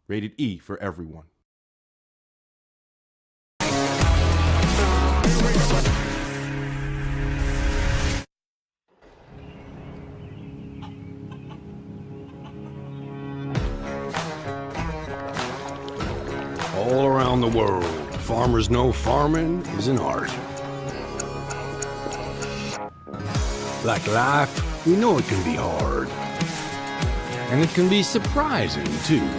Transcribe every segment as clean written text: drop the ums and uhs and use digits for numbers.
Rated E for everyone. All around the world, farmers know farming is an art. Like life, we know it can be hard. And it can be surprising, too.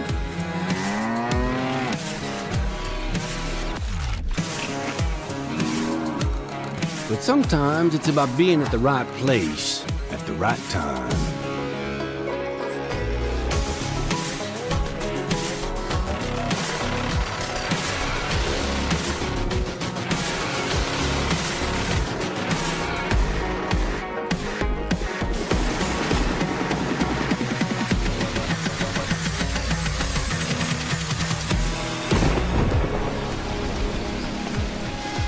But sometimes it's about being at the right place at the right time.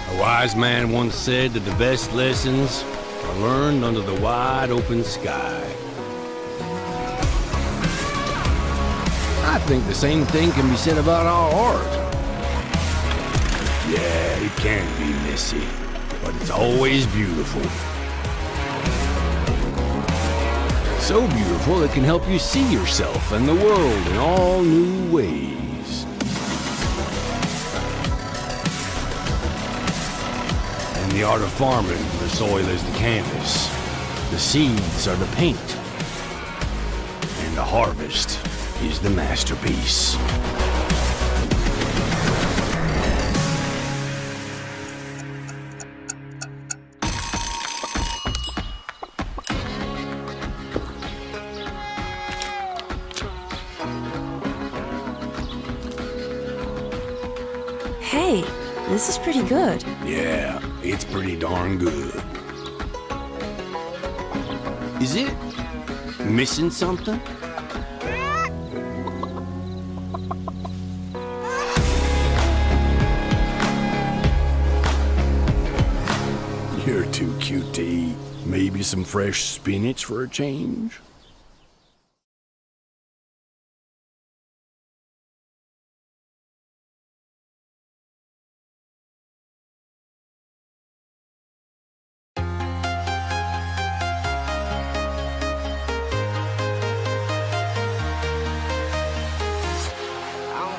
A wise man once said that the best lessons are learned under the wide open sky. I think the same thing can be said about our art. Yeah, it can be messy, but it's always beautiful. So beautiful it can help you see yourself and the world in all new ways. In the art of farming, the soil is the canvas, the seeds are the paint, and the harvest is the masterpiece. Hey, this is pretty good. Yeah, it's pretty darn good. Is it missing something? You're too cute to eat. Maybe some fresh spinach for a change?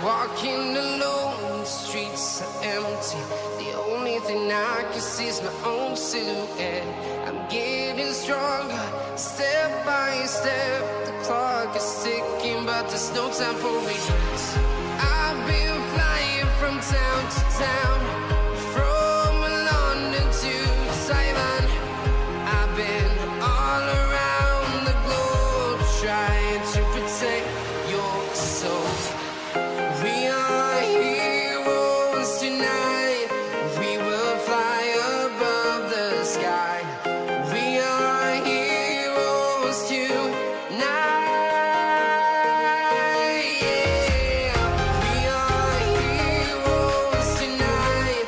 Walking alone, the streets are empty. The only thing I can see is my own silhouette. I'm getting stronger, step by step. The clock is ticking, but there's no time for regrets. I've been flying from town to town, from London to Taiwan. I've been all around the globe, trying to protect your soul. We are heroes tonight. We will fly above the sky. We are heroes tonight. Yeah. We are heroes tonight.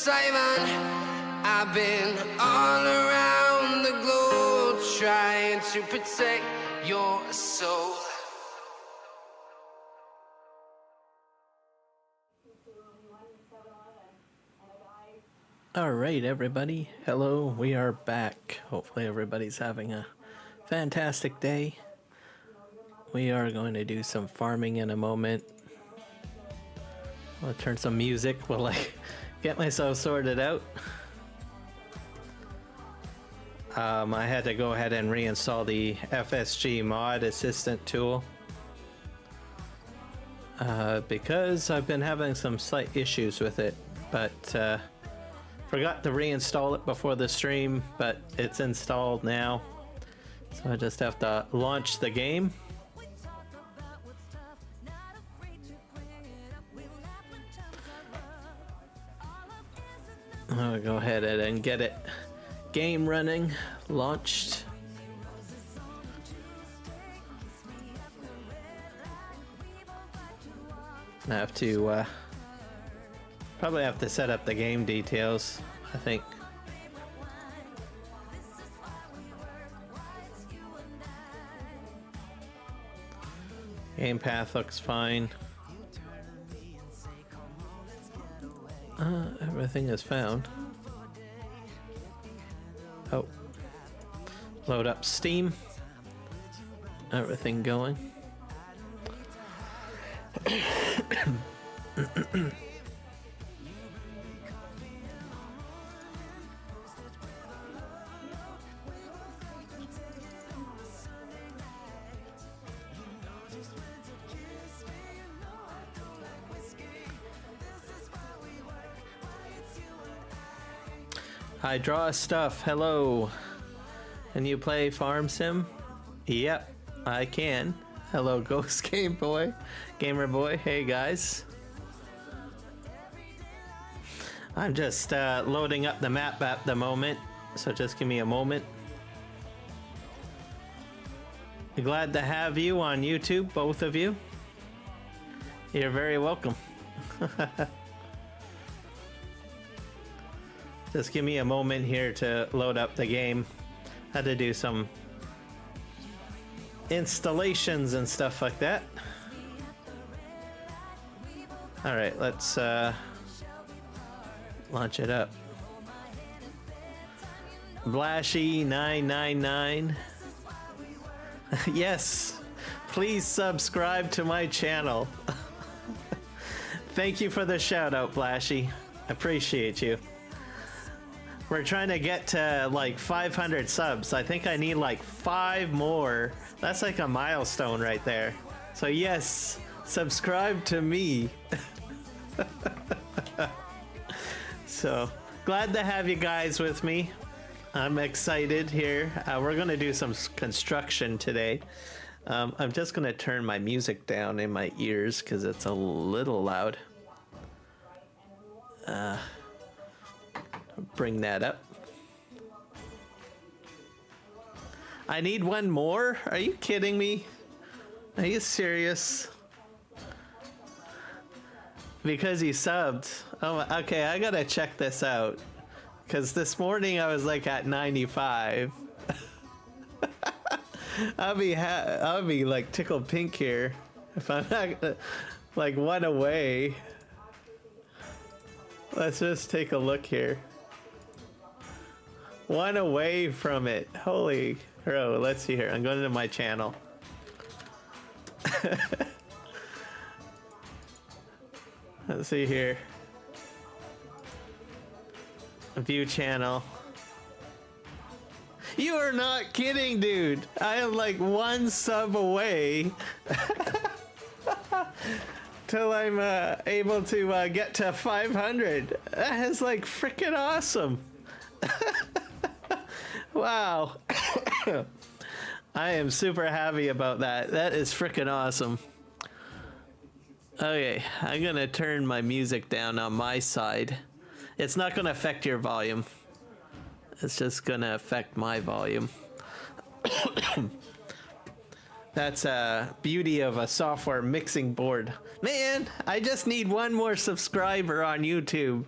Simon. I've been all around the globe trying to protect your soul. Alright everybody, hello, we are back. Hopefully everybody's having a fantastic day. We are going to do some farming in a moment. I'll turn some music while I get myself sorted out. I had to go ahead and reinstall the FSG mod assistant tool because I've been having some slight issues with it, but forgot to reinstall it before the stream, but it's installed now. So I just have to launch the game. I'll go ahead and get it game running, launched. I have to probably have to set up the game details, I think. Game path looks fine. Everything is found. Oh. Load up Steam. Everything going. I draw stuff. Hello. Can you play Farm Sim? Yep, I can. Hello, Ghost Game Boy. Gamer Boy. Hey, guys. I'm just loading up the map at the moment, so just give me a moment. Glad to have you on YouTube, both of you. You're very welcome. Just give me a moment here to load up the game. Had to do some installations and stuff like that. Alright, let's launch it up. Blashy999. Yes, please subscribe to my channel. Thank you for the shout out, Blashy. Appreciate you. We're trying to get to like 500 subs. I think I need like 5 more. That's like a milestone right there. So yes, subscribe to me. So glad to have you guys with me. I'm excited here. We're gonna do some construction today. I'm just gonna turn my music down in my ears because it's a little loud. Bring that up. I need one more? Are you kidding me? Are you serious? Because he subbed. Oh, okay, I gotta check this out. Because this morning I was like at 95. I'll be like tickled pink here if I'm not like one away. Let's just take a look here. One away from it. Holy crow. Let's see here. I'm going to my channel. Let's see here. View channel. You are not kidding, dude. I am like 1 sub away till I'm able to get to 500. That is like freaking awesome. Wow. I am super happy about that. That is freaking awesome. Okay, I'm gonna turn my music down on my side. It's not gonna affect your volume. It's just gonna affect my volume. That's a beauty of a software mixing board. Man, I just need 1 more subscriber on YouTube.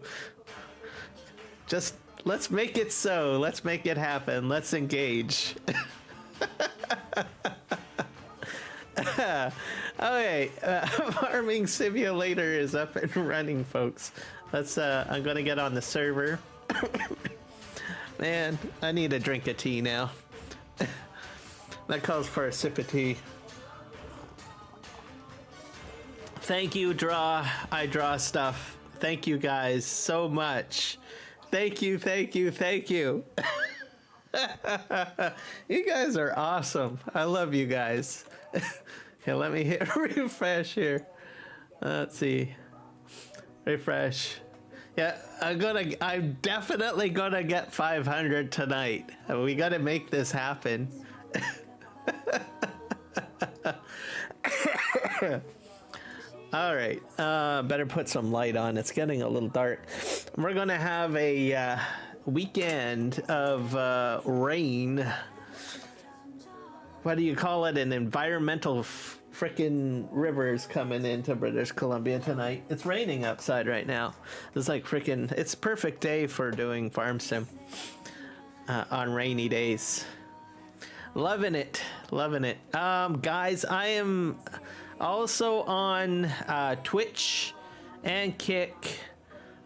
Just let's make it so. Let's make it happen. Let's engage. Okay, farming simulator is up and running, folks. Let's. I'm gonna get on the server. Man, I need a drink of tea now. That calls for a sip of tea. Thank you, Draw. I draw stuff. Thank you guys so much. Thank you, thank you, thank you. You guys are awesome. I love you guys. Okay, let me hit refresh here. Let's see. Refresh. Yeah, I'm definitely gonna get 500 tonight. We gotta make this happen. All right, better put some light on. It's getting a little dark. We're gonna have a weekend of rain. What do you call it? An environmental frickin' rivers coming into British Columbia tonight. It's raining outside right now. It's like frickin', it's a perfect day for doing farm sim on rainy days. Loving it, loving it. Guys, I am also on Twitch and Kick.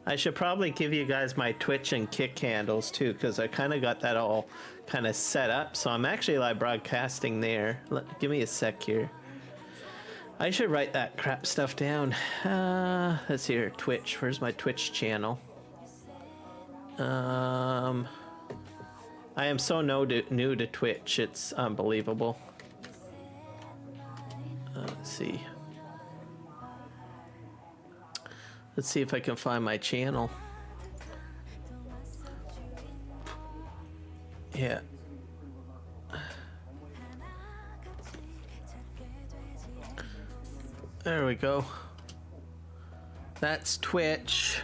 I should probably give you guys my Twitch and Kick handles too, because I kind of got that all kind of set up. So I'm actually live broadcasting there. Give me a sec here. I should write that crap stuff down. Let's see here. Twitch. Where's my Twitch channel? I am so new to Twitch. It's unbelievable. Let's see. Let's see if I can find my channel. Yeah. There we go. That's Twitch.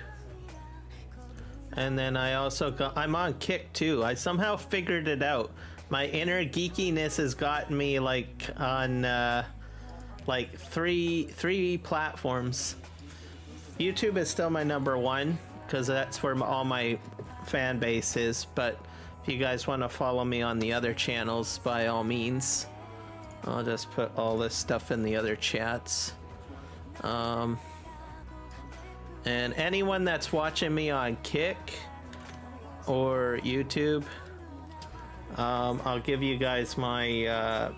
And then I also got, I'm on Kick too. I somehow figured it out. My inner geekiness has gotten me like on like three platforms. YouTube is still my number one because that's where all my fan base is. But if you guys want to follow me on the other channels, by all means. I'll just put all this stuff in the other chats. And anyone that's watching me on Kick or YouTube, I'll give you guys my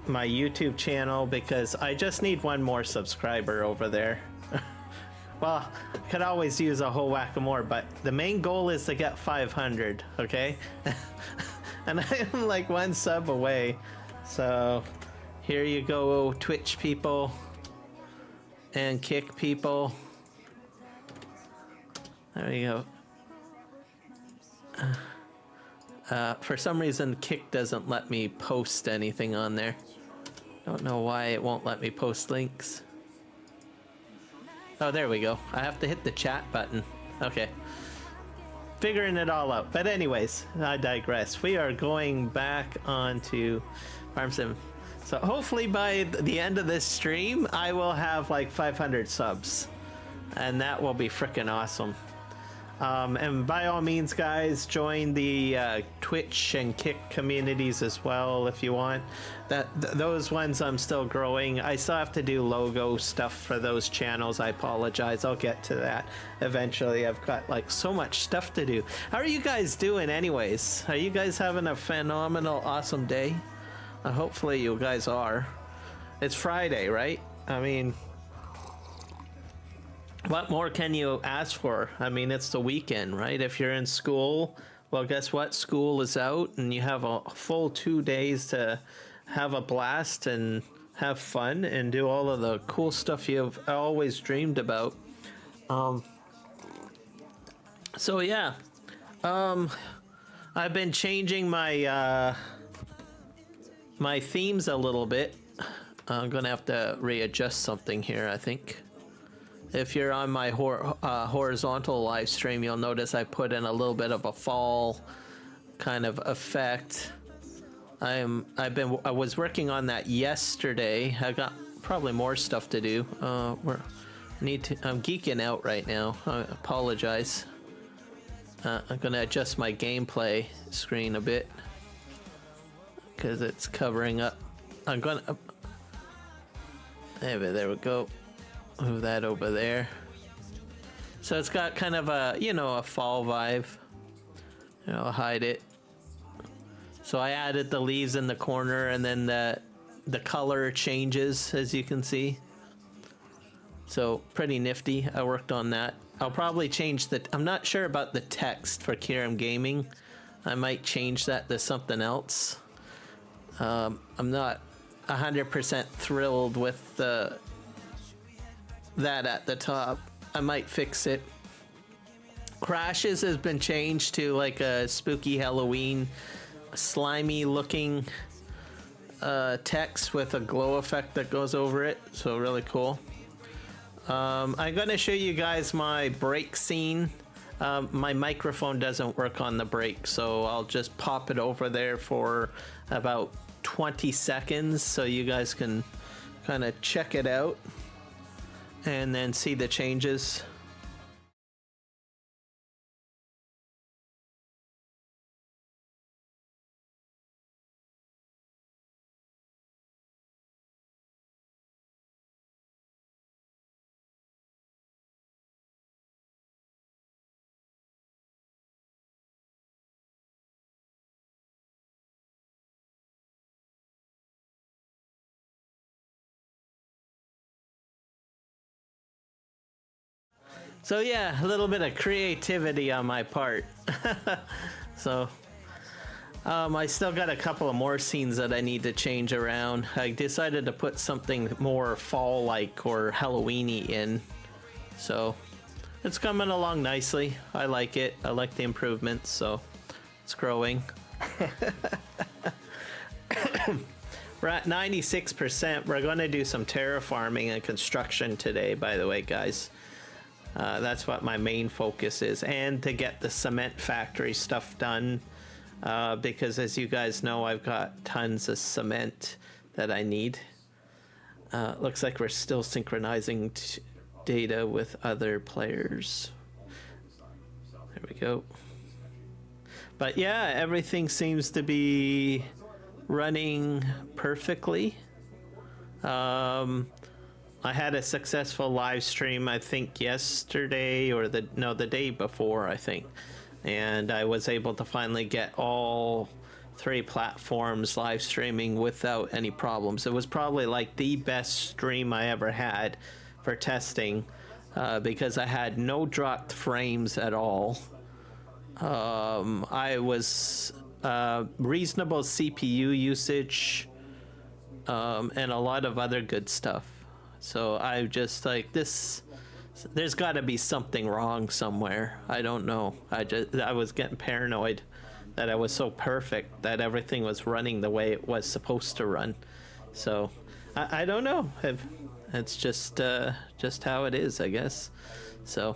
my YouTube channel because I just need one more subscriber over there. Well, I could always use a whole whack of more, but the main goal is to get 500, okay? And I am like one sub away. So here you go, Twitch people and Kick people. There you go. For some reason, Kick doesn't let me post anything on there. Don't know why it won't let me post links. Oh, there we go. I have to hit the chat button. Okay. Figuring it all out. But anyways, I digress. We are going back onto Farm Sim. So hopefully by the end of this stream, I will have like 500 subs. And that will be freaking awesome. And by all means, guys, join the Twitch and Kick communities as well if you want. Those ones I'm still growing. I still have to do logo stuff for those channels. I apologize. I'll get to that eventually. I've got like so much stuff to do. How are you guys doing anyways? Are you guys having a phenomenal, awesome day? Hopefully you guys are. It's Friday, right? I mean, what more can you ask for? I mean, it's the weekend, right? If you're in school, well, guess what? School is out and you have a full 2 days to have a blast and have fun and do all of the cool stuff you've always dreamed about. So yeah, I've been changing my my themes a little bit. I'm gonna have to readjust something here, I think. If you're on my horizontal live stream, you'll notice I put in a little bit of a fall kind of effect. I was working on that yesterday. I got probably more stuff to do. I'm geeking out right now. I apologize. I'm gonna adjust my gameplay screen a bit because it's covering up. I'm gonna there we go. Move that over there. So it's got kind of a, you know, a fall vibe. I'll hide it. So I added the leaves in the corner, and then the color changes, as you can see. So pretty nifty. I worked on that. I'll probably change I'm not sure about the text for Kiram Gaming. I might change that to something else. I'm not 100% thrilled with that at the top. I might fix it. Crashes has been changed to like a spooky Halloween, slimy looking text with a glow effect that goes over it. So really cool. I'm gonna show you guys my break scene. My microphone doesn't work on the break, so I'll just pop it over there for about 20 seconds so you guys can kind of check it out and then see the changes. So yeah, a little bit of creativity on my part. So I still got a couple of more scenes that I need to change around. I decided to put something more fall-like or Halloween-y in. So it's coming along nicely. I like it. I like the improvements, so it's growing. We're at 96%. We're going to do some terraforming and construction today, by the way, guys. That's what my main focus is, and to get the cement factory stuff done, because as you guys know, I've got tons of cement that I need. Looks like we're still synchronizing data with other players. There we go. But yeah, everything seems to be running perfectly. I had a successful live stream, I think yesterday or the day before, I think. And I was able to finally get all 3 platforms live streaming without any problems. It was probably like the best stream I ever had for testing, because I had no dropped frames at all. I was reasonable CPU usage, and a lot of other good stuff. So I just like this. There's got to be something wrong somewhere. I don't know. I was getting paranoid that I was so perfect that everything was running the way it was supposed to run. So I don't know. It's just how it is, I guess. So,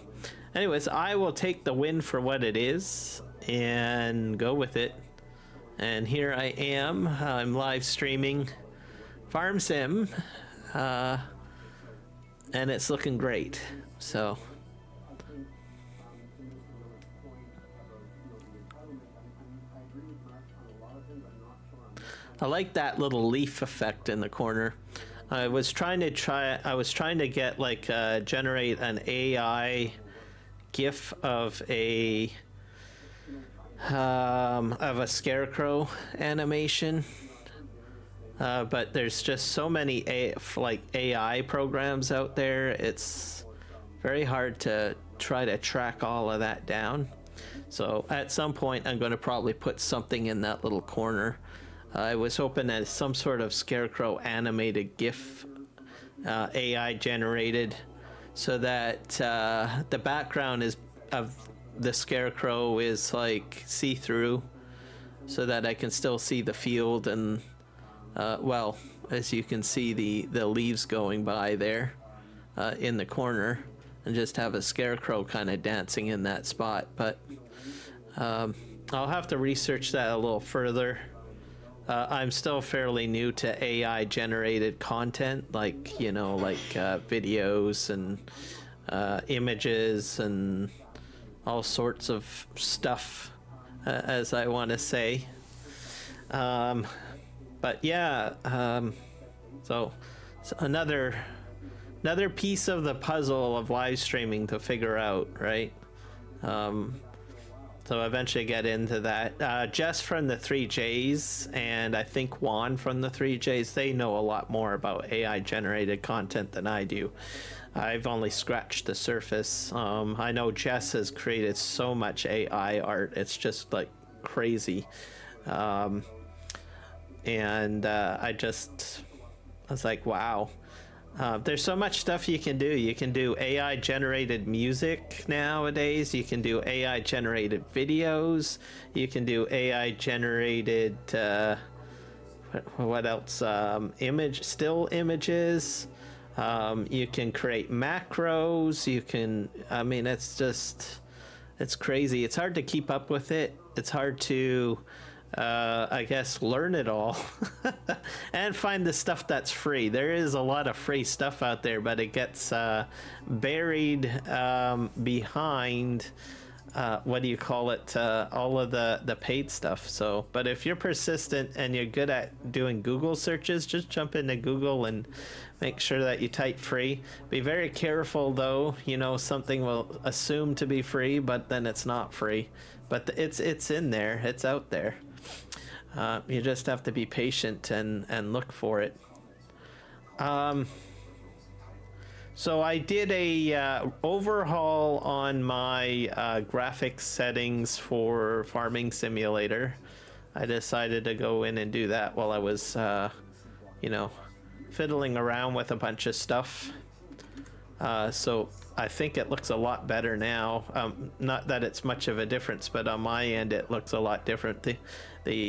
anyways, I will take the win for what it is and go with it. And here I am. I'm live streaming Farm Sim. And it's looking great. So I like that little leaf effect in the corner. I was trying to get like generate an AI GIF of a scarecrow animation. But there's just so many AI programs out there. It's very hard to try to track all of that down. So at some point, I'm going to probably put something in that little corner. I was hoping that some sort of scarecrow animated GIF, AI generated, so that the background of the scarecrow is like see-through, so that I can still see the field and. Well, as you can see, the leaves going by there in the corner, and just have a scarecrow kind of dancing in that spot. But I'll have to research that a little further. I'm still fairly new to AI generated content, like videos and images and all sorts of stuff, as I want to say. But yeah, so it's another piece of the puzzle of live streaming to figure out, right? So eventually get into that. Jess from the 3Js and I think Juan from the 3Js, they know a lot more about AI generated content than I do. I've only scratched the surface. I know Jess has created so much AI art. It's just like crazy. I was like, wow. There's so much stuff you can do. You can do AI generated music nowadays. You can do AI generated videos. You can do AI generated, what else? Still images. You can create macros. You can, I mean, it's crazy. It's hard to keep up with it. It's hard to, I guess, learn it all and find the stuff that's free. There is a lot of free stuff out there, but it gets buried behind what do you call it, all of the paid stuff. So, but if you're persistent and you're good at doing Google searches, just jump into Google and make sure that you type free. Be very careful though, you know, something will assume to be free, but then it's not free. But it's in there, it's out there. You just have to be patient and look for it. So I did a overhaul on my graphics settings for Farming Simulator. I decided to go in and do that while I was, you know, fiddling around with a bunch of stuff. So I think it looks a lot better now. Not that it's much of a difference, but on my end it looks a lot different. The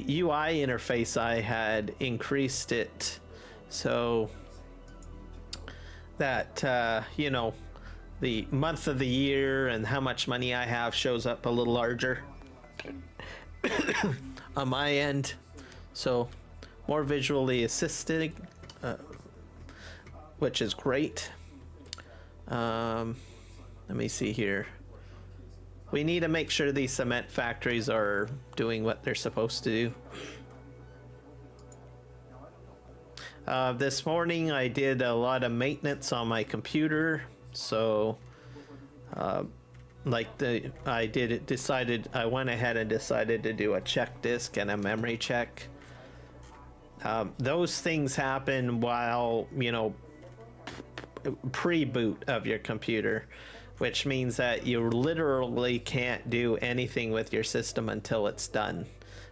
UI interface, I had increased it so that, you know, the month of the year and how much money I have shows up a little larger on my end. So more visually assisted, which is great. Let me see here. We need to make sure these cement factories are doing what they're supposed to do. This morning I did a lot of maintenance on my computer, so I went ahead and decided to do a check disk and a memory check. Those things happen while, you know, pre-boot of your computer, which means that you literally can't do anything with your system until it's done.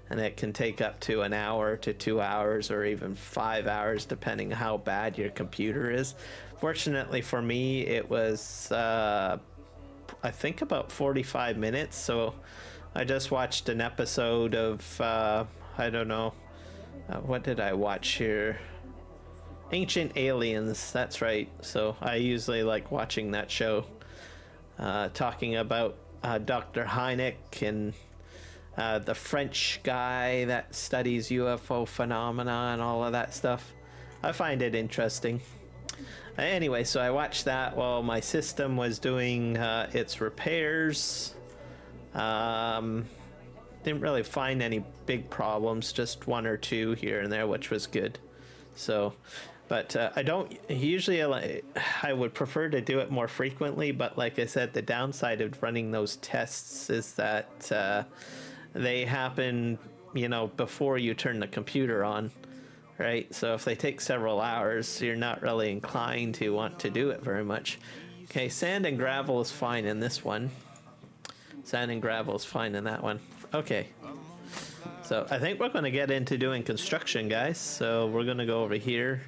And it can take up to an hour to 2 hours or even 5 hours, depending how bad your computer is. Fortunately for me, it was, I think about 45 minutes. So I just watched an episode of, I don't know, what did I watch here? Ancient Aliens, that's right. So I usually like watching that show, talking about Dr. Hynek and the French guy that studies UFO phenomena and all of that stuff. I find it interesting. Anyway, so I watched that while my system was doing its repairs. Didn't really find any big problems, just one or two here and there, which was good. So, but I don't usually, I would prefer to do it more frequently, but like I said, the downside of running those tests is that they happen, you know, before you turn the computer on, right? So if they take several hours, you're not really inclined to want to do it very much. Okay, sand and gravel is fine in this one. Sand and gravel is fine in that one. Okay. So I think we're going to get into doing construction, guys. So we're going to go over here.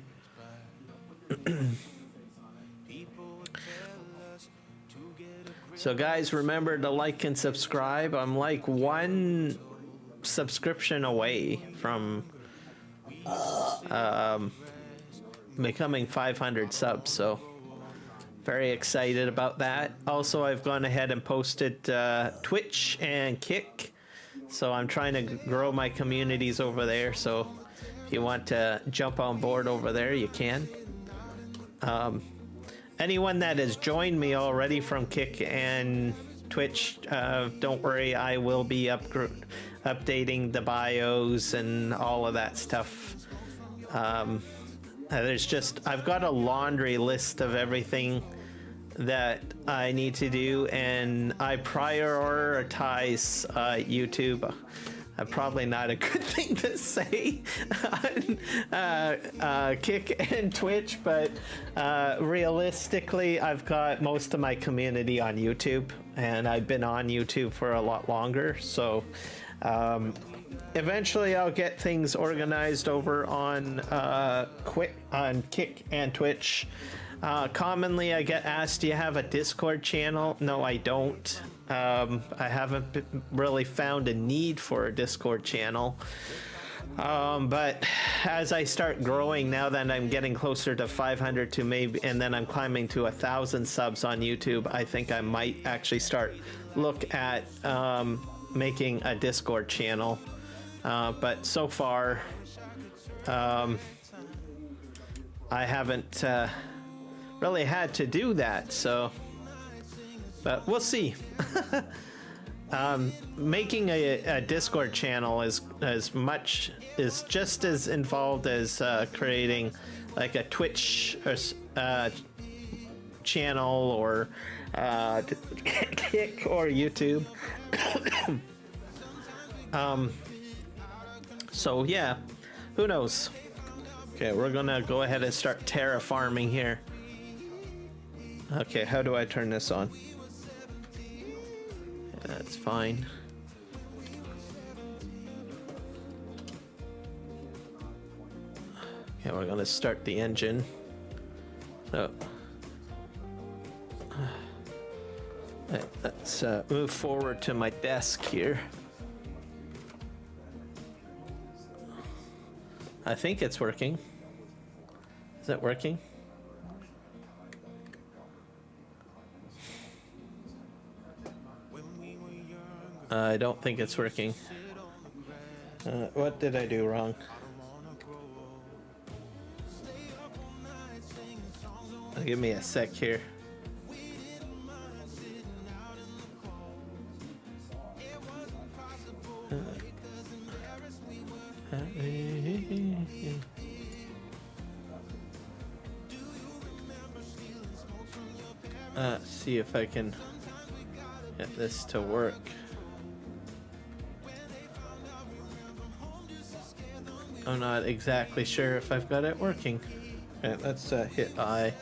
So guys, remember to like and subscribe. I'm like one subscription away from becoming 500 subs, so very excited about that. Also, I've gone ahead and posted Twitch and Kick, so I'm trying to grow my communities over there. So if you want to jump on board over there, you can. Anyone that has joined me already from Kick and Twitch, don't worry, I will be updating the bios and all of that stuff. I've got a laundry list of everything that I need to do, and I prioritize YouTube. Probably not a good thing to say on Kick and Twitch, but realistically, I've got most of my community on YouTube, and I've been on YouTube for a lot longer, so eventually I'll get things organized over on Kick and Twitch. Commonly I get asked, do you have a Discord channel? No, I don't. I haven't really found a need for a Discord channel. But as I start growing, now that I'm getting closer to 500 to maybe, and then I'm climbing to 1,000 subs on YouTube, I think I might actually look at making a Discord channel. But so far, I haven't really had to do that, so, but we'll see. Making a Discord channel is just as involved as creating like a Twitch channel or Kick or YouTube. So yeah, who knows? Okay, we're gonna go ahead and start terraforming here. Okay, how do I turn this on? That's fine. Okay, we're gonna start the engine. So let's move forward to my desk here. I think it's working. Is it working? I don't think it's working. What did I do wrong? Give me a sec here. See if I can get this to work. I'm not exactly sure if I've got it working. Okay, let's hit I.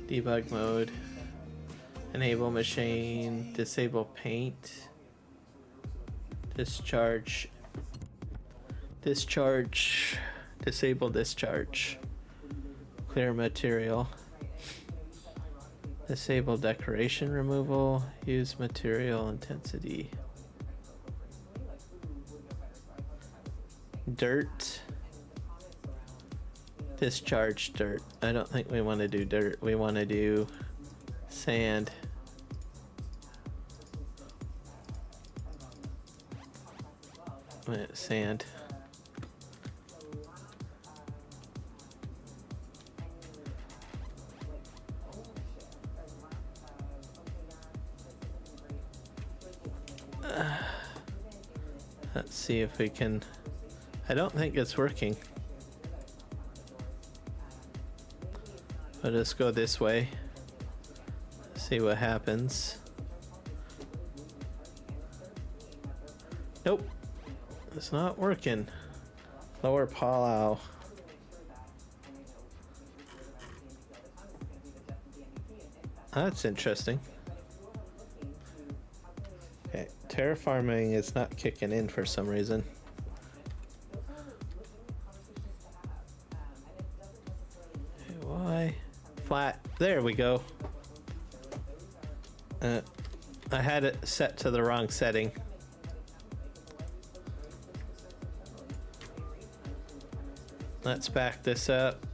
Debug mode. Enable machine. Disable paint. Discharge. Discharge. Disable discharge. Clear material. Disable decoration removal. Use material intensity. Dirt. Discharge dirt. I don't think we want to do dirt. We want to do sand. Sand. Let's see if we can. I don't think it's working. I'll just go this way. See what happens. Nope. It's not working. Lower Palau. That's interesting. Okay, terraforming is not kicking in for some reason. Why? Flat. There we go. I had it set to the wrong setting. Let's back this up.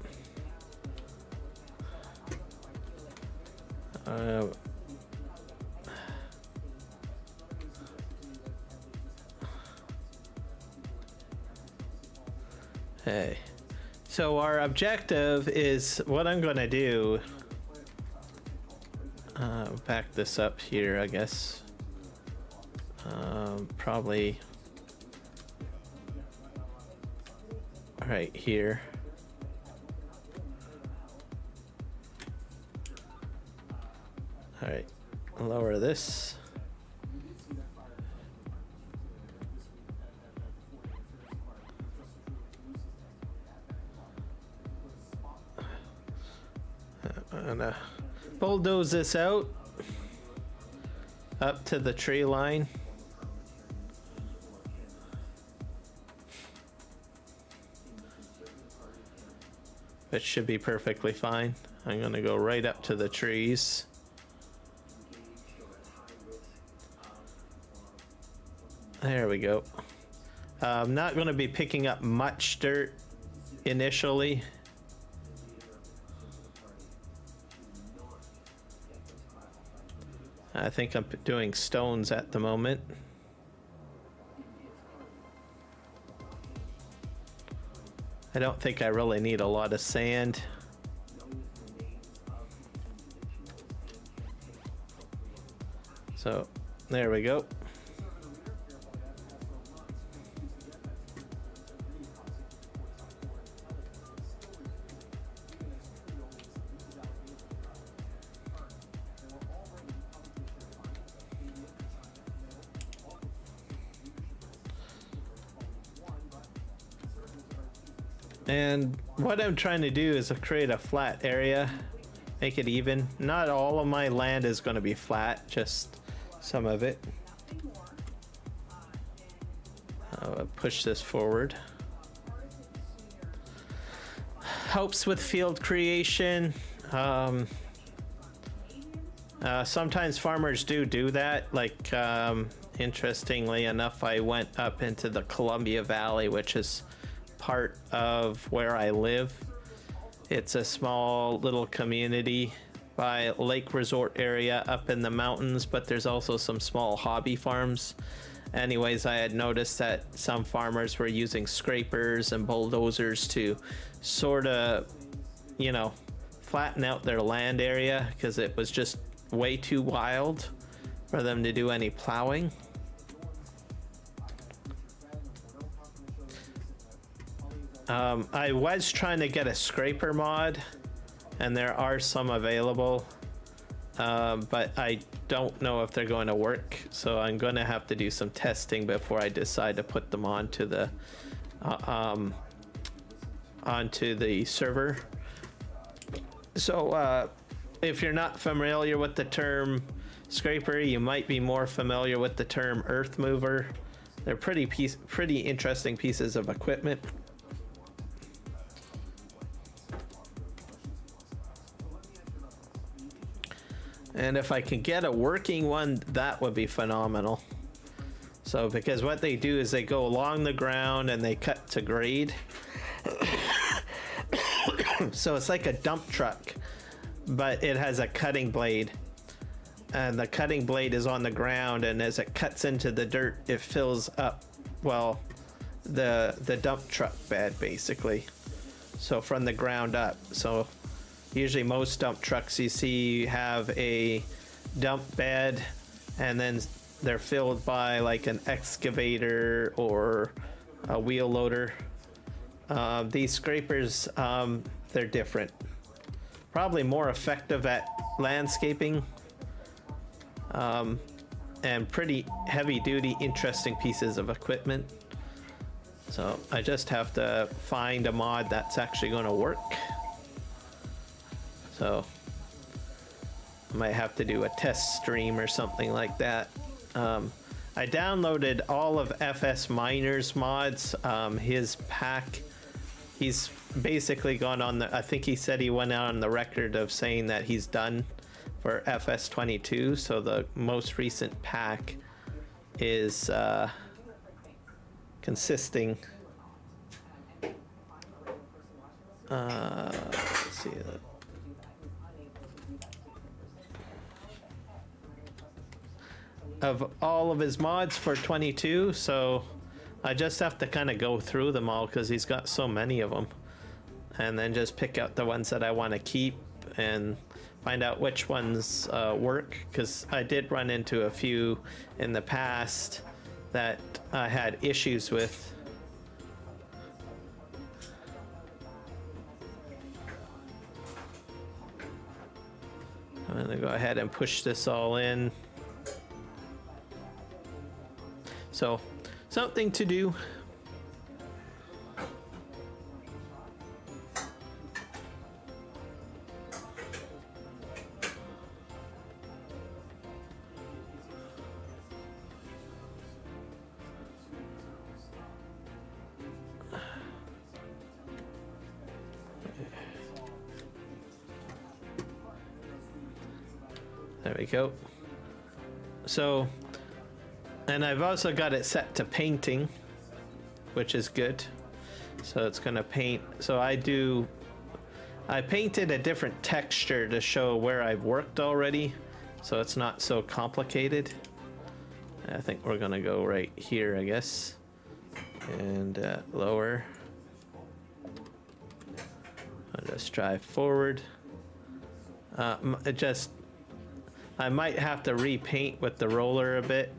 Hey. So our objective is what I'm going to do. back this up here, I guess. Probably right here. All right, lower this. I'm gonna bulldoze this out up to the tree line. It should be perfectly fine. I'm gonna go right up to the trees. There we go. I'm not going to be picking up much dirt initially. I think I'm doing stones at the moment. I don't think I really need a lot of sand. So there we go. And what I'm trying to do is create a flat area, make it even. Not all of my land is going to be flat, just some of it. I'll push this forward. Helps with field creation. Sometimes farmers do that. Like, interestingly enough, I went up into the Columbia Valley, which is part of where I live. It's a small little community by lake resort area up in the mountains, but there's also some small hobby farms. Anyways, I had noticed that some farmers were using scrapers and bulldozers to sort of, you know, flatten out their land area because it was just way too wild for them to do any plowing. I was trying to get a scraper mod, and there are some available, but I don't know if they're going to work, so I'm going to have to do some testing before I decide to put them onto the server. So if you're not familiar with the term scraper, you might be more familiar with the term earth mover. They're pretty interesting pieces of equipment. And if I can get a working one, that would be phenomenal. So, because what they do is they go along the ground and they cut to grade. So it's like a dump truck, but it has a cutting blade. And the cutting blade is on the ground, and as it cuts into the dirt, it fills up, well, the dump truck bed, basically. So from the ground up. So usually most dump trucks you see have a dump bed, and then they're filled by like an excavator or a wheel loader. These scrapers, they're different. Probably more effective at landscaping, and pretty heavy duty, interesting pieces of equipment. So I just have to find a mod that's actually going to work. So I might have to do a test stream or something like that. I downloaded all of FS Miner's mods. His pack, he's basically gone on the, I think he said he went out on the record of saying that he's done for FS22. So the most recent pack is consisting, let's see, of all of his mods for 22. So I just have to kind of go through them all because he's got so many of them, and then just pick out the ones that I want to keep and find out which ones work, because I did run into a few in the past that I had issues with. I'm gonna go ahead and push this all in. So, something to do. There we go. So, and I've also got it set to painting, which is good. So it's gonna paint. So I painted a different texture to show where I've worked already, so it's not so complicated. I think we're gonna go right here, I guess, and lower. I'll just drive forward. I might have to repaint with the roller a bit.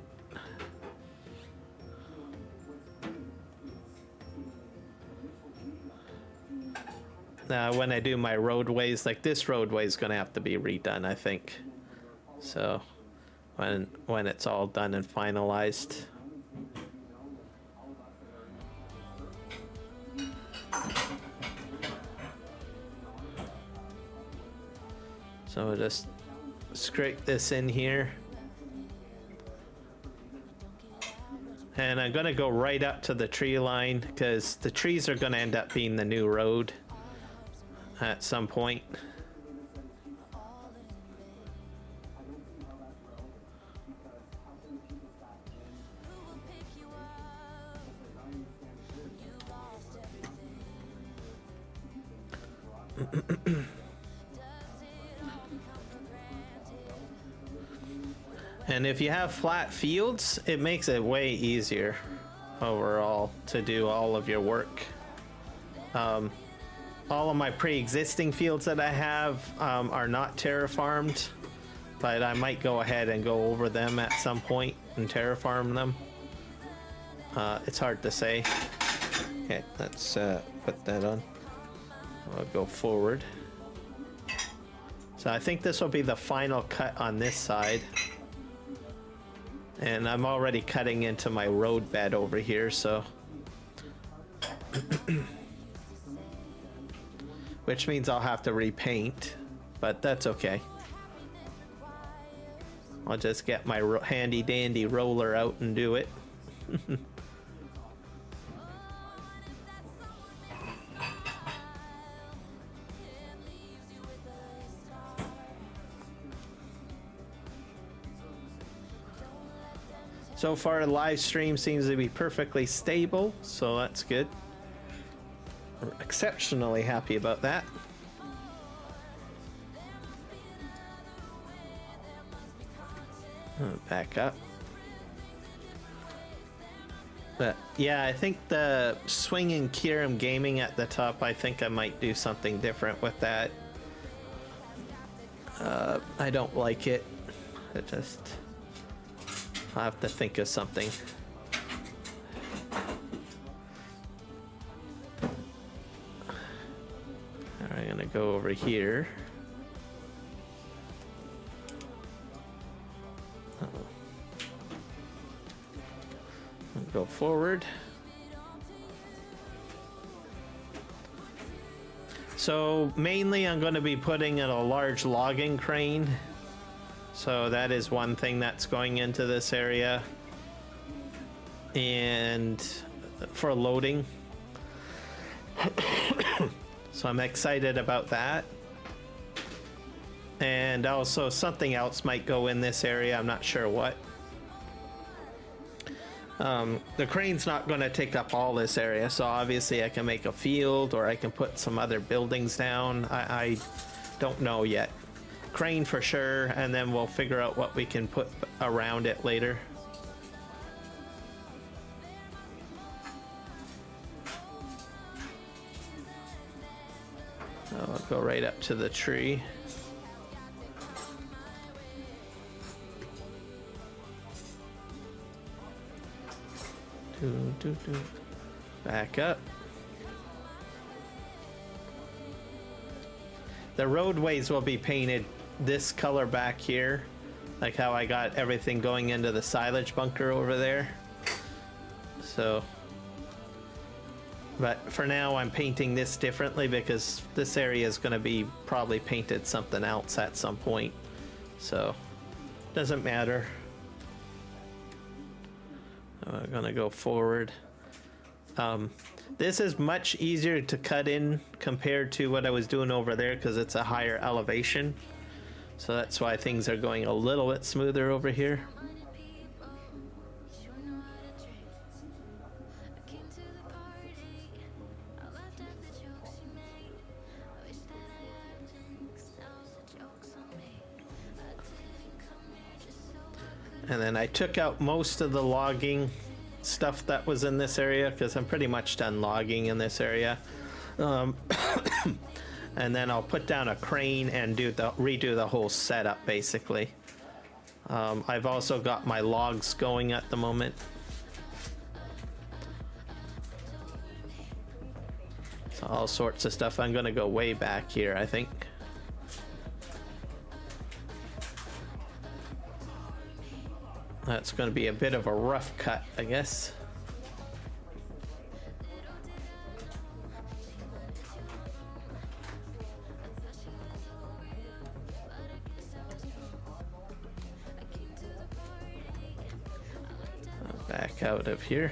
When I do my roadways, like this roadway is gonna have to be redone, I think. So when it's all done and finalized. So we'll just scrape this in here. And I'm gonna go right up to the tree line, because the trees are gonna end up being the new road at some point. And if you have flat fields, it makes it way easier overall to do all of your work. All of my pre-existing fields that I have are not terraformed, but I might go ahead and go over them at some point and terraform them. It's hard to say. Okay, let's put that on. I'll go forward. So I think this will be the final cut on this side. And I'm already cutting into my road bed over here, so which means I'll have to repaint, but that's okay. I'll just get my handy dandy roller out and do it. So far, the live stream seems to be perfectly stable, so that's good. We're exceptionally happy about that. Back up. But yeah, I think the swinging Kiram Gaming at the top, I think I might do something different with that. I don't like it. I'll have to think of something. I'm gonna go over here. Go forward. So mainly I'm going to be putting in a large logging crane. So that is one thing that's going into this area. And for loading. So I'm excited about that. And also something else might go in this area. I'm not sure what. The crane's not going to take up all this area, so obviously I can make a field or I can put some other buildings down. I don't know yet. Crane for sure, and then we'll figure out what we can put around it later. I'll go right up to the tree. Back up. The roadways will be painted this color back here, like how I got everything going into the silage bunker over there. So, but for now I'm painting this differently because this area is going to be probably painted something else at some point. So, doesn't matter. I'm gonna go forward. This is much easier to cut in compared to what I was doing over there because it's a higher elevation. So that's why things are going a little bit smoother over here. And then I took out most of the logging stuff that was in this area because I'm pretty much done logging in this area. And then I'll put down a crane and redo the whole setup basically. I've also got my logs going at the moment. So all sorts of stuff. I'm gonna go way back here, I think. That's going to be a bit of a rough cut, I guess. Back out of here.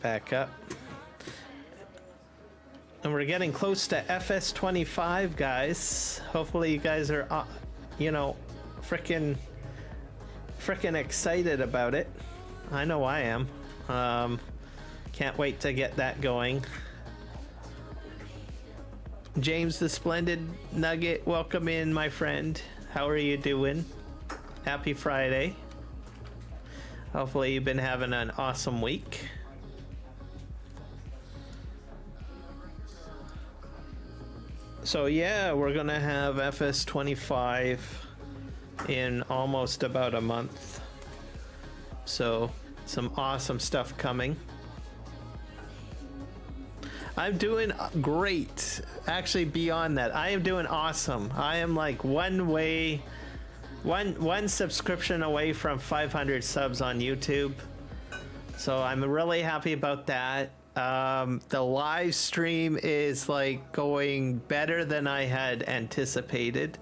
Back up. And we're getting close to FS25, guys. Hopefully you guys are, you know, freaking excited about it. I know I am. Can't wait to get that going. James the Splendid Nugget, welcome in, my friend. How are you doing? Happy Friday. Hopefully you've been having an awesome week. So yeah, we're gonna have FS25 in almost about a month. So some awesome stuff coming. I'm doing great. Actually, beyond that, I am doing awesome. I am like one subscription away from 500 subs on YouTube. So I'm really happy about that. The live stream is like going better than I had anticipated.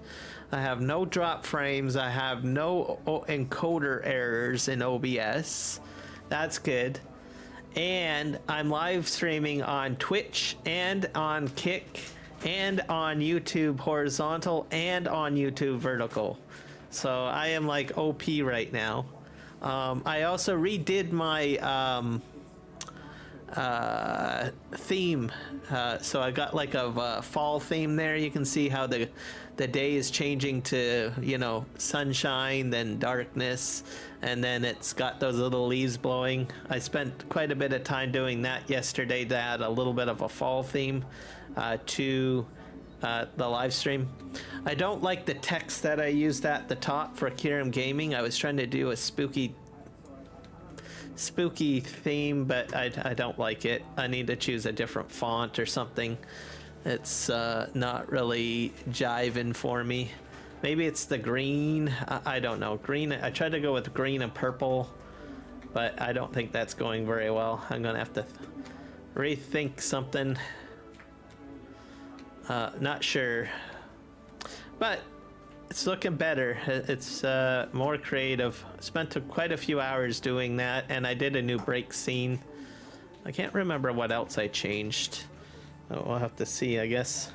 I have no drop frames. I have no encoder errors in OBS. That's good. And I'm live streaming on Twitch and on Kick and on YouTube horizontal and on YouTube vertical. So I am like OP right now. I also redid my theme. So I got like a fall theme there. You can see how the day is changing to, you know, sunshine, then darkness, and then it's got those little leaves blowing. I spent quite a bit of time doing that yesterday to add a little bit of a fall theme to the live stream. I don't like the text that I used at the top for Kiram Gaming. I was trying to do a spooky theme, but I don't like it. I need to choose a different font or something. It's not really jiving for me. Maybe it's the green. I don't know. Green. I tried to go with green and purple, but I don't think that's going very well. I'm gonna have to rethink something. Not sure, but it's looking better. It's more creative. Spent quite a few hours doing that, and I did a new break scene. I can't remember what else I changed. We'll have to see, I guess.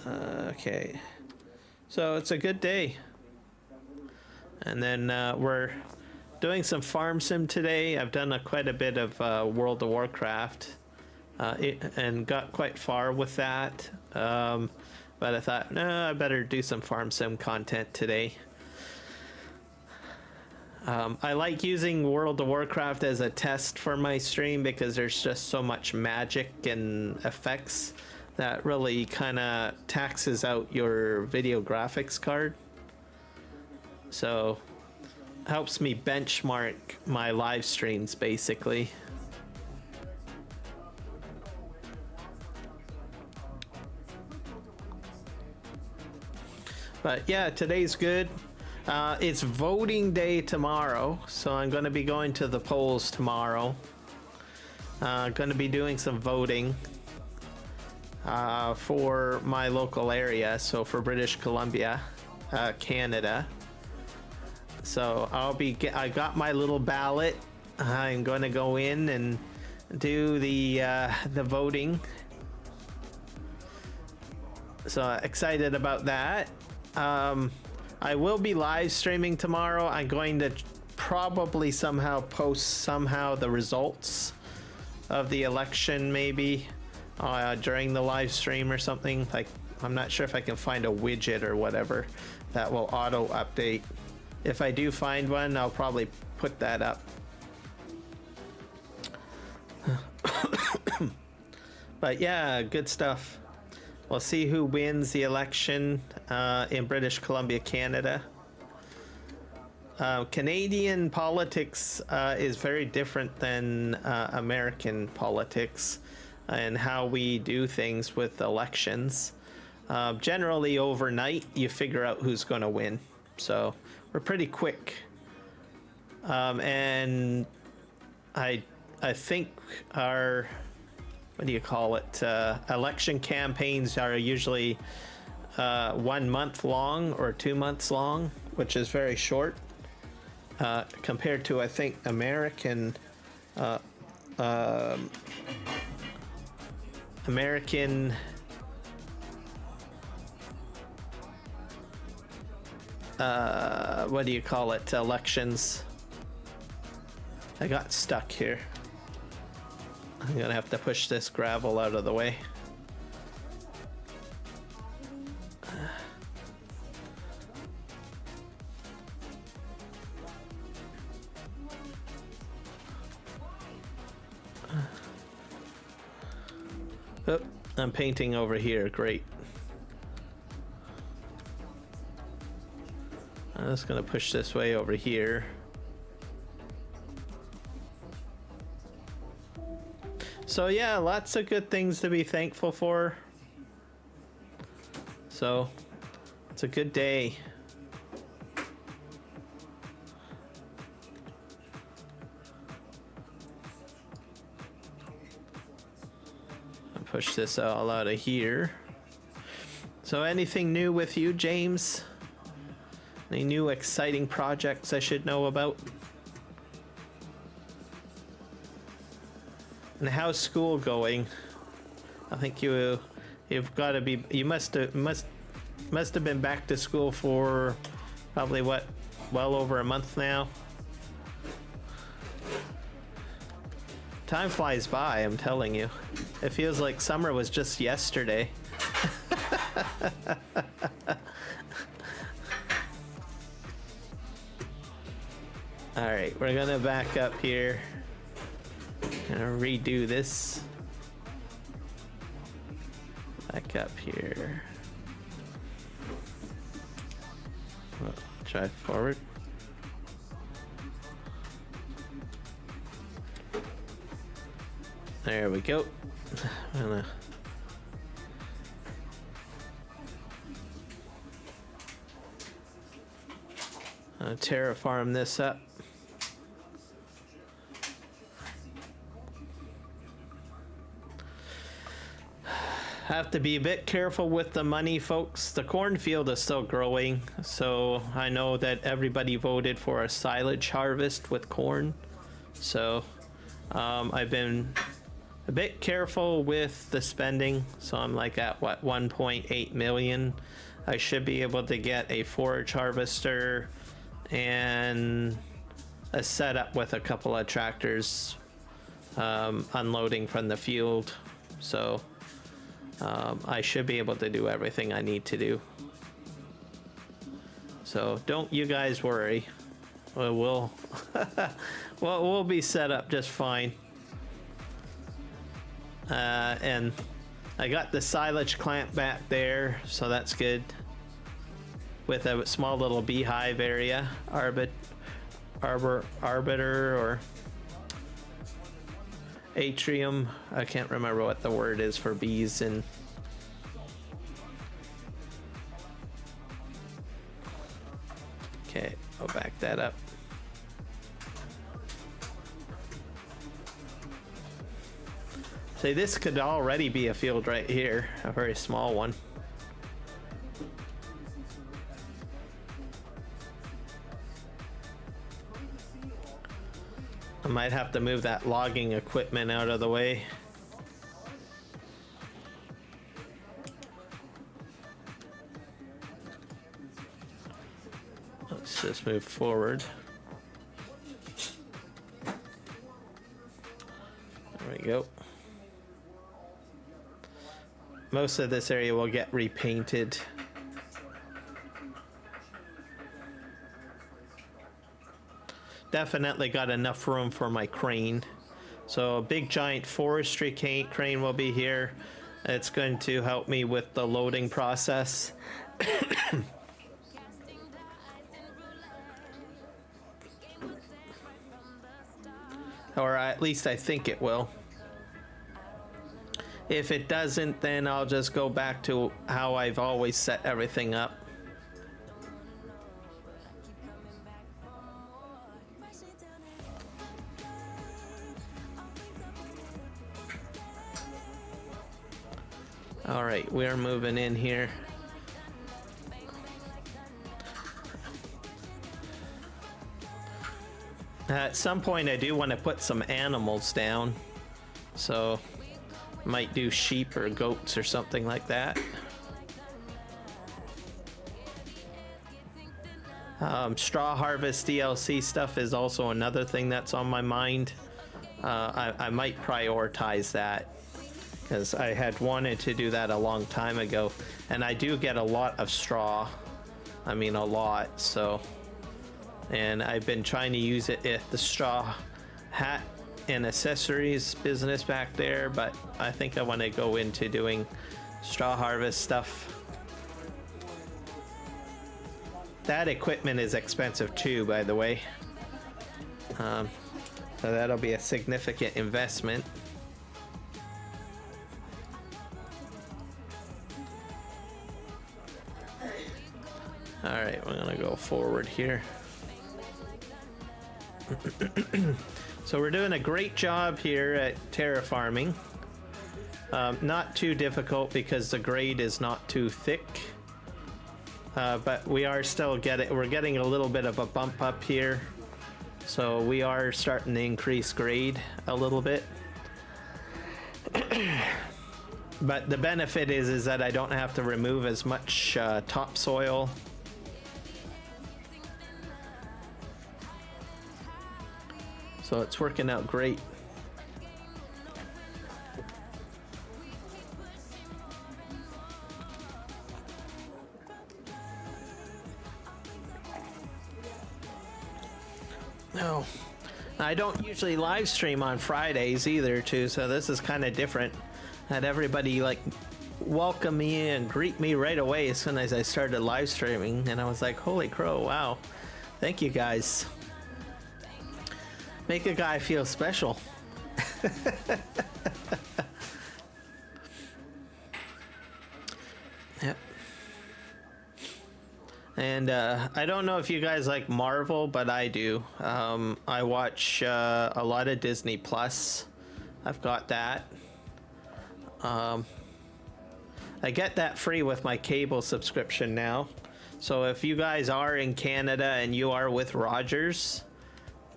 Okay, so it's a good day. And then we're doing some farm sim today. I've done quite a bit of World of Warcraft and got quite far with that. But I thought, no, I better do some farm sim content today. I like using World of Warcraft as a test for my stream because there's just so much magic and effects that really kind of taxes out your video graphics card. So helps me benchmark my live streams basically. But yeah, today's good. It's voting day tomorrow, so I'm going to be going to the polls tomorrow. Going to be doing some voting for my local area, so for British Columbia, Canada. So I got my little ballot. I'm going to go in and do the voting. So excited about that. I will be live streaming tomorrow. I'm going to probably somehow post the results of the election, maybe during the live stream or something. Like, I'm not sure if I can find a widget or whatever that will auto update. If I do find one, I'll probably put that up. But yeah, good stuff. We'll see who wins the election in British Columbia, Canada. Canadian politics is very different than American politics and how we do things with elections. Generally, overnight, you figure out who's going to win. So we're pretty quick. And I think our... what do you call it? Election campaigns are usually 1 month long or 2 months long, which is very short compared to, I think, American what do you call it? Elections. I got stuck here. I'm gonna have to push this gravel out of the way. Oh, I'm painting over here. Great. I'm just gonna push this way over here. So yeah, lots of good things to be thankful for. So it's a good day. I'll push this all out of here. So anything new with you, James? Any new exciting projects I should know about? And how's school going? I think you've got to be. You must have been back to school for probably what, well over a month now. Time flies by, I'm telling you. It feels like summer was just yesterday. All right, we're gonna back up here. Gonna redo this. Back up here. Oh, drive forward. There we go. I'm gonna terraform this up. Have to be a bit careful with the money, folks. The cornfield is still growing, so I know that everybody voted for a silage harvest with corn. So I've been a bit careful with the spending. So I'm like at what, 1.8 million. I should be able to get a forage harvester and a setup with a couple of tractors unloading from the field. So I should be able to do everything I need to do. So don't you guys worry. we'll well, we'll be set up just fine. And I got the silage clamp back there, so that's good. With a small little beehive area, arbiter or atrium. I can't remember what the word is for bees. And okay, I'll back that up. See, this could already be a field right here, a very small one. I might have to move that logging equipment out of the way. Let's just move forward. There we go. Most of this area will get repainted. Definitely got enough room for my crane. So a big giant forestry crane will be here. It's going to help me with the loading process. Or at least I think it will. If it doesn't, then I'll just go back to how I've always set everything up. All right, we're moving in here. At some point, I do want to put some animals down. So might do sheep or goats or something like that. Straw harvest DLC stuff is also another thing that's on my mind. I might prioritize that because I had wanted to do that a long time ago, and I do get a lot of straw. I mean, a lot. So, and I've been trying to use it at the straw hat and accessories business back there, but I think I want to go into doing straw harvest stuff. That equipment is expensive too, by the way. So that'll be a significant investment. All right, we're gonna go forward here. So we're doing a great job here at terraforming. Not too difficult because the grade is not too thick. But we are still we're getting a little bit of a bump up here. So we are starting to increase grade a little bit. But the benefit is that I don't have to remove as much topsoil. So it's working out great. No, I don't usually live stream on Fridays either too, so this is kind of different. Had everybody like welcome me and greet me right away as soon as I started live streaming, and I was like, holy crow, wow, thank you guys. Make a guy feel special. Yep. And I don't know if you guys like Marvel, but I do. I watch a lot of Disney Plus. I've got that. I get that free with my cable subscription now. So if you guys are in Canada and you are with Rogers,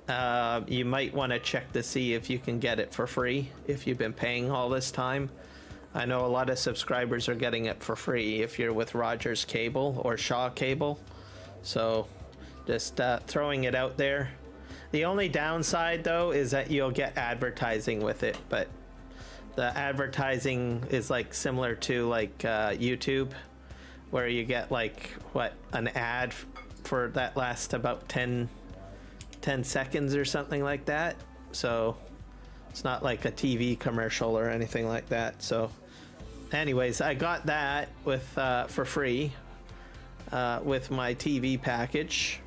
you might want to check to see if you can get it for free if you've been paying all this time. I know a lot of subscribers are getting it for free if you're with Rogers Cable or Shaw Cable. So just throwing it out there. The only downside though is that you'll get advertising with it, but the advertising is like similar to like YouTube, where you get like an ad for that lasts about 10 10 seconds or something like that. So it's not like a TV commercial or anything like that. So anyways, I got that with for free with my TV package.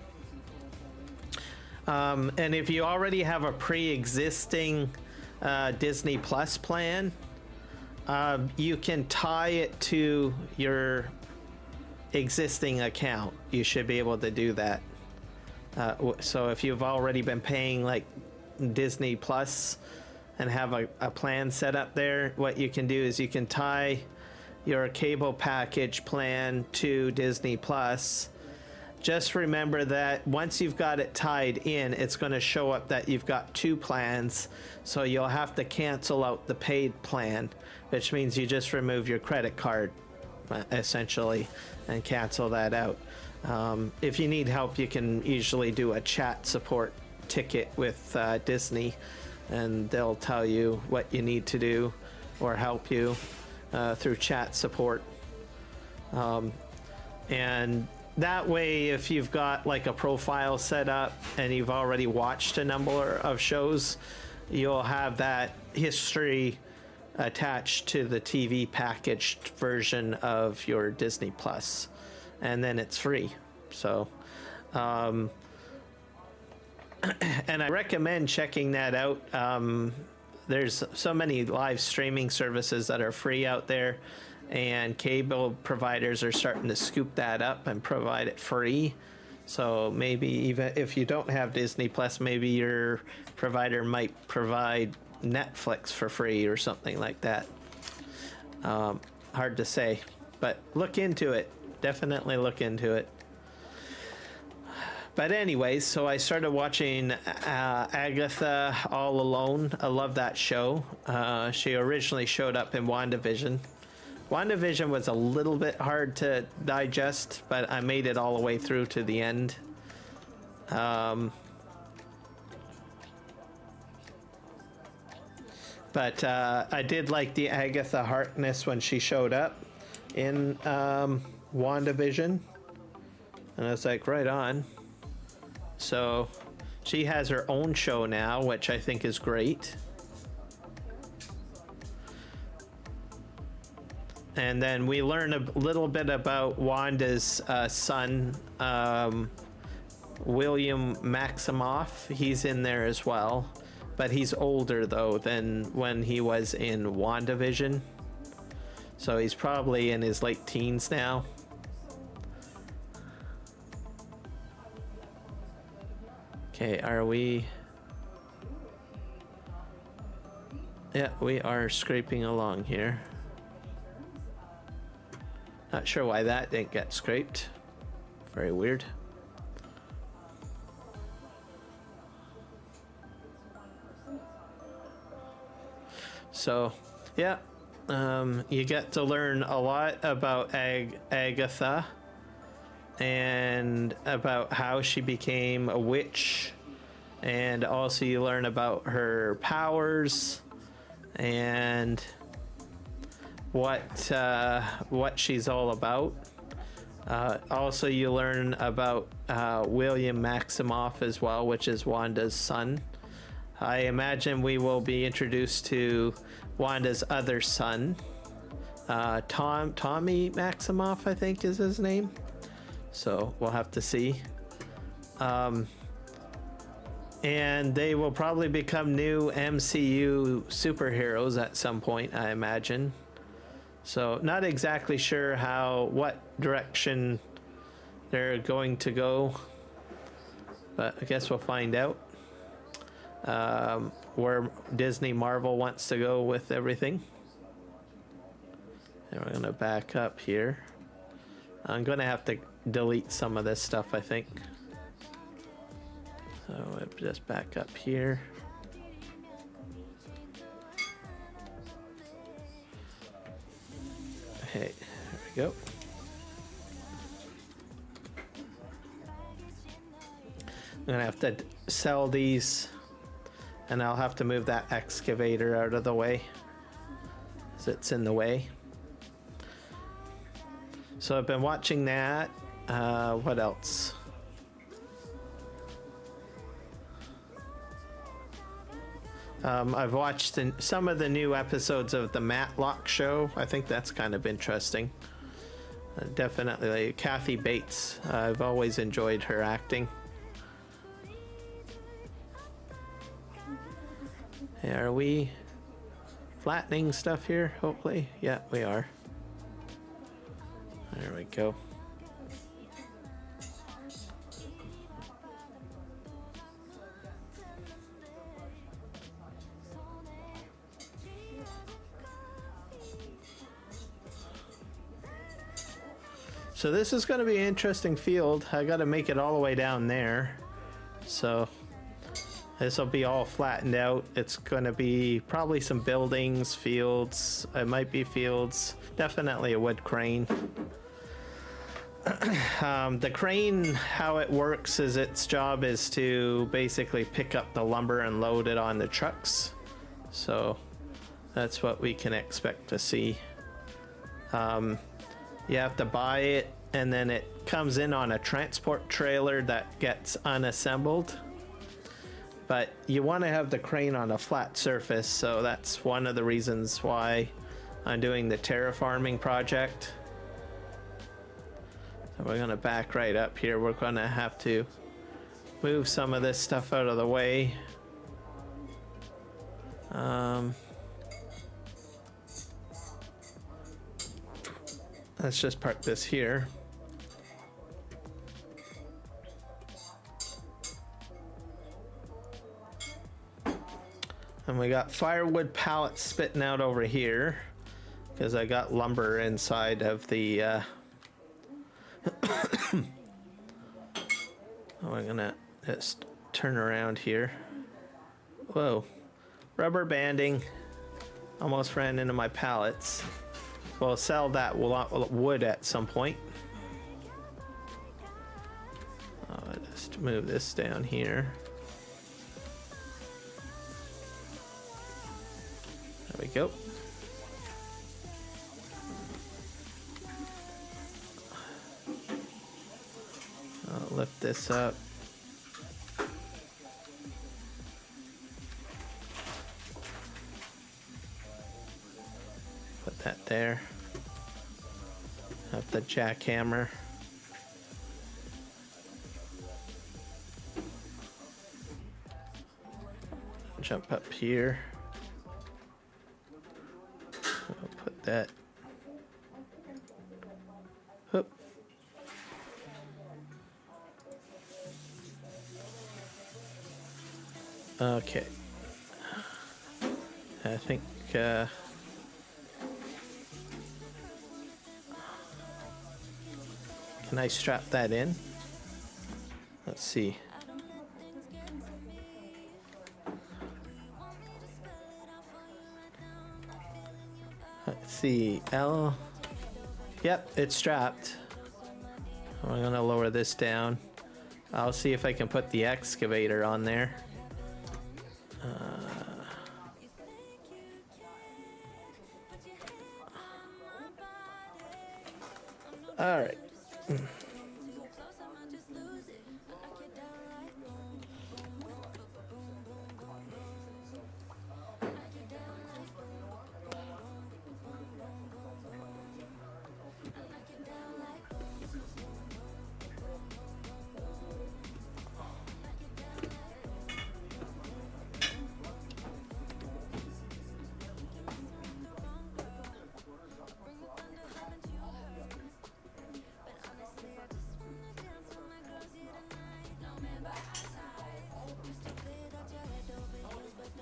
And if you already have a pre-existing Disney Plus plan, you can tie it to your existing account. You should be able to do that. So if you've already been paying like Disney Plus and have a plan set up there, what you can do is you can tie your cable package plan to Disney Plus. Just remember that once you've got it tied in, it's going to show up that you've got two plans, so you'll have to cancel out the paid plan, which means you just remove your credit card essentially and cancel that out. If you need help, you can usually do a chat support ticket with Disney, and they'll tell you what you need to do or help you through chat support. And that way, if you've got like a profile set up and you've already watched a number of shows, you'll have that history attached to the TV packaged version of your Disney Plus, and then it's free. So and I recommend checking that out. There's so many live streaming services that are free out there, and cable providers are starting to scoop that up and provide it free. So maybe even if you don't have Disney Plus, maybe your provider might provide Netflix for free or something like that. Hard to say, but look into it. Definitely look into it. But anyways, so I started watching Agatha All Alone. I love that show. She originally showed up in WandaVision. WandaVision was a little bit hard to digest, but I made it all the way through to the end. But I did like the Agatha Harkness when she showed up in WandaVision. And I was like, right on. So she has her own show now, which I think is great. And then we learn a little bit about Wanda's son, William Maximoff. He's in there as well, but he's older though than when he was in WandaVision. So he's probably in his late teens now. Okay, are we? Yeah, we are scraping along here. Not sure why that didn't get scraped. Very weird. So, yeah, you get to learn a lot about Agatha and about how she became a witch, and also you learn about her powers and what she's all about. Also, you learn about William Maximoff as well, which is Wanda's son. I imagine we will be introduced to Wanda's other son, Tommy Maximoff, I think is his name. So we'll have to see. And they will probably become new MCU superheroes at some point, I imagine. So not exactly sure what direction they're going to go, but I guess we'll find out where Disney Marvel wants to go with everything. And we're gonna back up here. I'm gonna have to delete some of this stuff, I think. So we'll just back up here. Okay, there we go. I'm gonna have to sell these, and I'll have to move that excavator out of the way, as it's in the way. So I've been watching that. What else? I've watched some of the new episodes of the Matlock show. I think that's kind of interesting. Definitely Kathy Bates. I've always enjoyed her acting. Hey, are we flattening stuff here? Hopefully. Yeah, we are. There we go. So this is going to be an interesting field. I got to make it all the way down there. So this will be all flattened out. It's going to be probably some buildings, fields. It might be fields. Definitely a wood crane. The crane, how it works is its job is to basically pick up the lumber and load it on the trucks. So that's what we can expect to see. You have to buy it, and then it comes in on a transport trailer that gets unassembled. But you want to have the crane on a flat surface, so that's one of the reasons why I'm doing the terraforming project. So we're going to back right up here. We're going to have to move some of this stuff out of the way. Let's just park this here. And we got firewood pallets spitting out over here because I got lumber inside of the we're gonna just turn around here. Whoa, rubber banding almost ran into my pallets. We'll sell that wood at some point. I'll just move this down here. There we go. I'll lift this up. Put that there. Have the jackhammer. Jump up here. I'll put that. Hoop. Okay. I think can I strap that in? Let's see. Let's see. L. Yep, it's strapped. I'm gonna lower this down. I'll see if I can put the excavator on there. All right.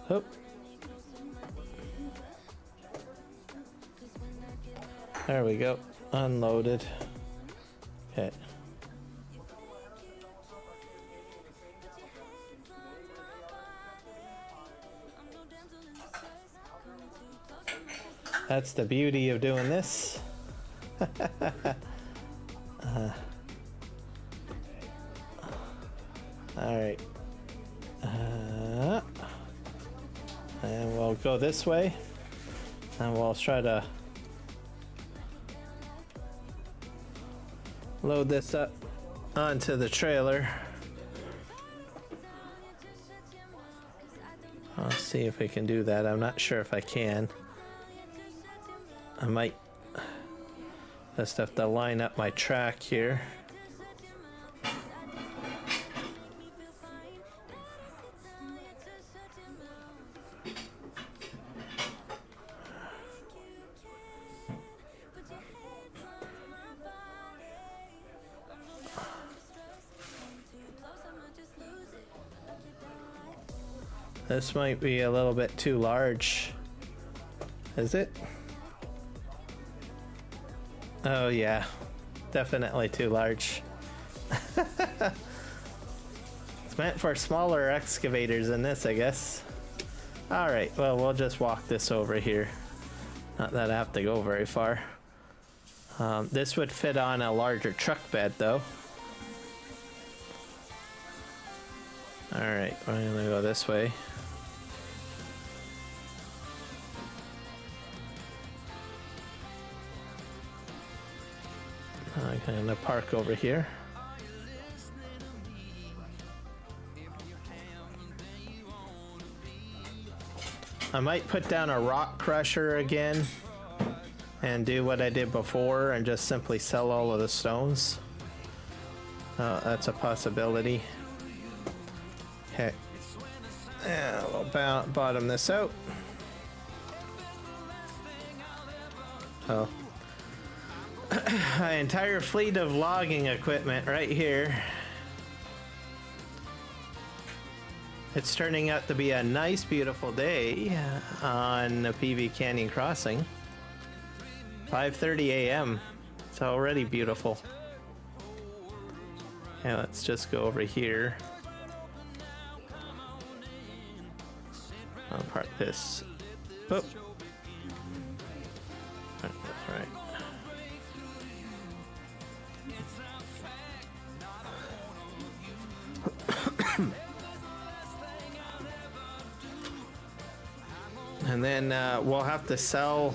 Oh. There we go. Unloaded. Okay. That's the beauty of doing this. All right. And we'll go this way, and we'll try to load this up onto the trailer. I'll see if we can do that. I'm not sure if I can. I might just have to line up my track here. This might be a little bit too large. Is it? Oh yeah, definitely too large. It's meant for smaller excavators than this, I guess. Alright, well, we'll just walk this over here. Not that I have to go very far. This would fit on a larger truck bed, though. Alright, we're gonna go this way. I'm gonna park over here. I might put down a rock crusher again and do what I did before and just simply sell all of the stones. That's a possibility. Okay. Yeah, we'll bottom this out. Oh. An entire fleet of logging equipment right here. It's turning out to be a nice, beautiful day on the PV Canyon Crossing. 5:30 a.m. It's already beautiful. Okay, let's just go over here. I'll park this. Oh. That's right. And then we'll have to sell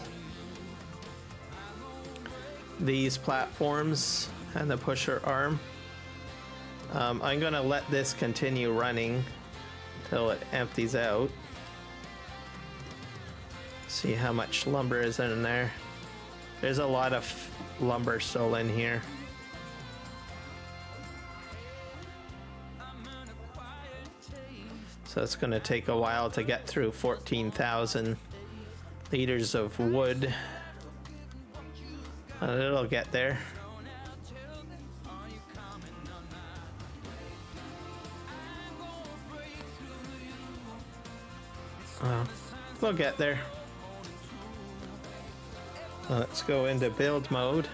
these platforms and the pusher arm. I'm gonna let this continue running till it empties out. See how much lumber is in there. There's a lot of lumber still in here. So it's going to take a while to get through 14,000 liters of wood. And it'll get there. We'll get there. Let's go into build mode.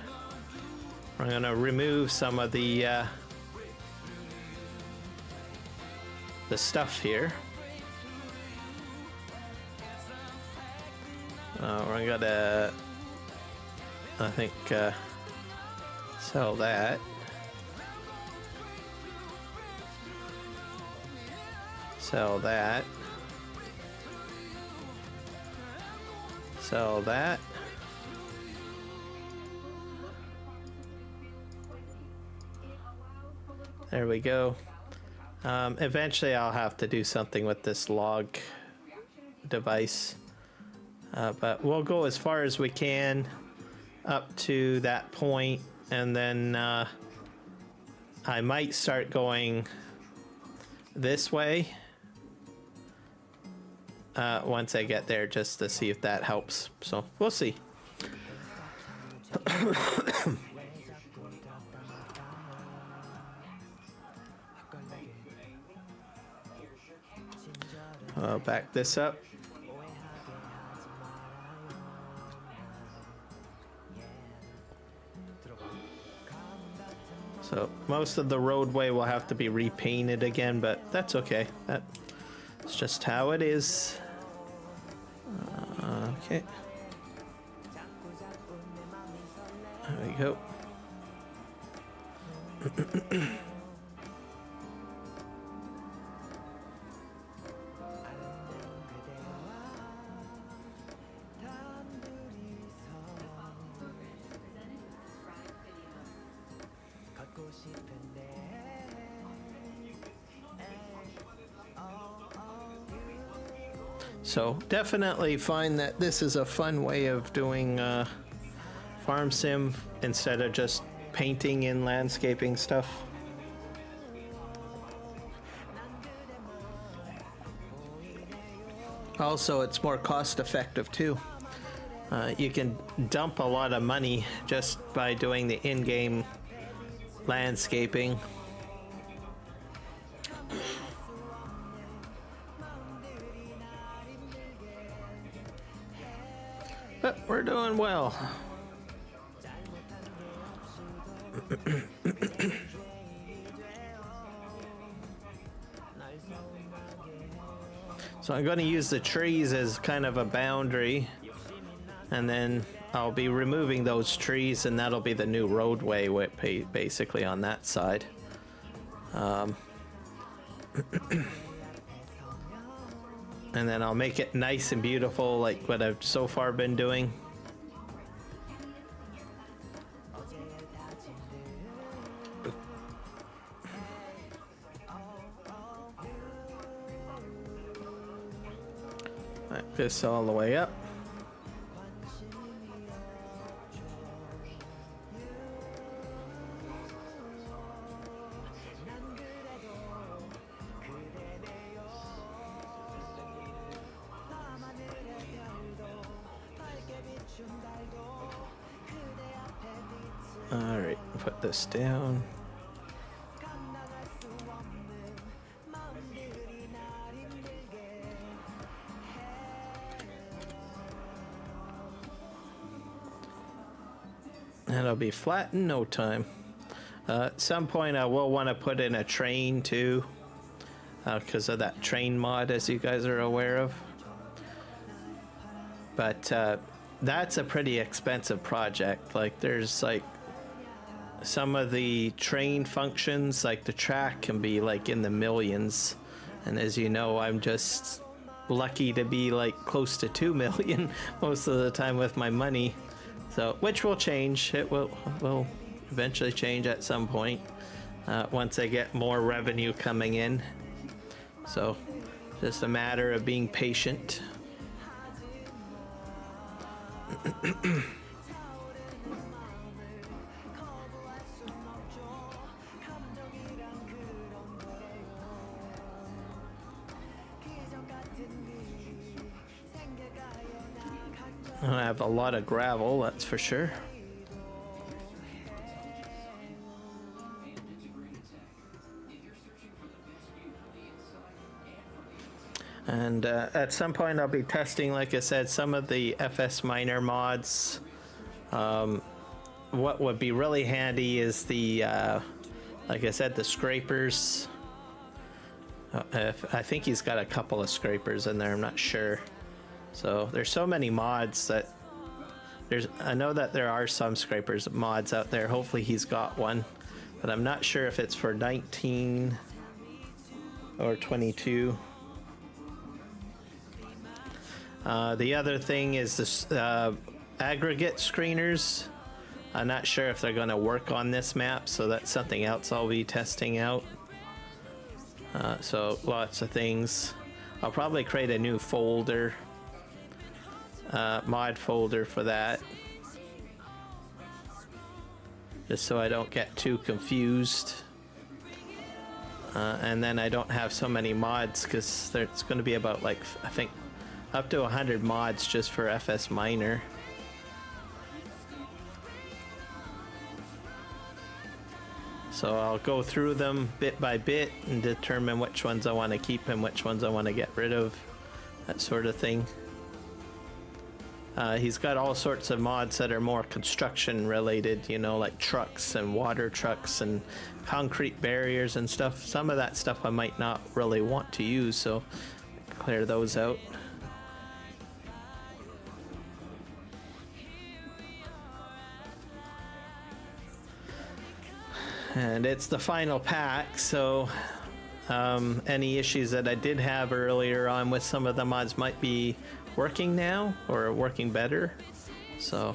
We're going to remove some of the stuff here. We're gonna, I think, sell that. Sell that. Sell that. There we go. Eventually I'll have to do something with this log device, but we'll go as far as we can up to that point, and then I might start going this way once I get there, just to see if that helps. So we'll see. I'll back this up. So most of the roadway will have to be repainted again, but that's okay. That's just how it is. Okay. There we go. So definitely find that this is a fun way of doing farm sim instead of just painting and landscaping stuff. Also, it's more cost effective too. You can dump a lot of money just by doing the in-game landscaping. But we're doing well. So I'm going to use the trees as kind of a boundary, and then I'll be removing those trees, and that'll be the new roadway basically on that side. And then I'll make it nice and beautiful like what I've so far been doing. Like this all the way up. All right, put this down. That'll be flat in no time. At some point I will want to put in a train too, because of that train mod, as you guys are aware of. But that's a pretty expensive project. Like there's like some of the train functions, like the track can be like in the millions, and as you know, I'm just lucky to be like close to 2 million most of the time with my money. So, which will change. It will eventually change at some point once I get more revenue coming in. So, just a matter of being patient. I have a lot of gravel, that's for sure. And at some point I'll be testing, like I said, some of the FS Miner mods. What would be really handy is the, like I said, the scrapers. I think he's got a couple of scrapers in there, I'm not sure. So there's so many mods that I know that there are some scrapers mods out there. Hopefully he's got one, but I'm not sure if it's for 19 or 22. The other thing is this aggregate screeners. I'm not sure if they're going to work on this map, so that's something else I'll be testing out. So lots of things. I'll probably create a new folder. Mod folder for that, just so I don't get too confused, and then I don't have so many mods, because there's going to be about like I think up to 100 mods just for FS Miner. So I'll go through them bit by bit and determine which ones I want to keep and which ones I want to get rid of, that sort of thing. He's got all sorts of mods that are more construction related, you know, like trucks and water trucks and concrete barriers and stuff. Some of that stuff I might not really want to use, so clear those out. And it's the final pack, so any issues that I did have earlier on with some of the mods might be working now, or working better. So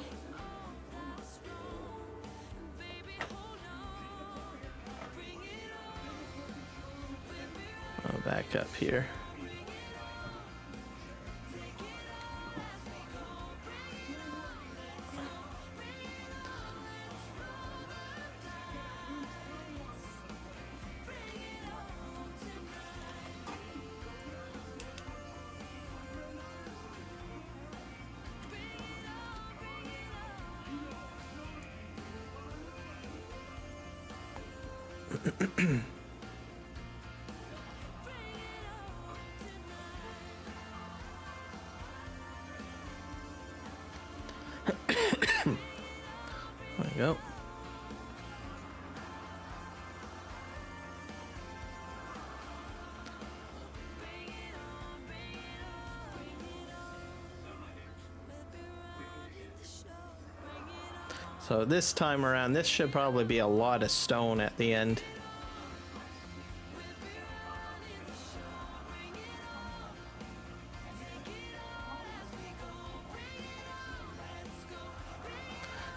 I'll back up here. There we go. So this time around, this should probably be a lot of stone at the end.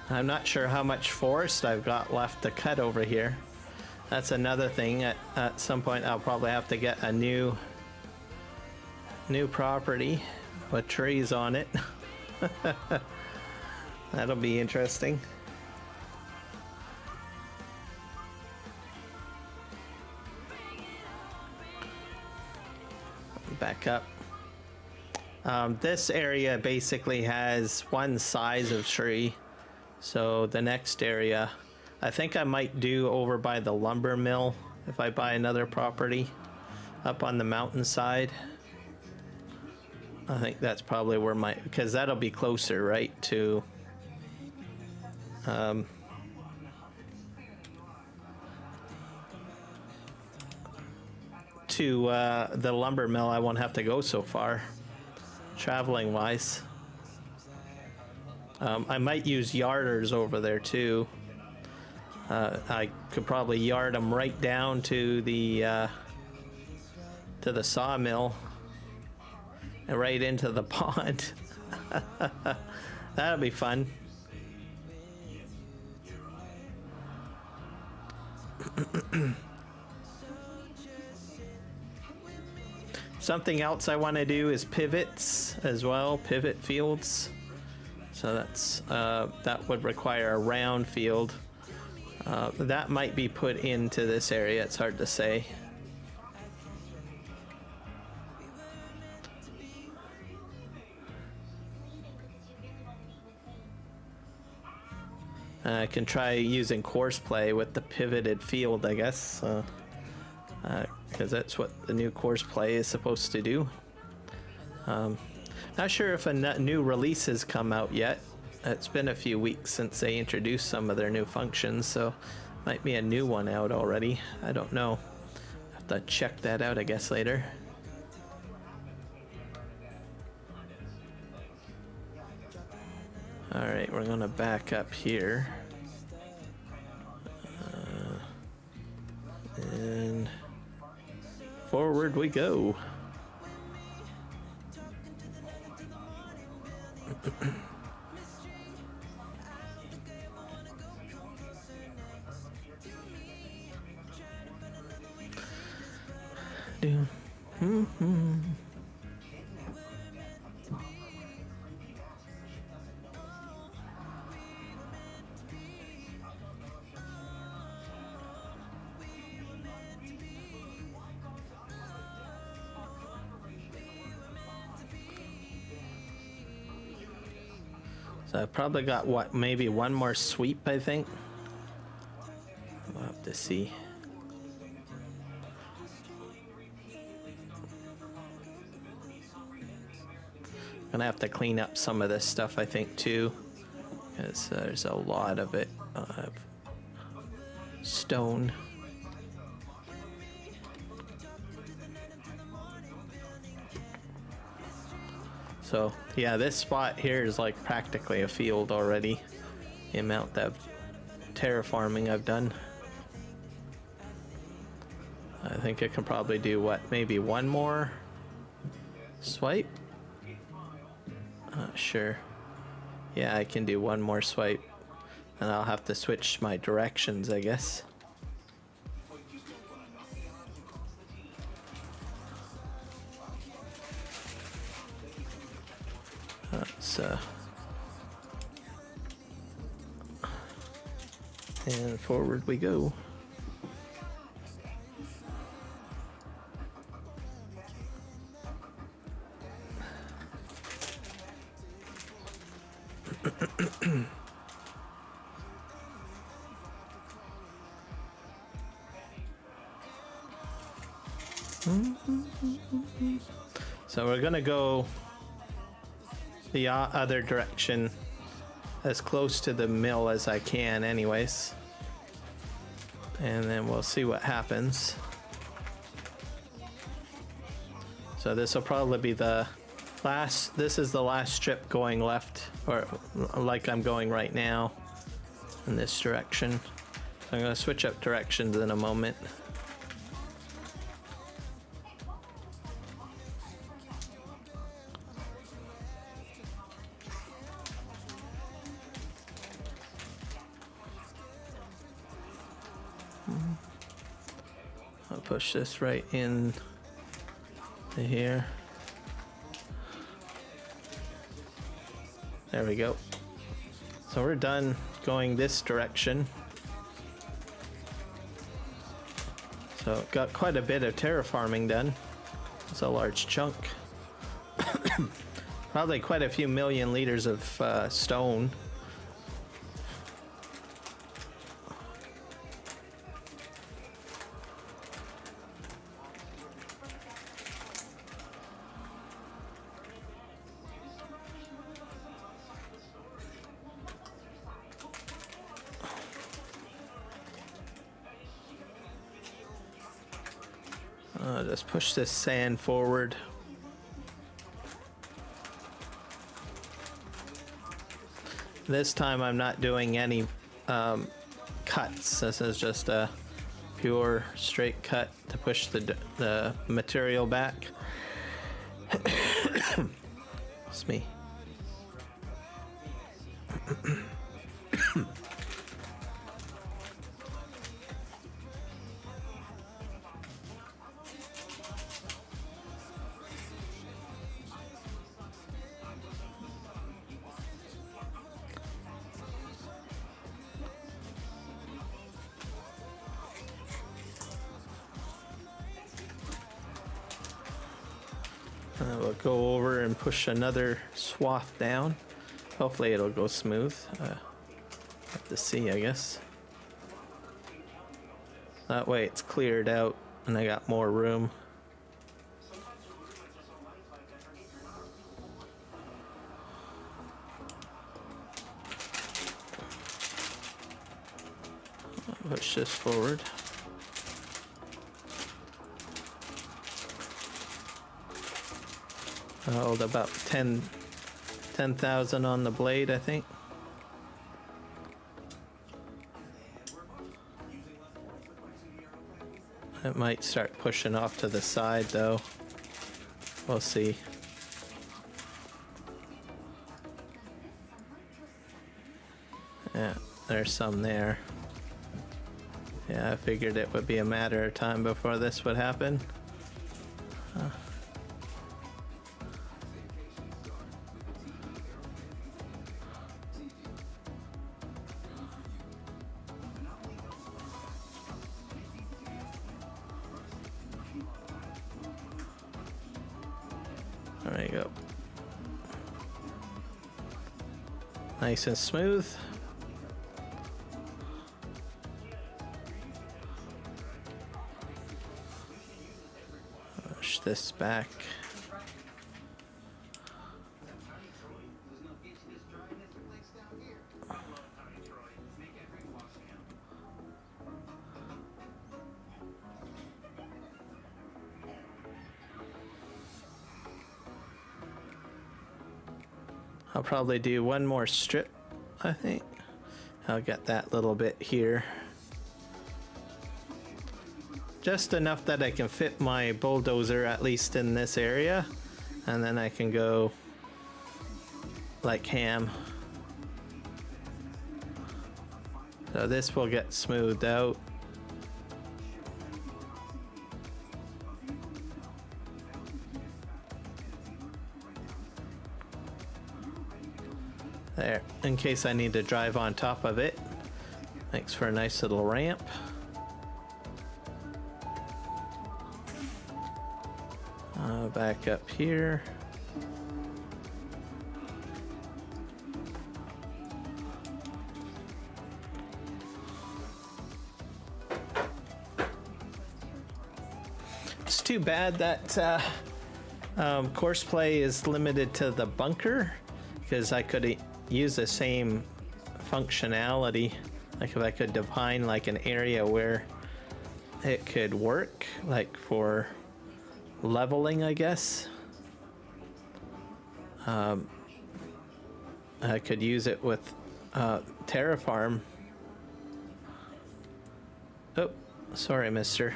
I'm not sure how much forest I've got left to cut over here. That's another thing. At some point, I'll probably have to get a new property with trees on it. That'll be interesting. Back up. This area basically has one size of tree. So the next area, I think I might do over by the lumber mill if I buy another property up on the mountainside. I think that's probably where because that'll be closer, right, to the lumber mill. I won't have to go so far traveling wise. I might use yarders over there too. I could probably yard them right down to the sawmill and right into the pond. That'll be fun. Something else I want to do is pivots as well, pivot fields. So that's that would require a round field. That might be put into this area. It's hard to say. I can try using course play with the pivoted field, I guess, because that's what the new course play is supposed to do. Not sure if a new release has come out yet. It's been a few weeks since they introduced some of their new functions, so might be a new one out already. I don't know. Have to check that out, I guess, later. Alright, we're gonna back up here. And forward we go. So I've probably got what, maybe one more sweep, I think. We'll have to see. Gonna have to clean up some of this stuff, I think, too, because there's a lot of it of stone. So yeah, this spot here is like practically a field already. The amount of terraforming I've done. I think I can probably do what, maybe one more swipe? Sure. Yeah, I can do one more swipe. And I'll have to switch my directions, I guess. And forward we go. So we're gonna go the other direction as close to the mill as I can anyways. And then we'll see what happens. So this will probably be the last, this is the last strip going left, or like I'm going right now in this direction. I'm gonna switch up directions in a moment. I'll push this right in to here. There we go. So we're done going this direction. So got quite a bit of terraforming done. It's a large chunk. Probably quite a few million liters of stone. Just push this sand forward. This time I'm not doing any cuts. This is just a pure straight cut to push the material back. It's me. We'll go over and push another swath down. Hopefully it'll go smooth. Have to see, I guess. That way it's cleared out and I got more room. Push this forward. Hold about 10,000 on the blade, I think. It might start pushing off to the side though. We'll see. Yeah, there's some there. Yeah, I figured it would be a matter of time before this would happen. There you go. Nice and smooth. Push this back. I'll probably do one more strip, I think. I'll get that little bit here. Just enough that I can fit my bulldozer at least in this area, and then I can go like ham. So this will get smoothed out. There, in case I need to drive on top of it. Makes for a nice little ramp. Back up here. It's too bad that course play is limited to the bunker, because I could use the same functionality. Like if I could define like an area where it could work, like for leveling, I guess. I could use it with Terraform. Oh, sorry, mister.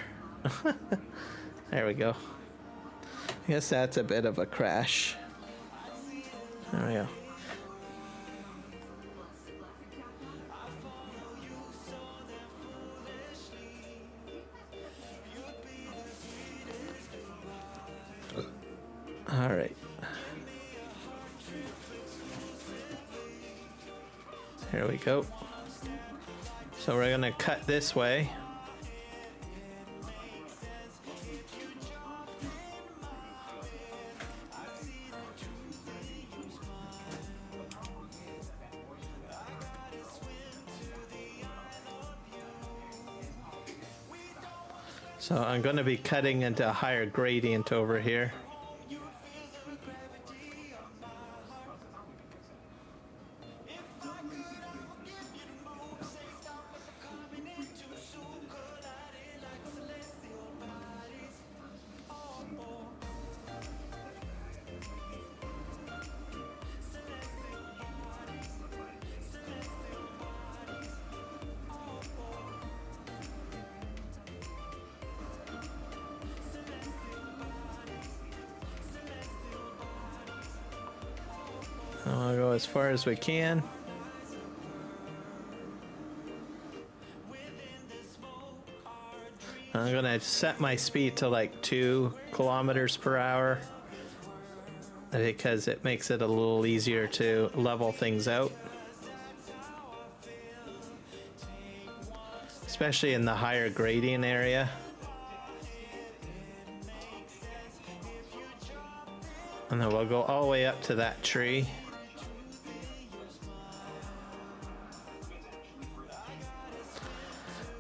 There we go. I guess that's a bit of a crash. There we go. All right. Here we go. So we're gonna cut this way. So I'm going to be cutting into a higher gradient over here. I'll go as far as we can. I'm gonna set my speed to like 2 kilometers per hour because it makes it a little easier to level things out, especially in the higher gradient area. And then we'll go all the way up to that tree.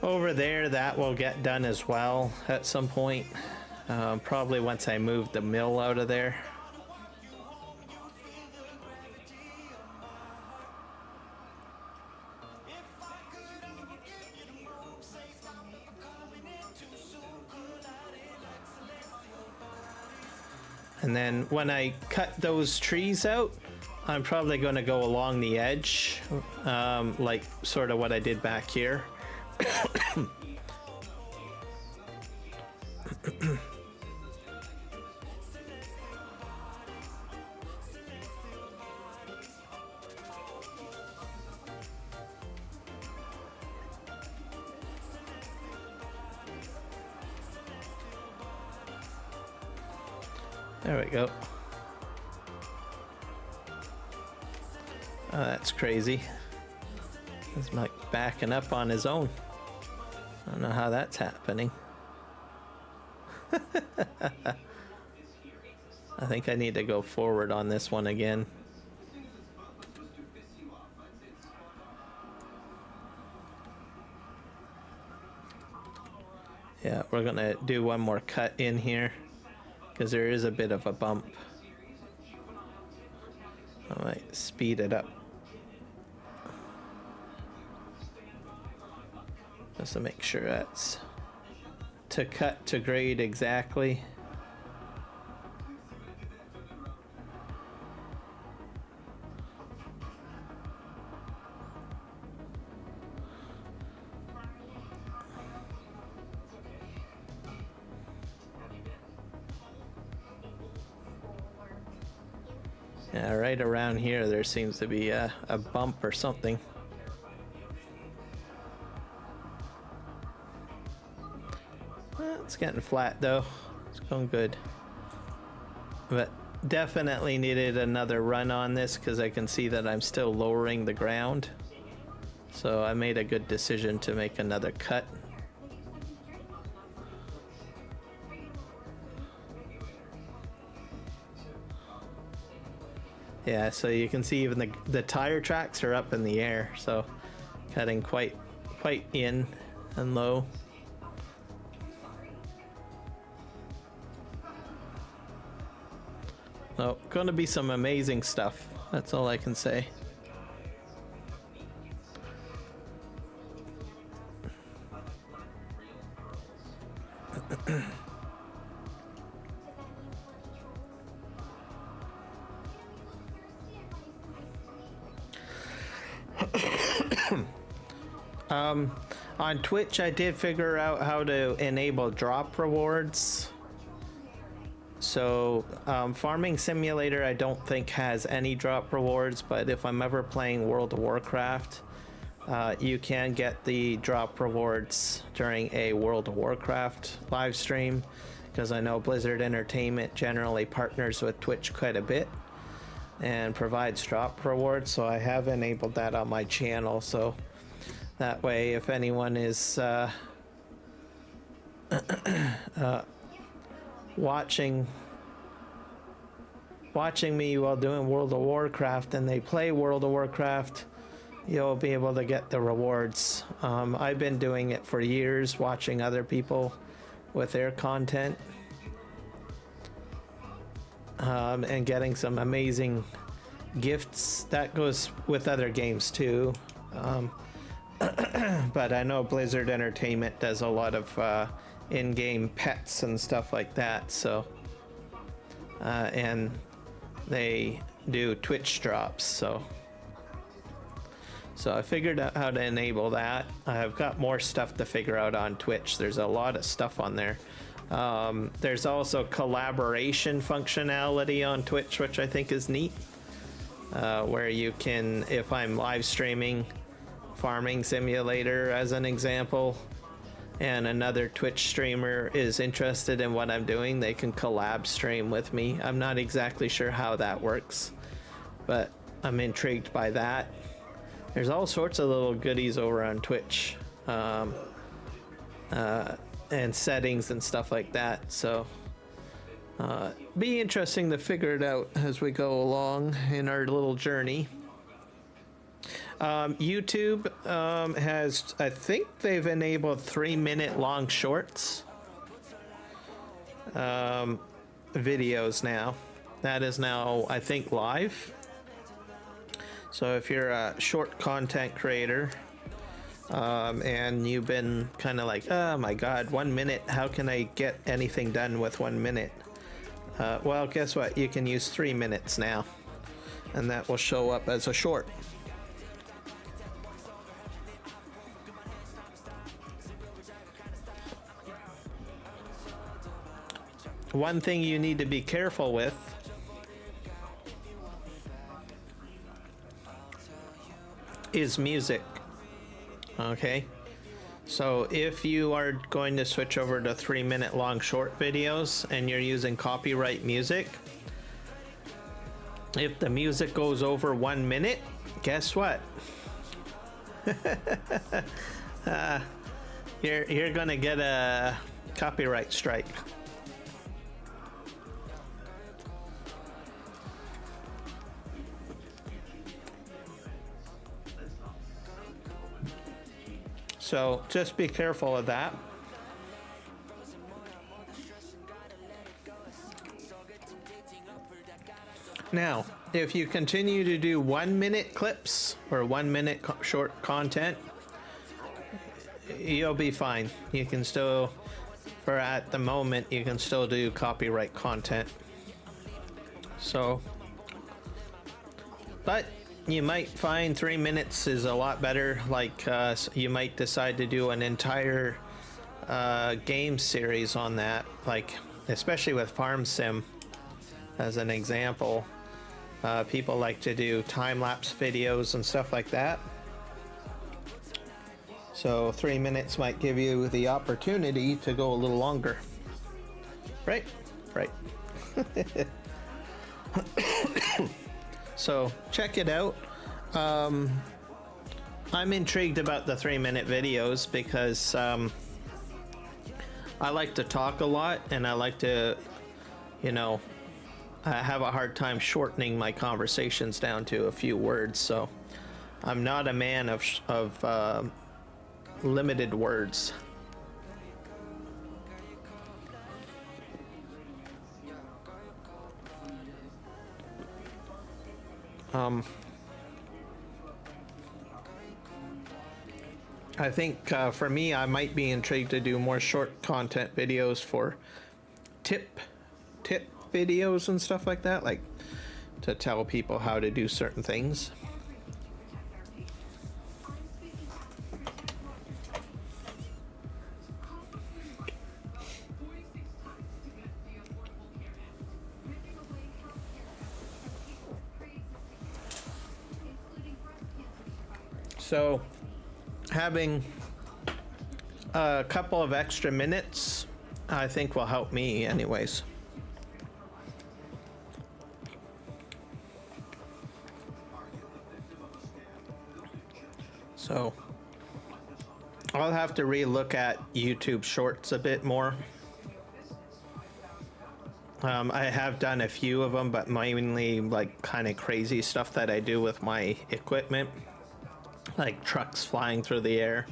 Over there, that will get done as well at some point. Probably once I move the mill out of there. And then when I cut those trees out, I'm probably going to go along the edge, like sort of what I did back here. There we go. Oh, that's crazy. He's like backing up on his own. I don't know how that's happening. I think I need to go forward on this one again. Yeah, we're gonna do one more cut in here because there is a bit of a bump. I might speed it up just to make sure that's to cut to grade exactly. Yeah, right around here there seems to be a bump or something. It's getting flat though. It's going good. But definitely needed another run on this because I can see that I'm still lowering the ground. So I made a good decision to make another cut. Yeah, so you can see even the tire tracks are up in the air, so cutting quite in and low. So, gonna be some amazing stuff. That's all I can say. On Twitch, I did figure out how to enable drop rewards. So, Farming Simulator, I don't think has any drop rewards, but if I'm ever playing World of Warcraft, you can get the drop rewards during a World of Warcraft live stream, because I know Blizzard Entertainment generally partners with Twitch quite a bit and provides drop rewards, so I have enabled that on my channel, so that way if anyone is watching me while doing World of Warcraft and they play World of Warcraft, you'll be able to get the rewards. I've been doing it for years, watching other people with their content, and getting some amazing gifts. That goes with other games too. But I know Blizzard Entertainment does a lot of in-game pets and stuff like that, so and they do Twitch drops, so I figured out how to enable that. I've got more stuff to figure out on Twitch. There's a lot of stuff on there. There's also collaboration functionality on Twitch, which I think is neat, where you can, if I'm live streaming Farming Simulator as an example, and another Twitch streamer is interested in what I'm doing, they can collab stream with me. I'm not exactly sure how that works, but I'm intrigued by that. There's all sorts of little goodies over on Twitch, and settings and stuff like that, so be interesting to figure it out as we go along in our little journey. YouTube has, I think they've enabled 3-minute long shorts videos now. That is now, I think, live. So if you're a short content creator, and you've been kind of like, oh my god, 1 minute, how can I get anything done with 1 minute? Well, guess what? You can use 3 minutes now, and that will show up as a short. One thing you need to be careful with is music. Okay, so if you are going to switch over to 3-minute long short videos and you're using copyright music, if the music goes over 1 minute, guess what? You're gonna get a copyright strike. So just be careful of that. Now, if you continue to do 1 minute clips or 1 minute short content, you'll be fine. You can still, for at the moment, you can still do copyright content. So, but you might find 3 minutes is a lot better. Like, you might decide to do an entire game series on that, like especially with Farm Sim as an example. People like to do time-lapse videos and stuff like that. So 3 minutes might give you the opportunity to go a little longer. Right? Right. So check it out. I'm intrigued about the 3-minute videos because I like to talk a lot, and I like to, you know, I have a hard time shortening my conversations down to a few words, so I'm not a man of limited words. I think for me, I might be intrigued to do more short content videos for tip videos and stuff like that, like to tell people how to do certain things. So having a couple of extra minutes, I think will help me anyways. So I'll have to re-look at YouTube Shorts a bit more. I have done a few of them, but mainly like kind of crazy stuff that I do with my equipment, like trucks flying through the air,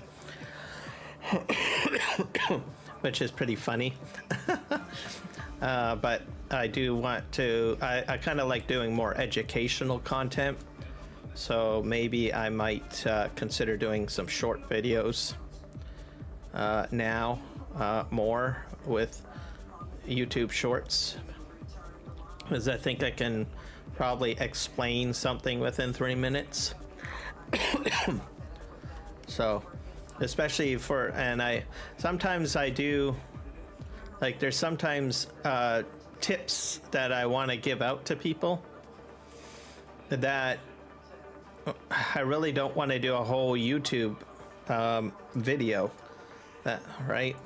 which is pretty funny. But I do want to, I kind of like doing more educational content. So maybe I might consider doing some short videos now, more with YouTube Shorts, because I think I can probably explain something within 3 minutes. So especially for, and I sometimes I do, like there's sometimes tips that I want to give out to people that I really don't want to do a whole YouTube video, right?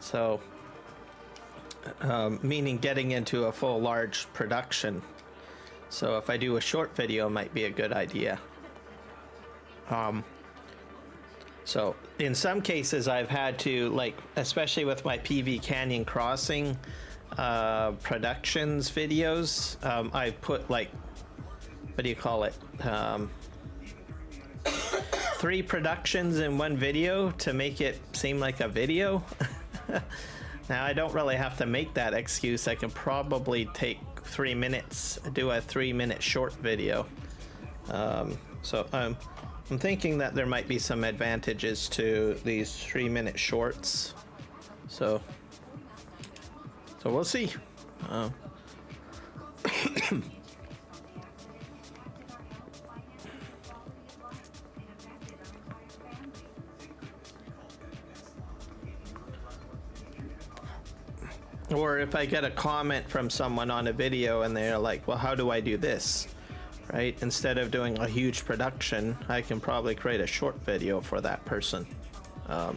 So meaning getting into a full large production. So if I do a short video, it might be a good idea. So in some cases I've had to, like, especially with my PV Canyon Crossing productions videos, I put like, what do you call it? 3 productions in one video to make it seem like a video. Now I don't really have to make that excuse. I can probably take 3 minutes, do a 3-minute short video. So I'm thinking that there might be some advantages to these 3-minute shorts. So we'll see. Or if I get a comment from someone on a video and they're like, well, how do I do this? Right? Instead of doing a huge production, I can probably create a short video for that person. I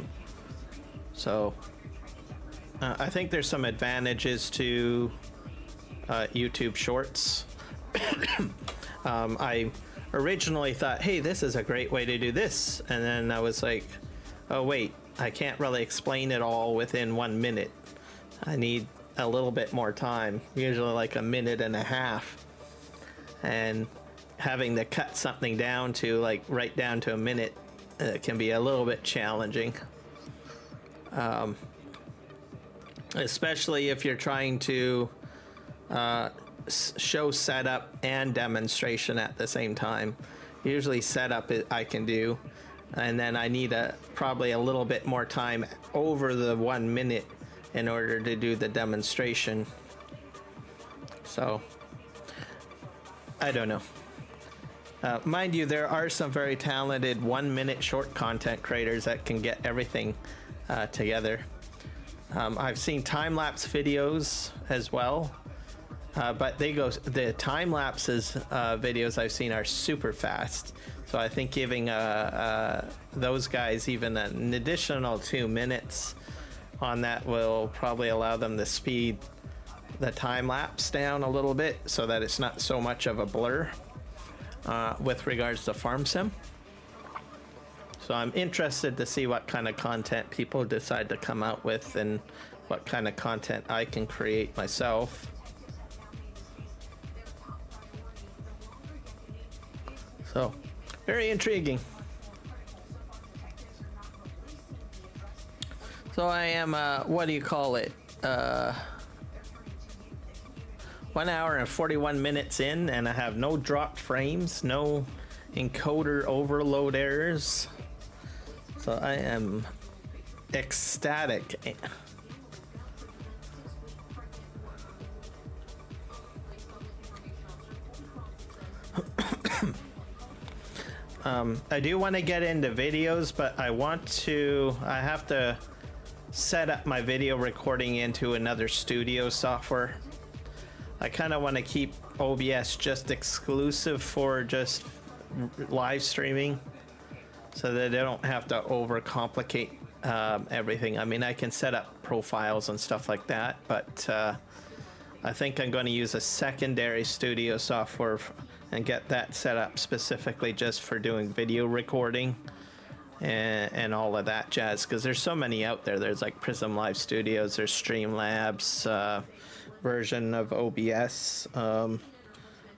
think there's some advantages to YouTube Shorts. I originally thought, hey, this is a great way to do this. And then I was like, oh, wait, I can't really explain it all within 1 minute. I need a little bit more time, usually like 1.5 minutes. And having to cut something down to like right down to a minute can be a little bit challenging. Especially if you're trying to show setup and demonstration at the same time. Usually setup I can do, and then I need probably a little bit more time over the 1 minute in order to do the demonstration. So I don't know. Mind you, there are some very talented 1-minute short content creators that can get everything together. I've seen time-lapse videos as well, but the time-lapses videos I've seen are super fast. So I think giving those guys even an additional 2 minutes on that will probably allow them to speed the time-lapse down a little bit so that it's not so much of a blur with regards to farm sim. So I'm interested to see what kind of content people decide to come out with and what kind of content I can create myself. So very intriguing. So I am what do you call it, 1 hour and 41 minutes in, and I have no dropped frames, no encoder overload errors. So I am ecstatic. I do want to get into videos, but I have to set up my video recording into another studio software. I kind of want to keep OBS just exclusive for just live streaming so that I don't have to overcomplicate everything. I mean, I can set up profiles and stuff like that, but I think I'm going to use a secondary studio software and get that set up specifically just for doing video recording and all of that jazz, because there's so many out there. There's like Prism Live Studios, there's Streamlabs version of OBS. The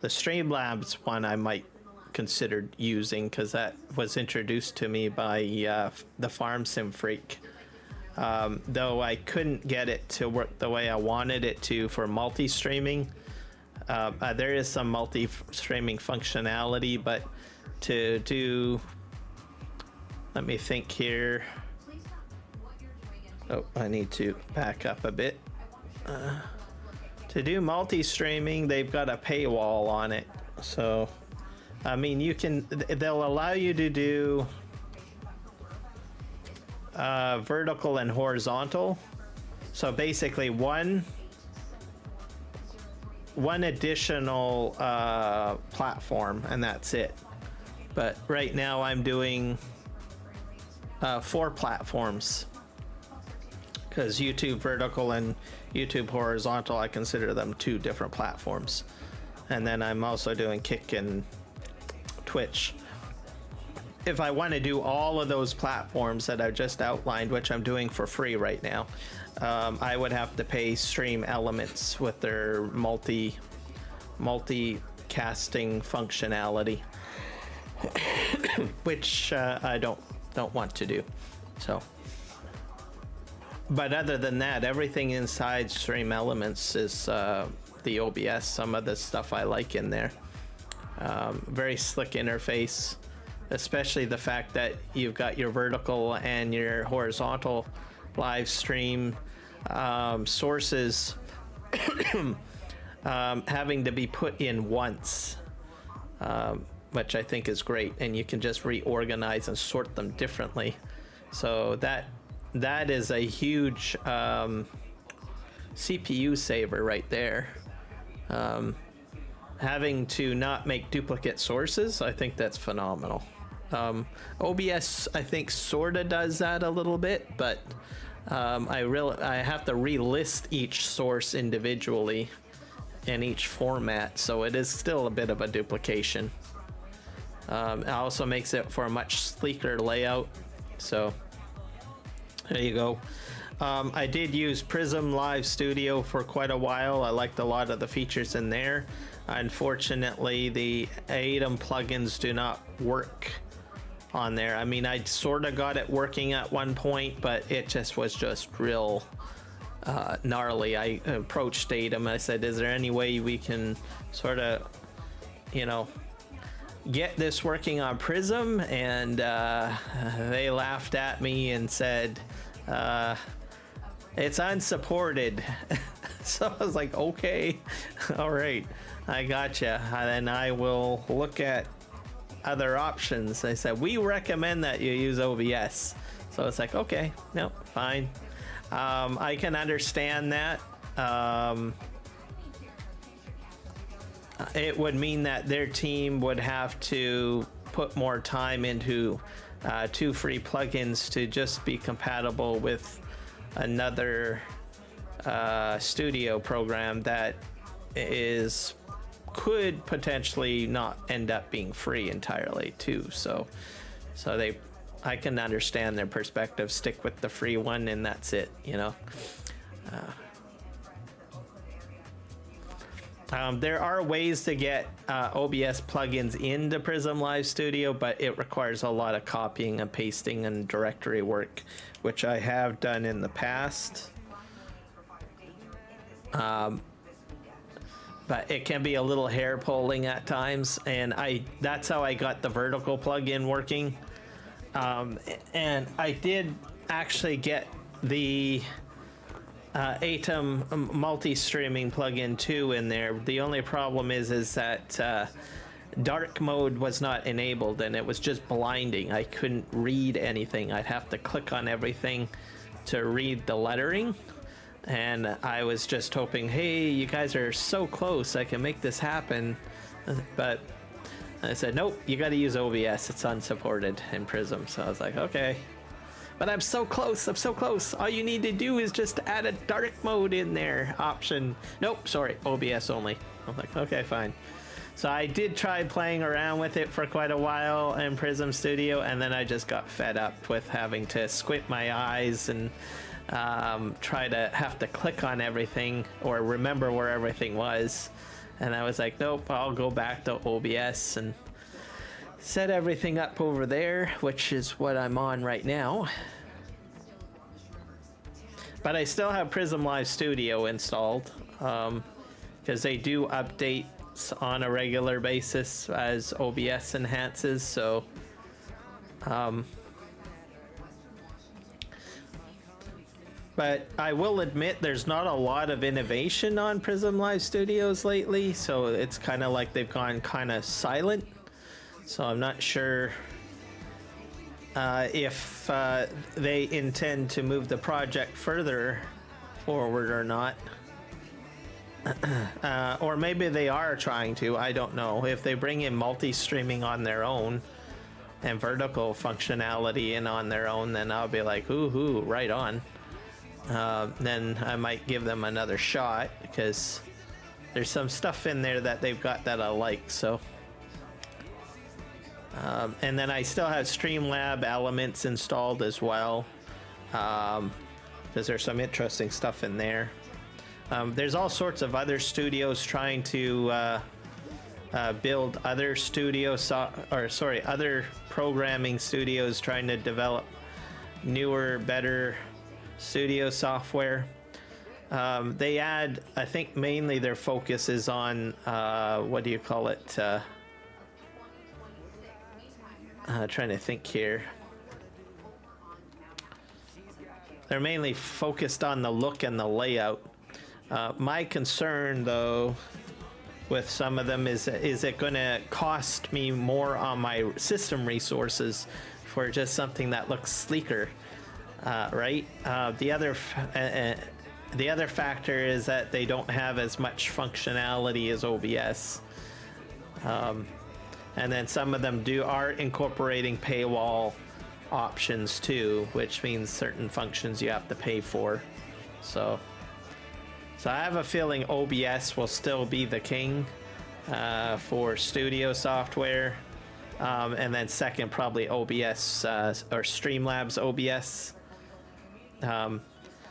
Streamlabs one I might consider using because that was introduced to me by the Farm Sim Freak. Though I couldn't get it to work the way I wanted it to for multi-streaming. There is some multi-streaming functionality, but to do, let me think here. Oh, I need to back up a bit. To do multi-streaming, they've got a paywall on it. So, I mean, they'll allow you to do vertical and horizontal. So basically one additional platform, and that's it. But right now I'm doing 4 platforms, because YouTube vertical and YouTube horizontal, I consider them 2 different platforms. And then I'm also doing Kick and Twitch. If I want to do all of those platforms that I just outlined, which I'm doing for free right now, I would have to pay Stream Elements with their multi-casting functionality, which I don't want to do. So, but other than that, everything inside Stream Elements is the OBS. Some of the stuff I like in there. Very slick interface, especially the fact that you've got your vertical and your horizontal live stream sources having to be put in once, which I think is great, and you can just reorganize and sort them differently. So that is a huge CPU saver right there. Having to not make duplicate sources, I think that's phenomenal. OBS, I think, sorta does that a little bit, but I have to relist each source individually in each format, so it is still a bit of a duplication. It also makes it for a much sleeker layout. So there you go. I did use Prism Live Studio for quite a while. I liked a lot of the features in there. Unfortunately, the ATEM plugins do not work on there. I mean, I sort of got it working at one point, but it just was just real gnarly. I approached ATEM. I said, is there any way we can sort of, get this working on Prism? And they laughed at me and said, it's unsupported. So I was like, okay, all right, I gotcha. And I will look at other options. They said, we recommend that you use OBS. So it's like, okay, no, fine. I can understand that. It would mean that their team would have to put more time into 2 free plugins to just be compatible with another studio program that could potentially not end up being free entirely too. So I can understand their perspective. Stick with the free one and that's it, there are ways to get OBS plugins into Prism Live Studio, but it requires a lot of copying and pasting and directory work, which I have done but it can be a little hair pulling at times, and that's how I got the vertical plugin working. And I did actually get the Atom multi-streaming plugin too in there. The only problem is that dark mode was not enabled, and it was just blinding. I couldn't read anything. I'd have to click on everything to read the lettering. And I was just hoping, hey, you guys are so close, I can make this happen. But I said, nope, you got to use OBS. It's unsupported in Prism. So I was like, okay. But I'm so close. I'm so close. All you need to do is just add a dark mode in there option. Nope, sorry, OBS only. I'm like, okay, fine. So I did try playing around with it for quite a while in Prism Studio, and then I just got fed up with having to squint my eyes and try to have to click on everything or remember where everything was. And I was like, nope, I'll go back to OBS and set everything up over there, which is what I'm on right now. But I still have Prism Live Studio installed, because they do updates on a regular basis as OBS enhances, so but I will admit there's not a lot of innovation on Prism Live Studios lately, so it's kind of like they've gone kind of silent. So I'm not sure if they intend to move the project further forward or not. Or maybe they are trying to, I don't know. If they bring in multi-streaming on their own and vertical functionality in on their own, then I'll be like, ooh, right on. Then I might give them another shot, because there's some stuff in there that they've got that I like. So and then I still have Streamlab elements installed as well, because there's some interesting stuff in there. There's all sorts of other studios trying to build other other programming studios trying to develop newer, better studio software. They add, I think mainly their focus is on what do you call it? Trying to think here. They're mainly focused on the look and the layout. My concern, though, with some of them is it going to cost me more on my system resources for just something that looks sleeker, right? The other factor is that they don't have as much functionality as OBS, and then some of them are incorporating paywall options too, which means certain functions you have to pay for. So I have a feeling OBS will still be the king for studio software, and then second probably OBS or Streamlabs OBS.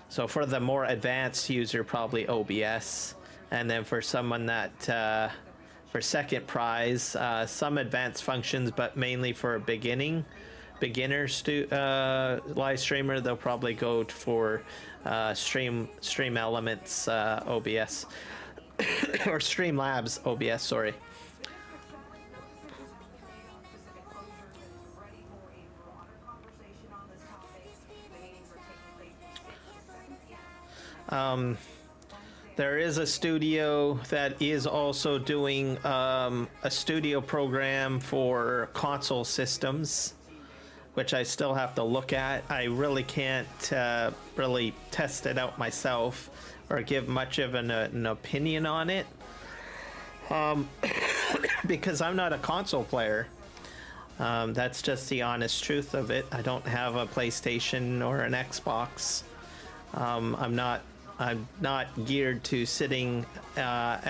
So for the more advanced user, probably OBS, and then for someone that for second prize, some advanced functions, but mainly for a beginner live streamer, they'll probably go for Stream Elements OBS or Streamlabs OBS, sorry. There is a studio that is also doing a studio program for console systems, which I still have to look at. I really can't really test it out myself or give much of an opinion on it, because I'm not a console player. That's just the honest truth of it. I don't have a PlayStation or an Xbox. I'm not geared to sitting on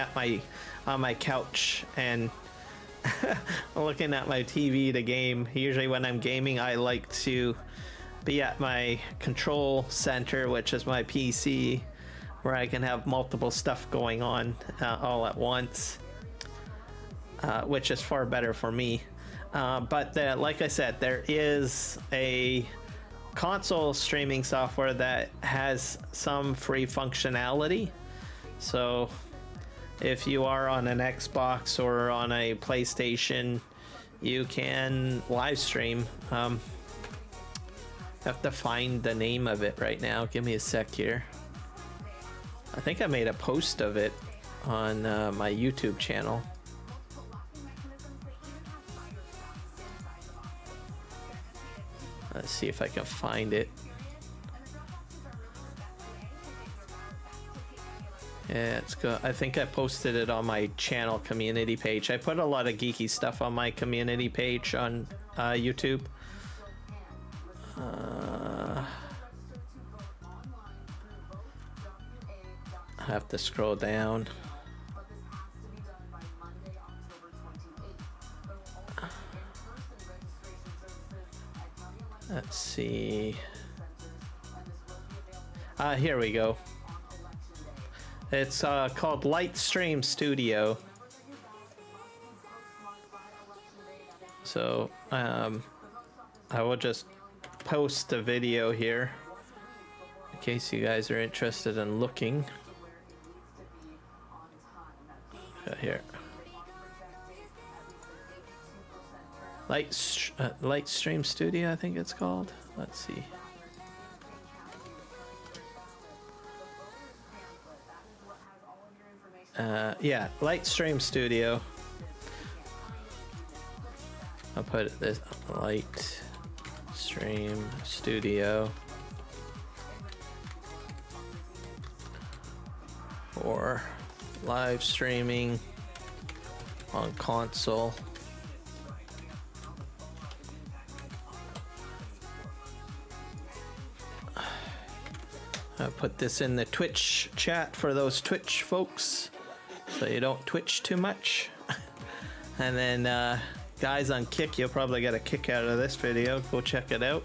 my couch and looking at my TV to game. Usually when I'm gaming, I like to be at my control center, which is my PC, where I can have multiple stuff going on all at once, which is far better for me. But like I said, there is a console streaming software that has some free functionality, so if you are on an Xbox or on a PlayStation, you can live stream. I have to find the name of it right now. Give me a sec here. I think I made a post of it on my YouTube channel. Let's see if I can find it. Yeah, it's good. I think I posted it on my channel community page. I put a lot of geeky stuff on my community page on YouTube. I have to scroll down. Let's see. Here we go. It's called Lightstream Studio. So I will just post a video here in case you guys are interested in looking. Here. Lightstream Studio, I think it's called. Let's see. Yeah, Lightstream Studio. I'll put this Lightstream Studio for live streaming on console. I'll put this in the Twitch chat for those Twitch folks so you don't twitch too much. And then guys on Kick, you'll probably get a kick out of this video. Go check it out.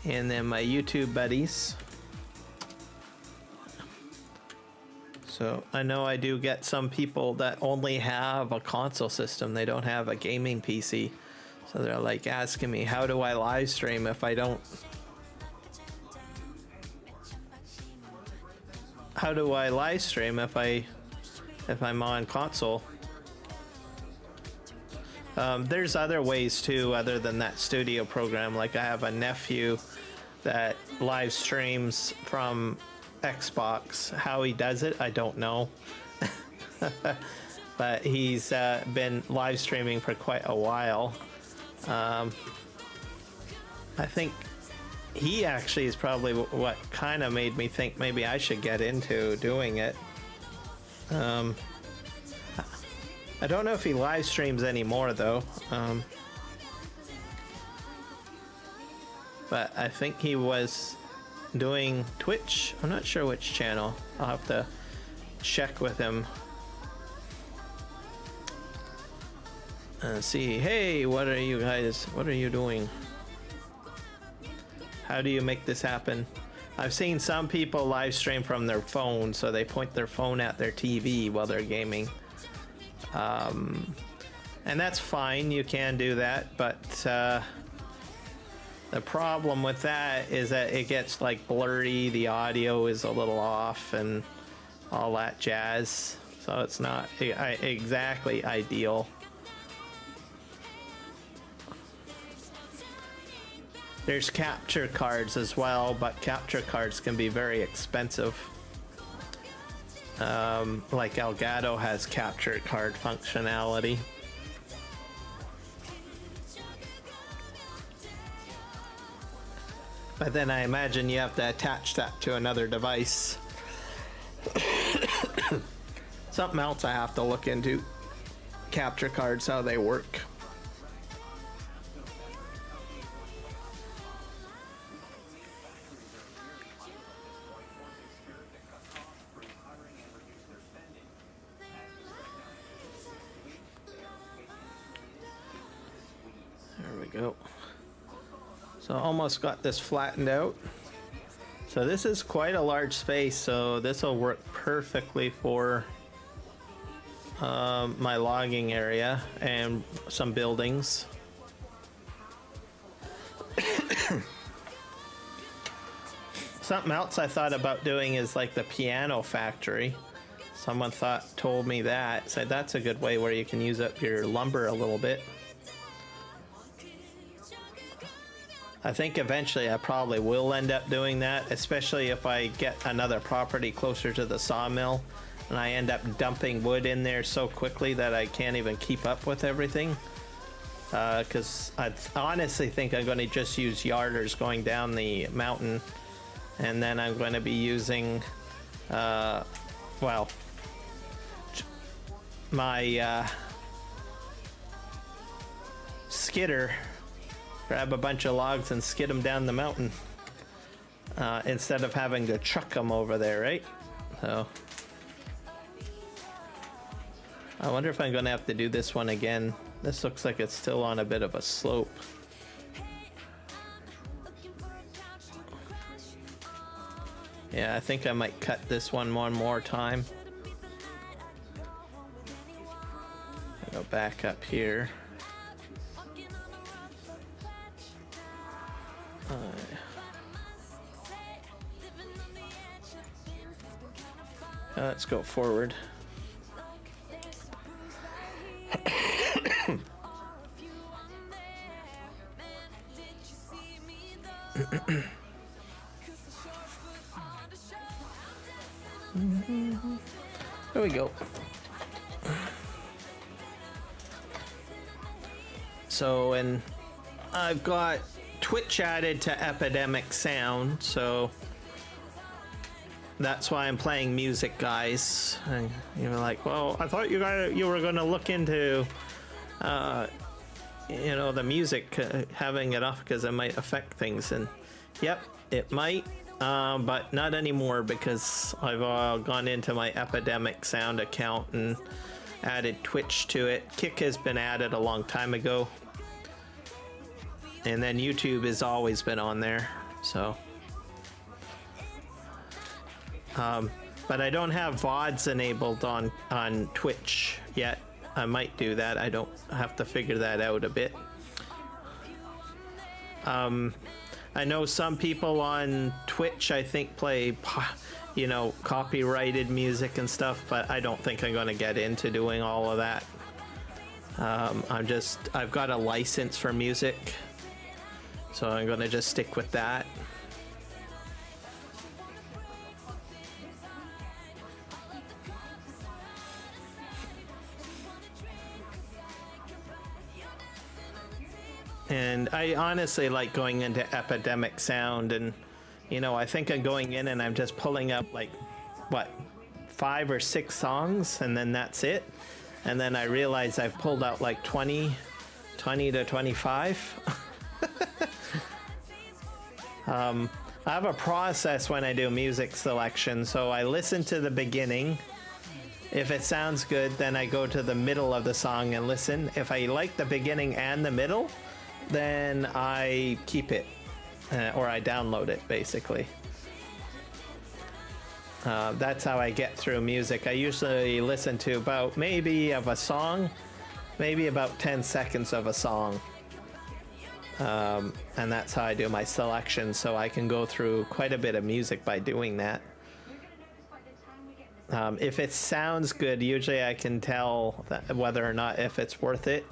And then my YouTube buddies. So I know I do get some people that only have a console system. They don't have a gaming PC. So they're like asking me, how do I live stream if I don't... How do I live stream if I'm on console? There's other ways too, other than that studio program. Like I have a nephew that live streams from Xbox. How he does it, I don't know. But he's been live streaming for quite a while. I think he actually is probably what kind of made me think maybe I should get into doing it. I don't know if he live streams anymore though. But I think he was doing Twitch. I'm not sure which channel. I'll have to check with him. See, hey, what are you doing? How do you make this happen? I've seen some people live stream from their phone, so they point their phone at their TV while they're gaming. And that's fine, you can do that, but the problem with that is that it gets like blurry, the audio is a little off and all that jazz, so it's not exactly ideal. There's capture cards as well, but capture cards can be very expensive. Like Elgato has capture card functionality. But then I imagine you have to attach that to another device. Something else I have to look into. Capture cards, how they work. Go. So almost got this flattened out. So this is quite a large space, so this will work perfectly for my logging area and some buildings. Something else I thought about doing is like the piano factory. Someone told me that. Said that's a good way where you can use up your lumber a little bit. I think eventually I probably will end up doing that, especially if I get another property closer to the sawmill and I end up dumping wood in there so quickly that I can't even keep up with everything. Because I honestly think I'm going to just use yarders going down the mountain, and then I'm going to be using, well, my skidder. Grab a bunch of logs and skid them down the mountain instead of having to chuck them over there, right? So I wonder if I'm going to have to do this one again. This looks like it's still on a bit of a slope. Yeah, I think I might cut this one more time. I'll go back up here. Let's go forward. There we go. So, and I've got Twitch added to Epidemic Sound, so that's why I'm playing music, guys. And you're like, well, I thought you were going to look into, you know, the music, having it off because it might affect things. And yep, it might, but not anymore because I've gone into my Epidemic Sound account and added Twitch to it. Kick has been added a long time ago. And then YouTube has always been on there, so. But I don't have VODs enabled on Twitch yet. I might do that. I don't have to figure that out a bit. I know some people on Twitch, I think, play, you know, copyrighted music and stuff, but I don't think I'm going to get into doing all of that. I've got a license for music, so I'm going to just stick with that. And I honestly like going into Epidemic Sound, and you know, I think I'm going in and I'm just pulling up like what, 5 or 6 songs, and then that's it. And then I realize I've pulled out like 20 to 25. I have a process when I do music selection, so I listen to the beginning. If it sounds good, then I go to the middle of the song and listen. If I like the beginning and the middle, then I keep it, or I download it, basically. That's how I get through music. I usually listen to about maybe about 10 seconds of a song. And that's how I do my selection, so I can go through quite a bit of music by doing that. If it sounds good, usually I can tell whether or not if it's worth it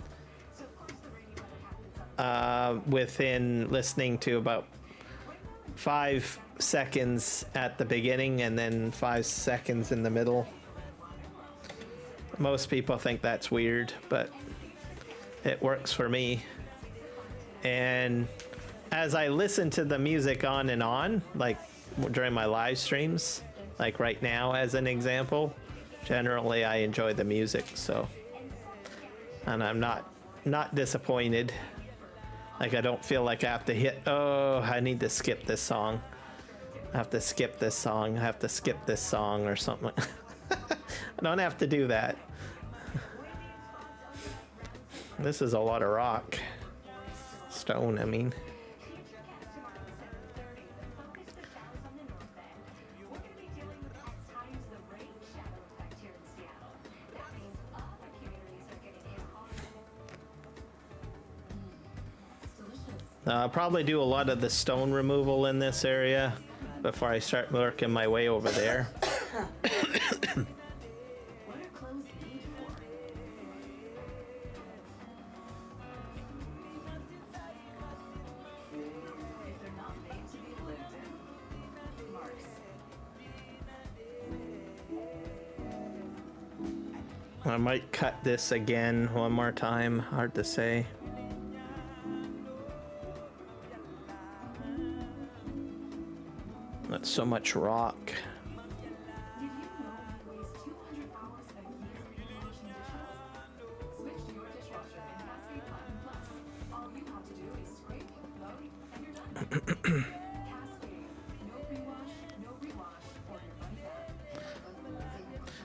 within listening to about 5 seconds at the beginning and then 5 seconds in the middle. Most people think that's weird, but it works for me. And as I listen to the music on and on, like during my live streams, like right now as an example, generally I enjoy the music, so, and I'm not disappointed. Like I don't feel like I have to hit, oh, I need to skip this song. I have to skip this song. I have to skip this song or something. I don't have to do that. This is a lot of rock. Stone, I mean. I'll probably do a lot of the stone removal in this area before I start working my way over there. I might cut this again one more time. Hard to say. That's so much rock.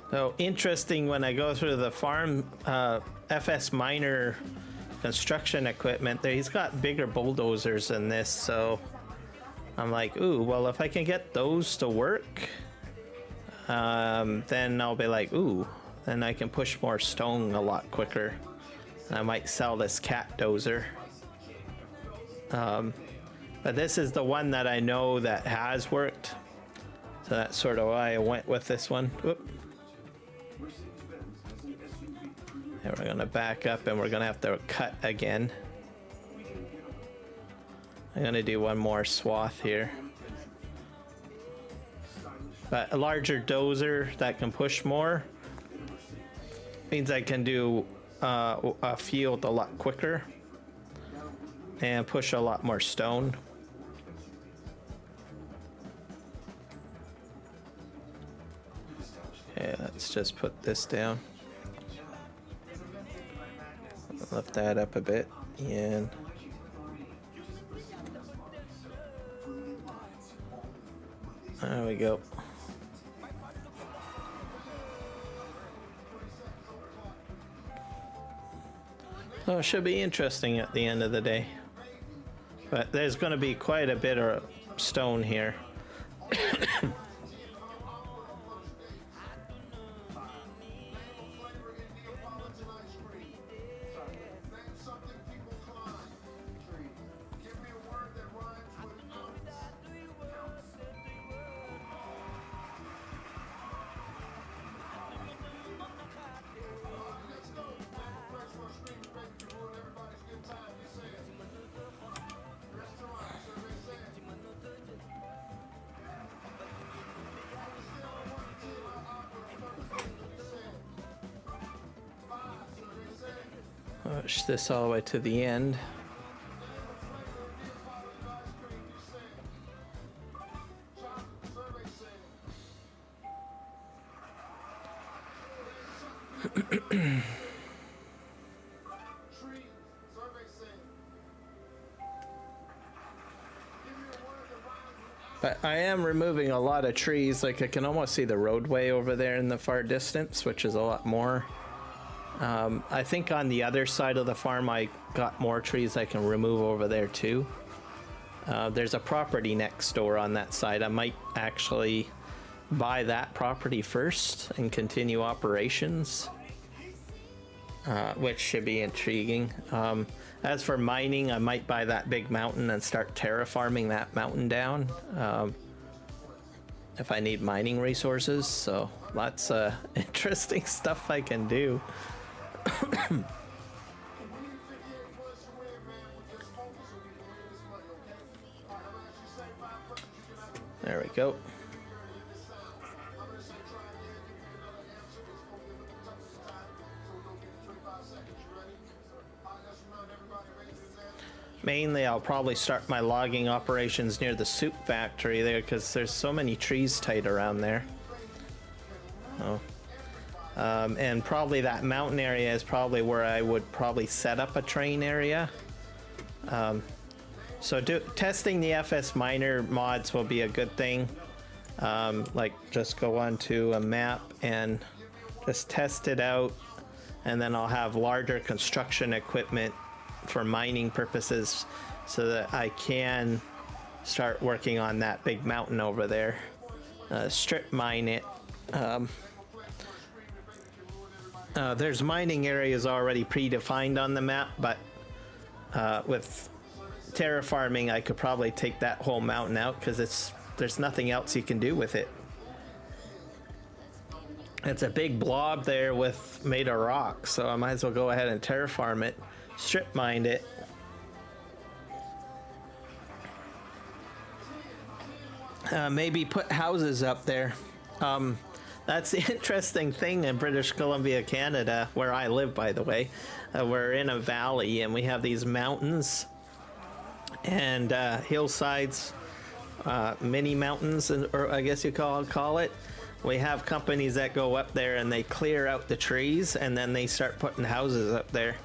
So interesting, when I go through the farm FS Miner construction equipment there, he's got bigger bulldozers than this, so I'm like, ooh, well, if I can get those to work, then I'll be like, ooh, then I can push more stone a lot quicker. I might sell this cat dozer. But this is the one that I know that has worked, so that's sort of why I went with this one. Whoop. And we're gonna back up and we're gonna have to cut again. I'm gonna do one more swath here. But a larger dozer that can push more means I can do a field a lot quicker and push a lot more stone. Okay, let's just put this down. Lift that up a bit, and there we go. So it should be interesting at the end of the day. But there's going to be quite a bit of stone here. Push this all the way to the end. But I am removing a lot of trees. Like, I can almost see the roadway over there in the far distance, which is a lot more. I think on the other side of the farm I got more trees I can remove over there too. There's a property next door on that side. I might actually buy that property first and continue operations, which should be intriguing. As for mining, I might buy that big mountain and start terraforming that mountain down if I need mining resources. So lots of interesting stuff I can do. There we go. Mainly, I'll probably start my logging operations near the soup factory there because there's so many trees tied around there. Oh. And probably that mountain area is probably where I would probably set up a train area. So testing the FS Miner mods will be a good thing. Like, just go onto a map and just test it out, and then I'll have larger construction equipment for mining purposes so that I can start working on that big mountain over there. Strip mine it. There's mining areas already predefined on the map, but with terraforming I could probably take that whole mountain out because there's nothing else you can do with it. It's a big blob there made of rock, so I might as well go ahead and terraform it, strip mine it. Maybe put houses up there. That's the interesting thing in British Columbia, Canada, where I live, by the way. We're in a valley and we have these mountains and hillsides, mini mountains, or I guess you call it. We have companies that go up there and they clear out the trees and then they start putting houses up there.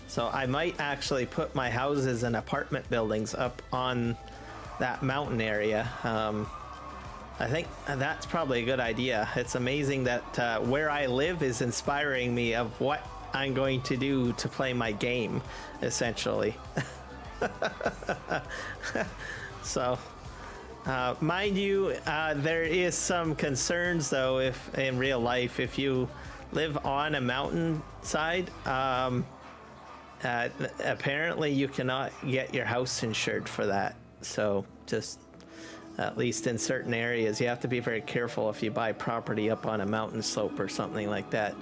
So I might actually put my houses and apartment buildings up on that mountain area. I think that's probably a good idea. It's amazing that where I live is inspiring me of what I'm going to do to play my game, essentially. So, mind you, there is some concerns though. If in real life, if you live on a mountainside, apparently you cannot get your house insured for that. So just at least in certain areas, you have to be very careful if you buy property up on a mountain slope or something like that.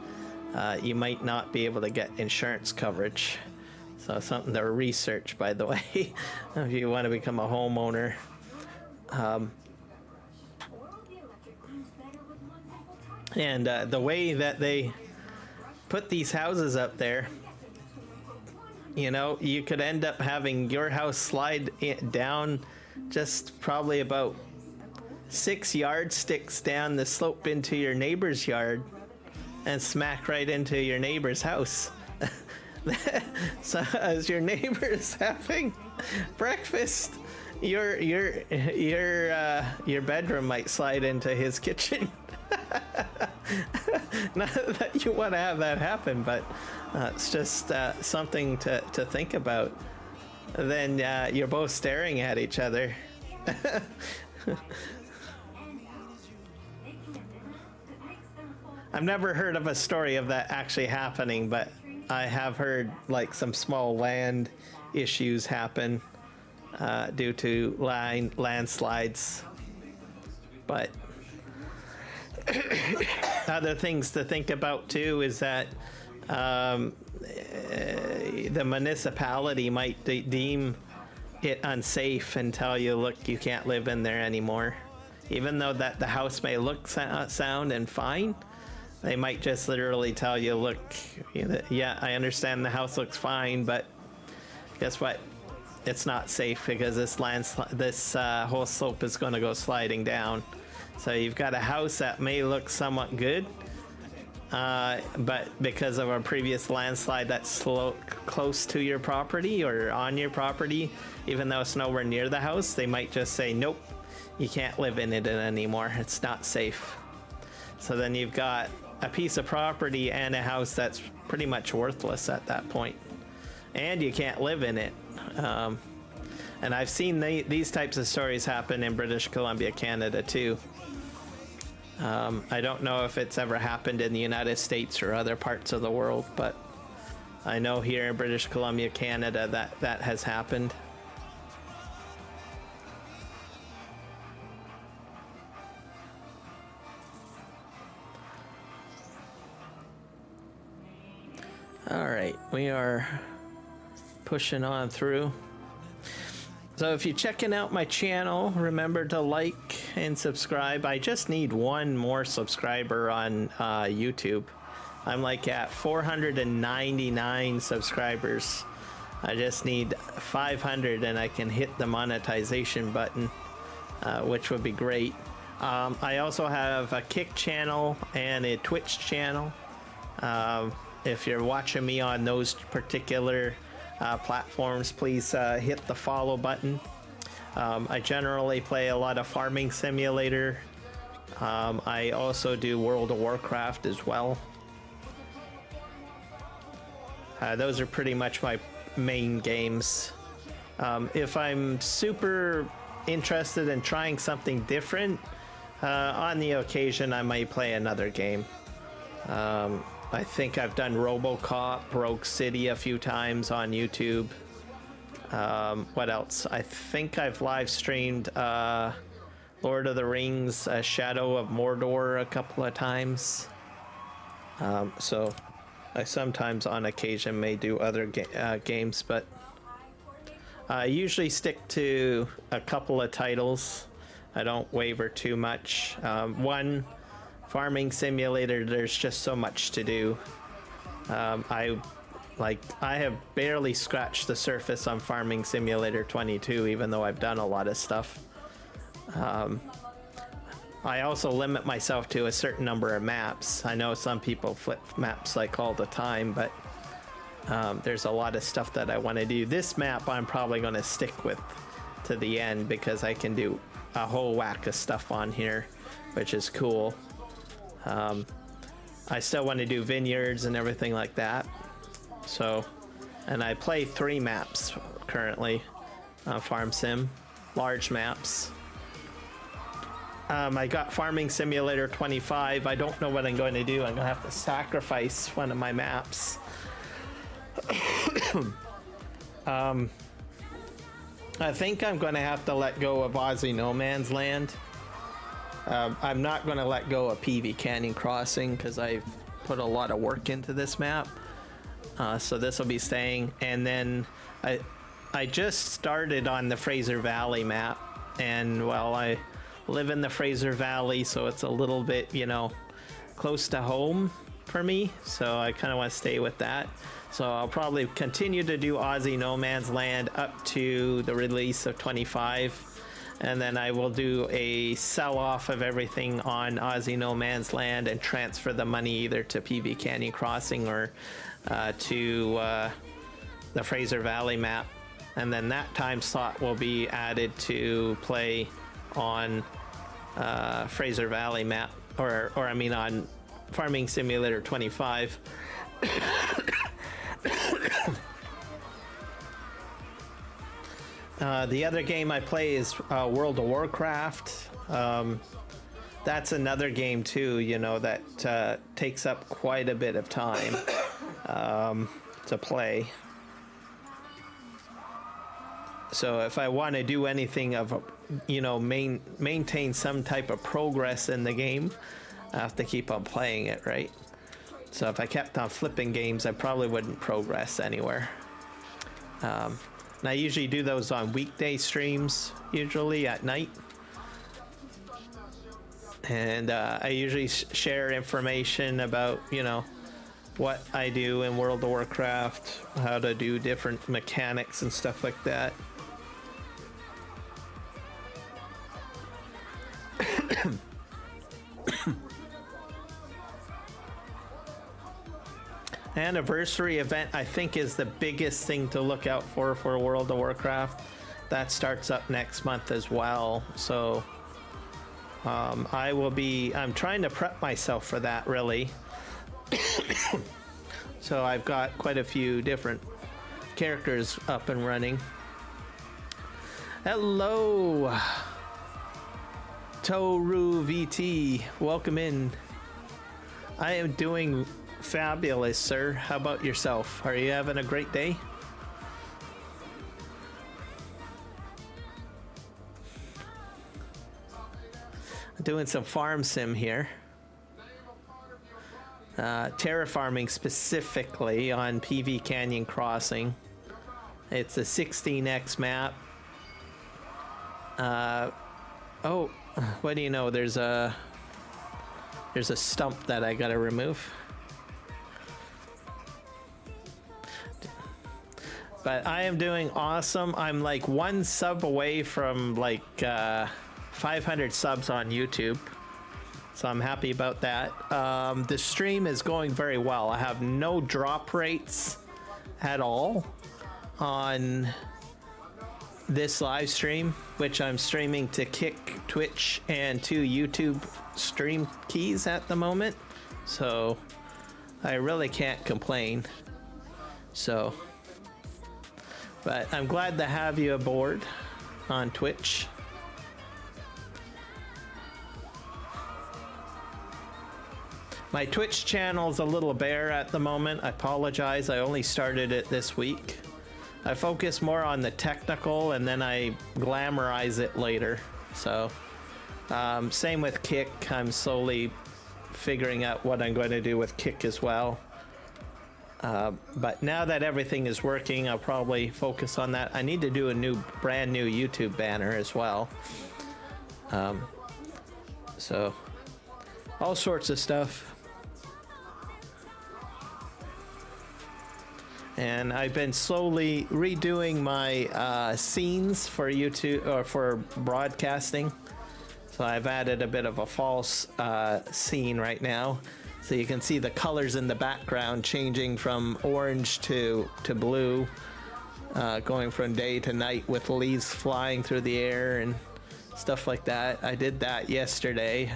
You might not be able to get insurance coverage. So something to research, by the way, if you want to become a homeowner. And the way that they put these houses up there, you know, you could end up having your house slide down just probably about 6 yardsticks down the slope into your neighbor's yard and smack right into your neighbor's house. So as your neighbor's having breakfast, your bedroom might slide into his kitchen. Not that you want to have that happen, but it's just something to think about. Then you're both staring at each other. I've never heard of a story of that actually happening, but I have heard like some small land issues happen due to landslides. But other things to think about too is that the municipality might deem it unsafe and tell you, look, you can't live in there anymore. Even though that the house may look sound and fine, they might just literally tell you, look, yeah, I understand the house looks fine, but guess what? It's not safe because this whole slope is going to go sliding down. So you've got a house that may look somewhat good, but because of a previous landslide that's close to your property or on your property, even though it's nowhere near the house, they might just say, nope, you can't live in it anymore. It's not safe. So then you've got a piece of property and a house that's pretty much worthless at that point. And you can't live in it. And I've seen these types of stories happen in British Columbia, Canada too. I don't know if it's ever happened in the United States or other parts of the world, but I know here in British Columbia, Canada, that has happened. All right, we are pushing on through. So if you're checking out my channel, remember to like and subscribe. I just need one more subscriber on YouTube. I'm like at 499 subscribers. I just need 500 and I can hit the monetization button, which would be great. I also have a Kick channel and a Twitch channel. If you're watching me on those particular platforms, please hit the follow button. I generally play a lot of Farming Simulator. I also do World of Warcraft as well. Those are pretty much my main games. If I'm super interested in trying something different, on the occasion I might play another game. I think I've done RoboCop, Rogue City a few times on YouTube. What else? I think I've live streamed Lord of the Rings, Shadow of Mordor a couple of times. So I sometimes on occasion may do other games, but I usually stick to a couple of titles. I don't waver too much. One Farming Simulator, there's just so much to do. I have barely scratched the surface on Farming Simulator 22, even though I've done a lot of stuff. I also limit myself to a certain number of maps. I know some people flip maps like all the time, but there's a lot of stuff that I want to do. This map I'm probably going to stick with to the end because I can do a whole whack of stuff on here, which is cool. I still want to do vineyards and everything like that. So, and I play 3 maps currently on Farm Sim, large maps. I got Farming Simulator 25. I don't know what I'm going to do. I'm going to have to sacrifice one of my maps. I think I'm going to have to let go of Aussie No Man's Land. I'm not going to let go of PV Canyon Crossing because I've put a lot of work into this map. So this will be staying. And then I just started on the Fraser Valley map. And well, I live in the Fraser Valley, so it's a little bit, you know, close to home for me. So I kind of want to stay with that. So I'll probably continue to do Aussie No Man's Land up to the release of 25. And then I will do a sell-off of everything on Aussie No Man's Land and transfer the money either to PV Canyon Crossing or to the Fraser Valley map. And then that time slot will be added to play on Fraser Valley map, or I mean on Farming Simulator 25. The other game I play is World of Warcraft. That's another game too, you know, that takes up quite a bit of time to play. So if I want to do anything of, you know, maintain some type of progress in the game, I have to keep on playing it, right? So if I kept on flipping games, I probably wouldn't progress anywhere. And I usually do those on weekday streams, usually at night. And I usually share information about, you know, what I do in World of Warcraft, how to do different mechanics and stuff like that. Anniversary event, I think, is the biggest thing to look out for World of Warcraft. That starts up next month as well. So I'm trying to prep myself for that, really. So I've got quite a few different characters up and running. Hello, Toru VT, welcome in. I am doing fabulous, sir. How about yourself? Are you having a great day? I'm doing some farm sim here. Terraforming specifically on PV Canyon Crossing. It's a 16x map. Oh, what do you know? There's a stump that I gotta remove. But I am doing awesome. I'm like 1 sub away from like 500 subs on YouTube. So I'm happy about that. The stream is going very well. I have no drop rates at all on this live stream, which I'm streaming to Kick, Twitch, and 2 YouTube stream keys at the moment. So I really can't complain. So, but I'm glad to have you aboard on Twitch. My Twitch channel's a little bare at the moment. I apologize. I only started it this week. I focus more on the technical and then I glamorize it later. So, same with Kick. I'm slowly figuring out what I'm going to do with Kick as well. But now that everything is working, I'll probably focus on that. I need to do a brand new YouTube banner as well. So all sorts of stuff. And I've been slowly redoing my scenes for YouTube or for broadcasting. So I've added a bit of a false scene right now. So you can see the colors in the background changing from orange to blue, going from day to night with leaves flying through the air and stuff like that. I did that yesterday.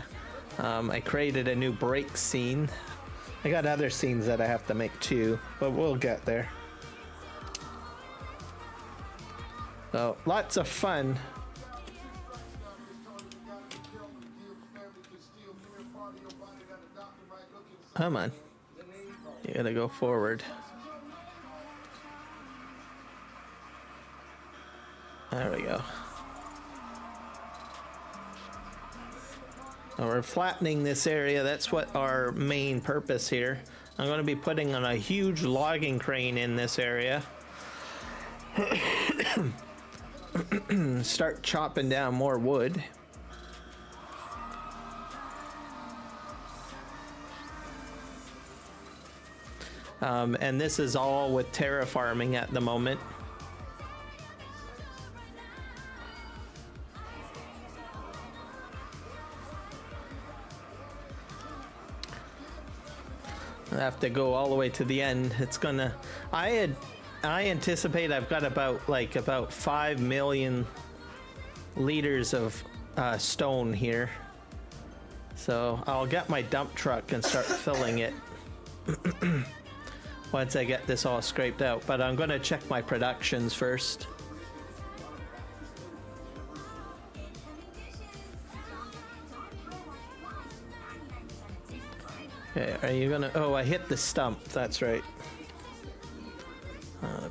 I created a new break scene. I got other scenes that I have to make too, but we'll get there. So lots of fun. Come on. You gotta go forward. There we go. Now we're flattening this area. That's what our main purpose here. I'm going to be putting on a huge logging crane in this area. Start chopping down more wood. And this is all with terraforming at the moment. I have to go all the way to the end. It's gonna. I anticipate I've got about 5 million liters of stone here. So I'll get my dump truck and start filling it once I get this all scraped out. But I'm gonna check my productions first. Okay, are you gonna... Oh, I hit the stump. That's right.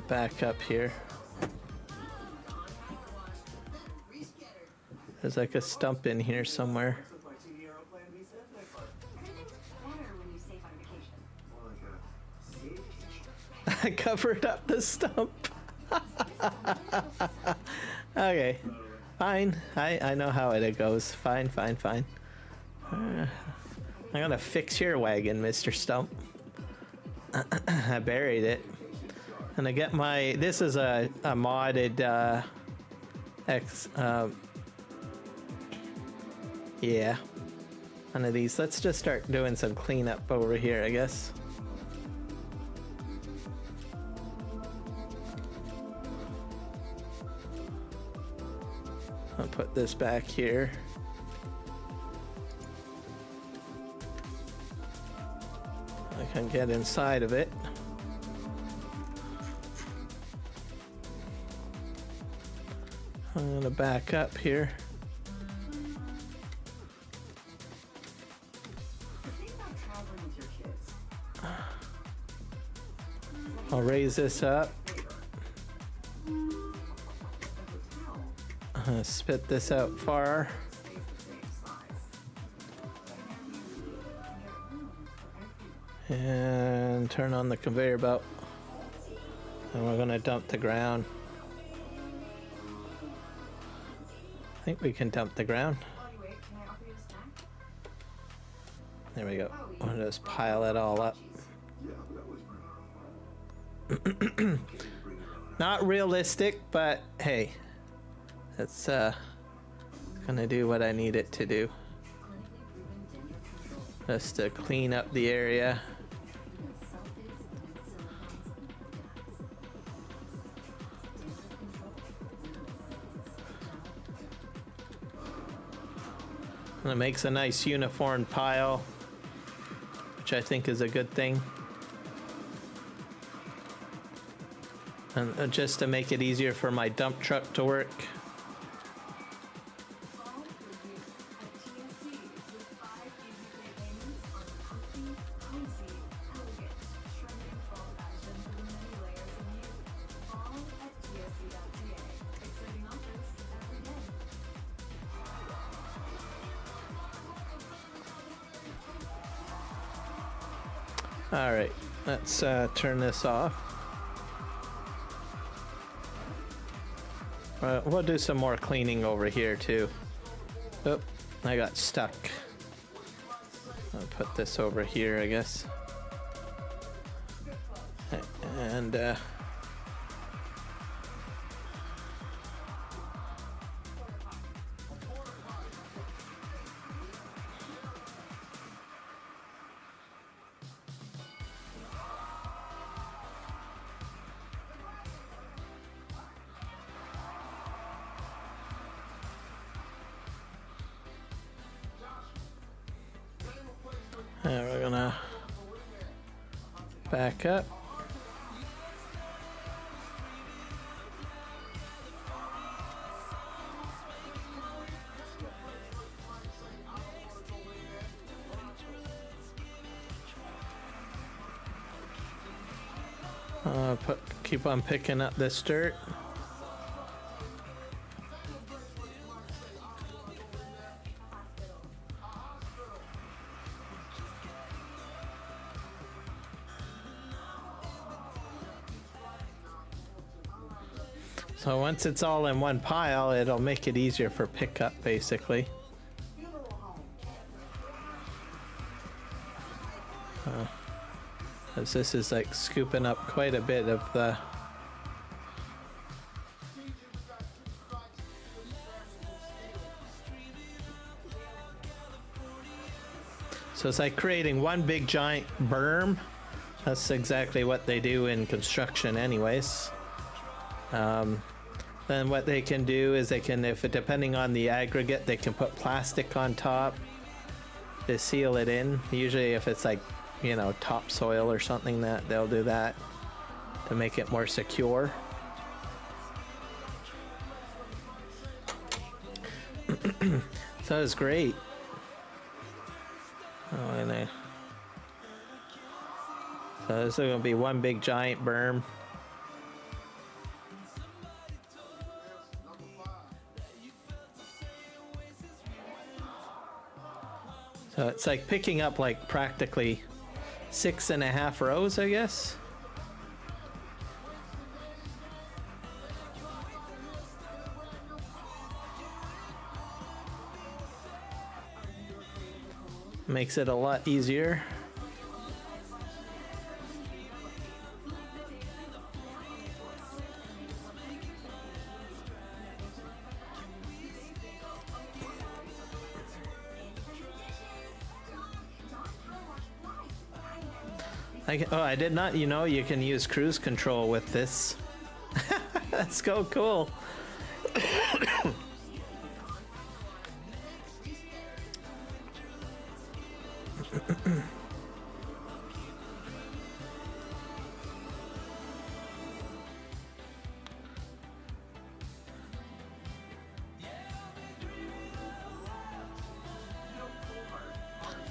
Back up here. There's like a stump in here somewhere. I covered up the stump. Okay. Fine. I know how it goes. Fine. I'm gonna fix your wagon, Mr. Stump. I buried it. And I get my... This is a modded... yeah. One of these. Let's just start doing some cleanup over here, I guess. I'll put this back here. I can get inside of it. I'm gonna back up here. I'll raise this up. Spit this out far. And turn on the conveyor belt. And we're gonna dump the ground. I think we can dump the ground. There we go. I'll just pile it all up. Not realistic, but hey, it's gonna do what I need it to do. Just to clean up the area. And it makes a nice uniform pile, which I think is a good thing. And just to make it easier for my dump truck to work. All right, let's turn this off. We'll do some more cleaning over here too. Oh, I got stuck. I'll put this over here, I guess. And we're gonna back up. Keep on picking up this dirt. So once it's all in one pile, it'll make it easier for pickup, basically. As this is like scooping up quite a bit of the so it's like creating one big giant berm. That's exactly what they do in construction anyways. Then what they can do is they can, if depending on the aggregate, they can put plastic on top to seal it in. Usually if it's like, you know, topsoil or something, that they'll do that to make it more secure. So it's great. Oh, and so this is going to be one big giant berm. So it's like picking up like practically 6.5 rows, I guess. Makes it a lot easier. I did not, you know, you can use cruise control with this. That's so cool.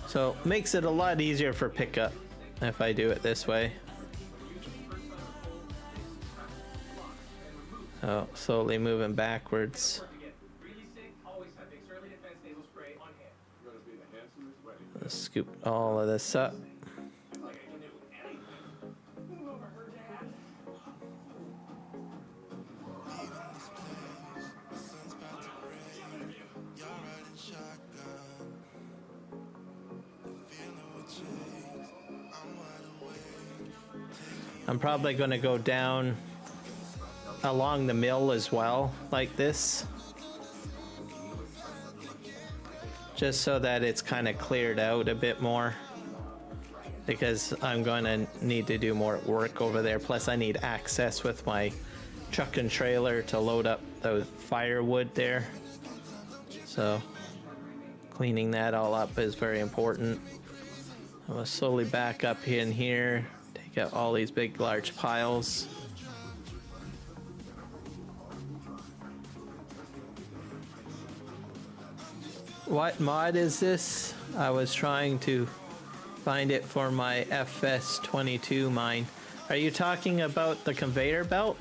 So makes it a lot easier for pickup if I do it this way. So slowly moving backwards. Let's scoop all of this up. I'm probably going to go down along the mill as well, like this. Just so that it's kind of cleared out a bit more. Because I'm going to need to do more work over there. Plus I need access with my truck and trailer to load up the firewood there. So cleaning that all up is very important. I'm going to slowly back up in here. Get all these big large piles. What mod is this? I was trying to find it for my FS22 mine. Are you talking about the conveyor belt?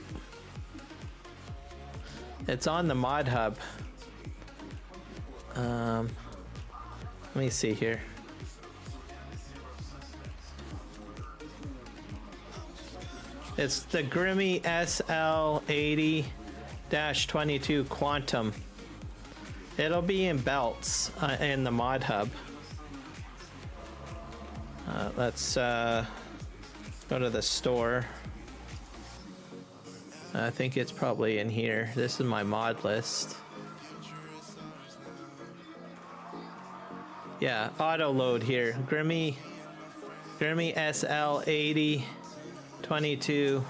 It's on the mod hub. Let me see here. It's the Grimmy SL80-22 Quantum. It'll be in belts in the mod hub. let's go to the store. I think it's probably in here. This is my mod list. Yeah, auto load here. Grimmy SL80 22.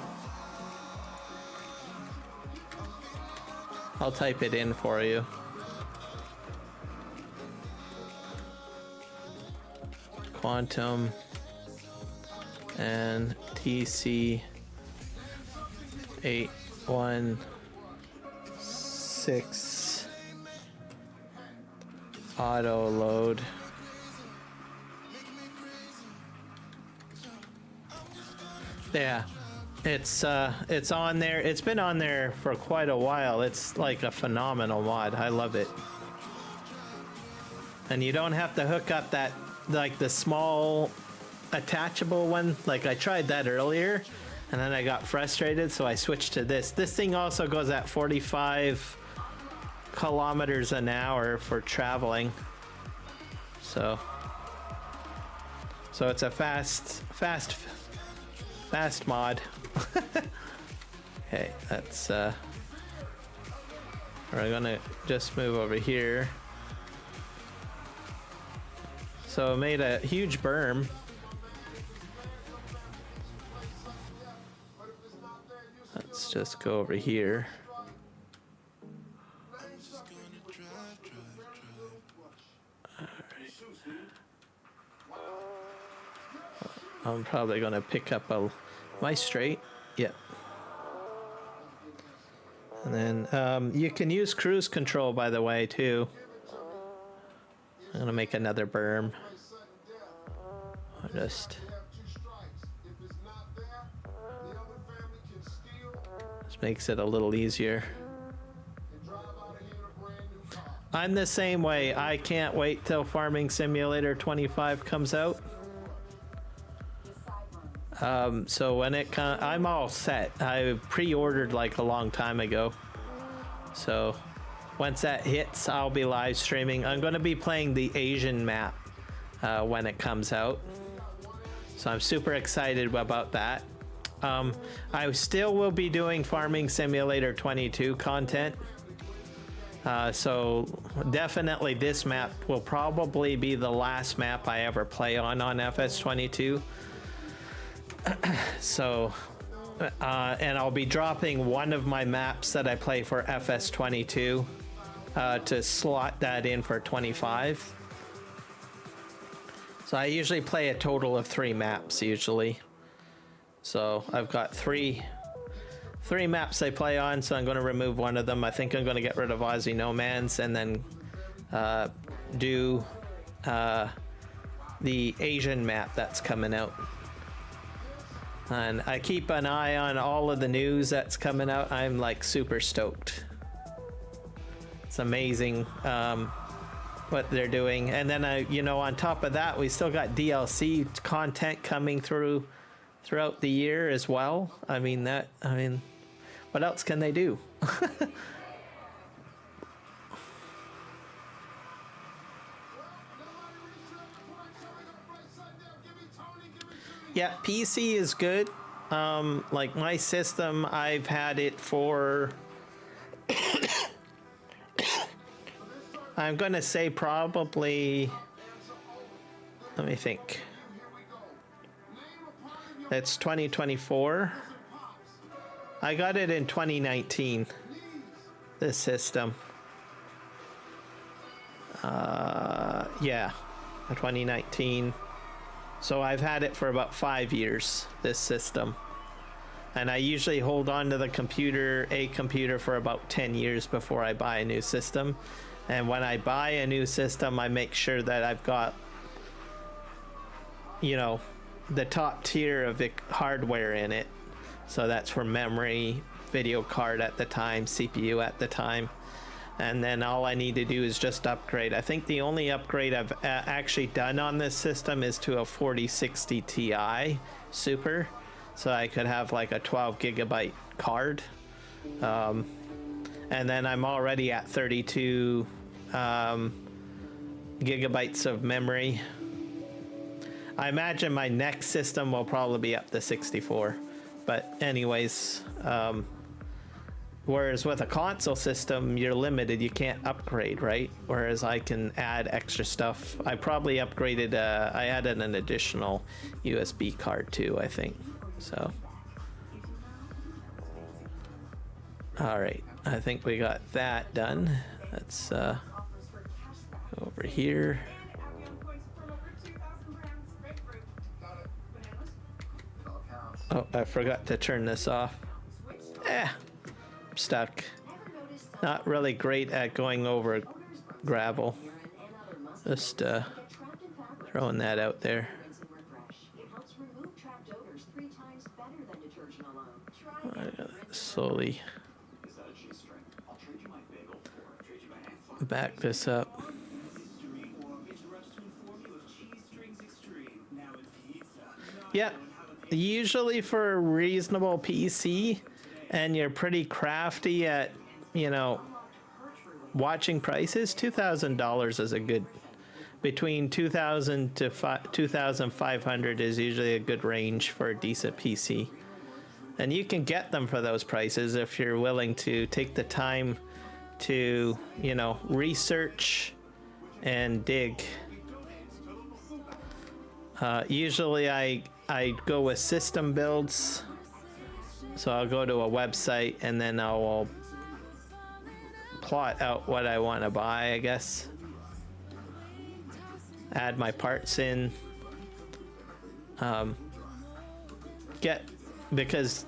I'll type it in for you. Quantum and TC 816 auto load. Yeah, it's on there. It's been on there for quite a while. It's like a phenomenal mod. I love it. And you don't have to hook up that, like, the small attachable one. Like, I tried that earlier and then I got frustrated, so I switched to this. This thing also goes at 45 kilometers an hour for traveling. So it's a fast mod. Okay, that's we're gonna just move over here. So I made a huge berm. Let's just go over here. I'm probably gonna pick up a my straight. Yep. And then you can use cruise control, by the way, too. I'm gonna make another berm. I'll just makes it a little easier. I'm the same way. I can't wait till Farming Simulator 25 comes out. So when it comes, I'm all set. I pre-ordered like a long time ago. So once that hits, I'll be live streaming. I'm going to be playing the Asian map when it comes out. So I'm super excited about that. I still will be doing Farming Simulator 22 content. So definitely this map will probably be the last map I ever play on FS22. So, and I'll be dropping one of my maps that I play for FS22 to slot that in for 25. So I usually play a total of 3 maps usually. So I've got three maps I play on, so I'm going to remove one of them. I think I'm going to get rid of Aussie No Man's and then do the Asian map that's coming out. And I keep an eye on all of the news that's coming out. I'm like super stoked. It's amazing what they're doing. And then, you know, on top of that, we still got DLC content coming throughout the year as well. I mean, what else can they do? Yeah, PC is good. Like my system, I've had it for I'm gonna say probably, let me think. It's 2024. I got it in 2019. This system. Yeah, 2019. So I've had it for about 5 years, this system. And I usually hold on to a computer for about 10 years before I buy a new system. And when I buy a new system, I make sure that I've got, you know, the top tier of hardware in it. So that's for memory, video card at the time, CPU at the time. And then all I need to do is just upgrade. I think the only upgrade I've actually done on this system is to a 4060 Ti Super. So I could have like a 12 gigabyte card. And then I'm already at 32 gigabytes of memory. I imagine my next system will probably be up to 64. But anyways, whereas with a console system, you're limited. You can't upgrade, right? Whereas I can add extra stuff. I probably upgraded, I added an additional USB card too, I think. So. All right, I think we got that done. Let's go over here. Oh, I forgot to turn this off. I'm stuck. Not really great at going over gravel. Just throwing that out there. I gotta slowly back this up. Yeah, usually for a reasonable PC and you're pretty crafty at, you know, watching prices, $2,000 is a good, between 2,000 to 2,500 is usually a good range for a decent PC. And you can get them for those prices if you're willing to take the time to, you know, research and dig. Usually I go with system builds. So I'll go to a website and then I'll plot out what I want to buy, I guess. Add my parts in. Because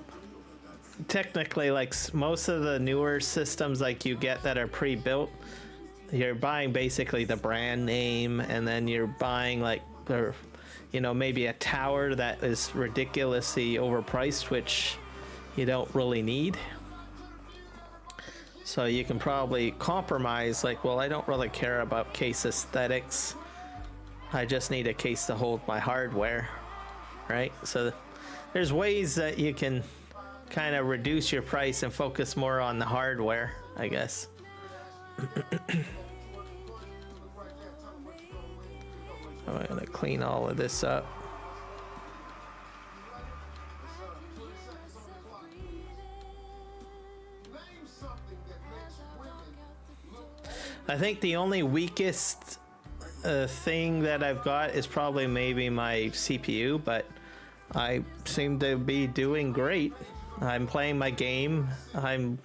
technically, like most of the newer systems like you get that are pre-built, you're buying basically the brand name, and then you're buying like, or, you know, maybe a tower that is ridiculously overpriced, which you don't really need. So you can probably compromise, like, well, I don't really care about case aesthetics. I just need a case to hold my hardware, right? So there's ways that you can kind of reduce your price and focus more on the hardware, I guess. I'm gonna clean all of this up. I think the only weakest thing that I've got is probably maybe my CPU, but I seem to be doing great. I'm playing my game. I'm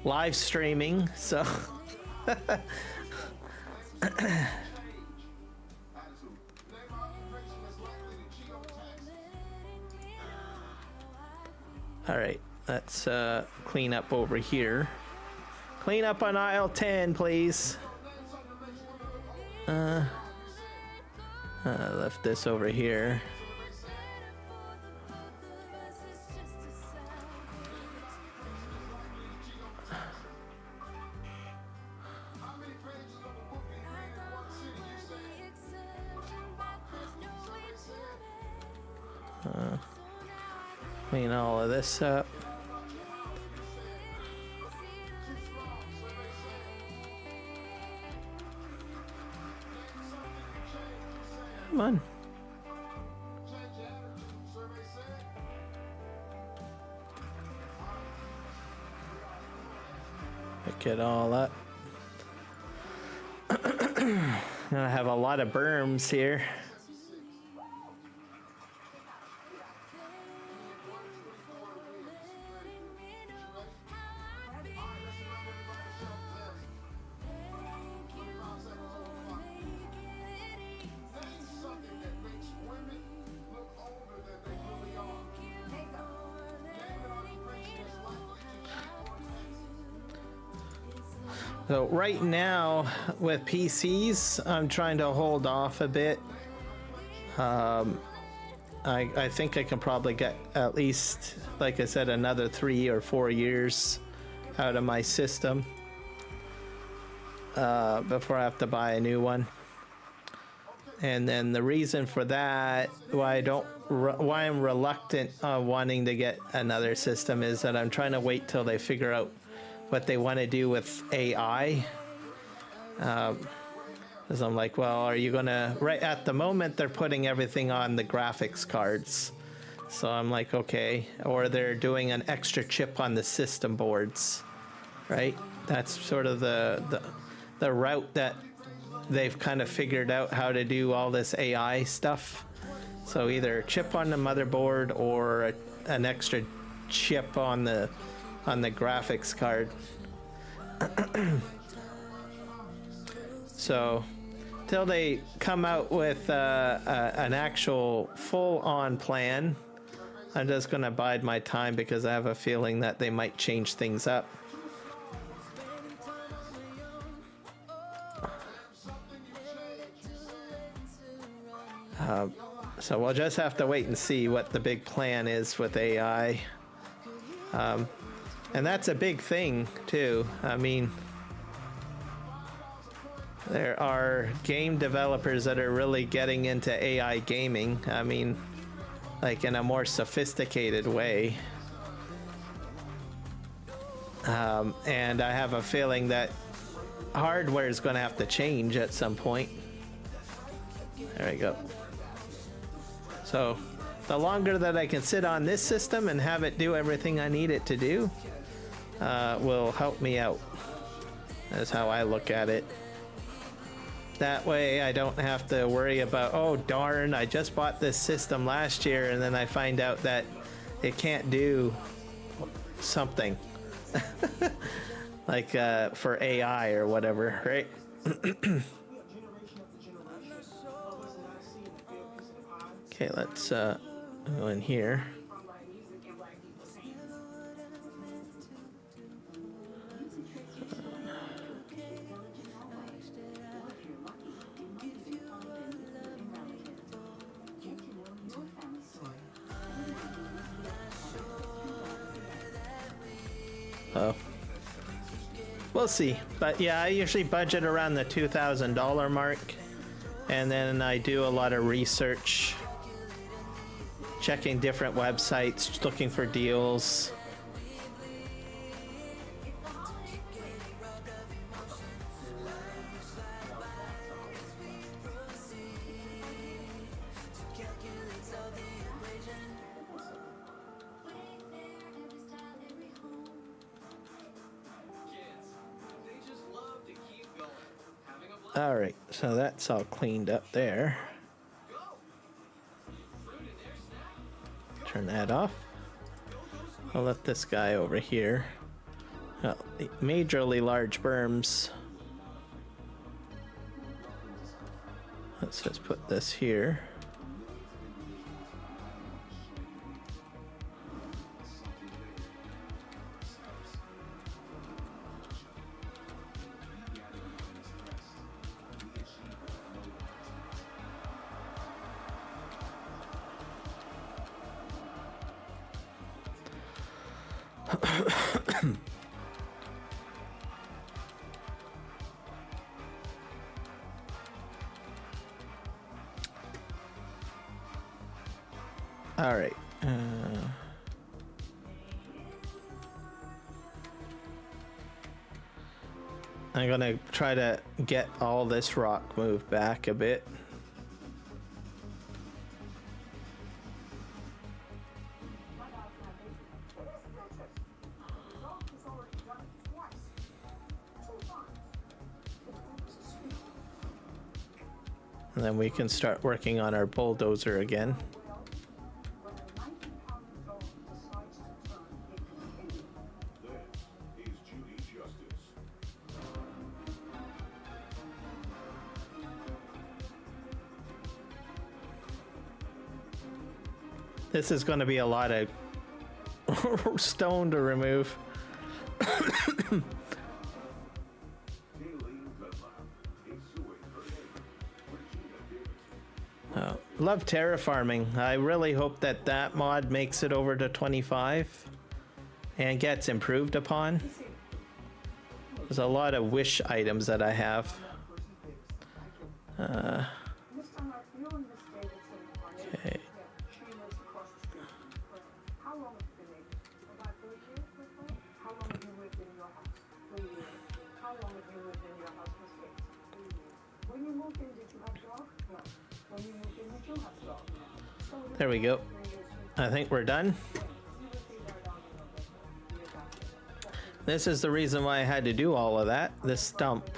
live streaming, so all right, let's clean up over here. Clean up on aisle 10, please. Left this over here. Clean all of this up. Come on. Pick it all up. Gonna have a lot of berms here. So right now with PCs, I'm trying to hold off a bit. I think I can probably get at least, like I said, another 3 or 4 years out of my system before I have to buy a new one. And then the reason for that, why I'm reluctant on wanting to get another system, is that I'm trying to wait till they figure out what they want to do with AI. Because I'm like, well, are you gonna, right at the moment they're putting everything on the graphics cards. So I'm like, okay, or they're doing an extra chip on the system boards, right? That's sort of the route that they've kind of figured out how to do all this AI stuff. So either a chip on the motherboard or an extra chip on the graphics card. So till they come out with an actual full-on plan, I'm just gonna bide my time because I have a feeling that they might change things up. So we'll just have to wait and see what the big plan is with AI. And that's a big thing too. I mean, there are game developers that are really getting into AI gaming. I mean, like in a more sophisticated way. And I have a feeling that hardware is going to have to change at some point. There we go. So the longer that I can sit on this system and have it do everything I need it to do, will help me out. That's how I look at it. That way I don't have to worry about, oh darn, I just bought this system last year and then I find out that it can't do something. Like for AI or whatever, right? Okay, let's go in here. Oh, we'll see. But yeah, I usually budget around the $2,000 mark, and then I do a lot of research, checking different websites, looking for deals. All right, so that's all cleaned up there. Turn that off. I'll let this guy over here. Oh, majorly large berms. Let's just put this here. All right. I'm gonna try to get all this rock moved back a bit. And then we can start working on our bulldozer again. This is going to be a lot of stone to remove. Love terraforming. I really hope that that mod makes it over to 25 and gets improved upon. There's a lot of wish items that I have. Okay. There we go. I think we're done. This is the reason why I had to do all of that. This stump.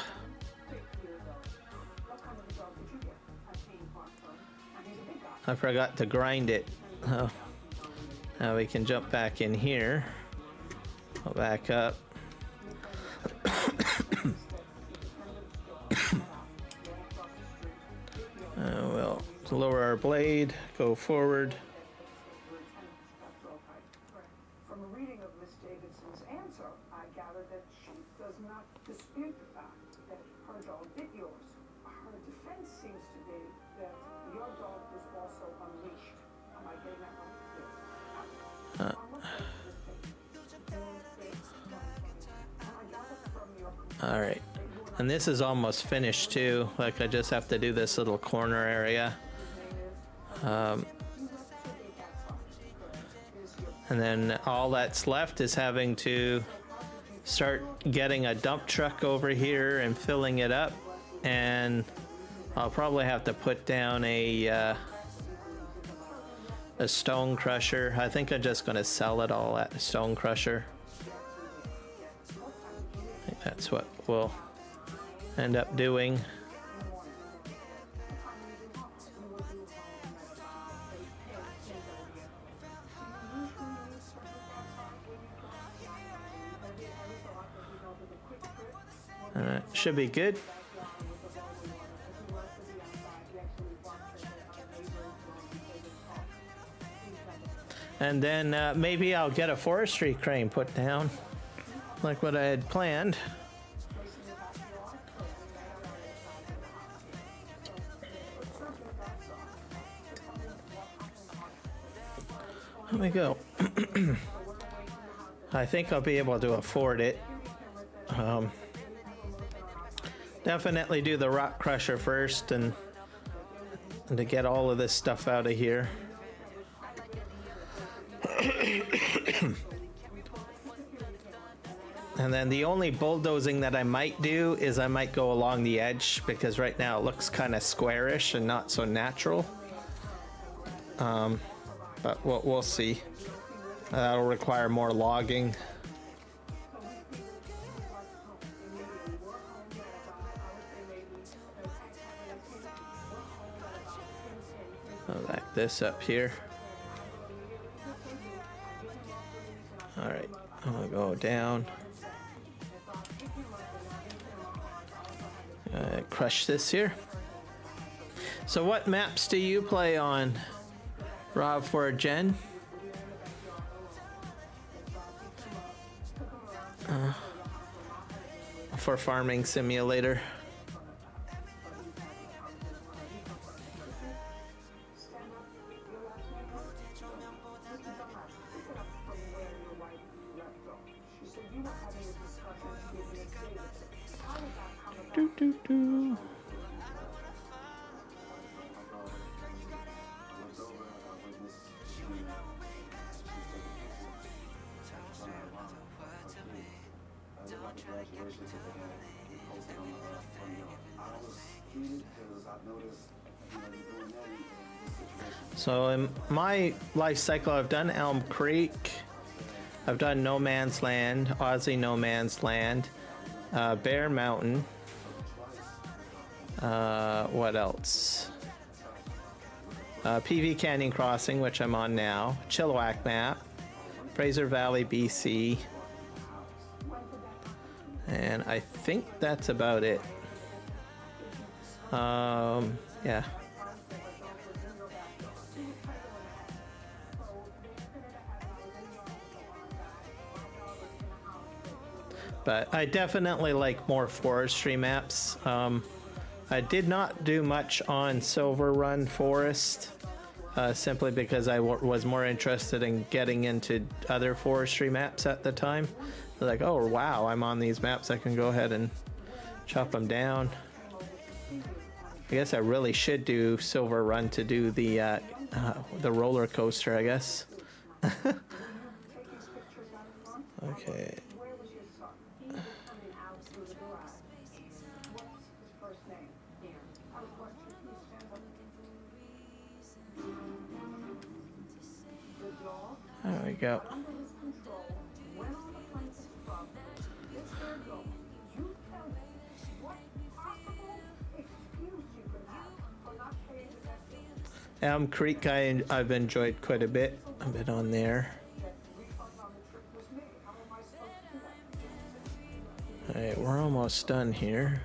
I forgot to grind it. Oh. Now we can jump back in here. Go back up. We'll lower our blade, go forward. From a reading of Miss Davidson's answer, I gather that she does not dispute the fact that her dog bit yours. Her defense seems to be that your dog was also unleashed. Am I getting that right? All right. And this is almost finished too. Like I just have to do this little corner area. And then all that's left is having to start getting a dump truck over here and filling it up. And I'll probably have to put down a stone crusher. I think I'm just going to sell it all at the stone crusher. I think that's what we'll end up doing. Should be good. And then maybe I'll get a forestry crane put down, like what I had planned. There we go. I think I'll be able to afford it. Definitely do the rock crusher first and to get all of this stuff out of here. And then the only bulldozing that I might do is I might go along the edge, because right now it looks kind of squarish and not so natural. But we'll see. That'll require more logging. I'll back this up here. All right, I'll go down. Crush this here. So what maps do you play on, Rob, for Gen? For Farming Simulator. So in my life cycle, I've done Elm Creek, I've done No Man's Land, Aussie No Man's Land, Bear Mountain, what else? PV Canyon Crossing, which I'm on now, Chilliwack map, Fraser Valley, BC, and I think that's about it. Yeah. But I definitely like more forestry maps. I did not do much on Silver Run Forest, simply because I was more interested in getting into other forestry maps at the time. Like, oh wow, I'm on these maps, I can go ahead and chop them down. I guess I really should do Silver Run to do the roller coaster, I guess. Okay. There we go. under his control, when all the planks is from, this there goes. You tell me what possible excuse you can have for not paying the debt bill. Elm Creek, I've enjoyed quite a bit. I've been on there. That refund on the trip was made. How am I supposed to do that? Alright, we're almost done here.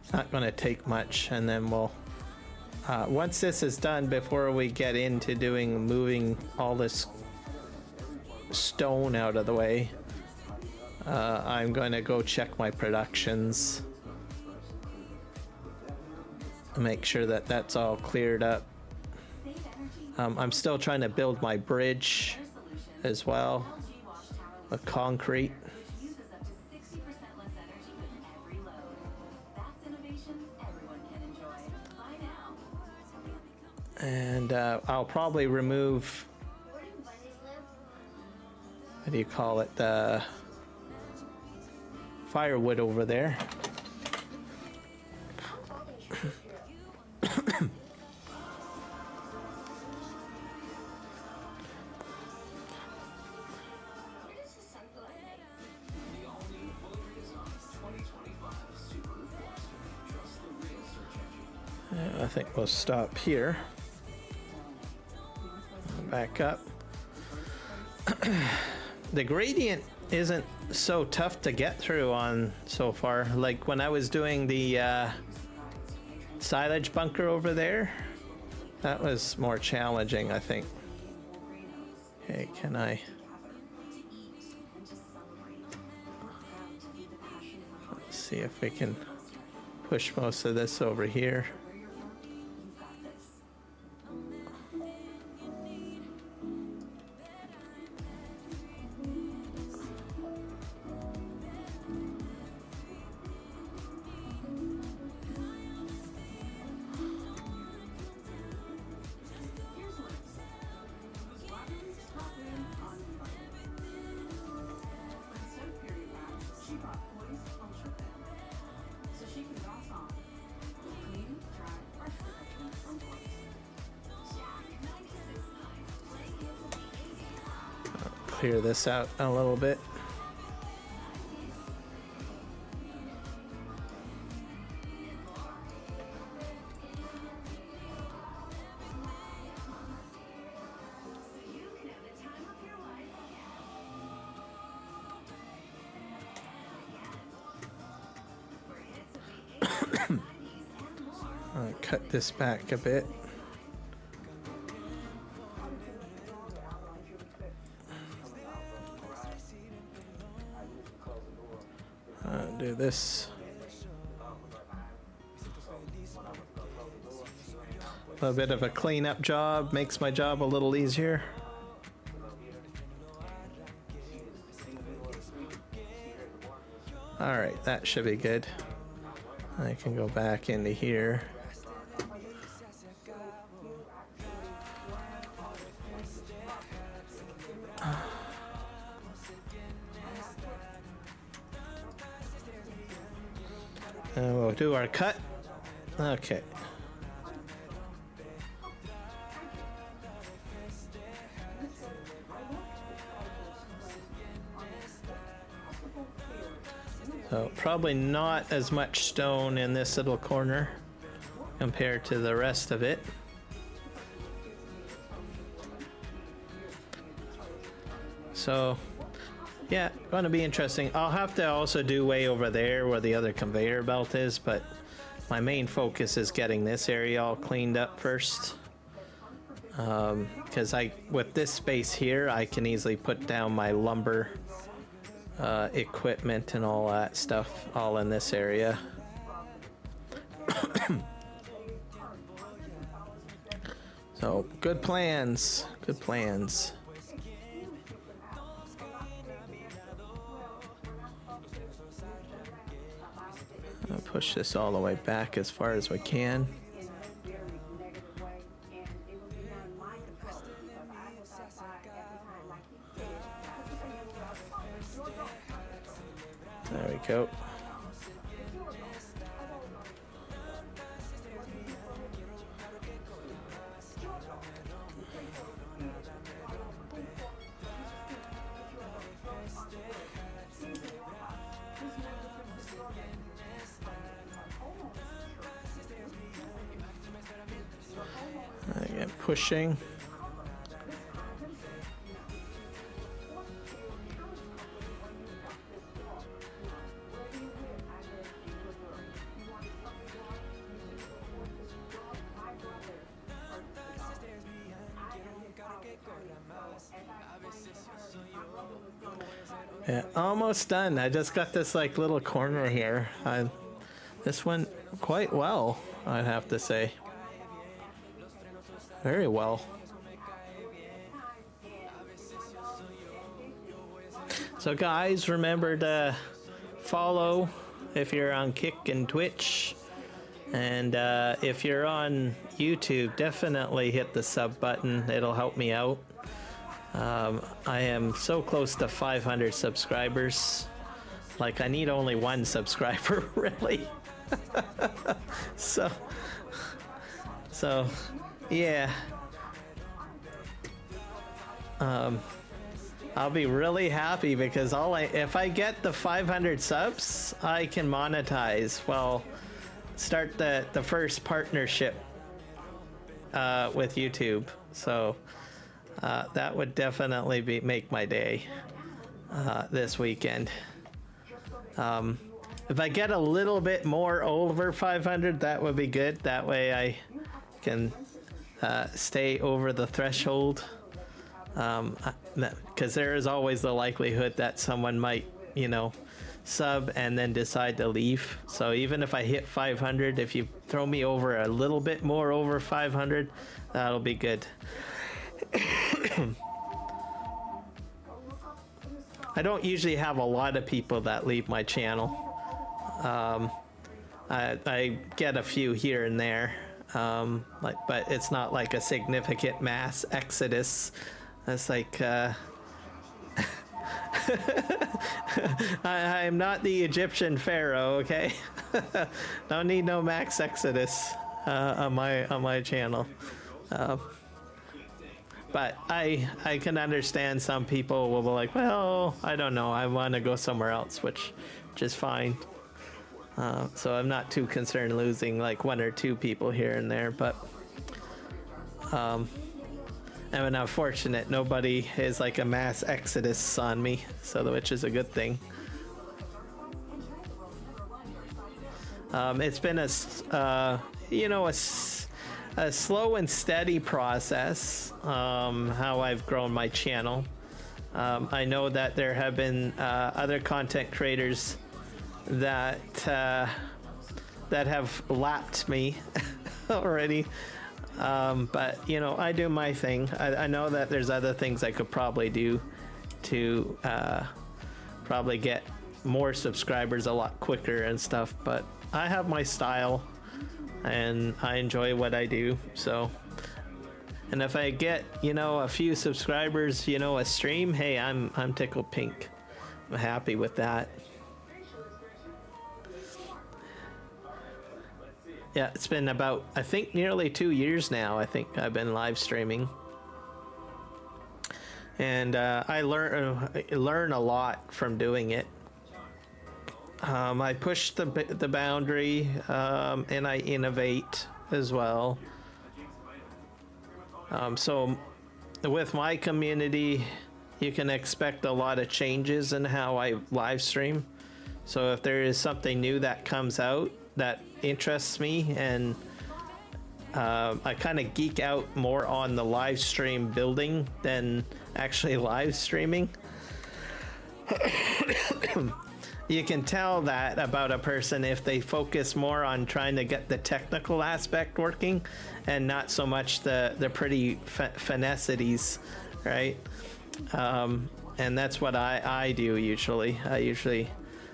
It's not going to take much, and then we'll once this is done, before we get into moving all this stone out of the way, I'm going to go check my productions, make sure that that's all cleared up. I'm still trying to build my bridge as well, the concrete. And I'll probably remove, what do you call it, the firewood over there. I think we'll stop here. Back up. The gradient isn't so tough to get through on so far. Like when I was doing the silage bunker over there, that was more challenging, I think. Okay, can I? Let's see if we can push most of this over here. Clear this out a little bit. I'll cut this back a bit. Do this. A little bit of a cleanup job makes my job a little easier. All right, that should be good. I can go back into here. And we'll do our cut. Okay. So probably not as much stone in this little corner compared to the rest of it. So yeah, going to be interesting. I'll have to also do way over there where the other conveyor belt is, but my main focus is getting this area all cleaned up first. Because with this space here, I can easily put down my lumber equipment and all that stuff all in this area. So good plans, good plans. I'll push this all the way back as far as we can. There we go. pushing. Yeah, almost done. I just got this like little corner here. This went quite well, I'd have to say. Very well. So guys, remember to follow if you're on Kick and Twitch. And if you're on YouTube, definitely hit the sub button. It'll help me out. I am so close to 500 subscribers. Like, I need only one subscriber, really. so, yeah. I'll be really happy because if I get the 500 subs, I can monetize. Well, start the first partnership with YouTube. So that would definitely make my day this weekend. If I get a little bit more over 500, that would be good. That way I can stay over the threshold. Because there is always the likelihood that someone might, sub and then decide to leave. So even if I hit 500, if you throw me over a little bit more over 500, that'll be good. I don't usually have a lot of people that leave my channel. I get a few here and there, but it's not like a significant mass exodus. It's like I am not the Egyptian pharaoh, okay? Don't need no max exodus on my channel. But I can understand some people will be like, well, I don't know, I want to go somewhere else, which is fine. So I'm not too concerned losing like one or two people here and there, but I mean, I'm fortunate nobody is like a mass exodus on me, so which is a good thing. It's been a slow and steady process, how I've grown my channel. I know that there have been other content creators that have lapped me already, but I do my thing. I know that there's other things I could probably do to probably get more subscribers a lot quicker and stuff, but I have my style and I enjoy what I do. So, and if I get a few subscribers a stream, hey, I'm tickled pink. I'm happy with that. Yeah, it's been about, I think, nearly 2 years now. I think I've been live streaming, and I learn a lot from doing it. I push the boundary, and I innovate as well. So with my community, you can expect a lot of changes in how I live stream. So if there is something new that comes out that interests me, and I kind of geek out more on the live stream building than actually live streaming. You can tell that about a person if they focus more on trying to get the technical aspect working and not so much the pretty finessities, right? And that's what I do usually.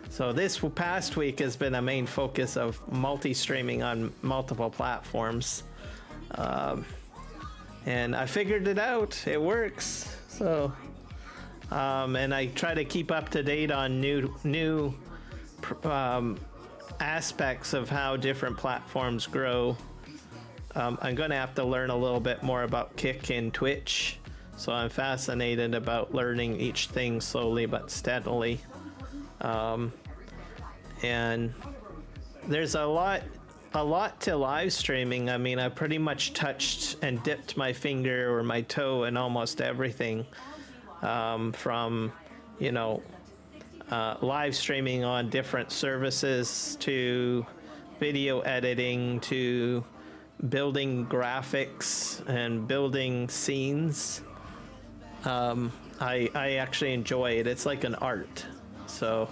So this past week has been a main focus of multi-streaming on multiple platforms. And I figured it out. It works. So, and I try to keep up to date on new aspects of how different platforms grow. I'm going to have to learn a little bit more about Kick and Twitch. So I'm fascinated about learning each thing slowly but steadily. And there's a lot a lot to live streaming. I mean, I pretty much touched and dipped my finger or my toe in almost everything, from, you know, live streaming on different services to video editing to building graphics and building scenes. I actually enjoy it. It's like an art. So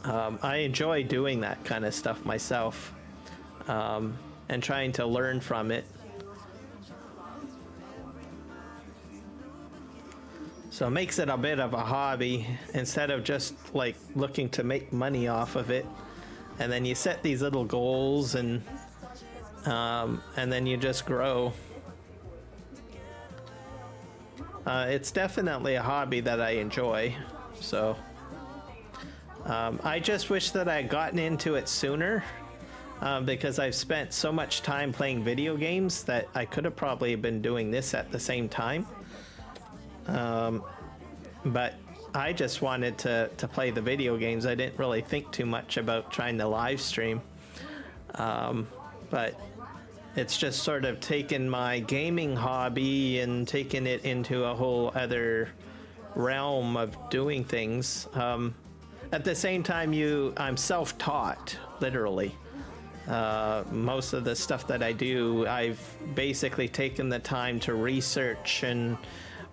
I enjoy doing that kind of stuff myself, and trying to learn from it. So it makes it a bit of a hobby instead of just like looking to make money off of it. And then you set these little goals, and then you just grow. It's definitely a hobby that I enjoy. So I just wish that I had gotten into it sooner, because I've spent so much time playing video games that I could have probably been doing this at the same time. But I just wanted to play the video games. I didn't really think too much about trying to live stream. But it's just sort of taken my gaming hobby and taken it into a whole other realm of doing things. At the same time, I'm self-taught, literally. Most of the stuff that I do, I've basically taken the time to research and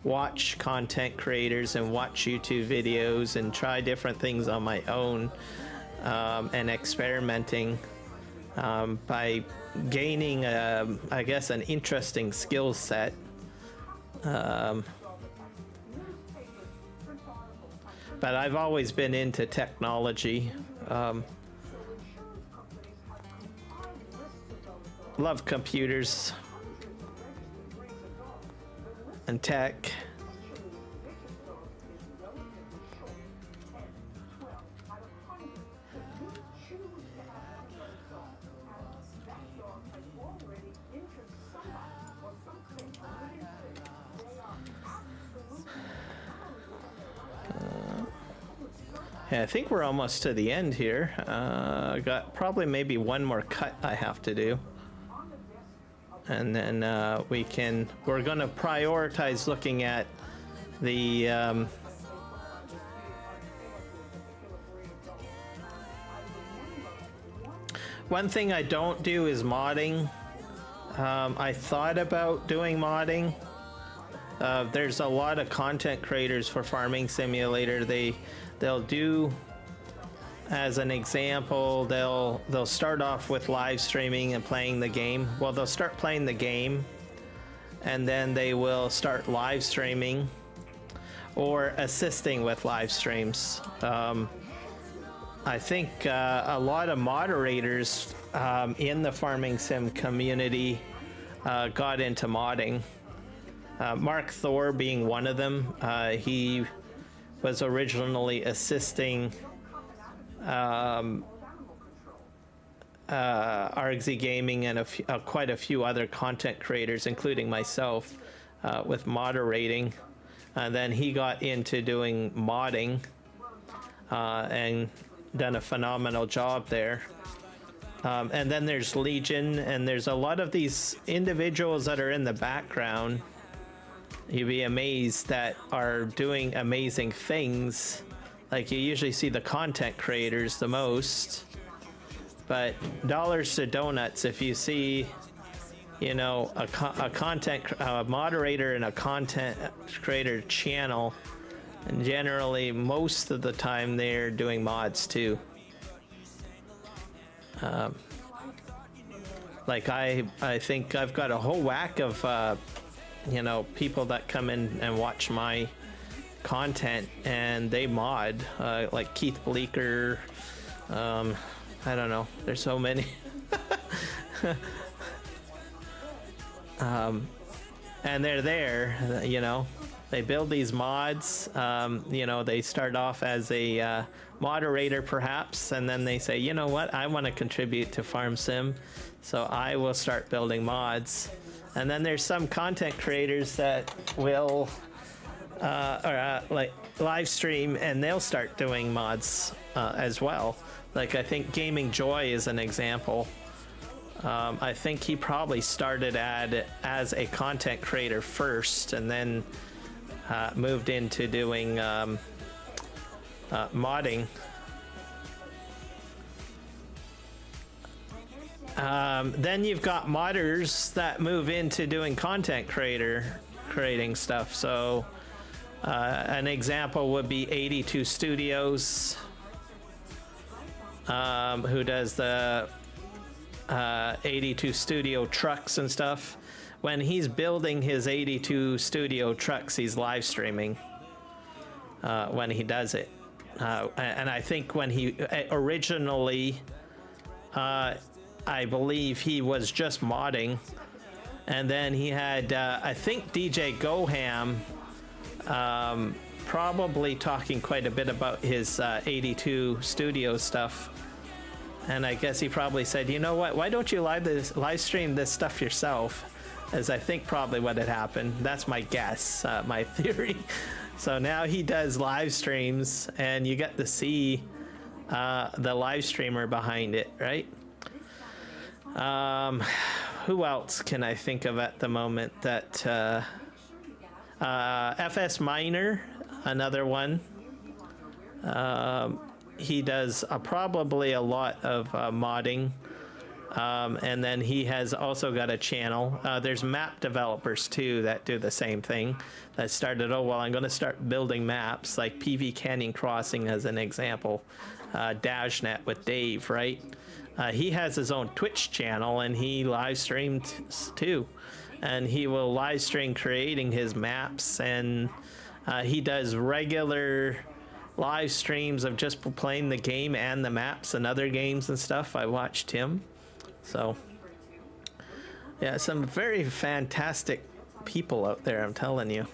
watch content creators and watch YouTube videos and try different things on my own, and experimenting, by gaining, I guess, an interesting skill set. But I've always been into technology. Love computers and tech. Yeah, I think we're almost to the end here. I got probably maybe one more cut I have to do. And then we're gonna prioritize looking at the one thing I don't do is modding. I thought about doing modding. There's a lot of content creators for Farming Simulator. They'll do, as an example, they'll start off with live streaming and playing the game. Well, they'll start playing the game, and then they will start live streaming or assisting with live streams. I think a lot of moderators in the Farming Sim community got into modding. Mark Thor being one of them. He was originally assisting RXZ Gaming and quite a few other content creators, including myself, with moderating. Then he got into doing modding, and done a phenomenal job there. And then there's Legion, and there's a lot of these individuals that are in the background, you'd be amazed, that are doing amazing things. Like, you usually see the content creators the most, but dollars to donuts if you see, you know, a moderator in a content creator channel, and generally most of the time they're doing mods too. Like I think I've got a whole whack of you know, people that come in and watch my content and they mod, like Keith Bleeker. I don't know, there's so many. And they're there, you know, they build these mods. You know, they start off as a moderator perhaps, and then they say, you know what, I want to contribute to Farm Sim, so I will start building mods. And then there's some content creators that will like live stream, and they'll start doing mods as well. Like I think Gaming Joy is an example. I think he probably started as a content creator first, and then moved into doing modding. Then you've got modders that move into doing content creating stuff. So an example would be 82 Studios, who does the 82 Studio trucks and stuff. When he's building his 82 Studio trucks, he's live streaming when he does it. And I think when he originally, I believe he was just modding, and then he had I think DJ Goham probably talking quite a bit about his 82 Studio stuff, and I guess he probably said, you know what, why don't you live stream this stuff yourself, as I think probably what had happened. That's my guess, my theory. So now he does live streams, and you get to see the live streamer behind it, right? Who else can I think of at the moment that FS Minor, another one. He does probably a lot of modding, and then he has also got a channel. There's map developers too that do the same thing, that started, oh well, I'm going to start building maps, like PV Canyon Crossing as an example. Dashnet with Dave, right? He has his own Twitch channel, and he live streams too, and he will live stream creating his maps, and he does regular live streams of just playing the game and the maps and other games and stuff. I watched him. So yeah, some very fantastic people out there, I'm telling you,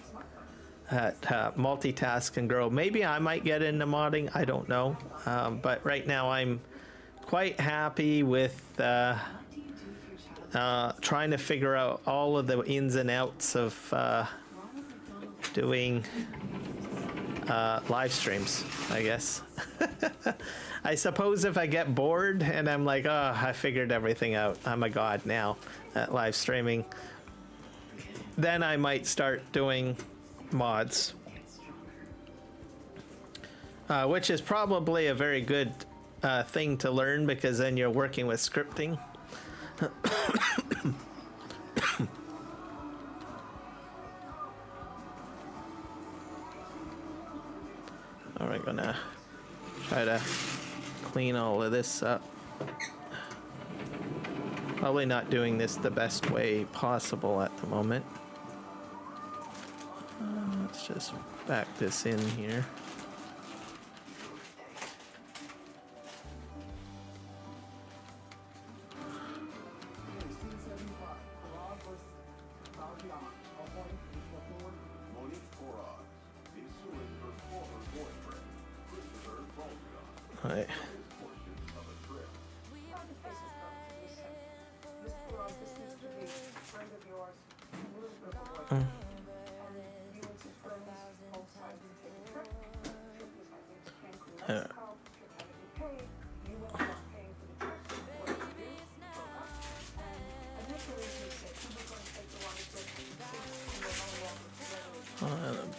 that multitask and grow. Maybe I might get into modding, I don't know, but right now I'm quite happy with trying to figure out all of the ins and outs of doing live streams, I guess. I suppose if I get bored and I'm like, oh, I figured everything out, I'm a god now at live streaming, then I might start doing mods, which is probably a very good thing to learn, because then you're working with scripting. All right, gonna try to clean all of this up. Probably not doing this the best way possible at the moment. Let's just back this in here. All right.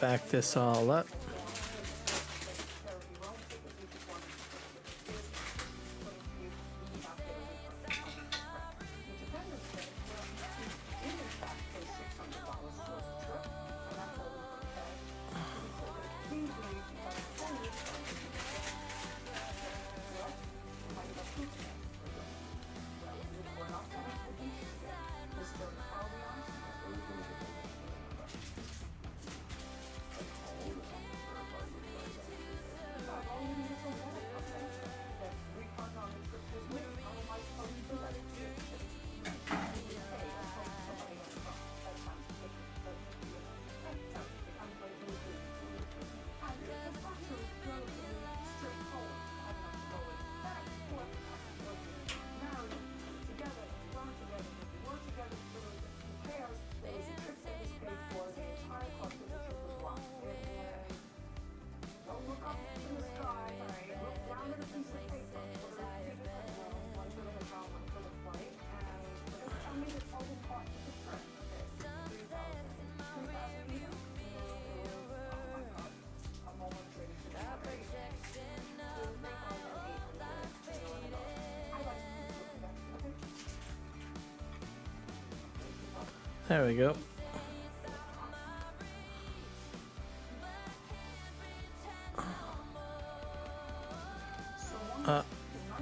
Back this all up. There we go.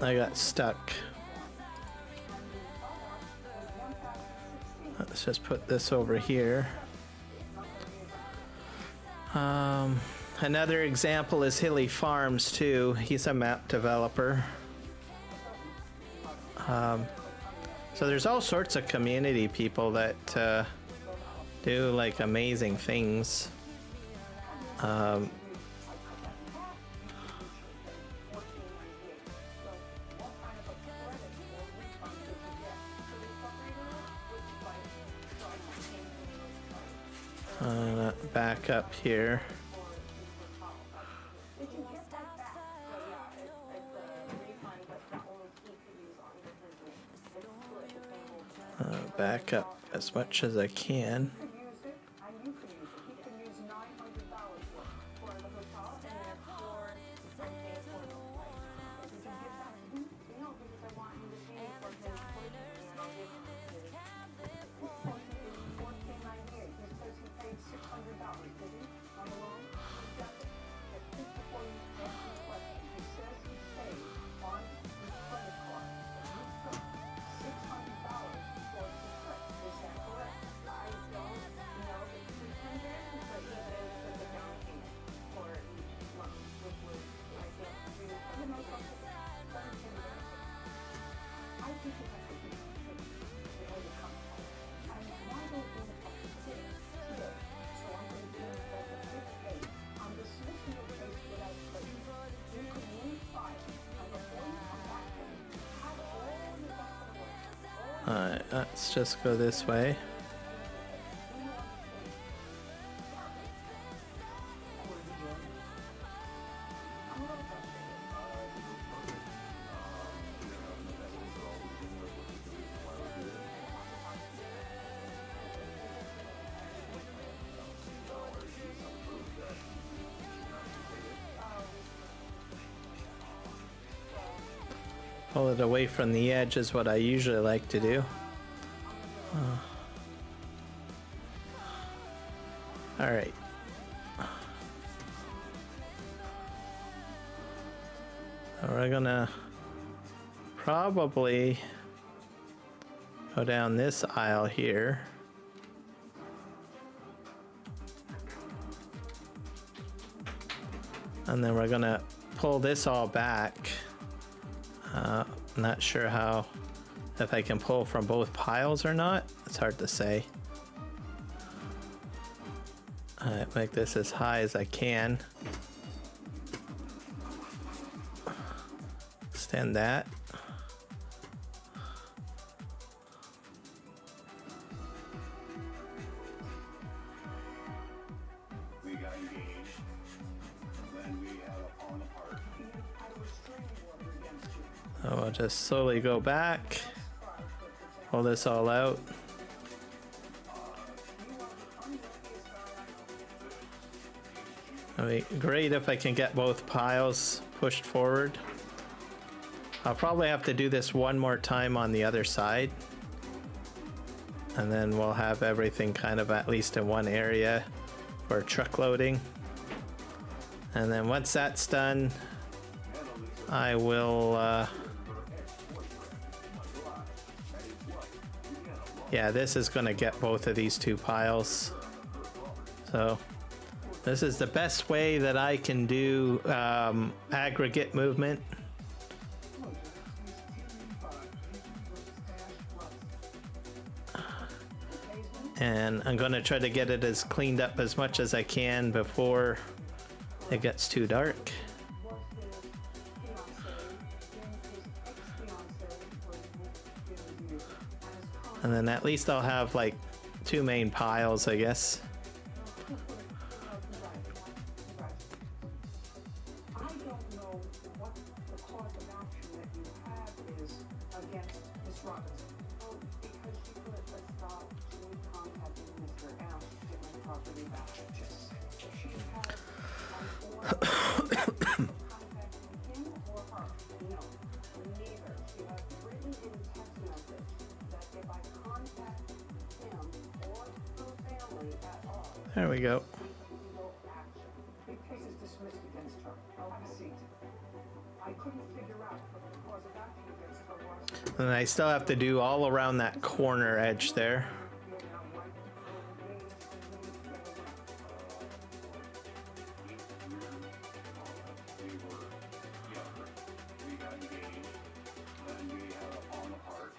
I got stuck. Let's just put this over here. Another example is Hilly Farms too. He's a map developer. So there's all sorts of community people that do like amazing things. Back up here. Back up as much as I can. Alright, let's just go this way. Pull it away from the edge is what I usually like to do. All right. We're gonna probably go down this aisle here. And then we're gonna pull this all back. Not sure if I can pull from both piles or not. It's hard to say. Make this as high as I can. Extend that. We got engaged. Then we had a falling apart. So I'll just slowly go back. Pull this all out. It'd be great if I can get both piles pushed forward. I'll probably have to do this one more time on the other side. And then we'll have everything kind of at least in one area for truck loading. And then once that's done, I will... yeah, this is going to get both of these two piles. So... this is the best way that I can do aggregate movement. And I'm going to try to get it as cleaned up as much as I can before it gets too dark. And then at least I'll have like two main piles, I guess. If I contact him or have a seat. I couldn't figure out what the cause of action against her was. And I still have to do all around that corner edge there. You're now right engaged in the We were younger. We got engaged. Then we had a falling apart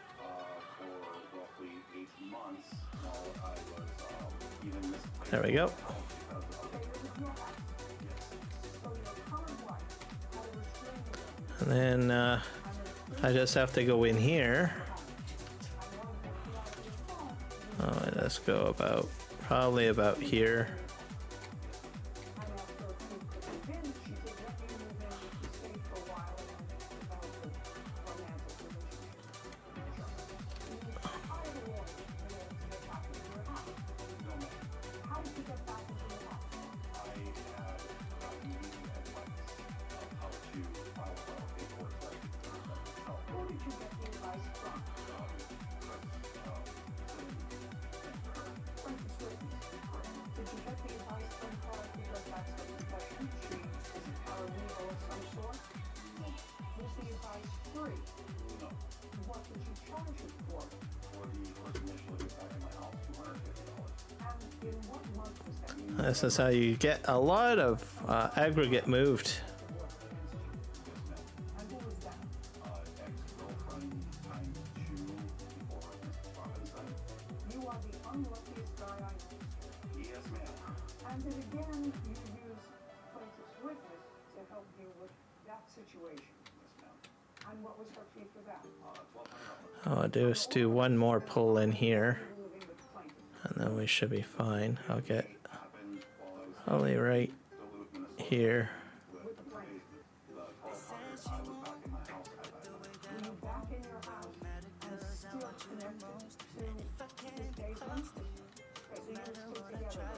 for roughly 8 months while I was even misplaced. There we go. And then I just have to go in here. Oh, let's go about, probably about here. This is how you get a lot of aggregate moved. Ex-girlfriend times 2 before Mr. Robinson. You are the unluckiest guy I know. Yes, ma'am. And then again, you use plaintiff's witness to help you with that situation. Yes, ma'am. And what was her fee for that? $1,200. All I'll do is do one more pull in here, Living with plaintiff. and then we should be fine. I'll get Happened while I was probably right Duluth, Minnesota. here. With the plaintiff. The 1200, I was back in my house at that time. Were you back in your house and still connected to his basement? As you were still together.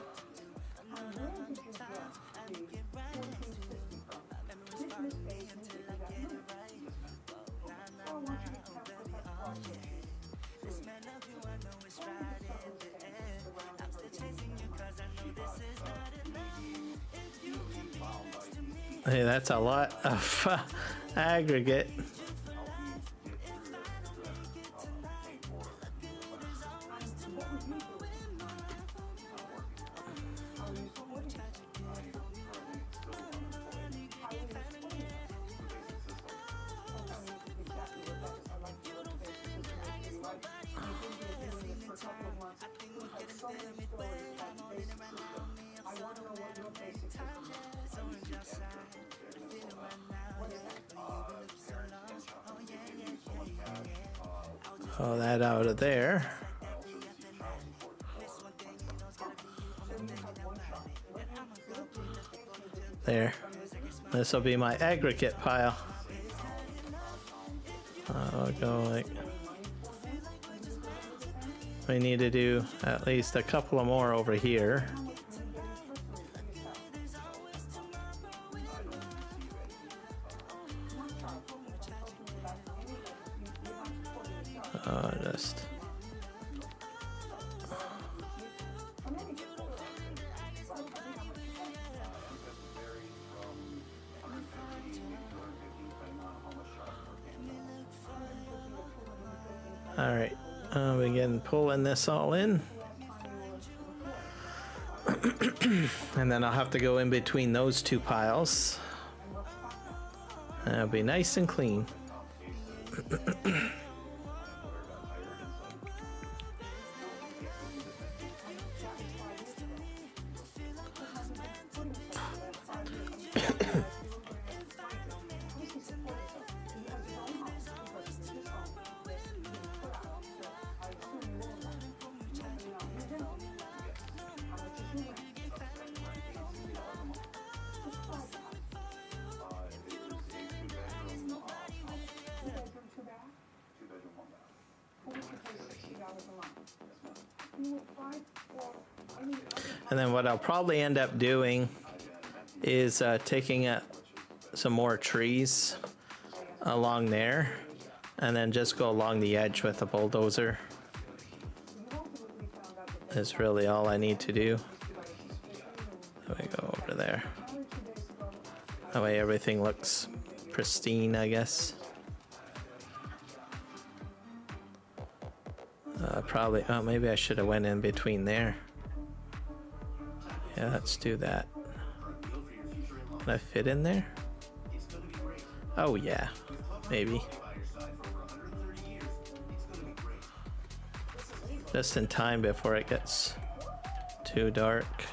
And where did you get the 1450 from? Did Miss Basin give you that money? So I want you to tell us that part. Hey, that's a lot of aggregate. I want to know what your basic system is. Pull that out of there. There. This will be my aggregate pile. I'll go like. We need to do at least a couple of more over here. Just. All right, begin pulling this all in. And then I'll have to go in between those two piles. And it'll be nice and clean. And then what I'll probably end up doing is taking some more trees along there and then just go along the edge with the bulldozer. Is really all I need to do. There we go over there. That way everything looks pristine, I guess. Probably, oh, maybe I should have went in between there. Yeah, let's do that. Can I fit in there? Oh yeah, maybe. Just in time before it gets too dark.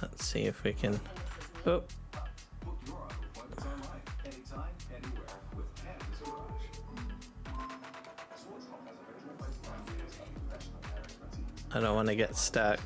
Let's see if we can. Oh. I don't want to get stuck.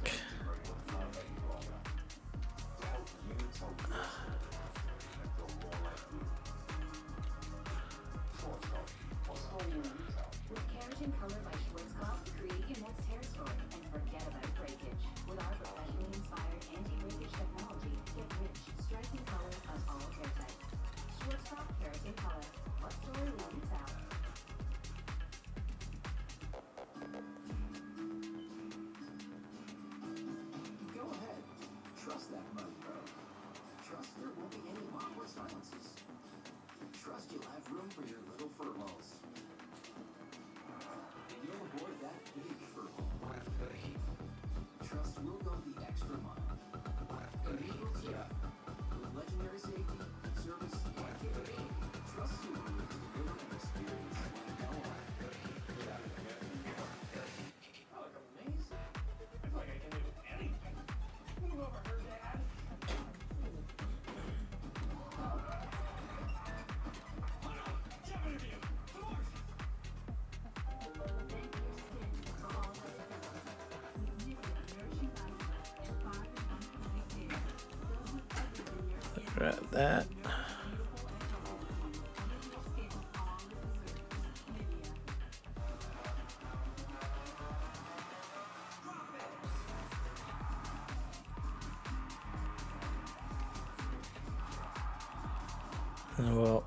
Grab that. And we'll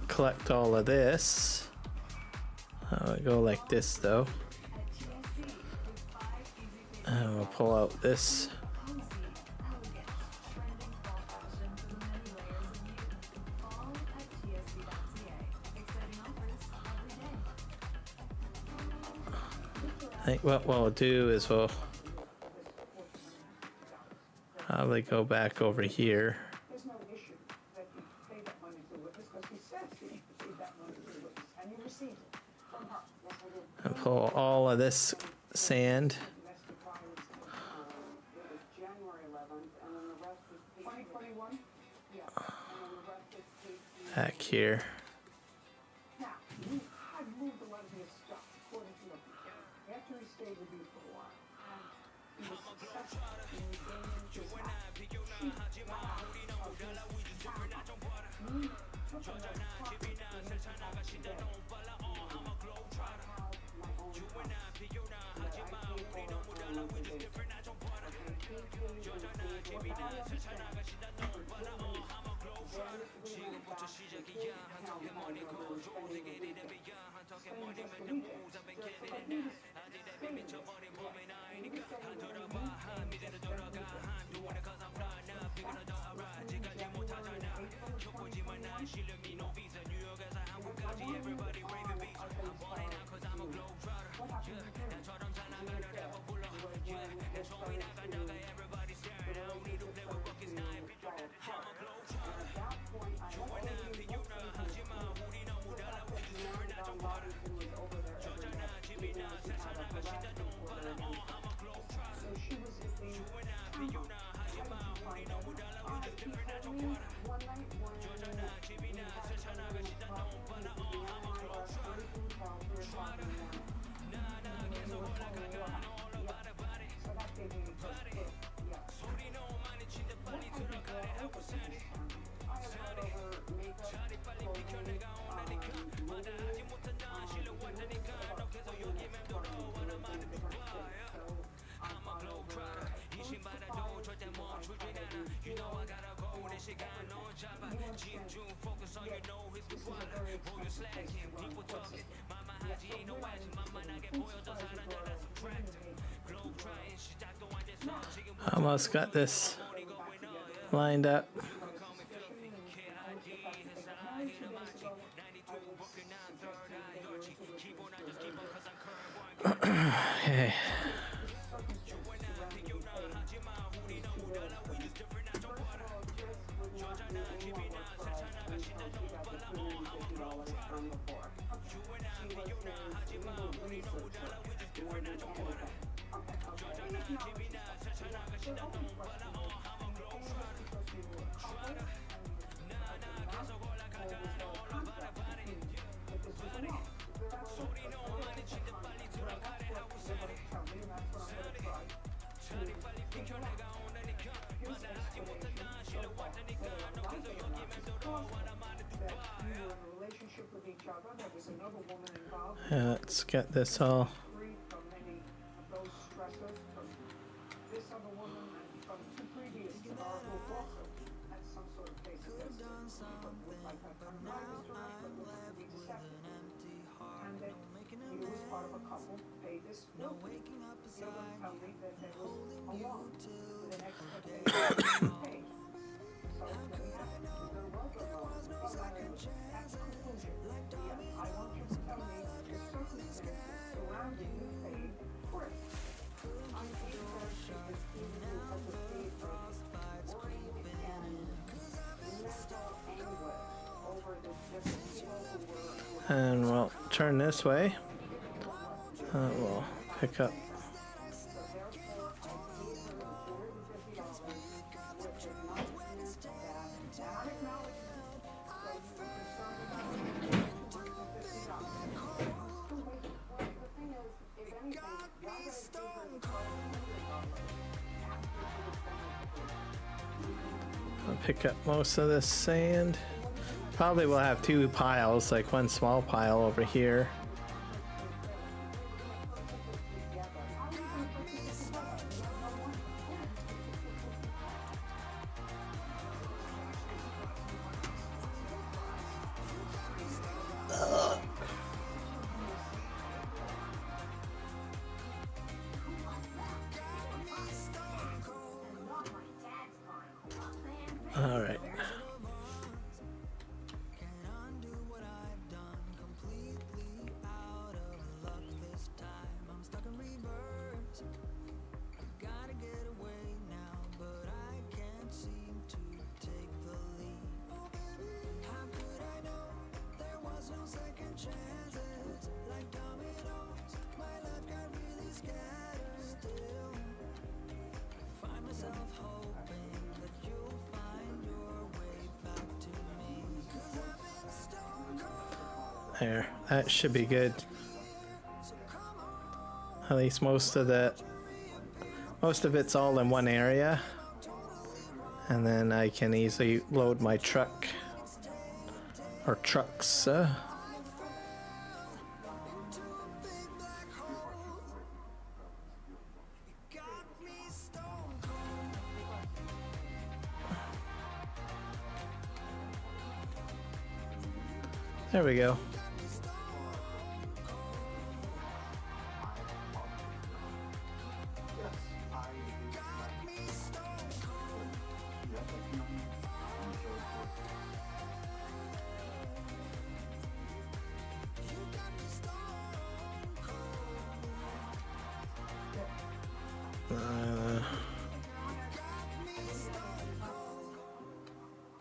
collect all of this. I'll go like this though. And we'll pull out this. I think what we'll do is we'll probably go back over here. There's no issue that you pay that money to the witness because he said he paid that money to the witness and you received it from her. Yes, I did. And pull all of this sand Domestic violence. It was January 11th, and then the rest was 2021. Yeah, and then the rest is paid. back here. Now, you had moved a lot of his stuff according to the after he stayed with you for a while, and he was successful in regaining his house. She got out of his house. You took a lot of time today. Almost got this. lined up. Okay. Let's get this all. This other woman from two previous to our group also had some sort of case of this. Looked like a life history, but looked to be deceptive. And that he was part of a couple, paid this bill. They would tell me that there was a loan with an expectation of pay. So what happened? There was a loan, but I was at the conclusion. Yeah, I want you to tell me the circumstances surrounding you paying for it. I'm sure that this interview has a paper working and mental anguish over the different people who were And we'll turn this way. We'll pick up. I'll pick up most of this sand. Probably will have two piles, like one small pile over here. All right. There, that should be good. At least most of it's all in one area, and then I can easily load my truck or trucks. There we go.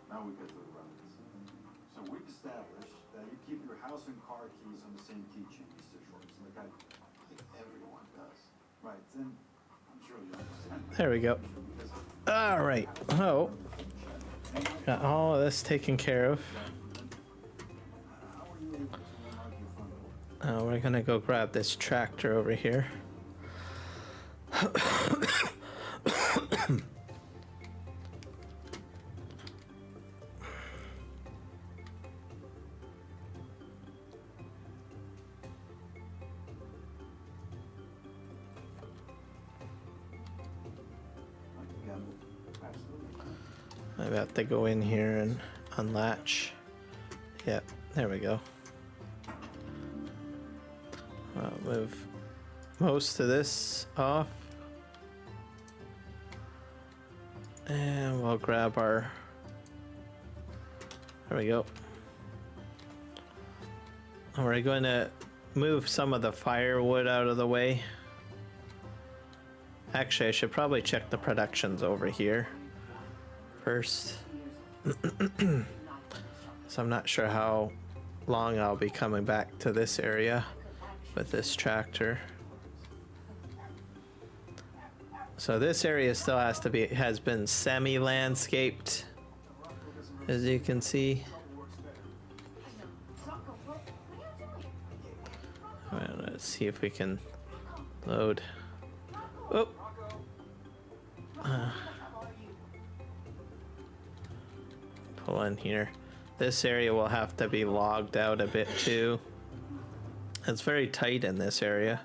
Now we get to the relevance. So we've established that you keep your house and car keys on the same keychain, Mr. Schwartz, like I think everyone does. Right, then I'm sure you understand. There we go. All right. Oh, got all of this taken care of. We're gonna go grab this tractor over here. I have to go in here and unlatch. Yep, there we go. I'll move most of this off. And we'll grab our... There we go. And we're going to move some of the firewood out of the way. Actually, I should probably check the productions over here first. So I'm not sure how long I'll be coming back to this area with this tractor. So this area still has been semi-landscaped, as you can see. Well, let's see if we can load. Oh. Pull in here. This area will have to be logged out a bit too. It's very tight in this area.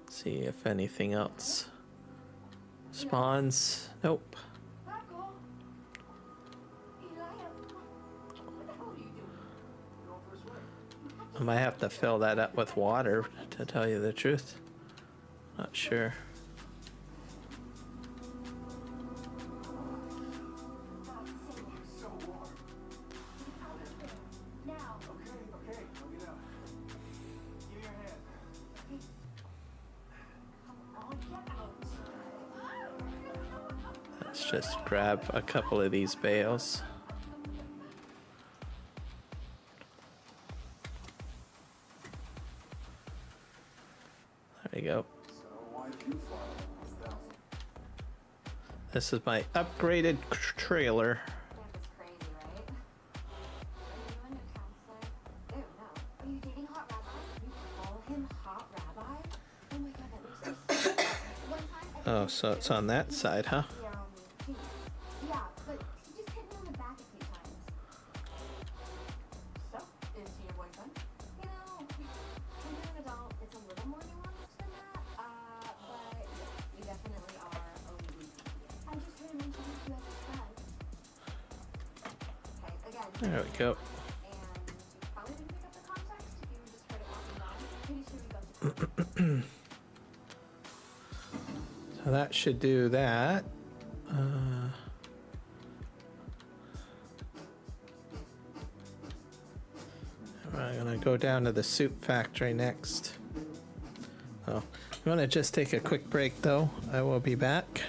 See if anything else spawns. Nope. I might have to fill that up with water, to tell you the truth. Not sure. Let's just grab a couple of these bales. There you go. This is my upgraded trailer. That's crazy, right? Are you a new counselor? Ew, no. Are you dating Hot Rabbi? You call him Hot Rabbi? Oh my god, that makes me so one time Oh, so it's on that side, huh? Yeah, but he just hit me on the back a few times. So, is he your boyfriend? You know, when you're an adult, it's a little more nuanced than that. But we definitely are ODD. I just heard him introduce you as his friend. Okay, again. There we go. And you probably didn't pick up the context if you just heard it walking by. Pretty sure we got to So that should do that. I'm gonna go down to the soup factory next. Oh, I'm gonna just take a quick break though. I will be back.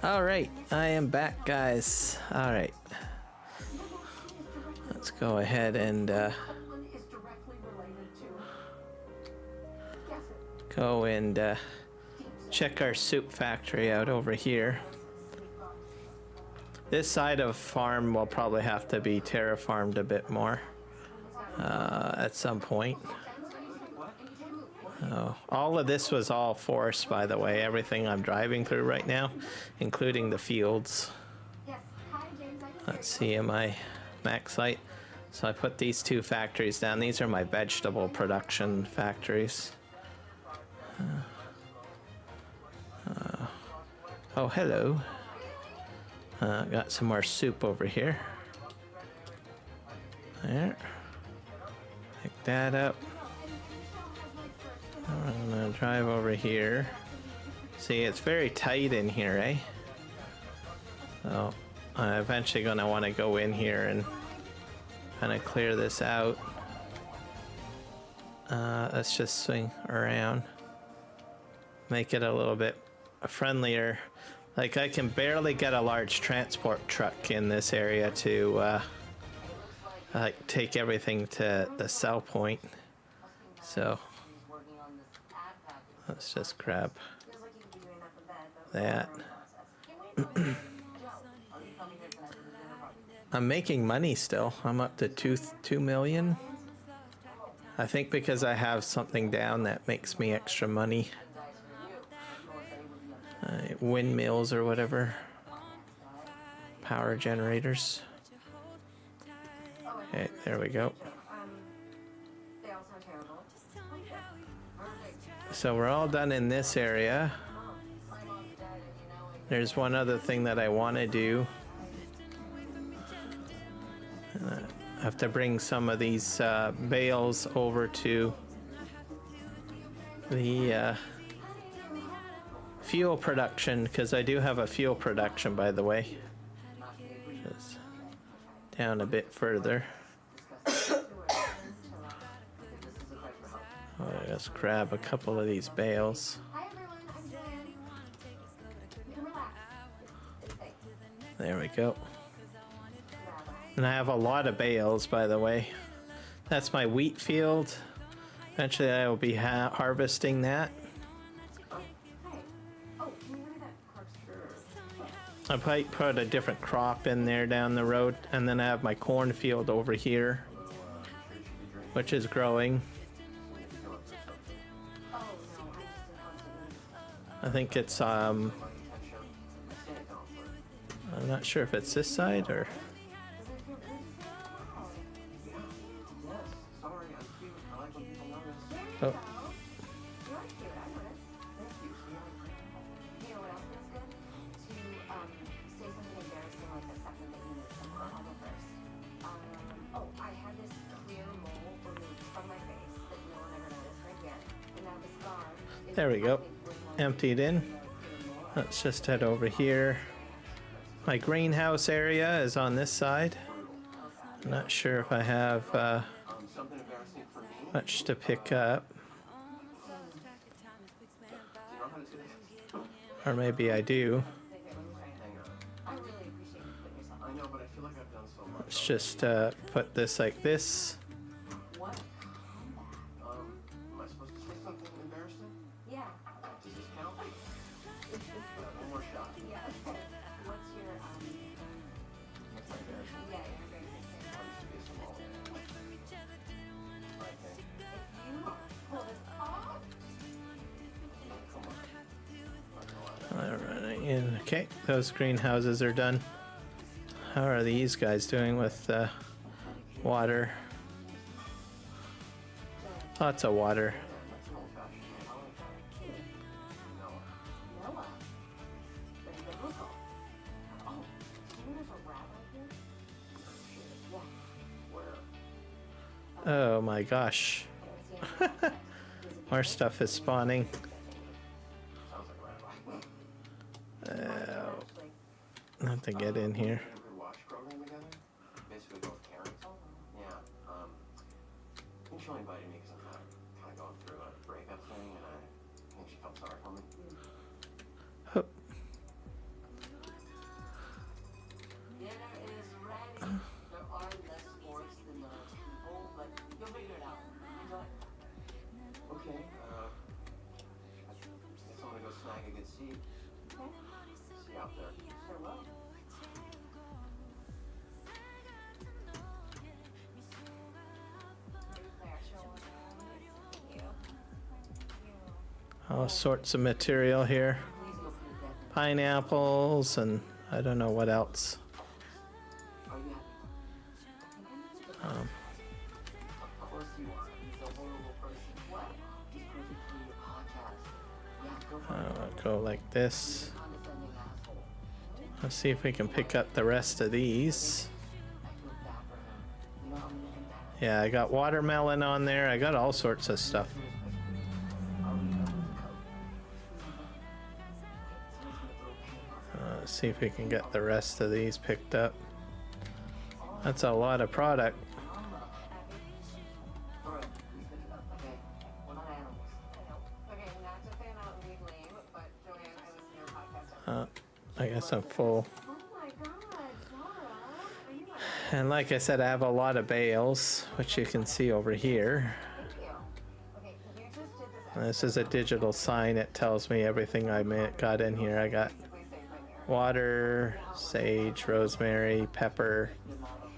All right, I am back, guys. All right, let's go ahead and Someone is directly related to. Guess it. go and check our soup factory out over here. This side of farm will probably have to be terraformed a bit more at some point. Oh, all of this was all forest, by the way. Everything I'm driving through right now, including the fields. Let's see in my max site. So I put these two factories down. These are my vegetable production factories. Oh, hello. Got some more soup over here. There. Pick that up. I'm gonna drive over here. See, it's very tight in here, eh? So I'm eventually gonna want to go in here and kind of clear this out. Let's just swing around. Make it a little bit friendlier. Like, I can barely get a large transport truck in this area to like take everything to the sell point. So let's just grab that. I'm making money still. I'm up to 2 million. I think because I have something down that makes me extra money. Windmills or whatever. Power generators. Okay, there we go. So we're all done in this area. There's one other thing that I want to do. I have to bring some of these bales over to the fuel production, because I do have a fuel production, by the way. Just down a bit further. Let's grab a couple of these bales. There we go. And I have a lot of bales, by the way. That's my wheat field. Eventually I will be harvesting that. I might put a different crop in there down the road, and then I have my cornfield over here, which is growing. I think it's I'm not sure if it's this side or oh. There we go. Emptied in. Let's just head over here. My greenhouse area is on this side. I'm not sure if I have much to pick up. Or maybe I do. Let's just put this like this. Okay, those greenhouses are done. How are these guys doing with water? Lots of water. Oh my gosh. More stuff is spawning. Not to get in here. All sorts of material here. Pineapples and I don't know what else. I'll go like this. Let's see if we can pick up the rest of these. Yeah, I got watermelon on there. I got all sorts of stuff. Let's see if we can get the rest of these picked up. That's a lot of product. I guess I'm full. And like I said, I have a lot of bales, which you can see over here. This is a digital sign. It tells me everything I got in here. I got water, sage, rosemary, pepper,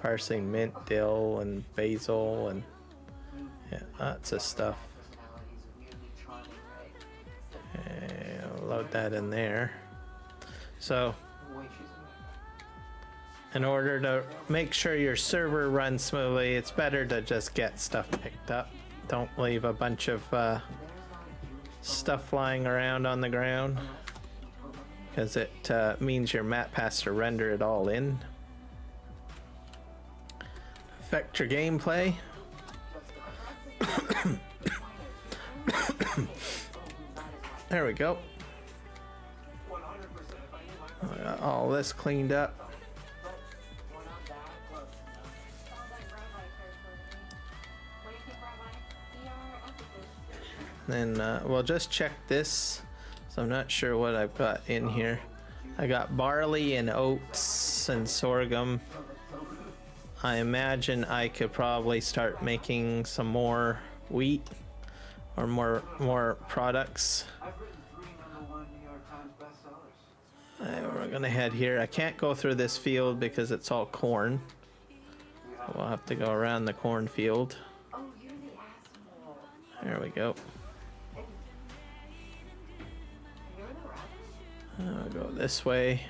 parsley, mint, dill, and basil, and yeah, lots of stuff. Okay, I'll load that in there. So, in order to make sure your server runs smoothly, it's better to just get stuff picked up. Don't leave a bunch of stuff flying around on the ground, because it means your map has to render it all in. Affect your gameplay. There we go. I got all this cleaned up. Then we'll just check this. So I'm not sure what I've got in here. I got barley and oats and sorghum. I imagine I could probably start making some more wheat or more products. We're gonna head here. I can't go through this field because it's all corn. We'll have to go around the cornfield. There we go. I'll go this way.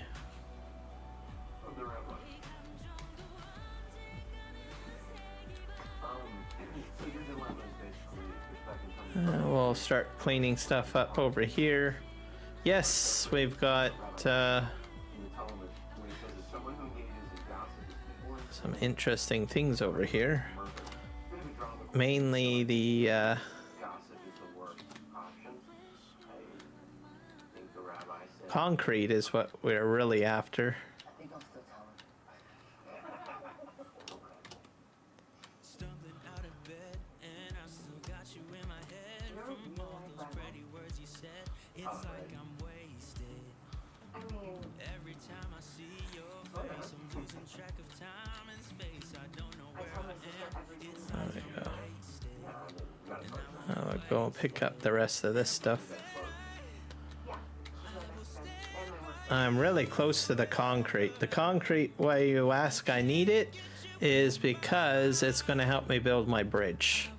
We'll start cleaning stuff up over here. Yes, we've got some interesting things over here. Mainly the concrete is what we're really after. I'll go pick up the rest of this stuff. I'm really close to the concrete. The concrete, why you ask I need it, is because it's going to help me build my bridge.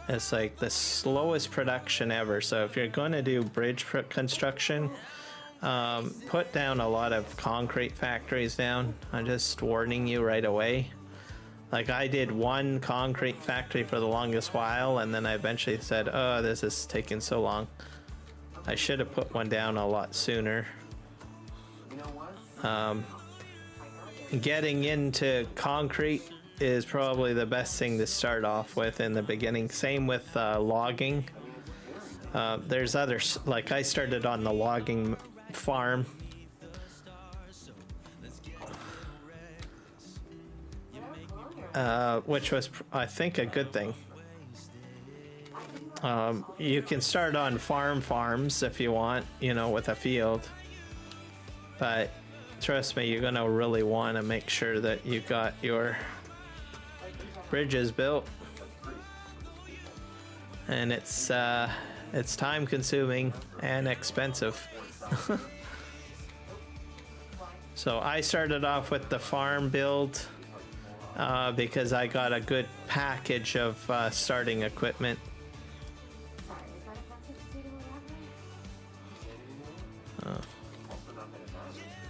It's like the slowest production ever. So if you're going to do bridge construction, put down a lot of concrete factories down. I'm just warning you right away. Like I did one concrete factory for the longest while, and then I eventually said, oh, this is taking so long. I should have put one down a lot sooner. Getting into concrete is probably the best thing to start off with in the beginning. Same with logging. There's others, like I started on the logging farm. Which was, I think, a good thing. You can start on farms if you want, you know, with a field. But trust me, you're gonna really want to make sure that you got your bridges built. And it's time consuming and expensive. So I started off with the farm build. Because I got a good package of starting equipment.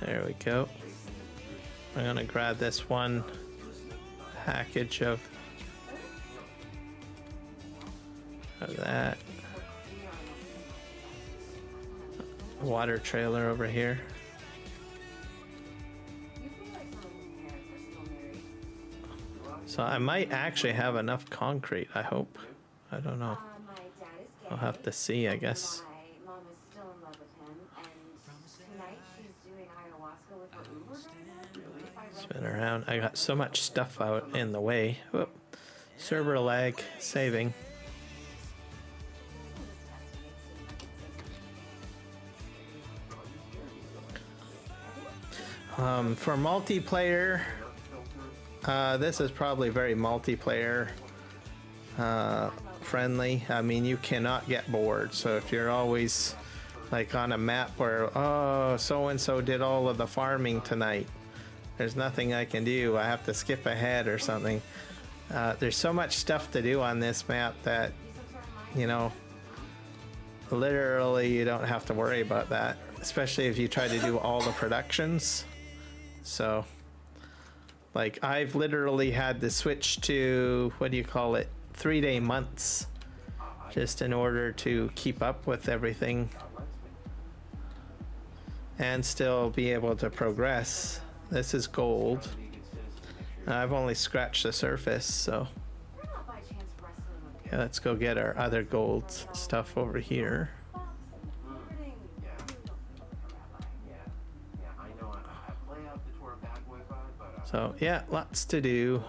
There we go. I'm gonna grab this one package of that. Water trailer over here. So I might actually have enough concrete, I hope. I don't know. My dad is gay. I'll have to see, I guess. My mom is still in love with him, and tonight she's doing ayahuasca with her Uber driver. Spin around. I got so much stuff out in the way. Whoop. Server lag. Saving. For multiplayer, this is probably very multiplayer friendly. I mean, you cannot get bored. So if you're always like on a map where, oh, so and so did all of the farming tonight, there's nothing I can do. I have to skip ahead or something. There's so much stuff to do on this map that, you know, literally you don't have to worry about that, especially if you try to do all the productions. So, like, I've literally had to switch to, what do you call it, 3-day months, just in order to keep up with everything and still be able to progress. This is gold. I've only scratched the surface, so yeah, let's go get our other gold stuff over here. So yeah, lots to do.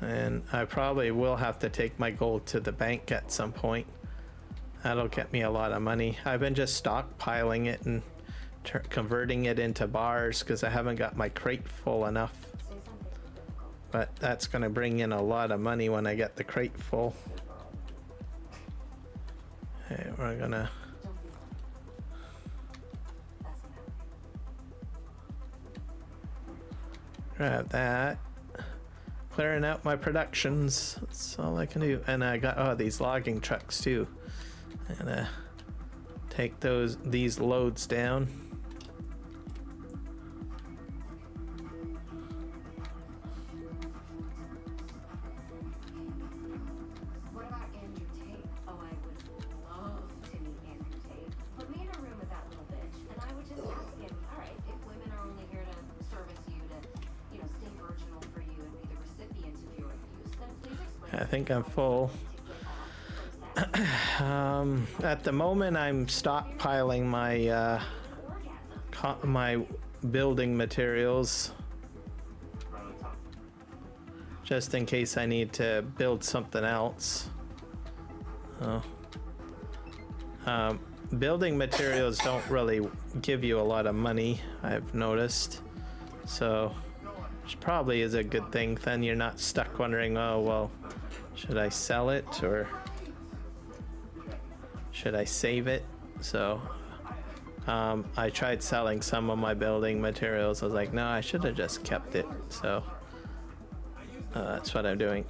And I probably will have to take my gold to the bank at some point. That'll get me a lot of money. I've been just stockpiling it and converting it into bars because I haven't got my crate full enough. But that's going to bring in a lot of money when I get the crate full. Okay, we're going to... grab that. Clearing out my productions. That's all I can do. And I got these logging trucks too. And take these loads down. What about Andrew Tate? Oh, I would love to meet Andrew Tate. Put me in a room with that little bitch, and I would just ask him, all right, if women are only here to service you, to, you know, stay virginal for you and be the recipient of your abuse, then please explain. I think I'm full. At the moment, I'm stockpiling my building materials, just in case I need to build something else. Building materials don't really give you a lot of money, I've noticed. So, which probably is a good thing. Then you're not stuck wondering, oh, well, should I sell it or should I save it? So, I tried selling some of my building materials. I was like, no, I should have just kept it. So, that's what I'm doing.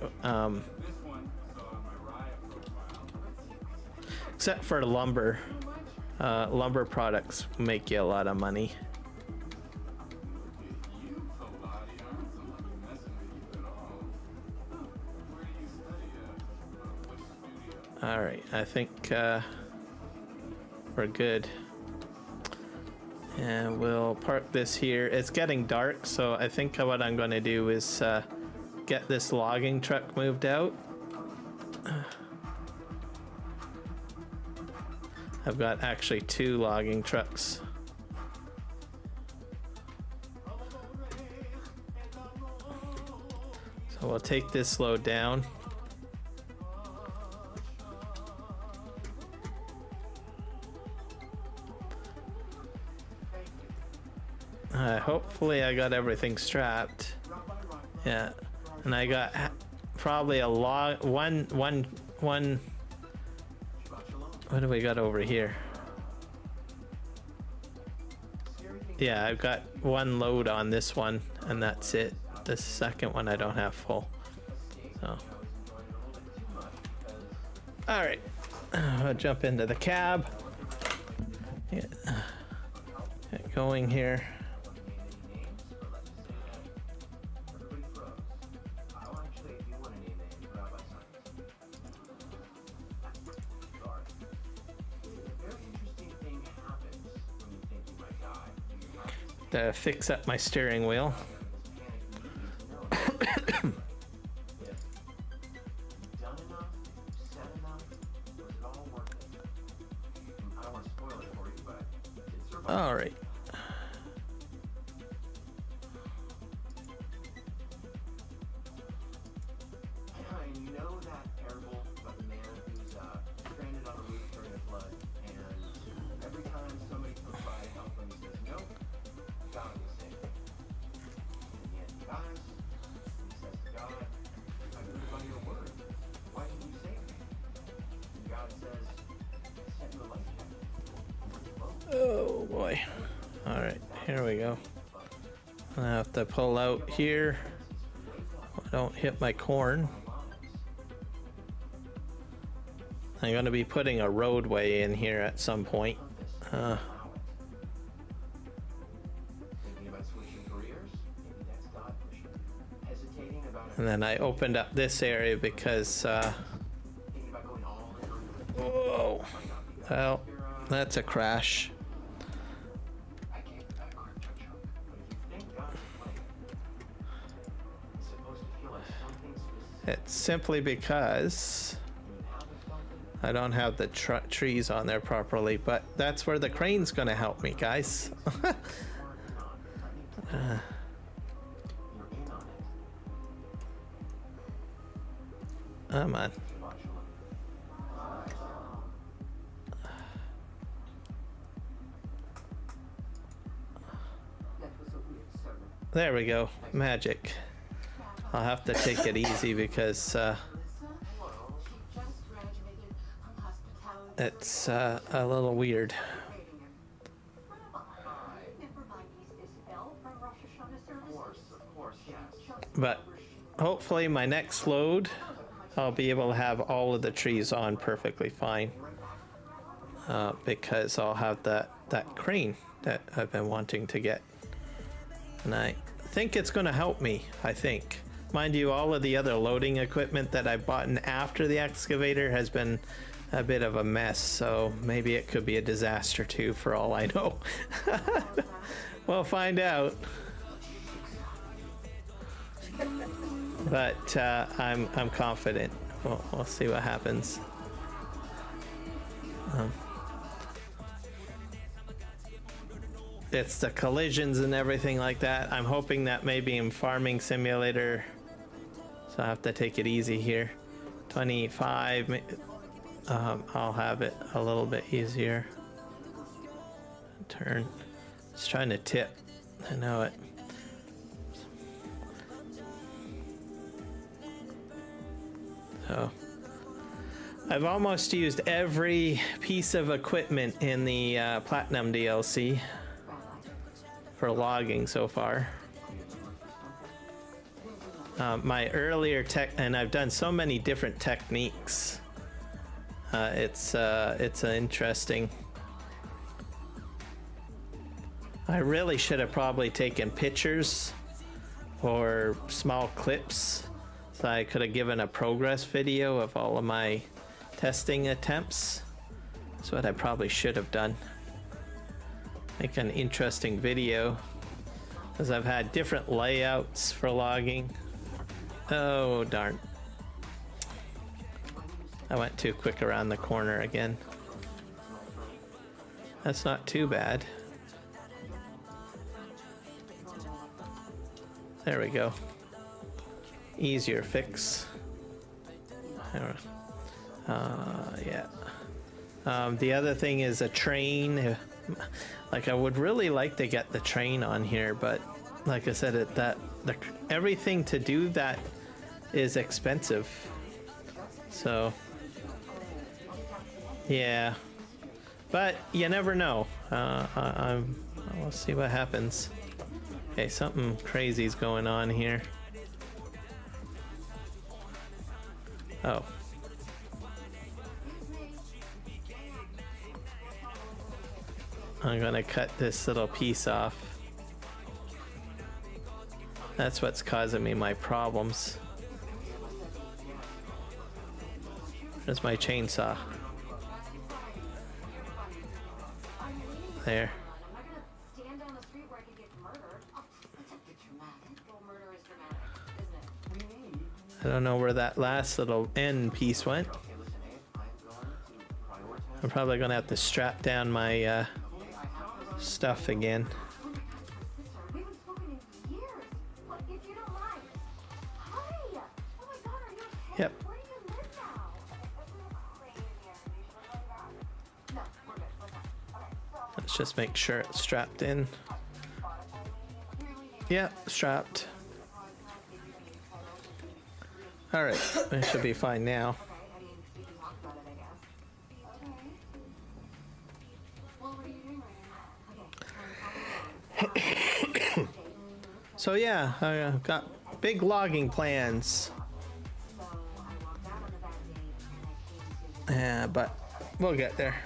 Except for lumber. Lumber products make you a lot of money. Alright, I think we're good. And we'll park this here. It's getting dark, so I think what I'm going to do is get this logging truck moved out. I've got actually 2 logging trucks. So we'll take this load down. Hopefully I got everything strapped. Yeah, and I got probably a log. One. What do we got over here? yeah, I've got one load on this one, and that's it. The second one I don't have full. So, all right, I'll jump into the cab. Get going here. To fix up my steering wheel. All right. And you know that parable about the man who's stranded on a roof during a flood, and every time somebody comes by to help him, he says, "Nope, God will save me." And yet he dies. He says to God, "I believe on your word. Why didn't you save me?" And God says, "I sent you a life jacket." Oh boy. All right, here we go. I have to pull out here. I don't hit my corn. I'm going to be putting a roadway in here at some point. Thinking about switching careers? Maybe that's God pushing you. Hesitating about it. And then I opened up this area because, Thinking about going all in on it. whoa, well, that's a crash. I gave you that quick touch up. But if you think God's plan is supposed to feel like something specific, It's simply because and you haven't felt it, I don't have the trees on there properly, but that's where the crane's going to help me, guys. you're in on it. You're in on it. Come on. Shabbat shalom. There we go. Magic. I'll have to take it easy because it's a little weird. Of course, yes. But hopefully my next load, I'll be able to have all of the trees on perfectly fine. Because I'll have that crane that I've been wanting to get. And I think it's going to help me, I think. Mind you, all of the other loading equipment that I bought in after the excavator has been a bit of a mess, so maybe it could be a disaster too, for all I know. We'll find out. But I'm confident. We'll see what happens. It's the collisions and everything like that. I'm hoping that maybe in Farming Simulator, so I have to take it easy here. 25, I'll have it a little bit easier. Turn. It's trying to tip. I know it. So I've almost used every piece of equipment in the Platinum DLC for logging so far. My earlier and I've done so many different techniques. It's interesting. I really should have probably taken pictures or small clips, so I could have given a progress video of all of my testing attempts. That's what I probably should have done. Make an interesting video, because I've had different layouts for logging. Oh darn, I went too quick around the corner again. That's not too bad. There we go. Easier fix. Yeah. The other thing is a train. Like, I would really like to get the train on here, but like I said, everything to do that is expensive. So yeah, but you never know. We'll see what happens. Okay, something crazy's going on here. Oh. I'm gonna cut this little piece off. That's what's causing me my problems. There's my chainsaw. There. I'm not gonna stand on the street where I could get murdered. Oh, that's a bit dramatic. Well, murder is dramatic, isn't it? I don't know where that last little end piece went. I'm probably gonna have to strap down my stuff again. Oh my gosh, my sister. We haven't spoken in years. But if you don't mind. Hi! Oh my god, are you okay? Yep. Where do you live now? No, we're good. We're fine. Okay, so Let's just make sure it's strapped in. Yeah, strapped. All right, it should be fine now. I mean, we can talk about it, I guess. Okay. Well, what are you doing right now? Okay. So yeah, I got big logging plans. So I walked out on the bad date and I came to Yeah, but we'll get there.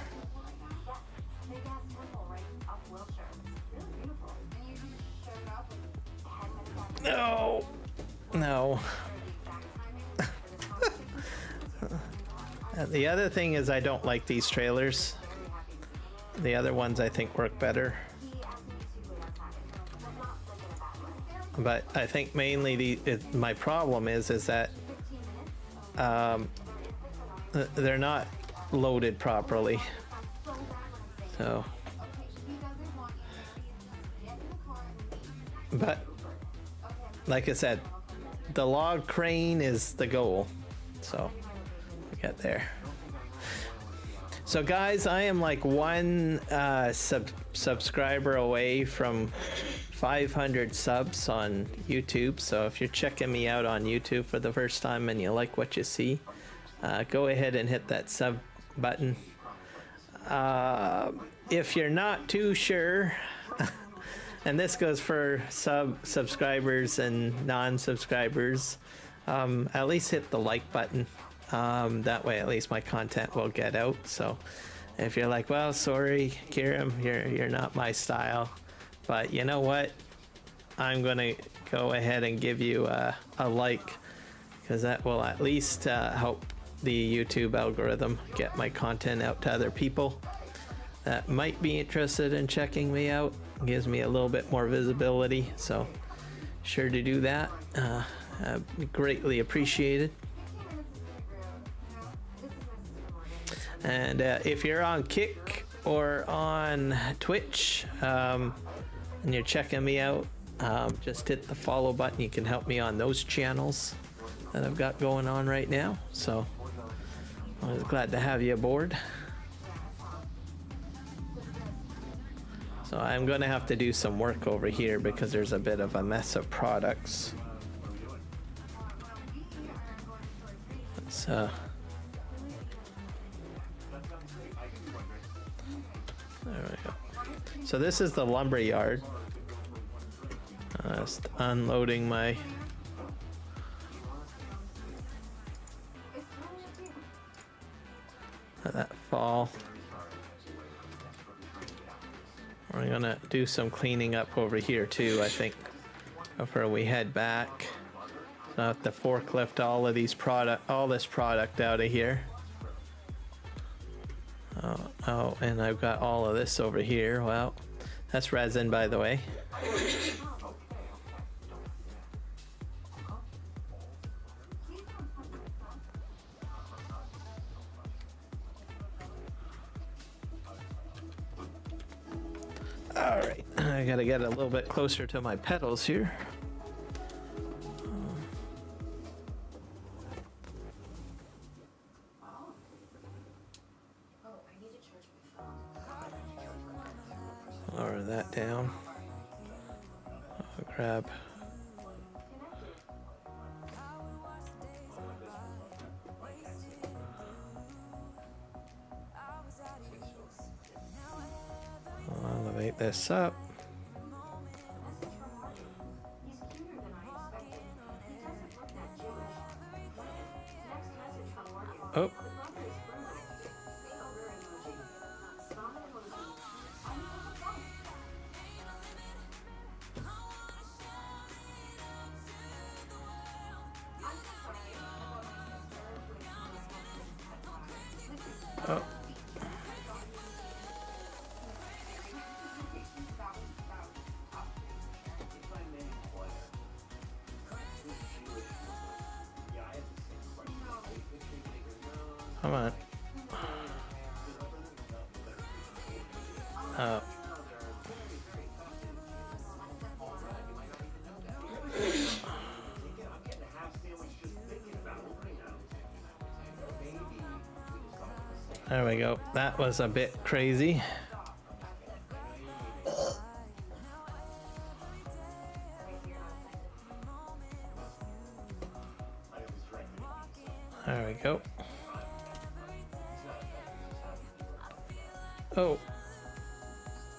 big ass temple right off Wilshire. It's really beautiful. And you just showed up with 10 minutes after No. the exact timing for this conversation. The other thing is I don't like these trailers. The other ones I think work better. He asked me to wait outside, but not like in a bad way. But I think mainly my problem is that 15 minutes? they're not loaded properly. So bad when I say So, okay, he doesn't want you to get in the car and leave. but like I said, the log crane is the goal. So we get there. So guys, I am like one subscriber away from 500 subs on YouTube. So if you're checking me out on YouTube for the first time and you like what you see, go ahead and hit that sub button. If you're not too sure, and this goes for subscribers and non-subscribers, at least hit the like button. That way at least my content will get out. So if you're like, well, sorry Kiram, you're not my style, but you know what, I'm gonna go ahead and give you a like, because that will at least help the YouTube algorithm get my content out to other people that might be interested in checking me out. Gives me a little bit more visibility, so sure to do that. Greatly appreciated. And if you're on Kick or on Twitch and you're checking me out, just hit the follow button. You can help me on those channels that I've got going on right now. So I was glad to have you aboard. So I'm going to have to do some work over here because there's a bit of a mess of products. Let's there we go. So this is the lumber yard. Just unloading my that fall. We're gonna do some cleaning up over here too, I think, before we head back. So I have to forklift all of this product out of here. Oh, and I've got all of this over here. Well, that's resin, by the way. All right, I gotta get a little bit closer to my pedals here. Lower that down. I'll grab. I'll elevate this up. Come on. Oh. There we go. That was a bit crazy. There we go. Oh.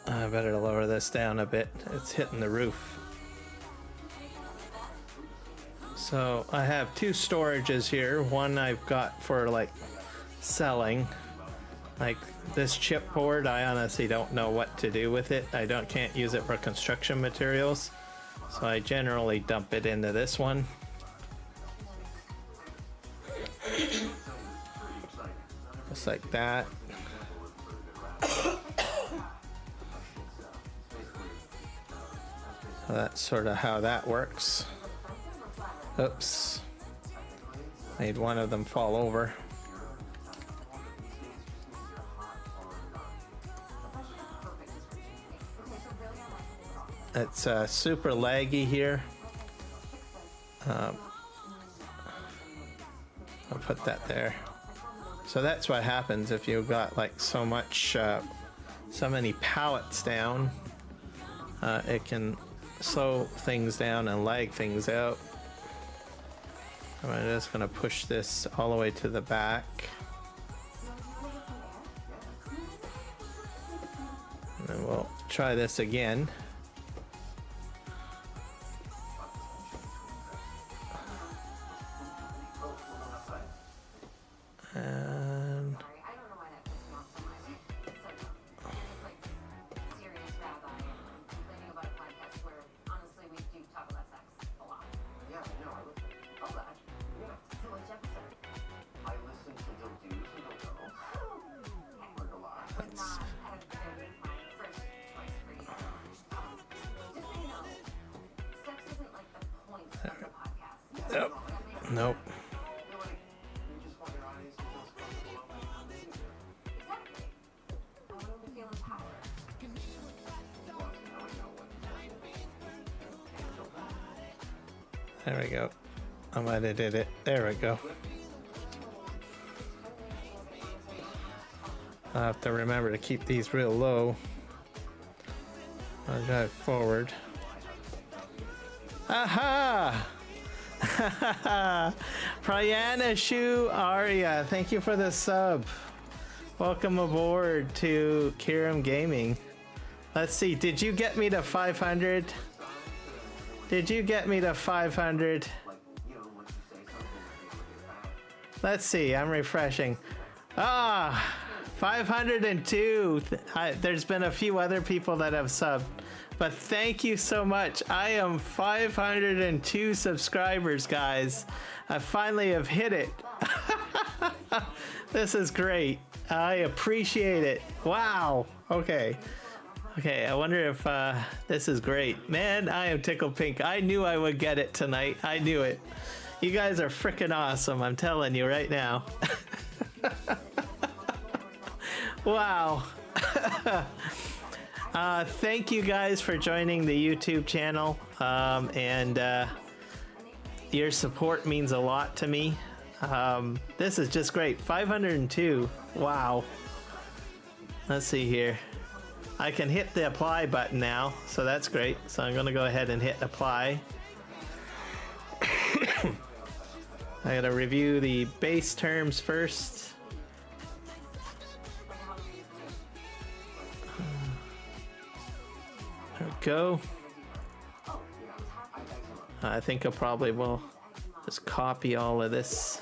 I better lower this down a bit. It's hitting the roof. So I have two storages here. One I've got for like selling. Like this chipboard, I honestly don't know what to do with it. Can't use it for construction materials. So I generally dump it into this one. Just like that. So that's sort of how that works. Oops. Made one of them fall over. It's super laggy here. I'll put that there. So that's what happens if you've got like so many pallets down. It can slow things down and lag things out. I'm just gonna push this all the way to the back. And then we'll try this again. And nope. There we go. I might have did it. There we go. I'll have to remember to keep these real low. I'll drive forward. Aha! Priyana Shu Arya, thank you for the sub. Welcome aboard to Kiram Gaming. Let's see, did you get me to 500? Did you get me to 500? Let's see, I'm refreshing. 502. There's been a few other people that have subbed, but thank you so much. I am 502 subscribers, guys. I finally have hit it. This is great. I appreciate it. Wow. Okay. Okay, I wonder if this is great. Man, I am tickled pink. I knew I would get it tonight. I knew it. You guys are freaking awesome. I'm telling you right now. Wow. Thank you guys for joining the YouTube channel. Your support means a lot to me. This is just great. 502. Wow. Let's see here. I can hit the apply button now, so that's great. So I'm gonna go ahead and hit apply. I gotta review the base terms first. There we go. I think I probably will just copy all of this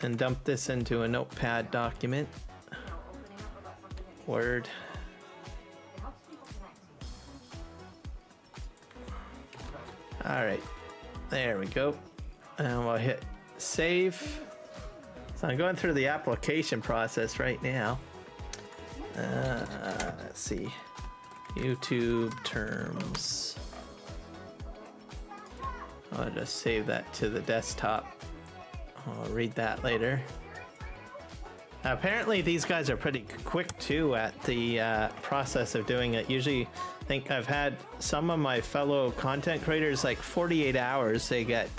and dump this into a notepad document. Word. Alright, there we go. And we'll hit save. So I'm going through the application process right now. Let's see. YouTube terms. I'll just save that to the desktop. I'll read that later. Apparently these guys are pretty quick too at the process of doing it. Usually I think I've had some of my fellow content creators like 48 hours they get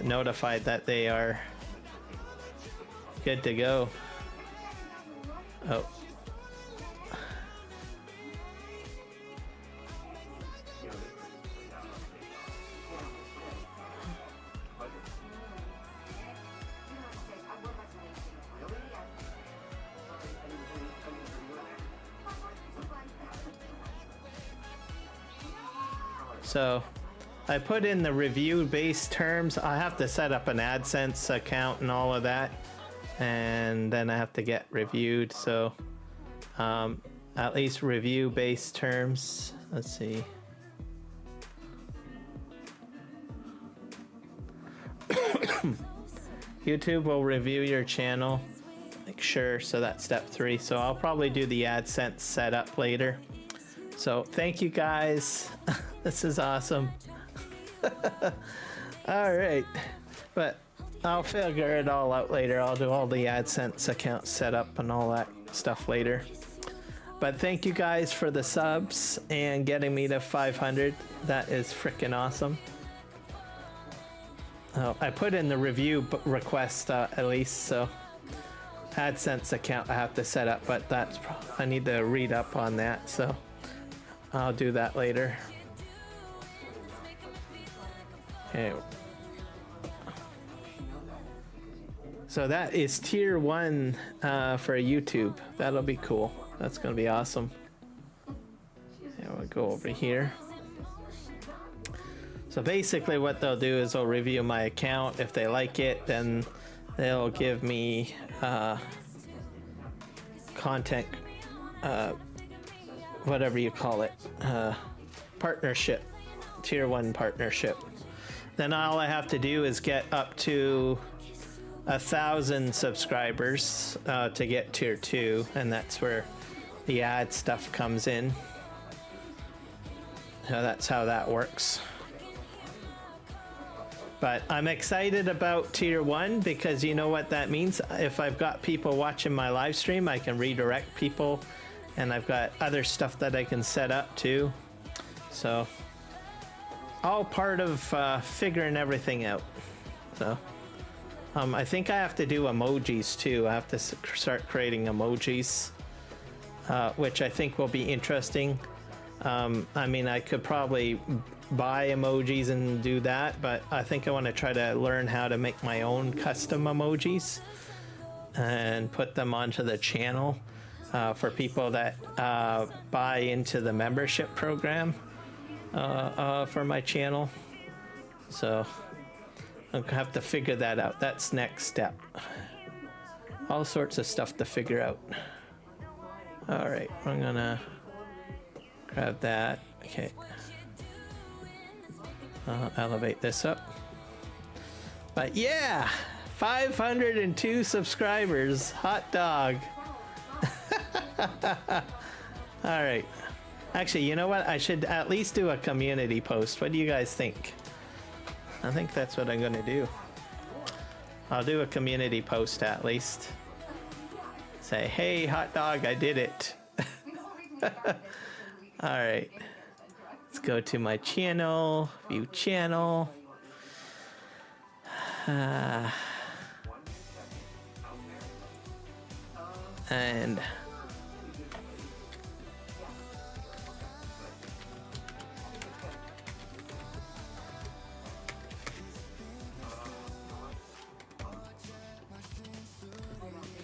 notified that they are good to go. Oh. So I put in the review based terms. I have to set up an AdSense account and all of that, and then I have to get reviewed. So at least review based terms. Let's see. YouTube will review your channel. Like, sure, so that's step 3. So I'll probably do the AdSense setup later. So thank you guys. This is awesome. All right, but I'll figure it all out later. I'll do all the AdSense account setup and all that stuff later. But thank you guys for the subs and getting me to 500. That is freaking awesome. Oh, I put in the review request at least, so AdSense account I have to set up, but that's I need to read up on that, so I'll do that later. Okay. So that is tier 1 for YouTube. That'll be cool. That's gonna be awesome. Yeah, we'll go over here. So basically what they'll do is they'll review my account. If they like it, then they'll give me content, whatever you call it, partnership, tier 1 partnership. Then all I have to do is get up to 1,000 subscribers to get tier 2, and that's where the ad stuff comes in. So that's how that works. But I'm excited about tier 1 because you know what that means. If I've got people watching my live stream, I can redirect people, and I've got other stuff that I can set up too. So all part of figuring everything out. So I think I have to do emojis too. I have to start creating emojis, which I think will be interesting. I mean, I could probably buy emojis and do that, but I think I want to try to learn how to make my own custom emojis and put them onto the channel for people that buy into the membership program for my channel. So I'll have to figure that out. That's next step. All sorts of stuff to figure out. All right, I'm gonna grab that. Okay. I'll elevate this up. But yeah, 502 subscribers. Hot dog. All right. Actually, you know what? I should at least do a community post. What do you guys think? I think that's what I'm gonna do. I'll do a community post at least. Say, hey, hot dog, I did it. All right. Let's go to my channel, view channel. And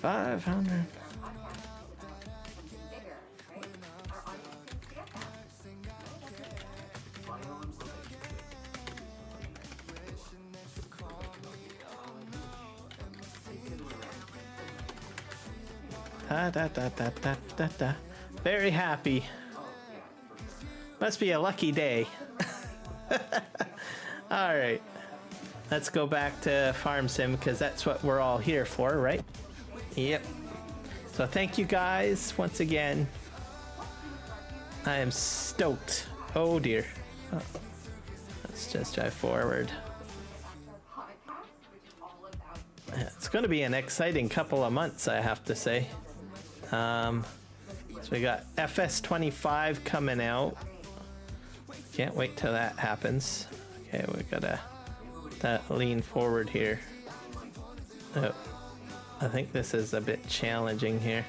$500. Very happy. Must be a lucky day. All right, let's go back to Farm Sim because that's what we're all here for, right? Yep. So thank you guys once again. I am stoked. Oh dear. Oh. Let's just drive forward. going to be an exciting couple of months, I have to say. So we got FS25 coming out. Can't wait till that happens. Okay, we gotta lean forward here. Oh, I think this is a bit challenging here.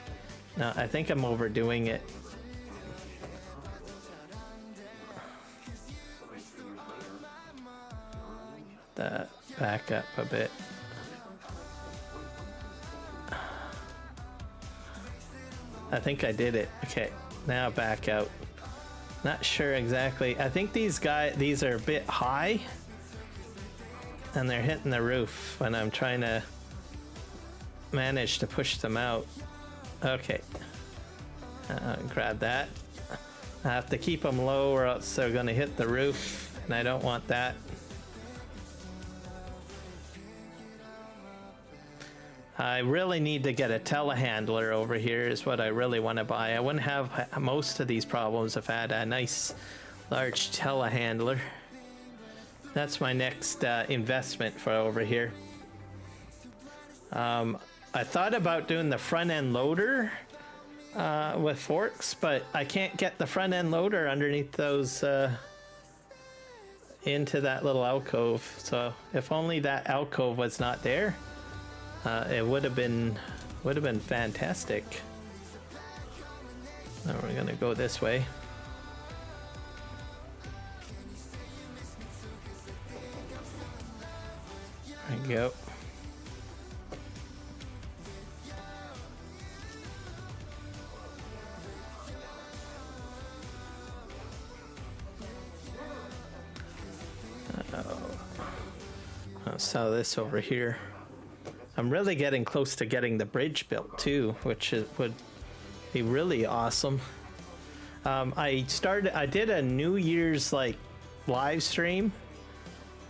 No, I think I'm overdoing it. Back up a bit. I think I did it. Okay, now back out. Not sure exactly. I think these are a bit high and they're hitting the roof when I'm trying to manage to push them out. Okay. Grab that. I have to keep them low or else they're going to hit the roof, and I don't want that. I really need to get a telehandler over here is what I really want to buy. I wouldn't have most of these problems if I had a nice large telehandler. That's my next investment for over here. I thought about doing the front end loader with forks, but I can't get the front end loader underneath those into that little alcove. So if only that alcove was not there. It would have been fantastic. Now we're gonna go this way. There we go. I'll sell this over here. I'm really getting close to getting the bridge built too, which would be really awesome. I did a New Year's like live stream,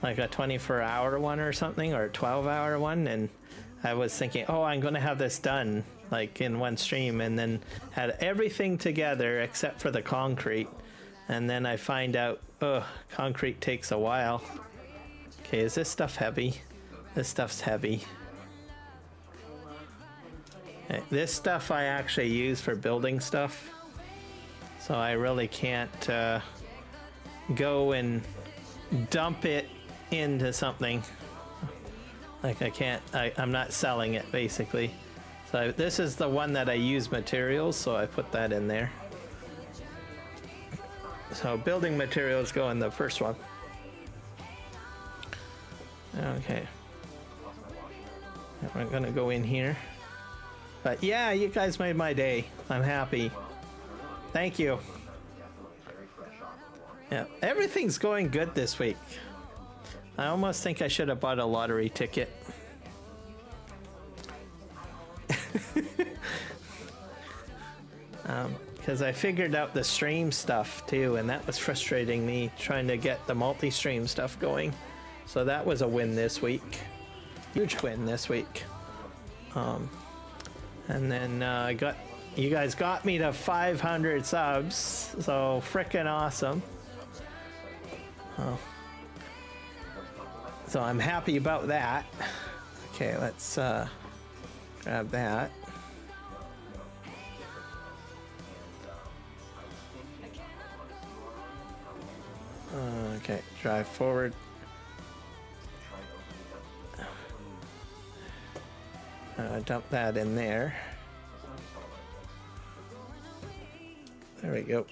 like a 24-hour one or something, or a 12-hour one, and I was thinking, oh, I'm gonna have this done like in one stream, and then had everything together except for the concrete, and then I find out, oh, concrete takes a while. Okay, is this stuff heavy? This stuff's heavy. Okay, this stuff I actually use for building stuff, so I really can't go and dump it into something. Like I'm not selling it basically. So this is the one that I use materials, so I put that in there. So building materials go in the first one. Okay. We're gonna go in here. But yeah, you guys made my day. I'm happy. Thank you. Yeah, everything's going good this week. I almost think I should have bought a lottery ticket. Because I figured out the stream stuff too, and that was frustrating me trying to get the multi-stream stuff going. So that was a win this week. Huge win this week. And then you guys got me to 500 subs, so frickin' awesome. So I'm happy about that. Okay, let's grab that. Okay, drive forward. Dump that in there. There we go.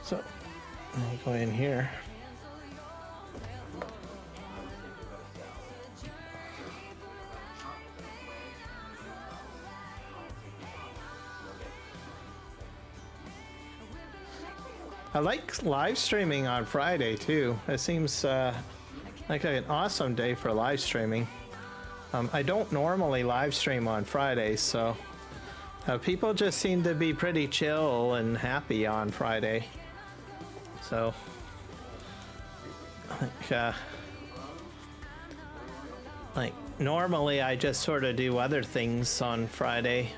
So, I'll go in here. I like live streaming on Friday too. It seems like an awesome day for live streaming. I don't normally live stream on Fridays, so people just seem to be pretty chill and happy on Friday. So, like normally I just sort of do other things on Friday.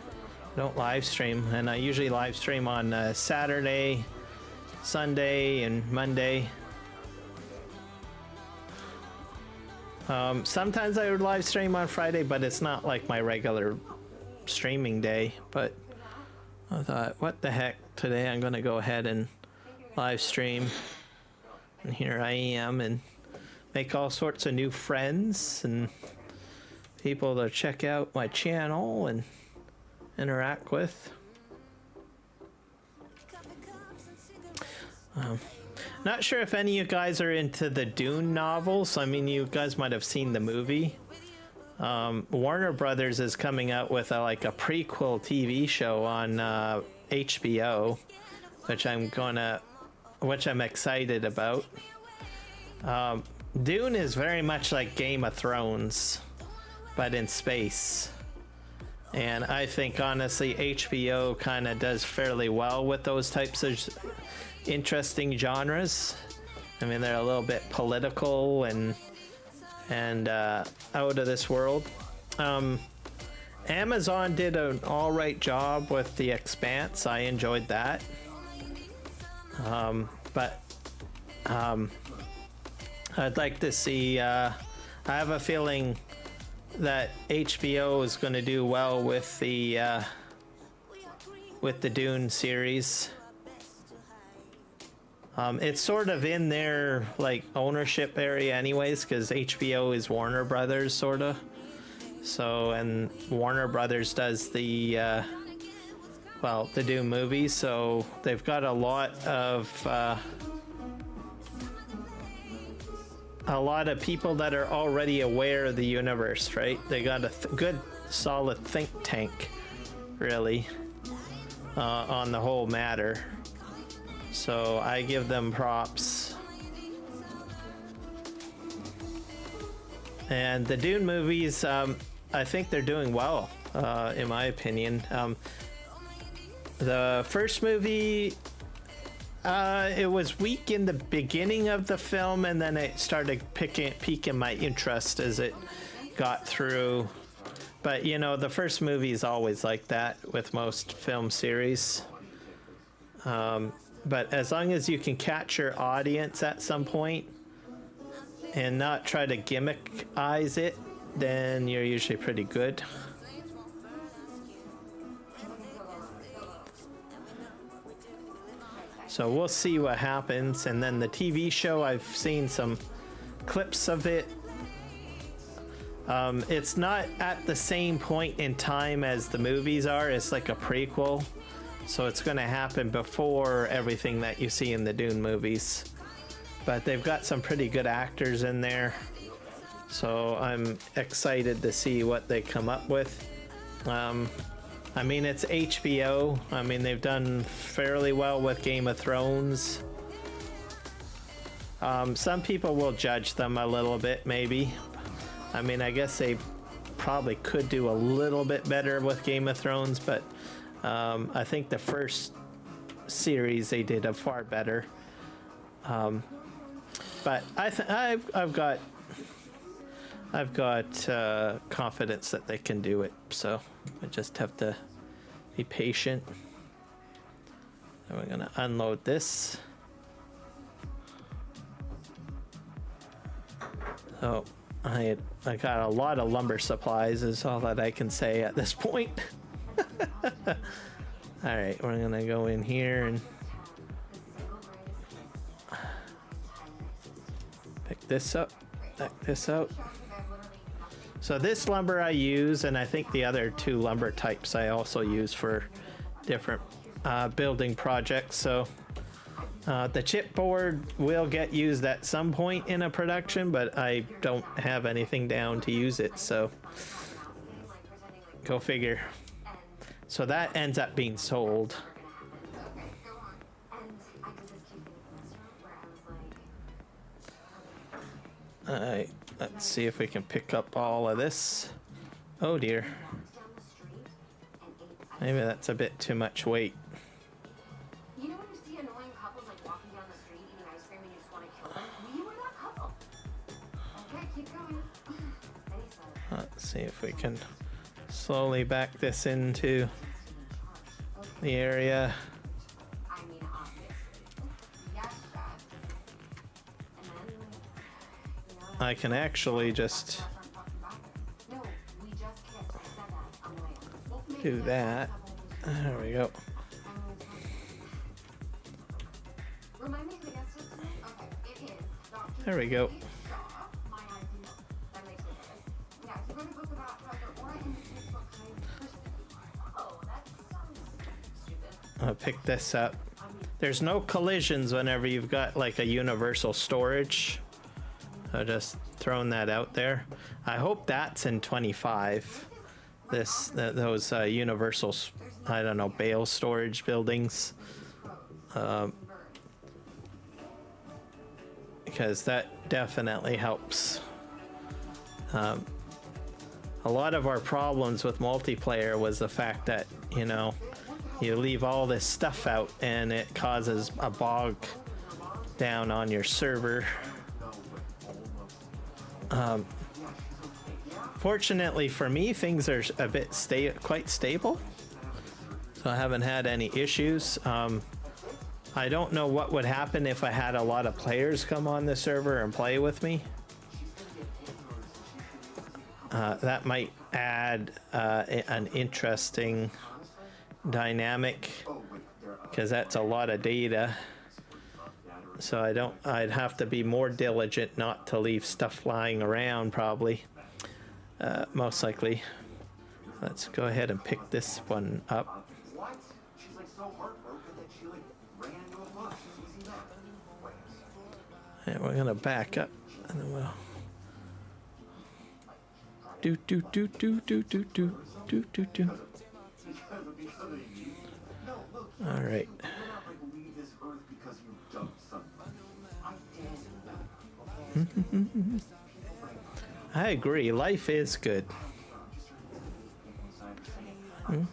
I don't live stream, and I usually live stream on Saturday Sunday and Monday. Sometimes I would live stream on Friday, but it's not like my regular streaming day. But I thought, what the heck, today I'm gonna go ahead and live stream. And here I am, and make all sorts of new friends and people to check out my channel and interact with. Not sure if any of you guys are into the Dune novels. I mean, you guys might have seen the movie. Warner Brothers is coming out with like a prequel TV show on HBO, which I'm excited about. Dune is very much like Game of Thrones, but in space. And I think honestly HBO kind of does fairly well with those types of interesting genres. I mean, they're a little bit political and out of this world. Amazon did an all right job with The Expanse. I enjoyed that. But I'd like to see, I have a feeling that HBO is going to do well with the Dune series. It's sort of in their like ownership area anyways, because HBO is Warner Brothers sort of. So, and Warner Brothers does the Dune movies, so they've got a lot of people that are already aware of the universe, right? They got a good solid think tank, really, on the whole matter. So I give them props. And the Dune movies, I think they're doing well, in my opinion. The first movie, it was weak in the beginning of the film, and then it started piquing my interest as it got through. But you know, the first movie is always like that with most film series. But as long as you can catch your audience at some point and not try to gimmick-ize it, then you're usually pretty good. So we'll see what happens. And then the TV show, I've seen some clips of it. It's not at the same point in time as the movies are. It's like a prequel. So it's going to happen before everything that you see in the Dune movies. But they've got some pretty good actors in there. So I'm excited to see what they come up with. I mean, it's HBO. I mean, they've done fairly well with Game of Thrones. Some people will judge them a little bit, maybe. I mean, I guess they probably could do a little bit better with Game of Thrones, but I think the first series they did a far better. But I've got confidence that they can do it. So I just have to be patient. And we're gonna unload this. So I got a lot of lumber supplies is all that I can say at this point. All right, we're gonna go in here and pick this up, back this out. So this lumber I use, and I think the other two lumber types I also use for different building projects. So the chipboard will get used at some point in a production, but I don't have anything down to use it, so go figure. So that ends up being sold. Alright, let's see if we can pick up all of this. Oh dear. Maybe that's a bit too much weight. You know when you see annoying couples like walking down the street eating ice cream and you just want to kill them? We were that couple. Okay, keep going. Let's see if we can slowly back this into the area. I mean, obviously. I can actually just No, we just kissed. I said that on the way in. Both made do sense. that. There we go. Remind me who the guest is tonight? Okay, it is Dr. There we go. Shaw. My idea. That makes me nervous. Yeah, he wrote a book about how the aura indicates what kind of person you are. Oh, that sounds stupid. I'll pick this up. There's no collisions whenever you've got like a universal storage. So just throwing that out there. I hope that's in 25. Those universal, I don't know, bale storage buildings. Because that definitely helps. A lot of our problems with multiplayer was the fact that, you know, you leave all this stuff out and it causes a bog down on your server. Fortunately for me, things are a bit quite stable, so I haven't had any issues. I don't know what would happen if I had a lot of players come on the server and play with me. That might add an interesting dynamic, because that's a lot of data. So I'd have to be more diligent not to leave stuff lying around, probably. Most likely. Let's go ahead and pick this one up. What? She's like so heartbroken that she like ran into a bus. Easy enough. Wait a second. And we're gonna back up, and then we'll do do do do do do do do do do. All right. You're not like leave this earth because you dumped something. I did. I agree. Life is good. Can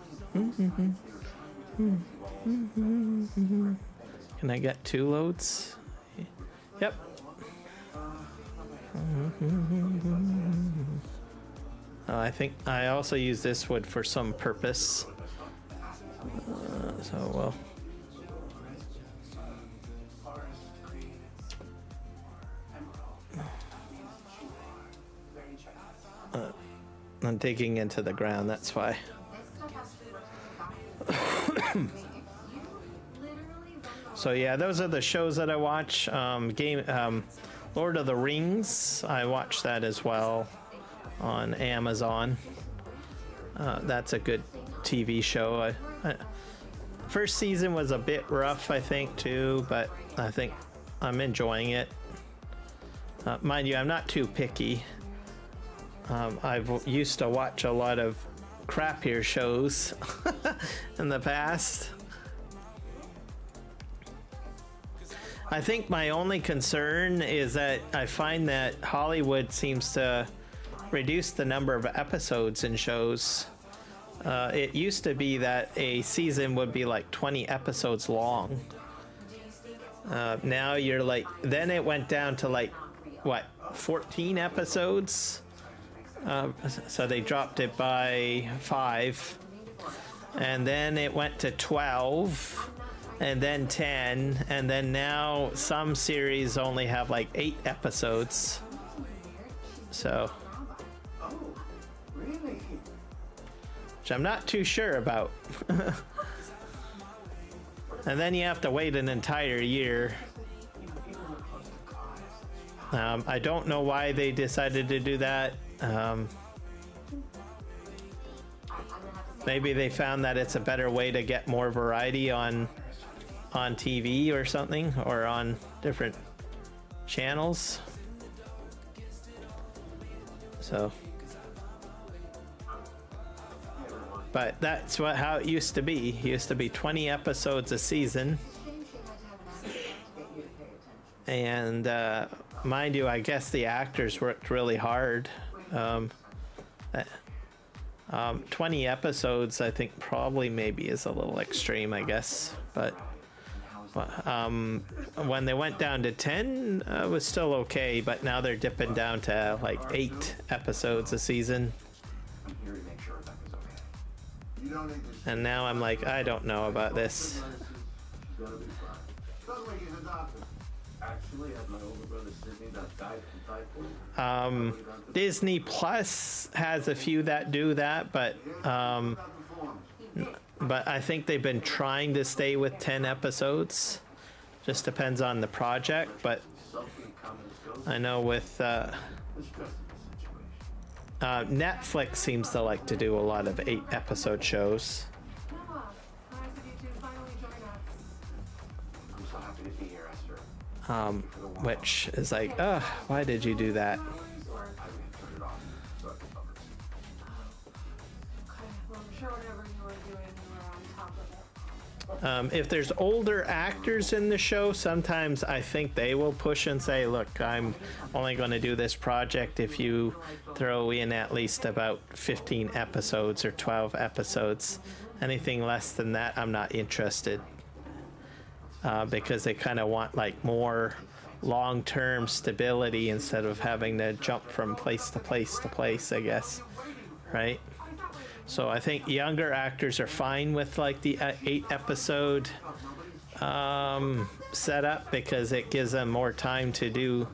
I get 2 loads? Yep. I think I also use this wood for some purpose. So well. I'm digging into the ground, that's why. So yeah, those are the shows that I watch. Lord of the Rings, I watch that as well on Amazon. That's a good TV show. First season was a bit rough, I think, too, but I think I'm enjoying it. Mind you, I'm not too picky. I've used to watch a lot of crappier shows in the past. I think my only concern is that I find that Hollywood seems to reduce the number of episodes in shows. It used to be that a season would be like 20 episodes long. Now you're like, then it went down to like, what, 14 episodes? So they dropped it by 5, and then it went to 12, and then 10, and then now some series only have like 8 episodes. So, which I'm not too sure about. And then you have to wait an entire year. I don't know why they decided to do that. Maybe they found that it's a better way to get more variety on TV or something, or on different channels. So, but that's how it used to be. It used to be 20 episodes a season. And mind you, I guess the actors worked really hard. 20 episodes, I think probably maybe is a little extreme, I guess. But when they went down to 10, it was still okay. But now they're dipping down to like 8 episodes a season. And now I'm like, I don't know about this. Actually, at my older brother's Sydney that died Disney Plus has a few that do that, but I think they've been trying to stay with 10 episodes. Just depends on the project, but I know with Netflix seems to like to do a lot of 8-episode shows. Noah, nice of you to finally join us. I'm so happy to be here, Esther. Which is like, why did you do that? I would turn it off so I can focus. Okay, well, I'm sure whatever you were doing, you were on top of it. If there's older actors in the show, sometimes I think they will push and say, look, I'm only going to do this project if you throw in at least about 15 episodes or 12 episodes. Anything less than that, I'm not interested. Because they kind of want like more long-term stability instead of having to jump from place to place to place, I guess. Right? So I think younger actors are fine with like the 8-episode setup because it gives them more time to do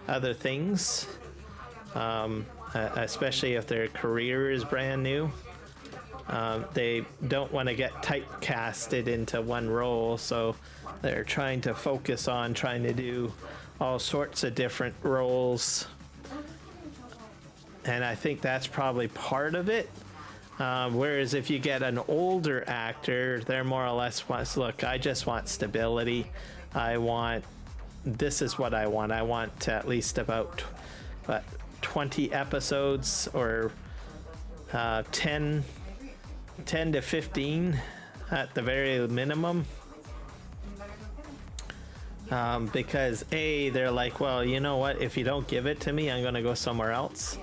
other things, especially if their career is brand new. They don't want to get typecasted into one role, so they're trying to focus on trying to do all sorts of different roles. And I think that's probably part of it. Whereas if you get an older actor, they're more or less wants, look, I just want stability. This is what I want. I want at least about 20 episodes or 10 to 15 at the very minimum. Because they're like, well, you know what? If you don't give it to me, I'm going to go somewhere else.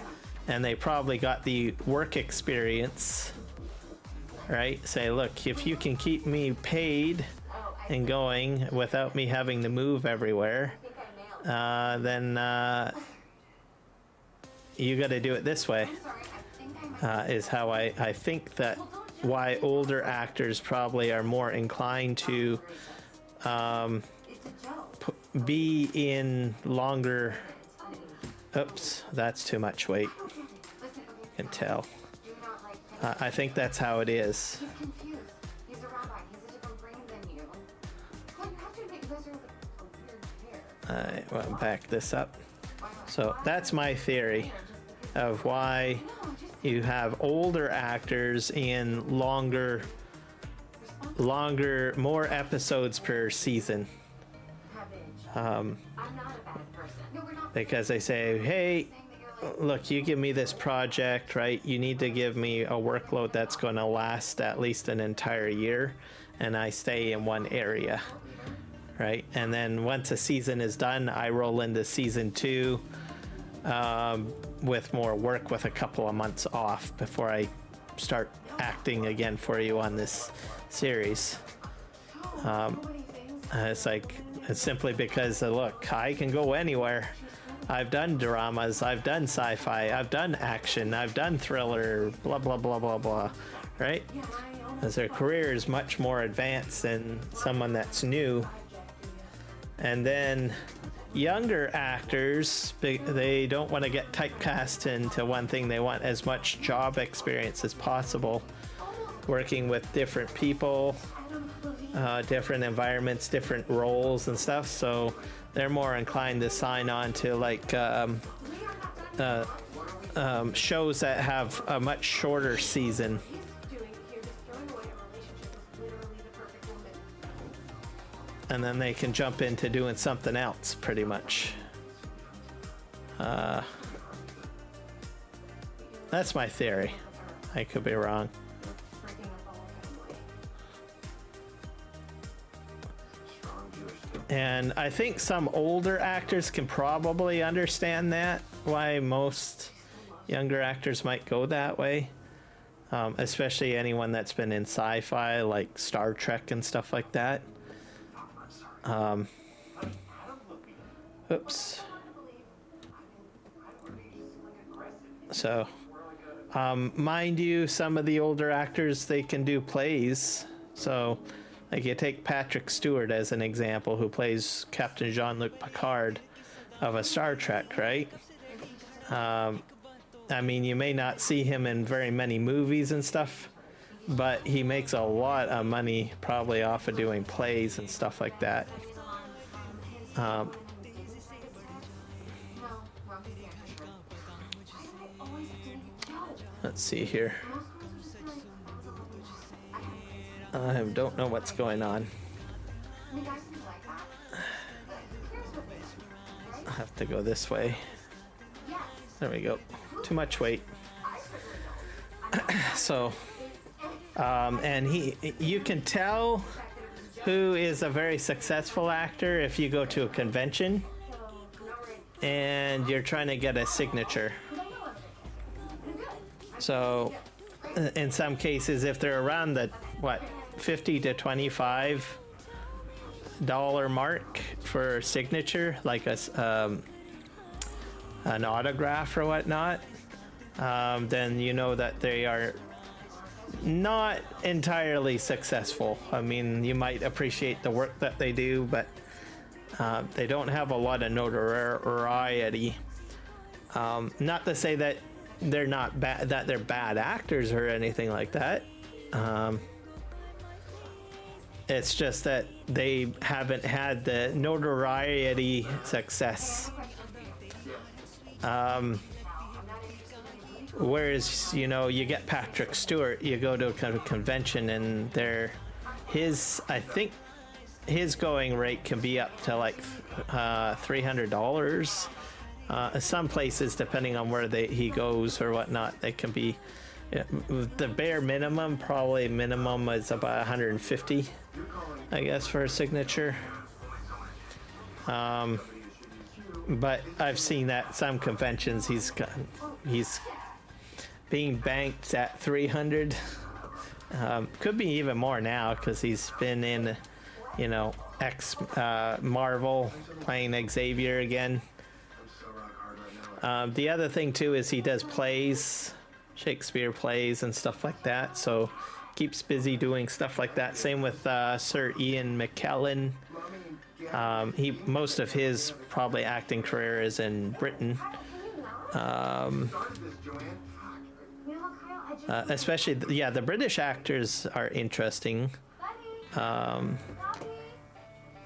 And they probably got the work experience, right? Say, look, if you can keep me paid and going without me having to move everywhere, then you got to do it this way, is how I think that why older actors probably are more inclined to be in longer. Oops, that's too much weight. You can tell. I think that's how it is. He's confused. He's a rabbi. He's a different brain than you. Well, you have to admit, you guys are a weird pair. I will back this up. So that's my theory of why you have older actors in longer, more episodes per season. I'm not a bad person. No, we're not. Because they say, hey, look, you give me this project, right? You need to give me a workload that's going to last at least an entire year, and I stay in one area, right? And then once a season is done, I roll into season 2 with more work with a couple of months off before I start acting again for you on this series. It's simply because, look, I can go anywhere. I've done dramas, I've done sci-fi, I've done action, I've done thriller, blah, blah, blah, blah, blah, right? As their career is much more advanced than someone that's new. And then younger actors, they don't want to get typecast into one thing. They want as much job experience as possible, working with different people, different environments, different roles and stuff. So they're more inclined to sign on to like shows that have a much shorter season. And then they can jump into doing something else, pretty much. That's my theory. I could be wrong. And I think some older actors can probably understand that, why most younger actors might go that way. Especially anyone that's been in sci-fi, like Star Trek and stuff like that. Oops. So, mind you, some of the older actors, they can do plays. So, like you take Patrick Stewart as an example, who plays Captain Jean-Luc Picard. of a Star Trek, right? I mean, you may not see him in very many movies and stuff, but he makes a lot of money probably off of doing plays and stuff like that. Let's see here. I don't know what's going on. I have to go this way. There we go. Too much weight. So, and you can tell who is a very successful actor if you go to a convention and you're trying to get a signature. So, in some cases, if they're around the $50 to $25 mark for signature, like an autograph or whatnot, then you know that they are not entirely successful. I mean, you might appreciate the work that they do, but they don't have a lot of notoriety. Not to say that they're not bad, that they're bad actors or anything like that. It's just that they haven't had the notoriety success. Whereas, you know, you get Patrick Stewart, you go to a kind of convention and I think his going rate can be up to like $300. Some places, depending on where he goes or whatnot, they can be the bare minimum. Probably minimum is about 150, I guess, for a signature. But I've seen that some conventions he's being banked at 300. Could be even more now because he's been in, you know, Marvel playing Xavier again. The other thing too is he does plays, Shakespeare plays and stuff like that, so keeps busy doing stuff like that. Same with Sir Ian McKellen. Most of his probably acting career is in Britain. Especially, the British actors are interesting.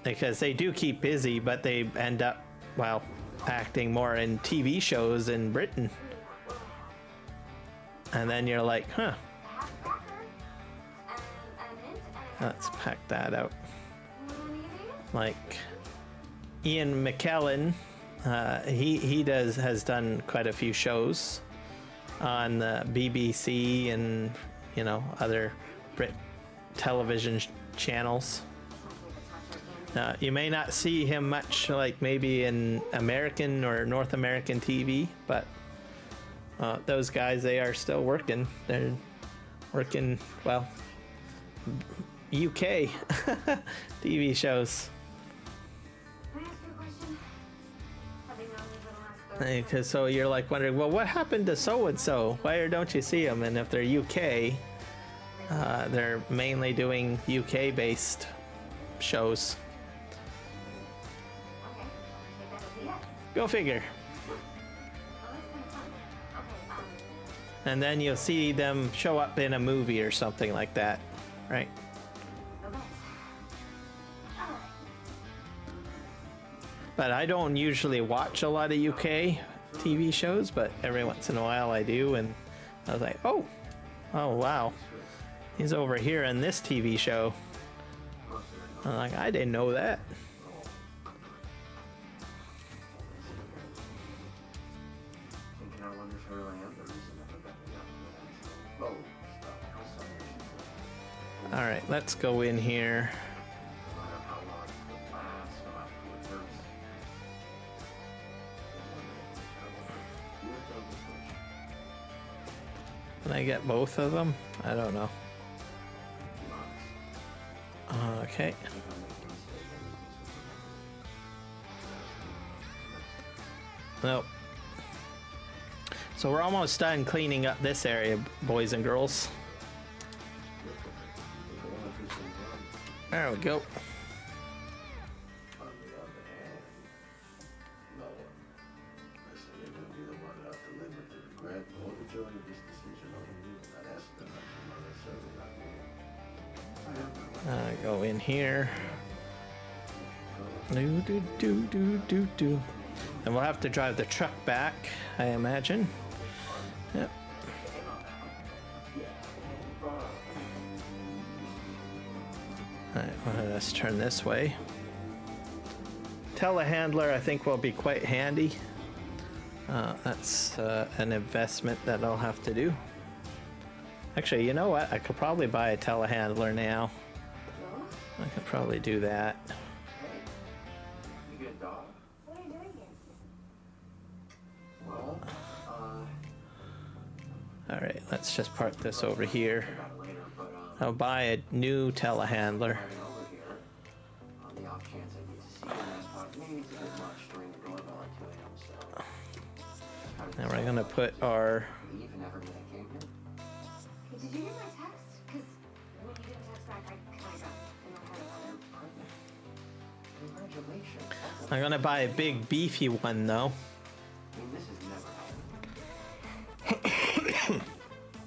Because they do keep busy, but they end up, acting more in TV shows in Britain. And then you're like, huh. Let's pack that out. Like Ian McKellen, he has done quite a few shows on the BBC and, you know, other Brit television channels. You may not see him much, like maybe in American or North American TV, but those guys, they are still working. They're working, UK TV shows. Because so you're like wondering, well, what happened to so and so? Why don't you see them? And if they're UK, they're mainly doing UK based shows. Go figure. And then you'll see them show up in a movie or something like that, right? But I don't usually watch a lot of UK TV shows, but every once in a while I do, and I was like, oh wow, he's over here in this TV show. I'm like, I didn't know that. All right, let's go in here. Can I get both of them? I don't know. Okay. Nope. So we're almost done cleaning up this area, boys and girls. There we go. necessarily this decision on you, not asking them, not necessarily not me. Go in here. Do do do do do do. And we'll have to drive the truck back, I imagine. Yep. Alright, well, let's turn this way. Telehandler, I think, will be quite handy. That's an investment that I'll have to do. Actually, you know what? I could probably buy a telehandler now. I could probably do that. You get a dog? What are you doing here? Well, Alright, let's just park this over here. about it later, but I'll buy a new telehandler. driving over here, on the off chance I get to see you, and I thought maybe it's a bit much to ring the doorbell at 2 a.m. So, how did Now this we're all gonna put our... leave and never knew I came here? Hey, did you get my text? Because when you didn't text back, I kind of got in my head about it. Pregnant. Congratulations. That's I'm gonna buy a big beefy one though. I mean, this has never happened.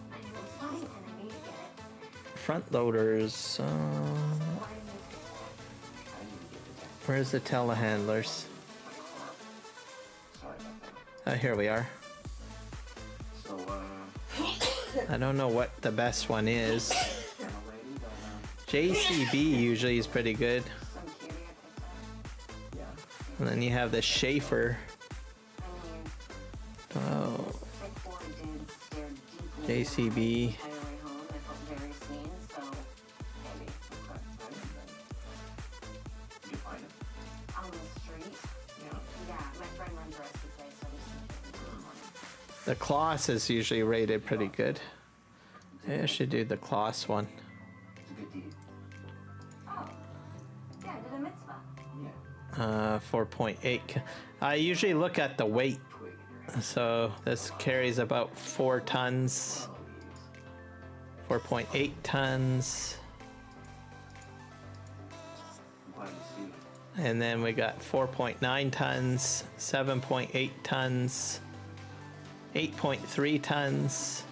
I knew it was funny, and I knew you'd get it. Front loaders. Why didn't you text back? I didn't even get the text. Where's the telehandlers? Sorry about that. Here we are. So, I don't know what the best one is. young lady, but, JCB usually is pretty good. Some cutie I picked up. yeah. And then you have the Schaefer. I mean, Oh, like four dudes stared deeply JCB. the entire way home. I felt very seen, so maybe. Okay. I didn't think. You find it? On the street? Yeah, my friend runs a rescue place, so I just sneaked it in the morning. The Kloss is usually rated pretty good. Maybe I should do the Kloss one. It's a good deed. Oh, yeah, I did a mitzvah. Yeah. 4.8. I usually look at the weight. Twig in your hand. So this carries about 4 tons. All leaves. 4.8 tons. I'm glad to see you. And then we got 4.9 tons, 7.8 tons, 8.3 tons,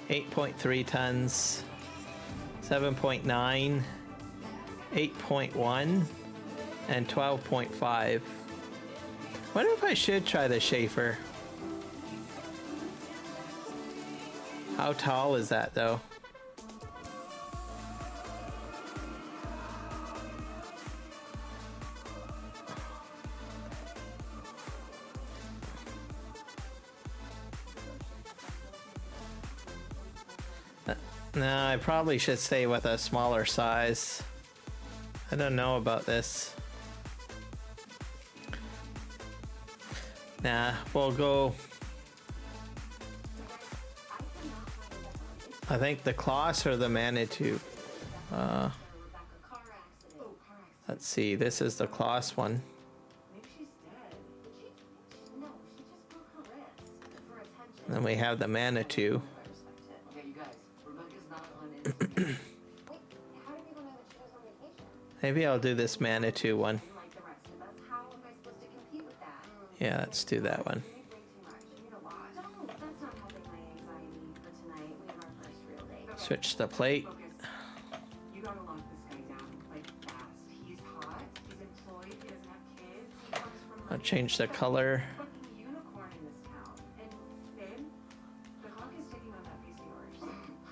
8.3 tons, 7.9, 8.1, and 12.5. Wonder if I should try the Schaefer. How tall is that though? No, I probably should stay with a smaller size. I don't know about this. Nah, we'll go. I think the Kloss or the Manitou. Rebecca, car accident. Oh, car accident. Let's see, this is the Kloss one. Maybe she's dead. No, she just broke her wrist. For attention. Then we have the Manitou. I respect it. Okay, you guys, Rebecca's not on Instagram. Wait, how do people know that she was on vacation? Maybe I'll do this Manitou one. Like the rest of us, how am I supposed to compete with that? Yeah, let's do that one. You need way too much. You need a lot. Don't. That's not helping my anxiety for tonight. We have our first real date. Switch the plate. Focus. You gotta lock this guy down, like fast. He's hot, he's employed, he doesn't have kids, he comes from I'll like change the color. fucking unicorn in this town. And Finn, the clock is ticking on that face of yours.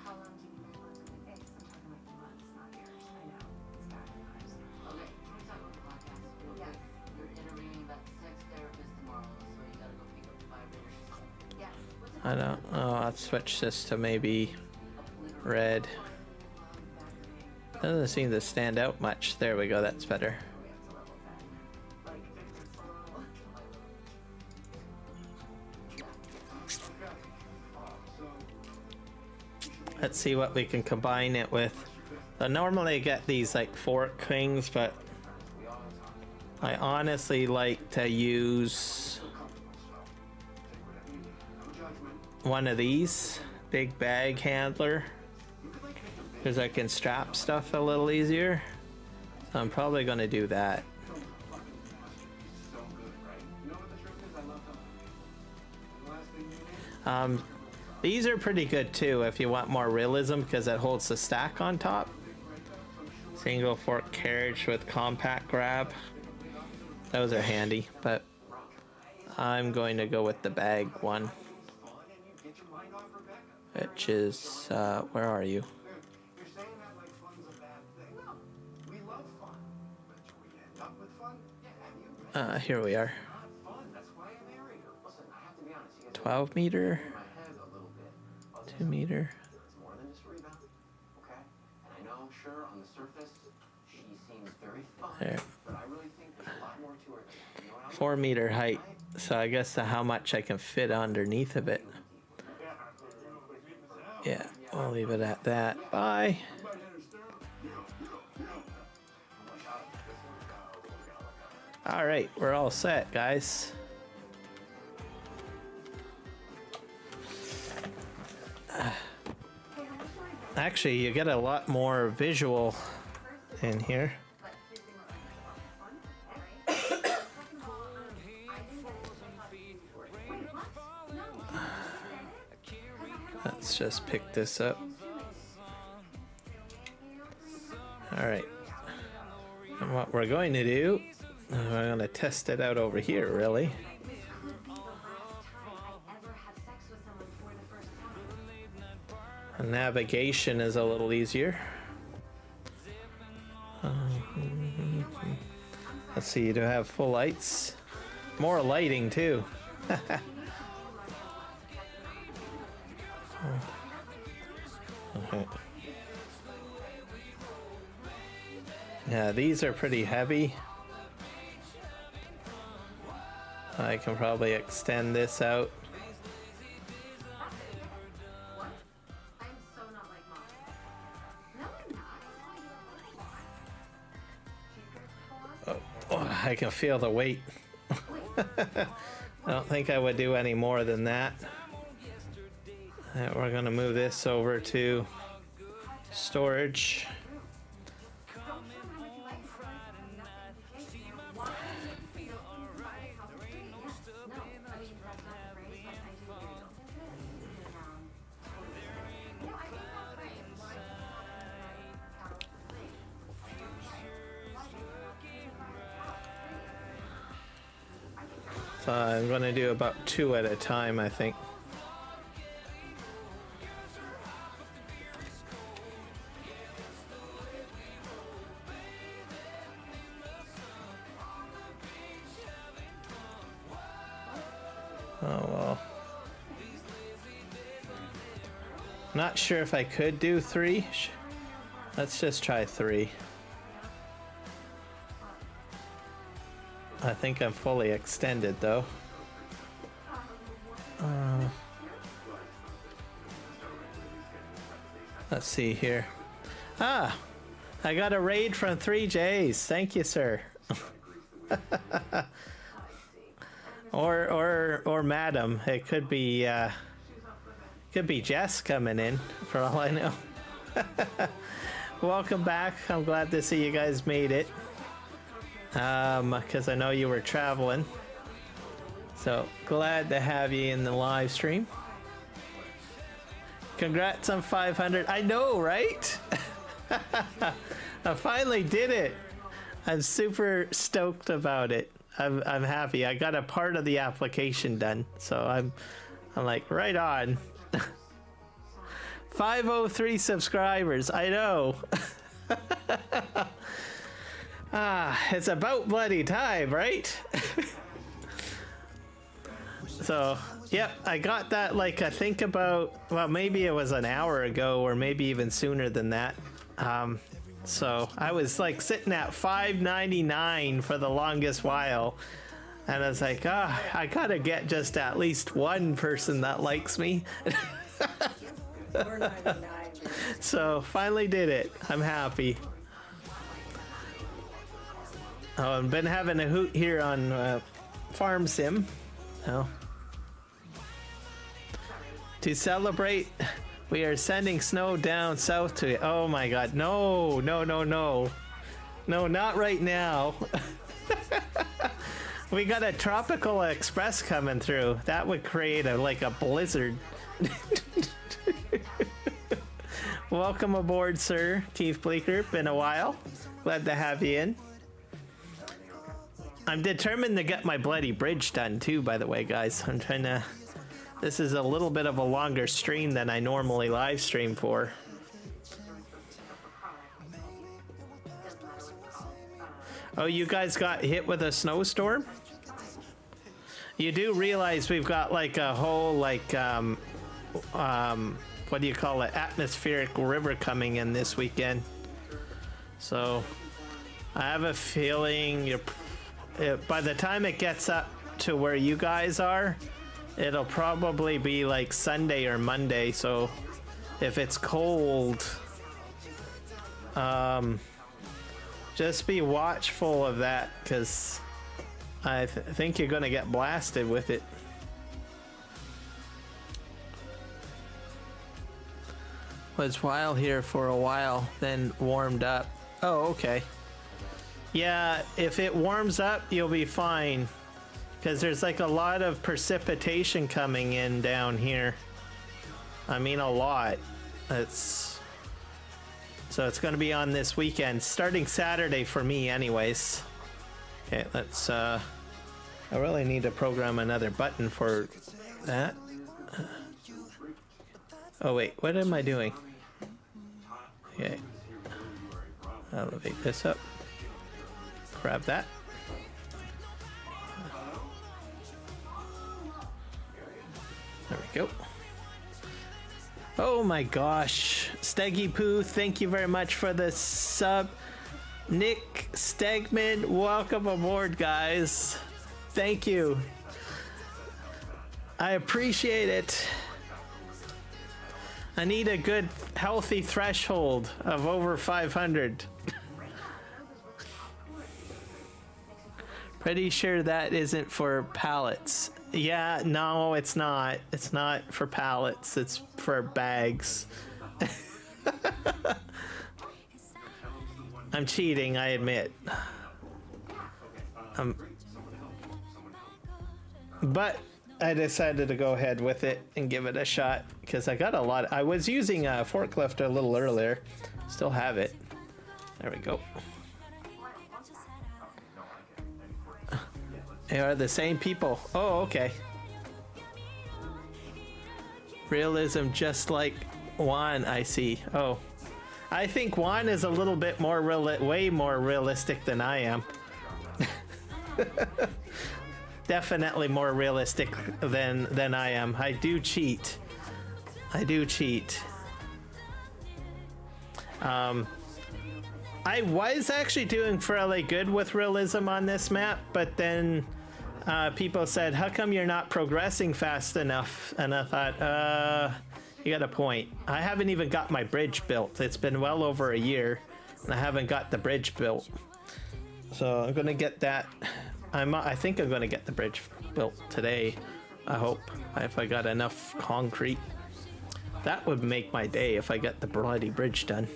How long do you need to work on my face? I'm talking like months, not years. I know. It's bad times. Okay, can we talk about the podcast real quick? You're interviewing that sex therapist tomorrow, so you gotta go pick up the vibrators. Yes. What's it I don't. Oh, I'll switch this to maybe red. Doesn't seem to stand out much. There we go. That's better. like different soul? Let's see what we can combine it with. I normally get these like fork things, but I honestly like to use one of these big bag handler because I can strap stuff a little easier. So I'm probably going to do that. These are pretty good too if you want more realism because it holds the stack on top. Single fork carriage with compact grab. Those are handy, but I'm going to go with the bag one. Which is, where are you? You're saying that like fun's a bad thing? No. We love fun. But do we end up with fun? Yeah, have you? Here we are. Not fun. That's why I married her. Listen, I have to be honest. You guys 12 meter, in my head a little bit. 2 meter. It's more than just a rebound. Okay? And I know, sure, on the surface, she seems very fun. There. But I really think there's a lot more to her than that. You know what I'm 4 meter height. So I guess how much I can fit underneath of it. Yeah, I'll leave it at that. Bye. All right, we're all set, guys. Actually, you get a lot more visual in here. Let's just pick this up. All right. And what we're going to do, we're going to test it out over here, really. And navigation is a little easier. Let's see, do I have full lights? More lighting, too. Okay. Yeah, these are pretty heavy. I can probably extend this out. Oh, I can feel the weight. I don't think I would do any more than that. We're gonna move this over to storage. So I'm gonna do about 2 at a time, I think. Oh well. Not sure if I could do 3. Let's just try 3. I think I'm fully extended though. Let's see here. Ah, I got a raid from 3Js. Thank you, sir. or madam. It could be Jess coming in for all I know. Welcome back. I'm glad to see you guys made it. Because I know you were traveling. So glad to have you in the live stream. Congrats on 500. I know, right? I finally did it. I'm super stoked about it. I'm happy. I got a part of the application done, so I'm like right on. 503 subscribers. I know. It's about bloody time, right? So, yep, I got that like I think about, well, maybe it was an hour ago or maybe even sooner than that. So I was like sitting at $5.99 for the longest while. And I was like, I gotta get just at least one person that likes me. So finally did it. I'm happy. Oh, I've been having a hoot here on Farm Sim. Oh. To celebrate, we are sending snow down south to it. Oh my god, no. No, not right now. We got a tropical express coming through. That would create like a blizzard. Welcome aboard, sir. Keith Bleeker. Been a while. Glad to have you in. I'm determined to get my bloody bridge done too, by the way, guys. I'm trying to... This is a little bit of a longer stream than I normally live stream for. Oh, you guys got hit with a snowstorm? You do realize we've got like a whole like what do you call it, atmospheric river coming in this weekend. So I have a feeling by the time it gets up to where you guys are, it'll probably be like Sunday or Monday. So if it's cold, just be watchful of that, because I think you're gonna get blasted with it. Was wild here for a while, then warmed up. Oh, okay. Yeah, if it warms up, you'll be fine, because there's like a lot of precipitation coming in down here. I mean, a lot. So it's going to be on this weekend, starting Saturday for me anyways. Okay, let's, I really need to program another button for that. Oh wait, what am I doing? Okay. Elevate this up. Grab that. There we go. Oh my gosh. Steggy Poo, thank you very much for the sub. Nick Stegman, welcome aboard, guys. Thank you. I appreciate it. I need a good, healthy threshold of over 500. Pretty sure that isn't for pallets. Yeah, no, it's not. It's not for pallets. It's for bags. I'm cheating, I admit. But I decided to go ahead with it and give it a shot, because I got a lot. I was using a forklift a little earlier. Still have it. There we go. They are the same people. Oh, okay. Realism just like Juan, I see. Oh. I think Juan is a little bit more way more realistic than I am. Definitely more realistic than I am. I do cheat. I do cheat. I was actually doing fairly good with realism on this map, but then people said, how come you're not progressing fast enough? And I thought, you got a point. I haven't even got my bridge built. It's been well over a year, and I haven't got the bridge built. So I'm gonna get that. I think I'm gonna get the bridge built today. I hope, if I got enough concrete. That would make my day if I got the bloody bridge done.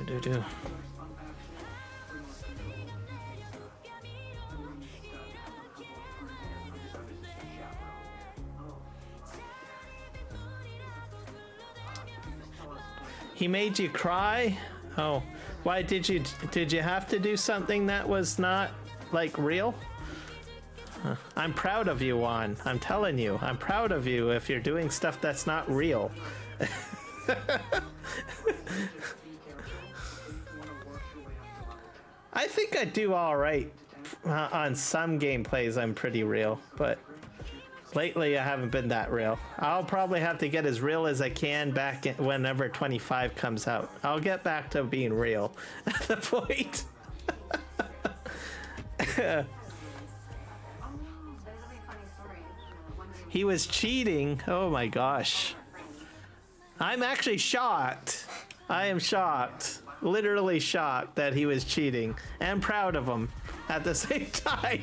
Do. He made you cry? Oh, why did you have to do something that was not like real? I'm proud of you, Juan. I'm telling you, I'm proud of you if you're doing stuff that's not real. I think I do all right on some gameplays. I'm pretty real, but lately I haven't been that real. I'll probably have to get as real as I can back whenever 25 comes out. I'll get back to being real at the point. He was cheating. Oh my gosh. I'm actually shocked. I am shocked. Literally shocked that he was cheating, and proud of him at the same time.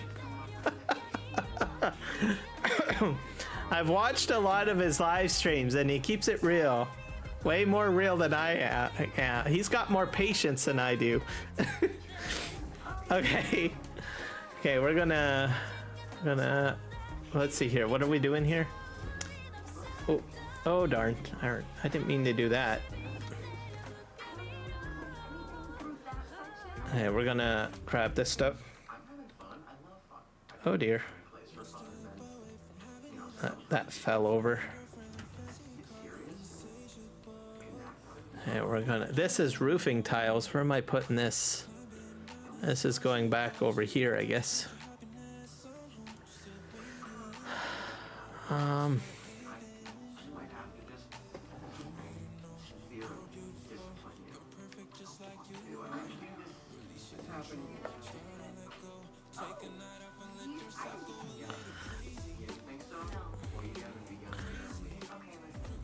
I've watched a lot of his live streams and he keeps it real. Way more real than I am. He's got more patience than I do. Okay. Okay, we're gonna let's see here. What are we doing here? Oh, oh darn! I didn't mean to do that. Okay, we're gonna grab this stuff. Oh dear. That fell over. Okay, we're gonna. This is roofing tiles. Where am I putting this? This is going back over here, I guess.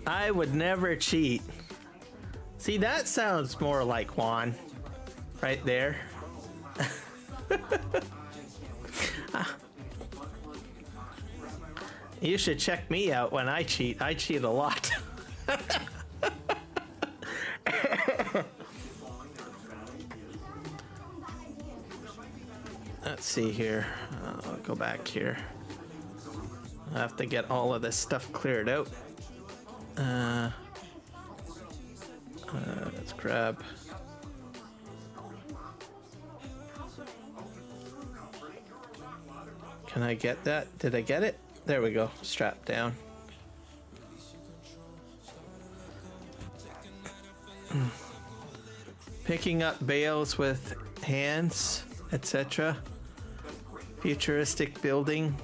I would never cheat. See, that sounds more like Juan. Right there. You should check me out when I cheat. I cheat a lot. Let's see here. I'll go back here. I have to get all of this stuff cleared out. Let's grab. Can I get that? Did I get it? There we go. Strap down. Picking up bales with hands, etc. Futuristic building.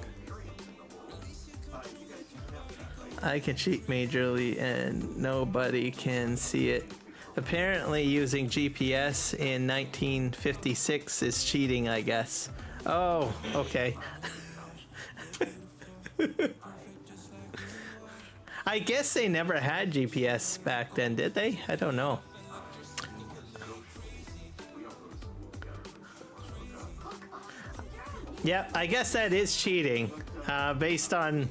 I can cheat majorly and nobody can see it. Apparently using GPS in 1956 is cheating, I guess. Oh, okay. I guess they never had GPS back then, did they? I don't know. Yeah, I guess that is cheating, based on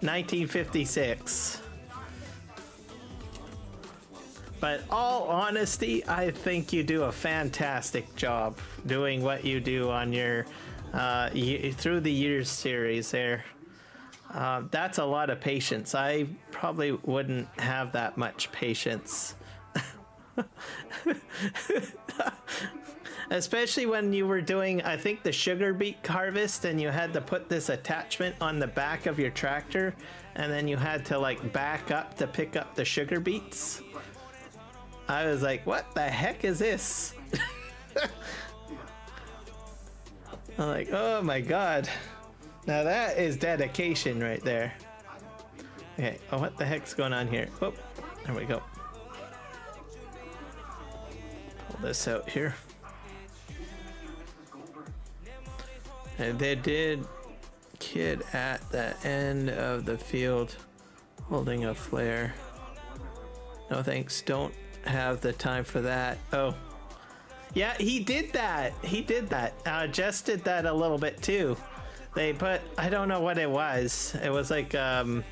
1956. But all honesty, I think you do a fantastic job doing what you do on your through the years series there. That's a lot of patience. I probably wouldn't have that much patience. Especially when you were doing, I think, the sugar beet harvest and you had to put this attachment on the back of your tractor and then you had to like back up to pick up the sugar beets. I was like, what the heck is this? I'm like, oh my god. Now that is dedication right there. Okay, oh, what the heck's going on here? Oh, there we go. Pull this out here. And they did kid at the end of the field holding a flare. No thanks, don't have the time for that. Oh. Yeah, he did that. He did that. Jess did that a little bit too. They put, I don't know what it was. It was like, I don't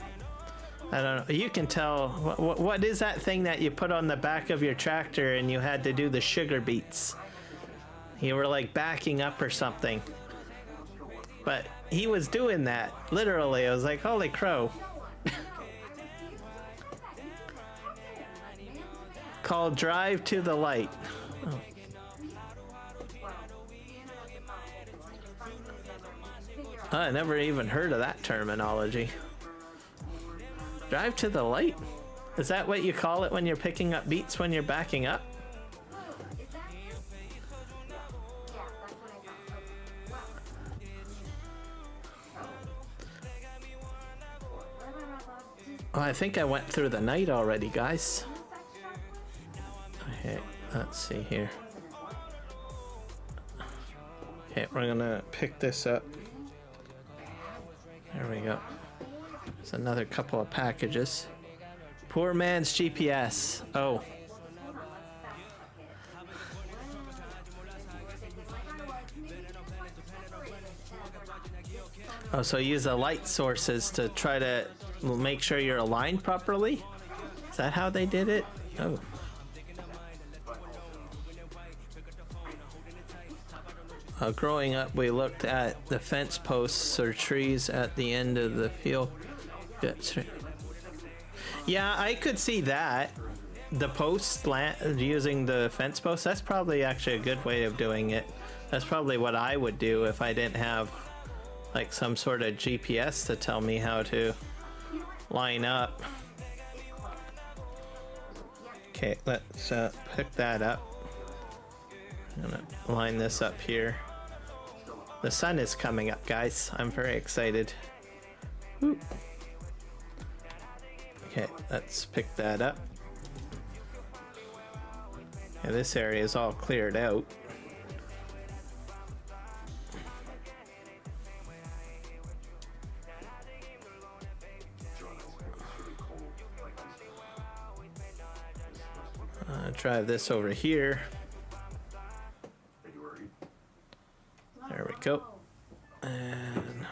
know. You can tell. What is that thing that you put on the back of your tractor and you had to do the sugar beets? You were like backing up or something. But he was doing that. Literally. I was like, holy crow. Called Drive to the Light. Oh. I never even heard of that terminology. Drive to the light? Is that what you call it when you're picking up beats when you're backing up? Oh, I think I went through the night already, guys. Okay, let's see here. Okay, we're gonna pick this up. There we go. There's another couple of packages. Poor man's GPS. Oh. Oh, so use the light sources to try to make sure you're aligned properly? Is that how they did it? Oh. Growing up, we looked at the fence posts or trees at the end of the field. Yeah, I could see that. The posts using the fence posts, that's probably actually a good way of doing it. That's probably what I would do if I didn't have like some sort of GPS to tell me how to line up. Okay, let's pick that up. I'm gonna line this up here. The sun is coming up, guys. I'm very excited. Woo. Okay, let's pick that up. Yeah, this area is all cleared out. Drive this over here. There we go. And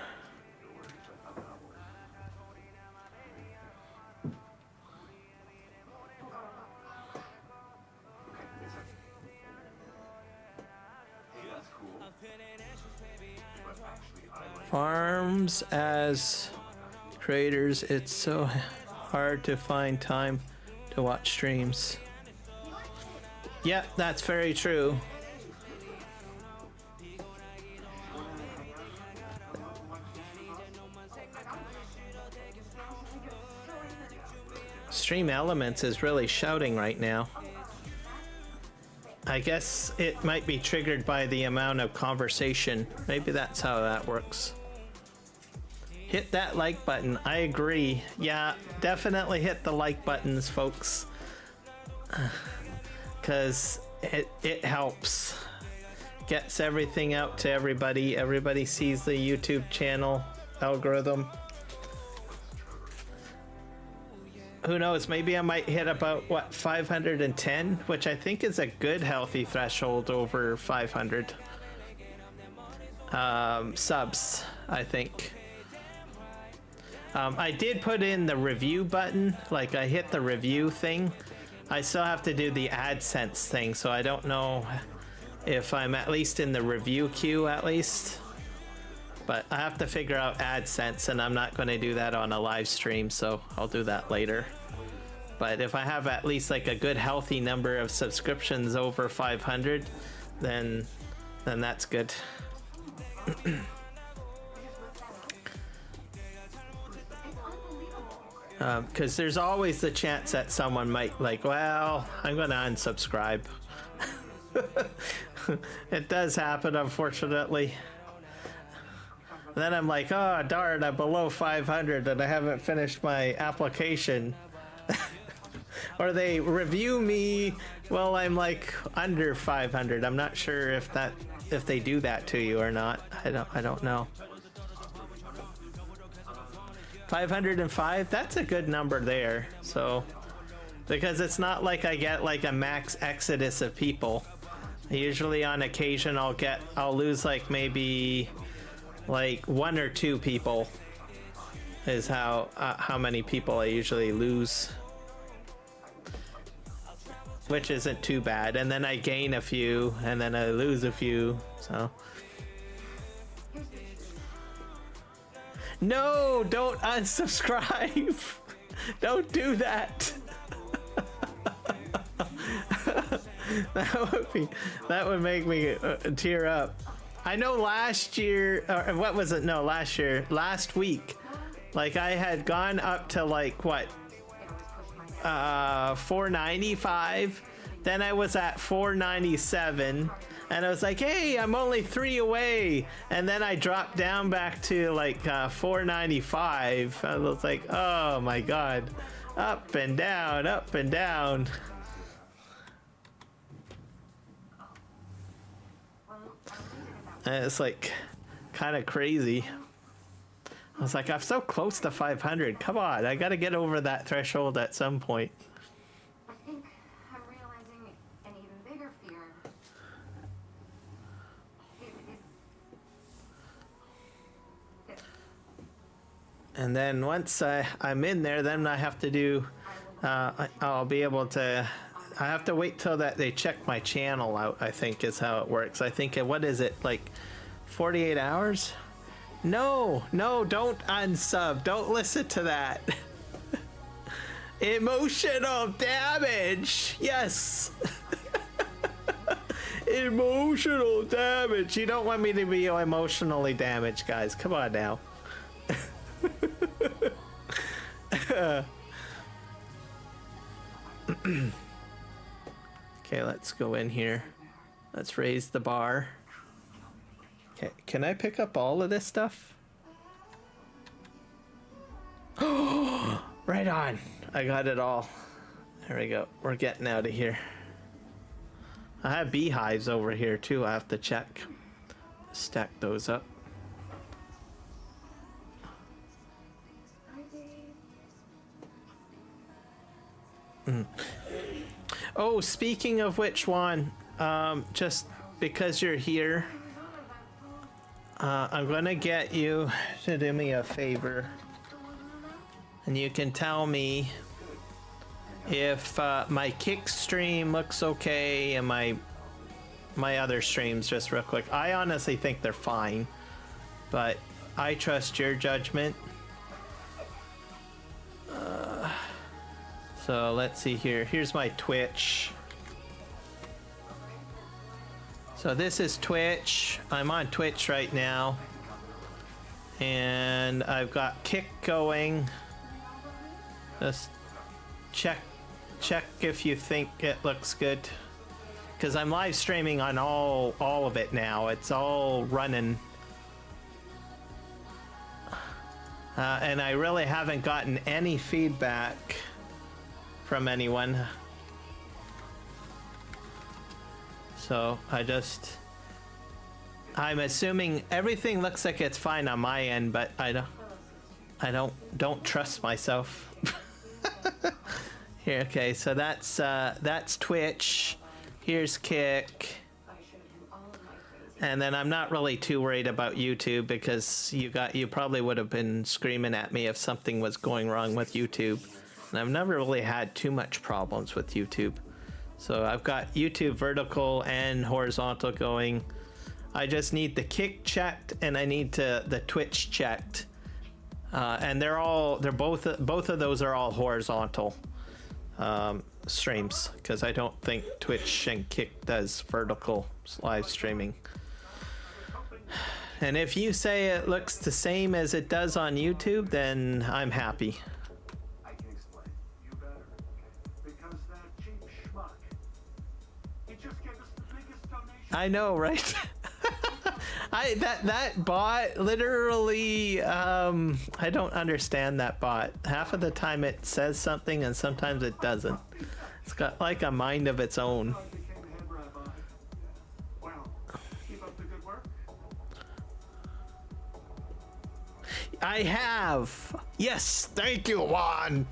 farms as creators, it's so hard to find time to watch streams. Yeah, that's very true. Stream Elements is really shouting right now. I guess it might be triggered by the amount of conversation. Maybe that's how that works. Hit that like button. I agree. Yeah, definitely hit the like buttons, folks. Because it helps. Gets everything out to everybody. Everybody sees the YouTube channel algorithm. Who knows, maybe I might hit about, what, 510? Which I think is a good healthy threshold over 500 subs, I think. I did put in the review button, like I hit the review thing. I still have to do the AdSense thing, so I don't know if I'm at least in the review queue at least. But I have to figure out AdSense, and I'm not going to do that on a live stream, so I'll do that later. But if I have at least like a good healthy number of subscriptions over 500, then that's good. Because there's always the chance that someone might like, well, I'm going to unsubscribe. It does happen, unfortunately. Then I'm like, oh, darn, I'm below 500 and I haven't finished my application. Or they review me while I'm like under 500. I'm not sure if they do that to you or not. I don't know. 505, that's a good number there. So, because it's not like I get like a max exodus of people. Usually on occasion I'll lose like maybe like 1 or 2 people is how many people I usually lose, which isn't too bad. And then I gain a few and then I lose a few. So no, don't unsubscribe. Don't do that. That would make me tear up. I know last year, or what was it? No, last week, like I had gone up to like what, 495. Then I was at 497, and I was like, hey, I'm only 3 away. And then I dropped down back to like 495. I was like, oh my god, up and down, up and down. And it's like kind of crazy. I was like, I'm so close to 500. Come on, I gotta get over that threshold at some point. I think I'm realizing an even bigger fear. And then once I'm in there, then I have to do, I'll be able to I have to wait till that they check my channel out, I think is how it works. I think, what is it, like 48 hours? No, don't unsub. Don't listen to that. Emotional damage. Yes. Emotional damage. You don't want me to be emotionally damaged, guys. Come on now. Okay, let's go in here. Let's raise the bar. Okay, can I pick up all of this stuff? Right on. I got it all. There we go. We're getting out of here. I have beehives over here too. I have to check. Stack those up. Oh, speaking of which, Juan, just because you're here, I'm gonna get you to do me a favor, and you can tell me if my kick stream looks okay and my other streams, just real quick. I honestly think they're fine, but I trust your judgment. So let's see here. Here's my Twitch. So this is Twitch. I'm on Twitch right now. And I've got Kick going. Just check if you think it looks good. Because I'm live streaming on all of it now. It's all running. And I really haven't gotten any feedback from anyone. So I'm assuming everything looks like it's fine on my end, but I don't trust myself. Here, okay, so that's Twitch. Here's Kick. And then I'm not really too worried about YouTube because you probably would have been screaming at me if something was going wrong with YouTube. And I've never really had too much problems with YouTube. So I've got YouTube vertical and horizontal going. I just need the Kick checked and I need the Twitch checked. And both of those are all horizontal streams because I don't think Twitch and Kick does vertical live streaming. And if you say it looks the same as it does on YouTube, then I'm happy. I can explain. You better, because that cheap schmuck, he just gave us the biggest donation. I know, right? that bot literally, I don't understand that bot. Half of the time it says something and sometimes it doesn't. It's got like a mind of its own. Well, keep up the good work. I have. Yes, thank you, Juan.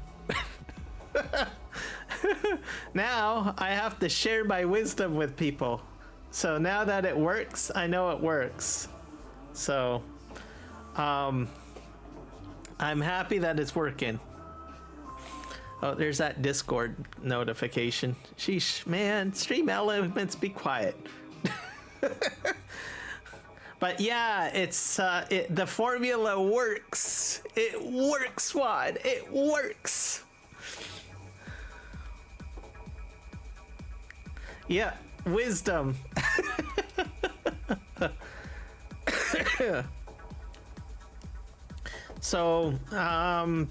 Now I have to share my wisdom with people. So now that it works, I know it works. So, I'm happy that it's working. Oh, there's that Discord notification. Sheesh, man, Stream Elements, be quiet. But yeah, it's the formula works. It works, Juan. It works. Yeah, wisdom. So,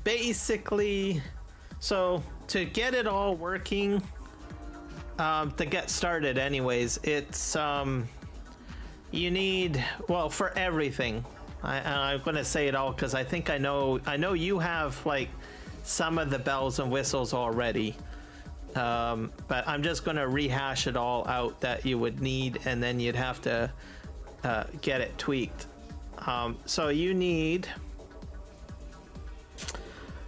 basically, so to get it all working, to get started anyways, it's, you need, well, for everything, I'm going to say it all because I think I know you have like some of the bells and whistles already. But I'm just going to rehash it all out that you would need, and then you'd have to get it tweaked. So you need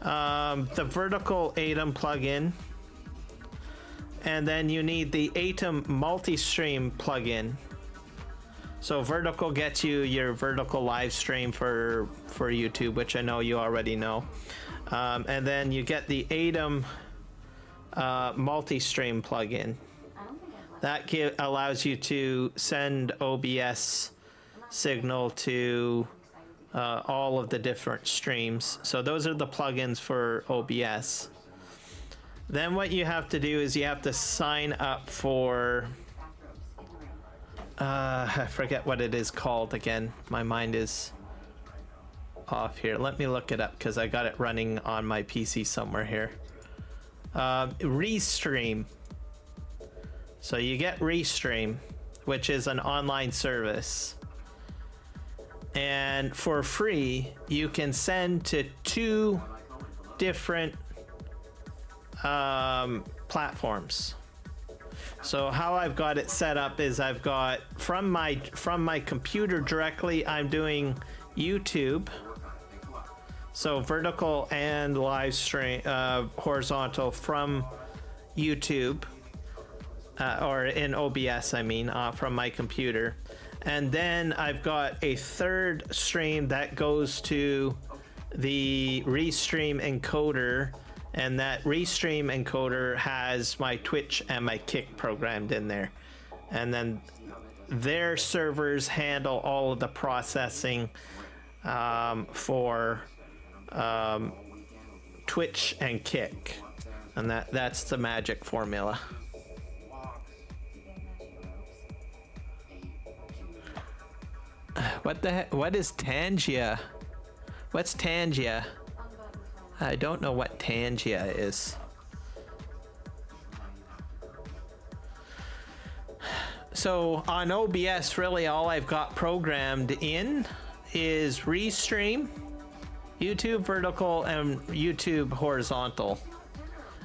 the vertical Atom plugin, and then you need the Atom multi-stream plugin. So vertical gets you your vertical live stream for YouTube, which I know you already know. And then you get the Atom multi-stream plugin. That allows you to send OBS signal to all of the different streams. So those are the plugins for OBS. Then what you have to do is you have to sign up for I forget what it is called again. My mind is off here. Let me look it up because I got it running on my PC somewhere here. Restream. So you get Restream, which is an online service. And for free, you can send to 2 different platforms. So how I've got it set up is I've got from my computer directly, I'm doing YouTube. So vertical and live stream, horizontal from YouTube, or in OBS, I mean, from my computer. And then I've got a third stream that goes to the Restream encoder, and that Restream encoder has my Twitch and my Kick programmed in there. And then their servers handle all of the processing for Twitch and Kick. And that's the magic formula. What the heck? What is Tangia? What's Tangia? I don't know what Tangia is. So on OBS, really all I've got programmed in is Restream, YouTube vertical, and YouTube horizontal.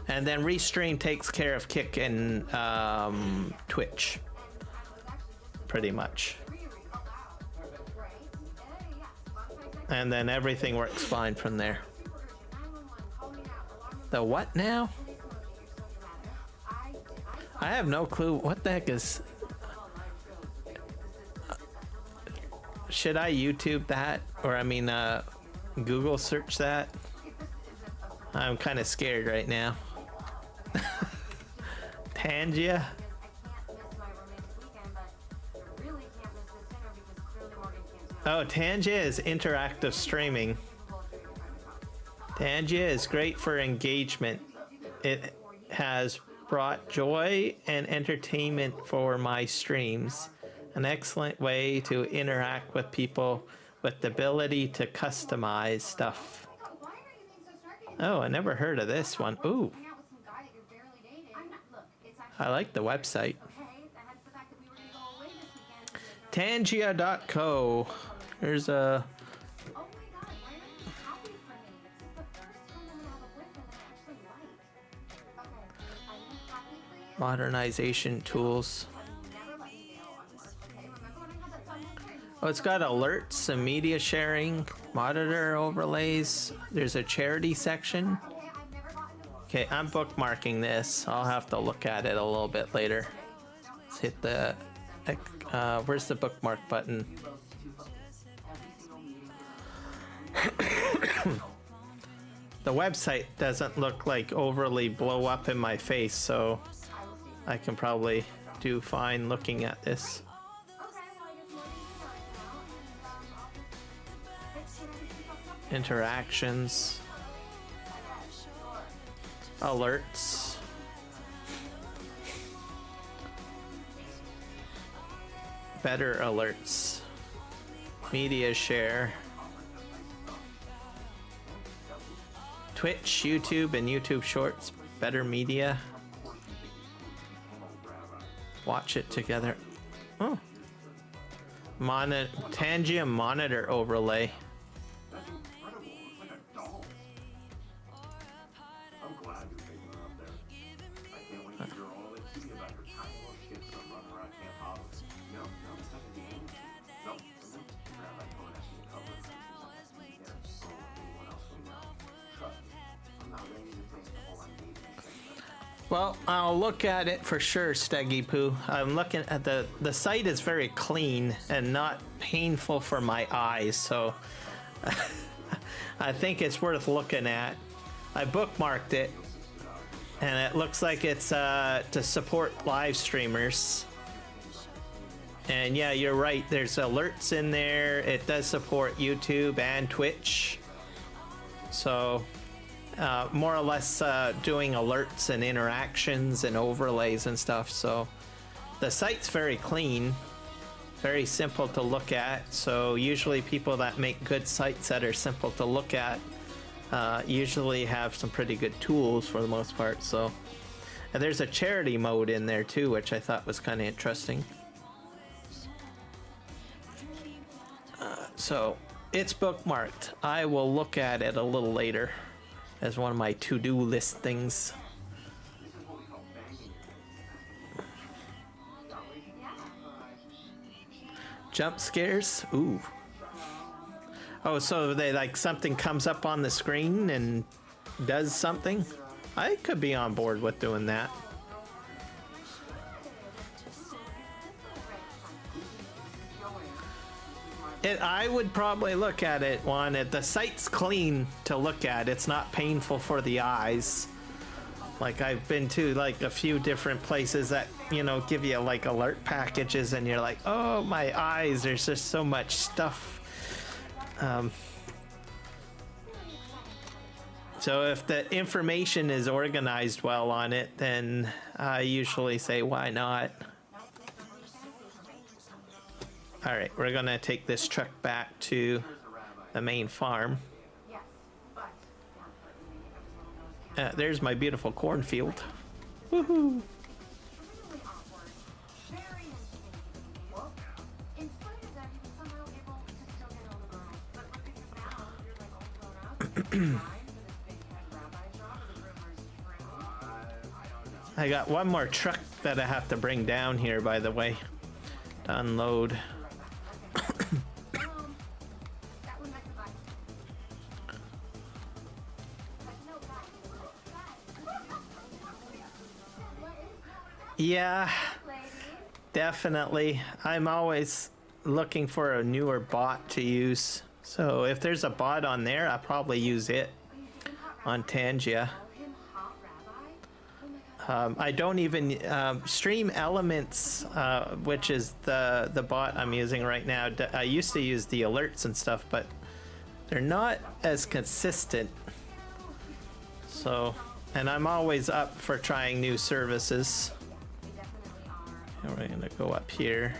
And then Restream takes care of Kick and Twitch, pretty much. And then everything works fine from there. The what now? I have no clue. What the heck is... Should I YouTube that? Or I mean, Google search that? I'm kind of scared right now. Tangia? Oh, Tangia is interactive streaming. Tangia is great for engagement. It has brought joy and entertainment for my streams. An excellent way to interact with people with the ability to customize stuff. Oh, I never heard of this one. Ooh. I like the website. Tangia.co. There's a modernization tools. Oh, it's got alerts and media sharing, monitor overlays. There's a charity section. Okay, I'm bookmarking this. I'll have to look at it a little bit later. Let's hit the where's the bookmark button? The website doesn't look like overly blow up in my face, so I can probably do fine looking at this. Interactions, alerts, better alerts, media share, Twitch, YouTube, and YouTube Shorts, better media. Watch it together. Oh, Tangia monitor overlay. Well, I'll look at it for sure, Steggy Poo. I'm looking at the site is very clean and not painful for my eyes, so I think it's worth looking at. I bookmarked it. And it looks like it's to support live streamers. And yeah, you're right. There's alerts in there. It does support YouTube and Twitch. So more or less doing alerts and interactions and overlays and stuff. So the site's very clean, very simple to look at. So usually people that make good sites that are simple to look at usually have some pretty good tools for the most part. So, and there's a charity mode in there too, which I thought was kind of interesting. So it's bookmarked. I will look at it a little later as one of my to-do list things. Jump scares? Ooh. Oh, so they like something comes up on the screen and does something? I could be on board with doing that. I would probably look at it on it. The site's clean to look at. It's not painful for the eyes. Like I've been to like a few different places that, you know, give you like alert packages and you're like, oh, my eyes, there's just so much stuff. So if the information is organized well on it, then I usually say, why not? All right, we're gonna take this truck back to the main farm. There's my beautiful cornfield. Woohoo! I got one more truck that I have to bring down here, by the way, to unload. Yeah, definitely. I'm always looking for a newer bot to use. So if there's a bot on there, I'll probably use it on Tangia. I don't even Stream Elements, which is the bot I'm using right now. I used to use the alerts and stuff, but they're not as consistent. So, and I'm always up for trying new services. And we're gonna go up here.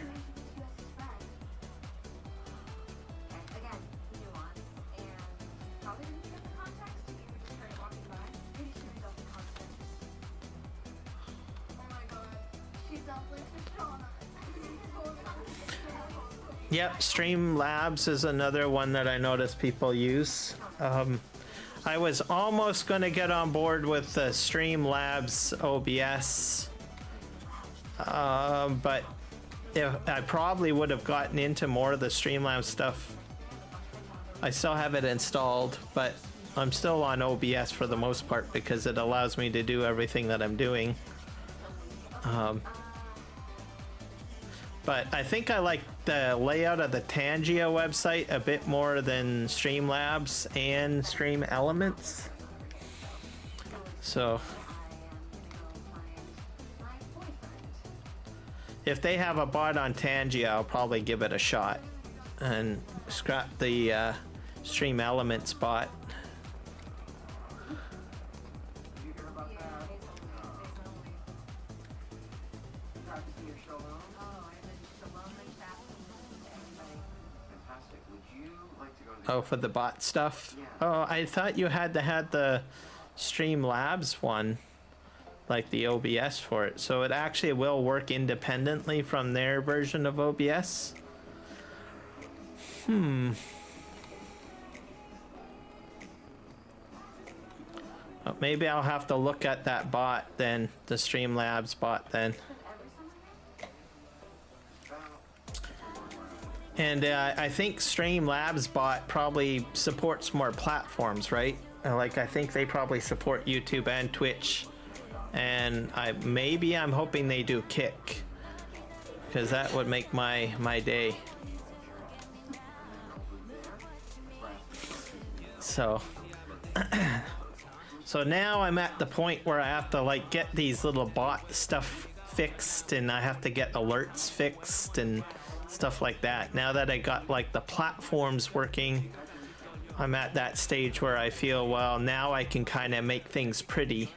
Yep, Streamlabs is another one that I notice people use. I was almost going to get on board with the Streamlabs OBS, but I probably would have gotten into more of the Streamlabs stuff. I still have it installed, but I'm still on OBS for the most part because it allows me to do everything that I'm doing. But I think I like the layout of the Tangia website a bit more than Streamlabs and Stream Elements. So if they have a bot on Tangia, I'll probably give it a shot and scrap the Stream Elements bot. Oh, for the bot stuff? Oh, I thought you had to have the Streamlabs one, like the OBS for it. So it actually will work independently from their version of OBS? Oh, maybe I'll have to look at that bot then, the Streamlabs bot then. And I think Streamlabs bot probably supports more platforms, right? Like I think they probably support YouTube and Twitch, and I'm hoping they do Kick, because that would make my day. So So now I'm at the point where I have to like get these little bot stuff fixed, and I have to get alerts fixed and stuff like that. Now that I got like the platforms working, I'm at that stage where I feel, well, now I can kind of make things pretty.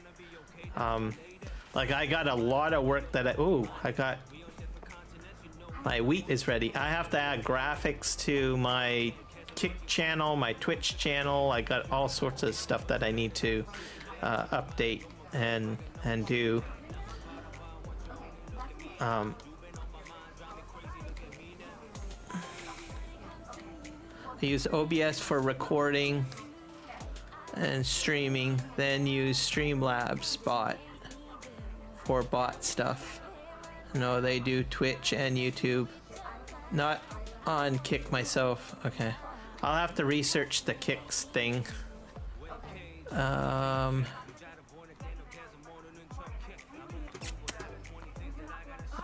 Like I got a lot of work that I got my wheat is ready. I have to add graphics to my Kick channel, my Twitch channel. I got all sorts of stuff that I need to update and do. I use OBS for recording and streaming, then use Streamlabs bot for bot stuff. No, they do Twitch and YouTube. Not on Kick myself. Okay. I'll have to research the Kicks thing. Let's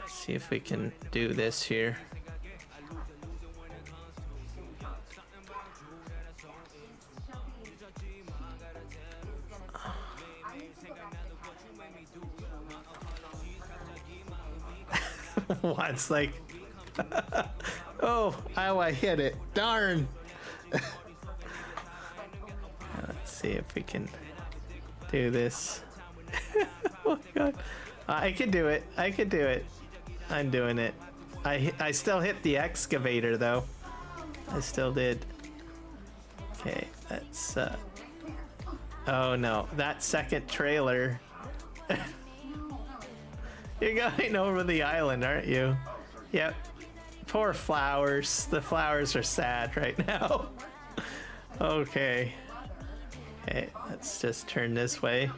see if we can do this here. It's like, oh, I hit it. Darn. Let's see if we can do this. Oh my god. I can do it. I can do it. I'm doing it. I still hit the excavator though. I still did. Okay, that's oh no, that second trailer. You're going over the island, aren't you? Yep. Poor flowers. The flowers are sad right now. Okay. Okay, let's just turn this way.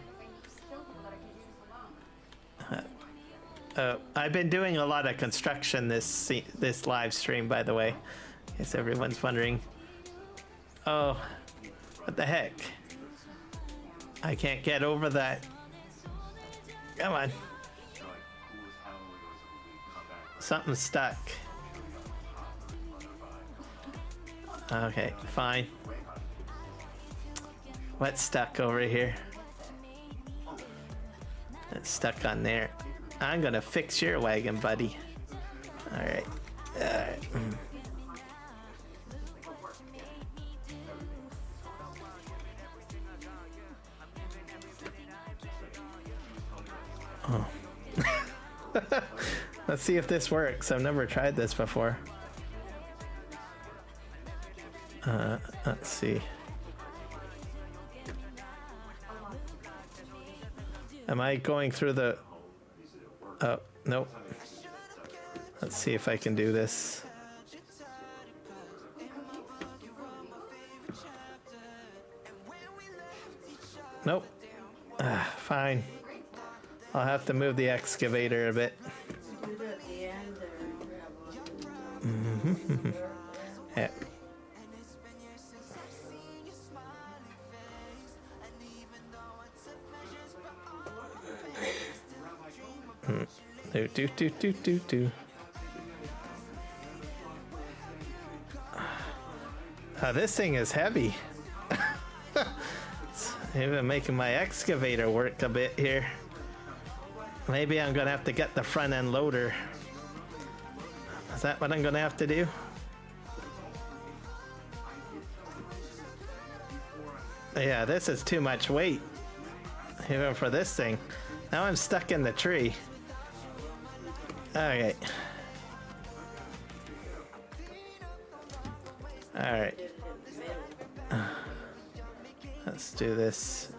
I've been doing a lot of construction this live stream, by the way. In case everyone's wondering. Oh, what the heck? I can't get over that. Come on. Something's stuck. Okay, fine. What's stuck over here? It's stuck on there. I'm gonna fix your wagon, buddy. Alright. Alright. Oh. Let's see if this works. I've never tried this before. Let's see. Am I going through the... Oh, nope. Let's see if I can do this. Nope. Fine. I'll have to move the excavator a bit. Yeah. Do. This thing is heavy. It's even making my excavator work a bit here. Maybe I'm gonna have to get the front end loader. Is that what I'm gonna have to do? Yeah, this is too much weight. Even for this thing. Now I'm stuck in the tree. Okay. Alright. Let's do this.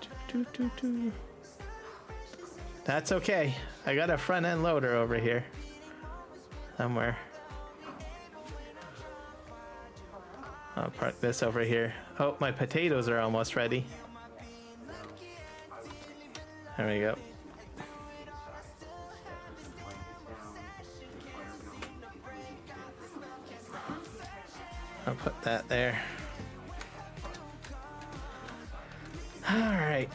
That's okay. I got a front end loader over here. Somewhere. I'll park this over here. Oh, my potatoes are almost ready. There we go. I'll put that there. Alright.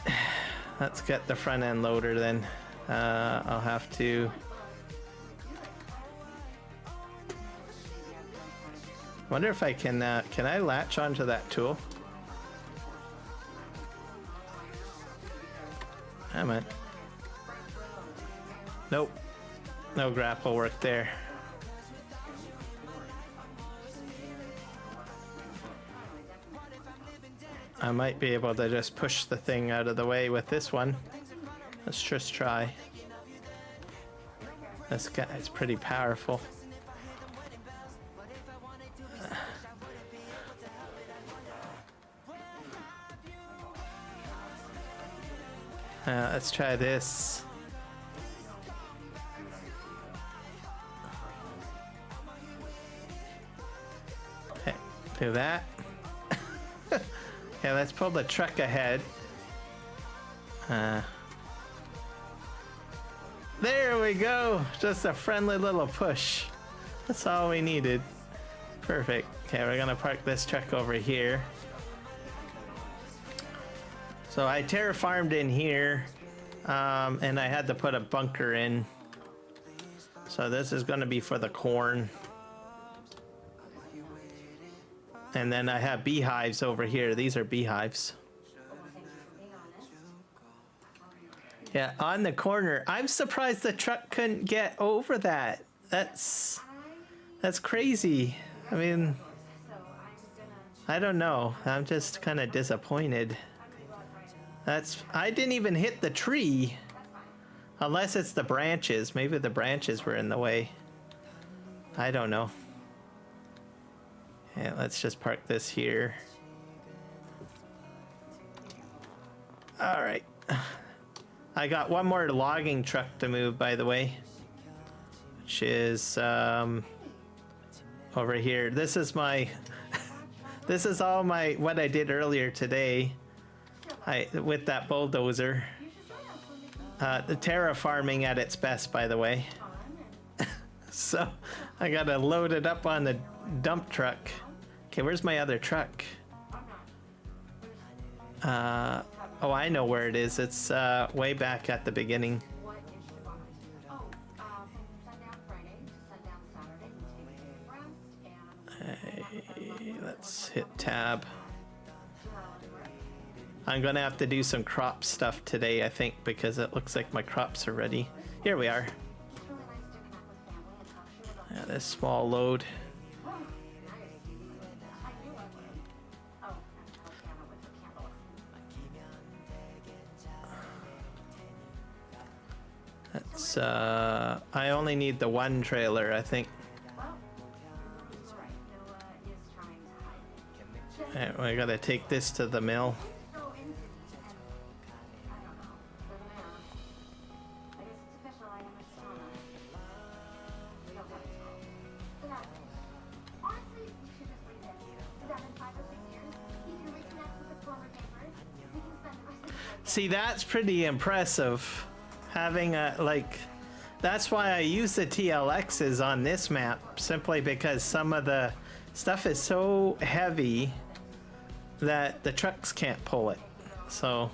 Let's get the front end loader then. I'll have to... Wonder if I can I latch onto that tool? Come on. Nope. No grapple work there. I might be able to just push the thing out of the way with this one. Let's just try. This guy's pretty powerful. Let's try this. Okay, do that. Okay, let's pull the truck ahead. There we go! Just a friendly little push. That's all we needed. Perfect. Okay, we're gonna park this truck over here. So I terra farmed in here, and I had to put a bunker in. So this is gonna be for the corn. And then I have beehives over here. These are beehives. Yeah, on the corner. I'm surprised the truck couldn't get over that. That's crazy. I mean, I don't know. I'm just kind of disappointed. I didn't even hit the tree. Unless it's the branches. Maybe the branches were in the way. I don't know. Yeah, let's just park this here. All right. I got one more logging truck to move, by the way, which is over here. This is my this is all my what I did earlier today. With that bulldozer. The terraforming at its best, by the way. So I gotta load it up on the dump truck. Okay, where's my other truck? Oh, I know where it is. It's way back at the beginning. Let's hit tab. I'm gonna have to do some crop stuff today, I think, because it looks like my crops are ready. Here we are. Yeah, this small load. That's I only need the one trailer, I think. Right, we gotta take this to the mill. See, that's pretty impressive. Having a, like, that's why I use the TLXs on this map, simply because some of the stuff is so heavy that the trucks can't pull it. So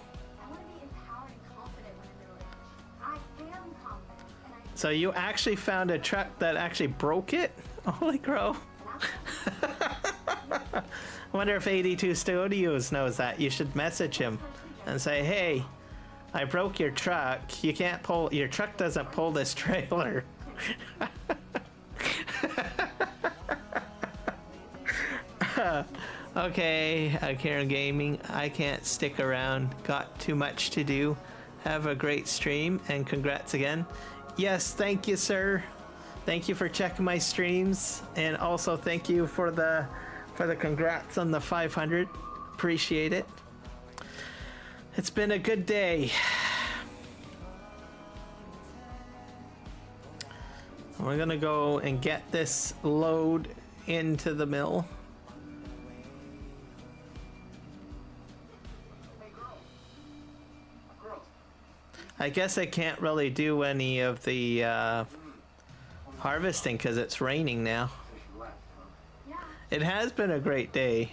you actually found a truck that actually broke it? Holy crow. I wonder if 82 Studios knows that. You should message him and say, hey, I broke your truck. You can't pull, your truck doesn't pull this trailer. Okay, Kiram Gaming, I can't stick around. Got too much to do. Have a great stream and congrats again. Yes, thank you, sir. Thank you for checking my streams, and also thank you for the congrats on the 500. Appreciate it. It's been a good day. We're gonna go and get this load into the mill. I guess I can't really do any of the harvesting because it's raining now. It has been a great day.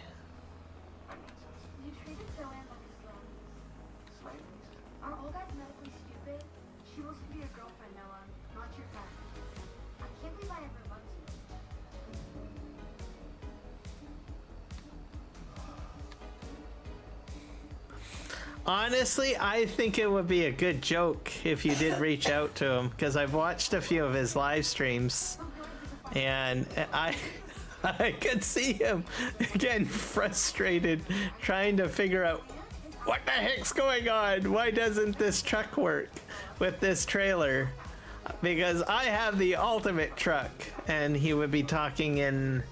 Honestly, I think it would be a good joke if you did reach out to him, because I've watched a few of his live streams, and I could see him getting frustrated trying to figure out what the heck's going on. Why doesn't this truck work with this trailer? Because I have the ultimate truck, and he would be talking in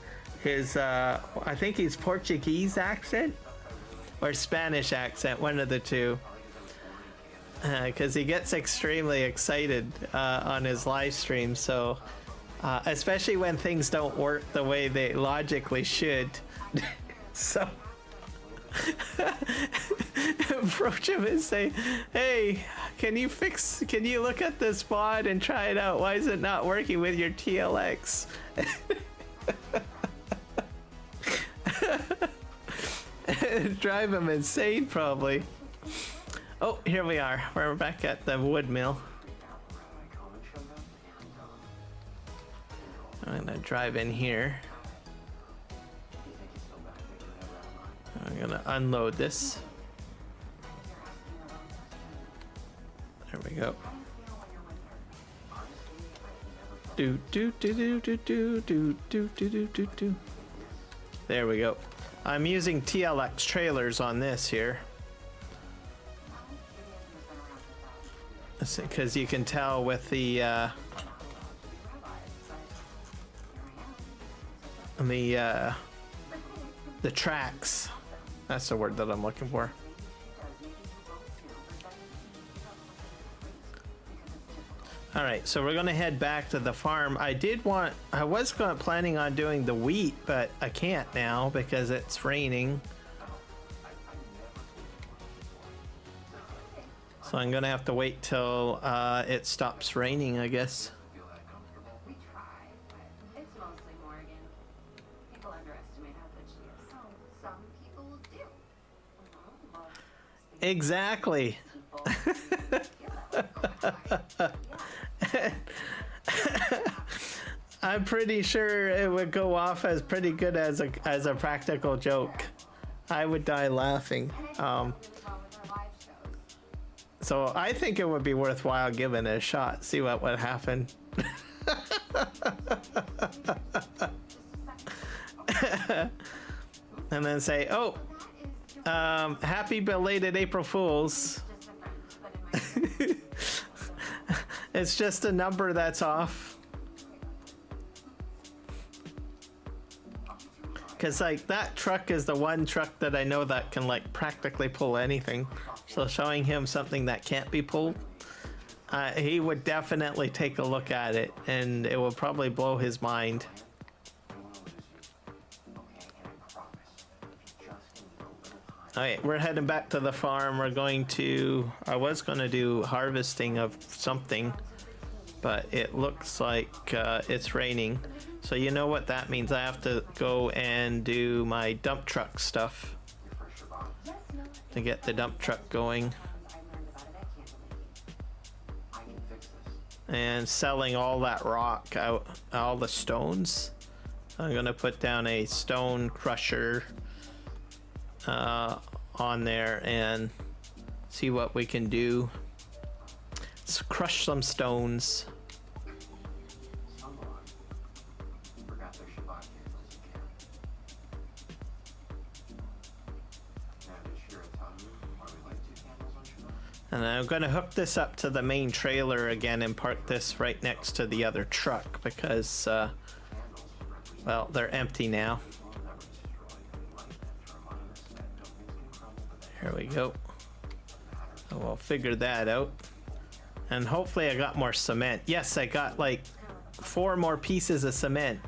his I think he's Portuguese accent or Spanish accent, one of the two, because he gets extremely excited on his live stream. So especially when things don't work the way they logically should. So approach him and say, hey, can you look at this pod and try it out? Why is it not working with your TLX? Drive him insane, probably. Oh, here we are. We're back at the wood mill. I'm gonna drive in here. I'm gonna unload this. There we go. Do do do do do do do do do do do. There we go. I'm using TLX trailers on this here, because you can tell with the tracks. That's the word that I'm looking for. All right, so we're gonna head back to the farm. I was planning on doing the wheat, but I can't now because it's raining. So I'm gonna have to wait till it stops raining, I guess. We try, but it's mostly Morgan. People underestimate how good she is. Some people do. Exactly. I'm pretty sure it would go off as pretty good as a practical joke. I would die laughing. So I think it would be worthwhile giving it a shot, see what would happen. And then say, oh, happy belated April Fools. It's just a number that's off. Because like that truck is the one truck that I know that can like practically pull anything. So showing him something that can't be pulled, he would definitely take a look at it, and it will probably blow his mind. Alright, we're heading back to the farm. I was going to do harvesting of something, but it looks like it's raining. So you know what that means. I have to go and do my dump truck stuff to get the dump truck going. And selling all that rock out, all the stones. I'm going to put down a stone crusher on there and see what we can do. Let's crush some stones. And I'm going to hook this up to the main trailer again and park this right next to the other truck because, well, they're empty now. Here we go. So we'll figure that out. And hopefully I got more cement. Yes, I got like 4 more pieces of cement.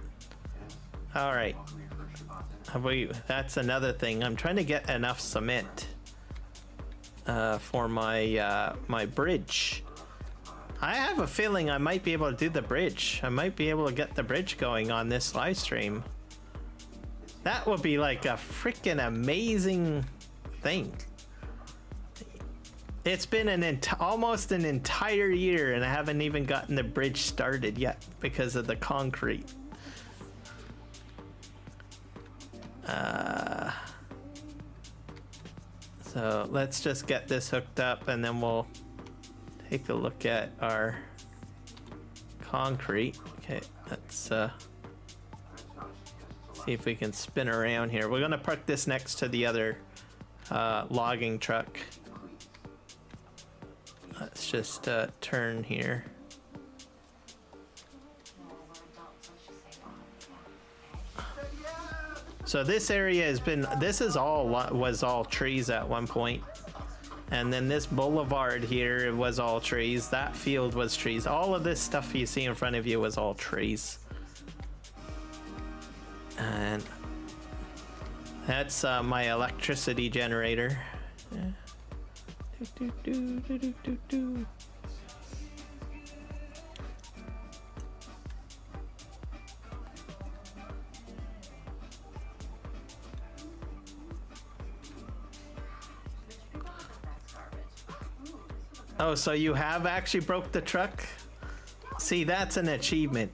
All right. That's another thing. I'm trying to get enough cement for my bridge. I have a feeling I might be able to do the bridge. I might be able to get the bridge going on this live stream. That would be like a freaking amazing thing. It's been almost an entire year and I haven't even gotten the bridge started yet because of the concrete. So let's just get this hooked up and then we'll take a look at our concrete. Okay, let's see if we can spin around here. We're gonna park this next to the other logging truck. Let's just turn here. So this area has been, this is all, was all trees at one point. And then this boulevard here was all trees. That field was trees. All of this stuff you see in front of you was all trees. And that's my electricity generator. Oh, so you have actually broke the truck? See, that's an achievement.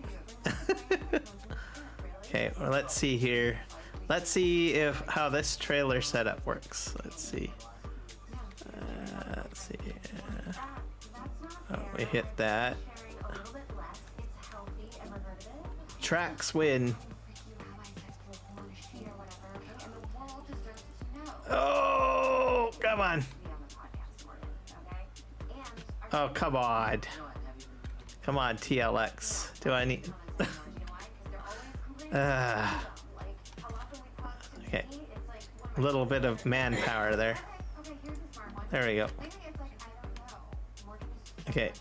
Okay, well, let's see here. Let's see if how this trailer setup works. Let's see. Let's see. Oh, we hit that. Tracks win. Oh, come on. Oh, come on. Come on, TLX. Do I need... okay. A little bit of manpower there. There we go. Okay.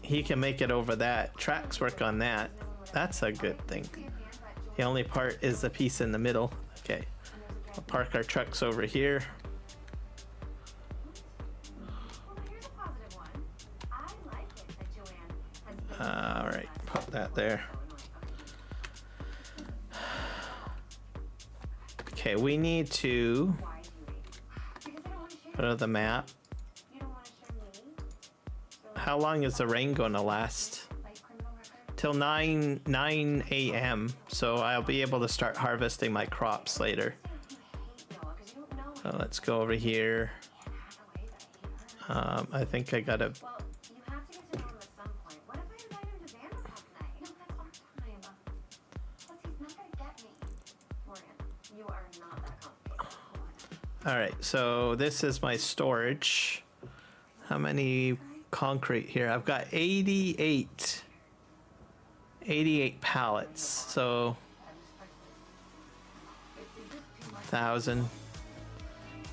He can make it over that. Tracks work on that. That's a good thing. The only part is the piece in the middle. Okay. We'll park our trucks over here. Alright, put that there. Okay, we need to go to the map. How long is the rain going to last? Till 9 a.m. So I'll be able to start harvesting my crops later. So let's go over here. I think I gotta... Alright, so this is my storage. How many concrete here? I've got 88 pallets, so 1,000.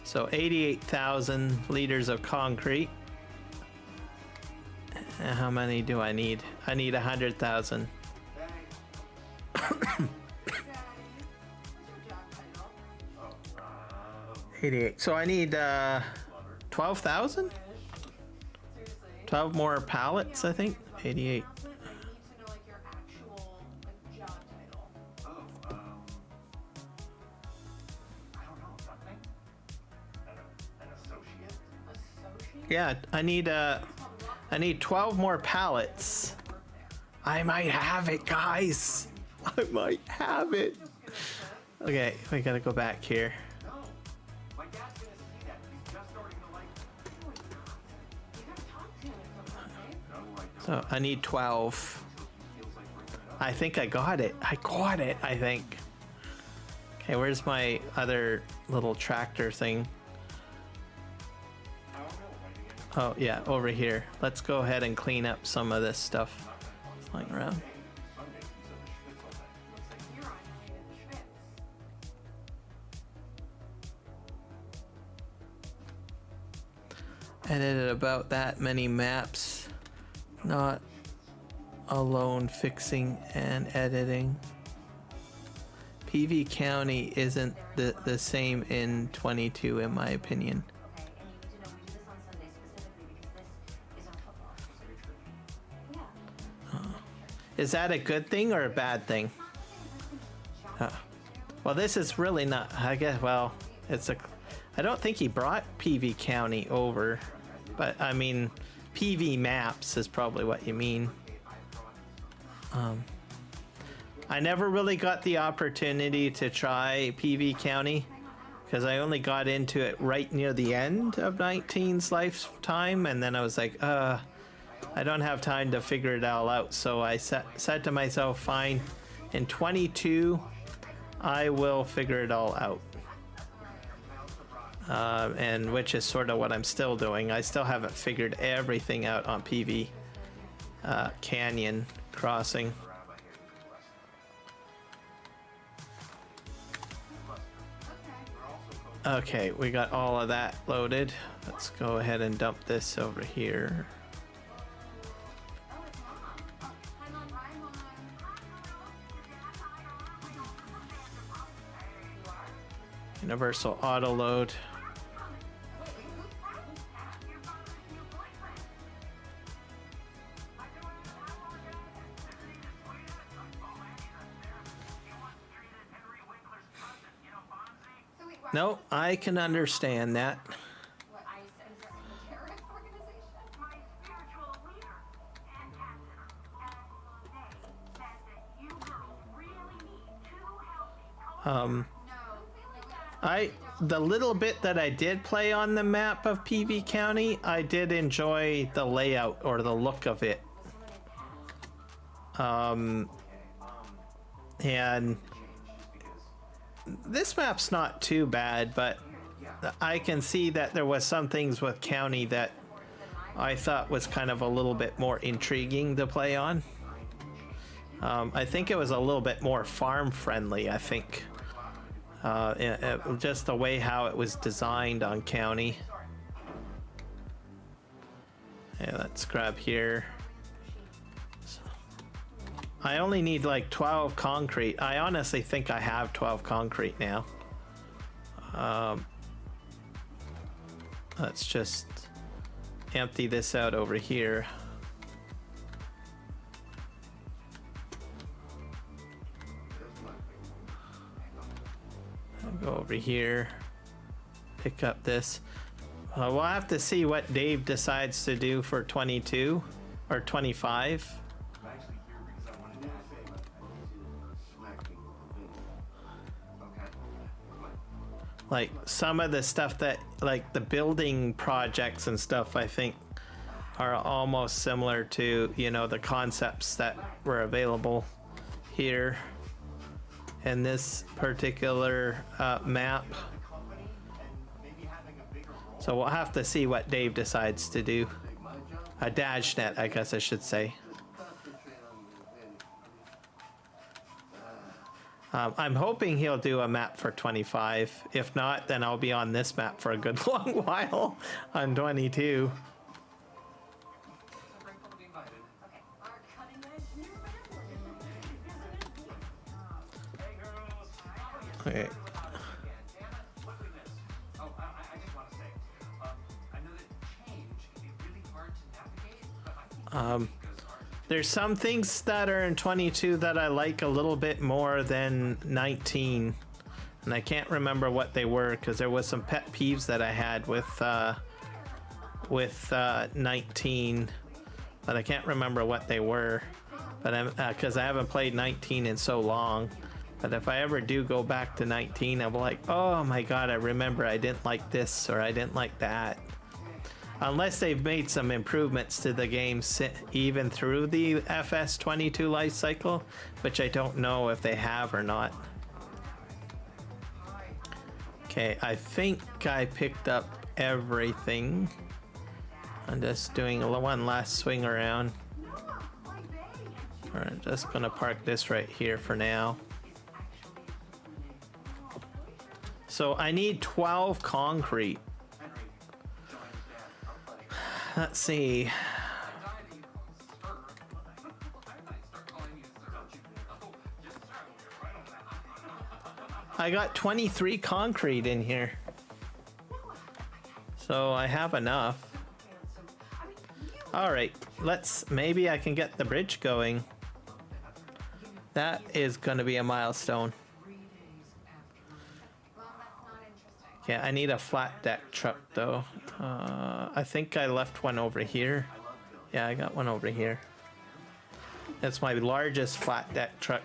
So 88,000 liters of concrete. And how many do I need? I need 100,000. 88. So I need 12,000? 12 more pallets, I think. 88. Yeah, I need 12 more pallets. I might have it, guys. I might have it. Okay, we gotta go back here. So I need 12. I think I got it. I got it, I think. Okay, where's my other little tractor thing? Oh, yeah, over here. Let's go ahead and clean up some of this stuff lying around. Edited about that many maps. Not alone fixing and editing. PV County isn't the same in 22 in my opinion. Is that a good thing or a bad thing? Well, this is really not, I guess, well, it's a, I don't think he brought PV County over, but I mean, PV maps is probably what you mean. I never really got the opportunity to try PV County. because I only got into it right near the end of 19's lifetime, and then I was like, I don't have time to figure it all out. So I said to myself, fine, in 22, I will figure it all out. And which is sort of what I'm still doing. I still haven't figured everything out on PV Canyon Crossing. Okay, we got all of that loaded. Let's go ahead and dump this over here. Universal auto load. No, I can understand that. The little bit that I did play on the map of PV County, I did enjoy the layout or the look of it. And this map's not too bad, but I can see that there was some things with County that I thought was kind of a little bit more intriguing to play on. I think it was a little bit more farm friendly, I think. Just the way how it was designed on County. Yeah, let's grab here. I only need like 12 concrete. I honestly think I have 12 concrete now. Let's just empty this out over here. I'll go over here, pick up this. We'll have to see what Dave decides to do for 22 or 25. Like some of the stuff that, like the building projects and stuff, I think are almost similar to, you know, the concepts that were available here in this particular map. So we'll have to see what Dave decides to do. A DashNet, I guess I should say. I'm hoping he'll do a map for 25. If not, then I'll be on this map for a good long while on 22. Okay. There's some things that are in 22 that I like a little bit more than 19, and I can't remember what they were because there was some pet peeves that I had with 19, but I can't remember what they were. But because I haven't played 19 in so long. But if I ever do go back to 19, I'm like, oh my god, I remember I didn't like this or I didn't like that. Unless they've made some improvements to the game even through the FS22 life cycle, which I don't know if they have or not. Okay, I think I picked up everything. I'm just doing one last swing around. Alright, just gonna park this right here for now. So I need 12 concrete. Let's see. I got 23 concrete in here. So I have enough. All right, maybe I can get the bridge going. That is going to be a milestone. Yeah, I need a flat deck truck though. I think I left one over here. Yeah, I got one over here. That's my largest flat deck truck.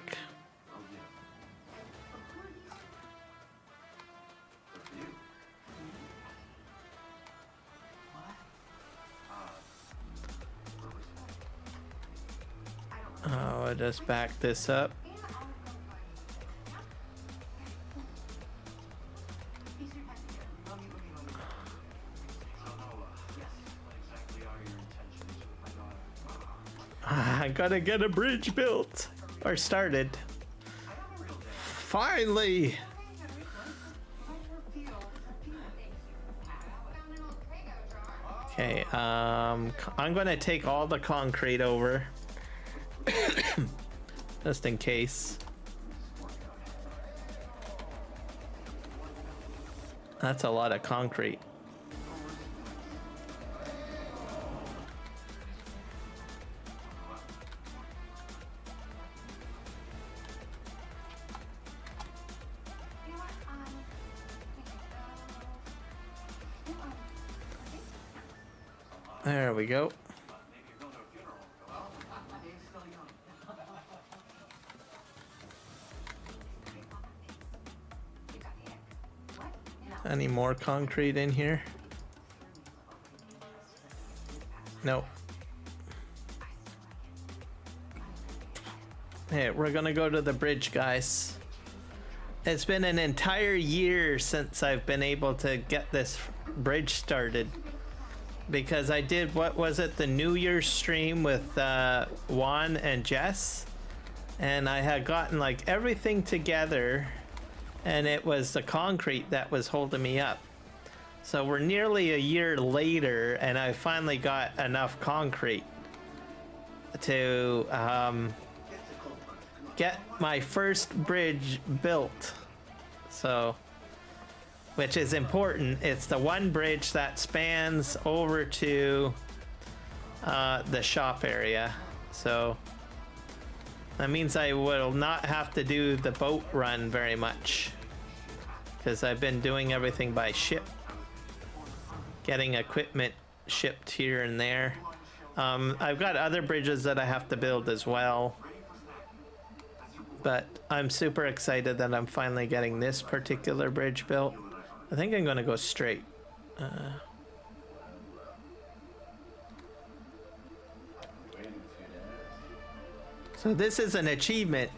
I'll just back this up. I gotta get a bridge built or started. Finally. Okay, I'm gonna take all the concrete over. Just in case. That's a lot of concrete. There we go. Any more concrete in here? Nope. Hey, we're gonna go to the bridge, guys. It's been an entire year since I've been able to get this bridge started. Because I did, what was it, the New Year's stream with Juan and Jess. And I had gotten like everything together. And it was the concrete that was holding me up. So we're nearly a year later, and I finally got enough concrete to get my first bridge built. So, which is important. It's the one bridge that spans over to the shop area. So that means I will not have to do the boat run very much, because I've been doing everything by ship, getting equipment shipped here and there. I've got other bridges that I have to build as well, but I'm super excited that I'm finally getting this particular bridge built. I think I'm gonna go straight. So this is an achievement.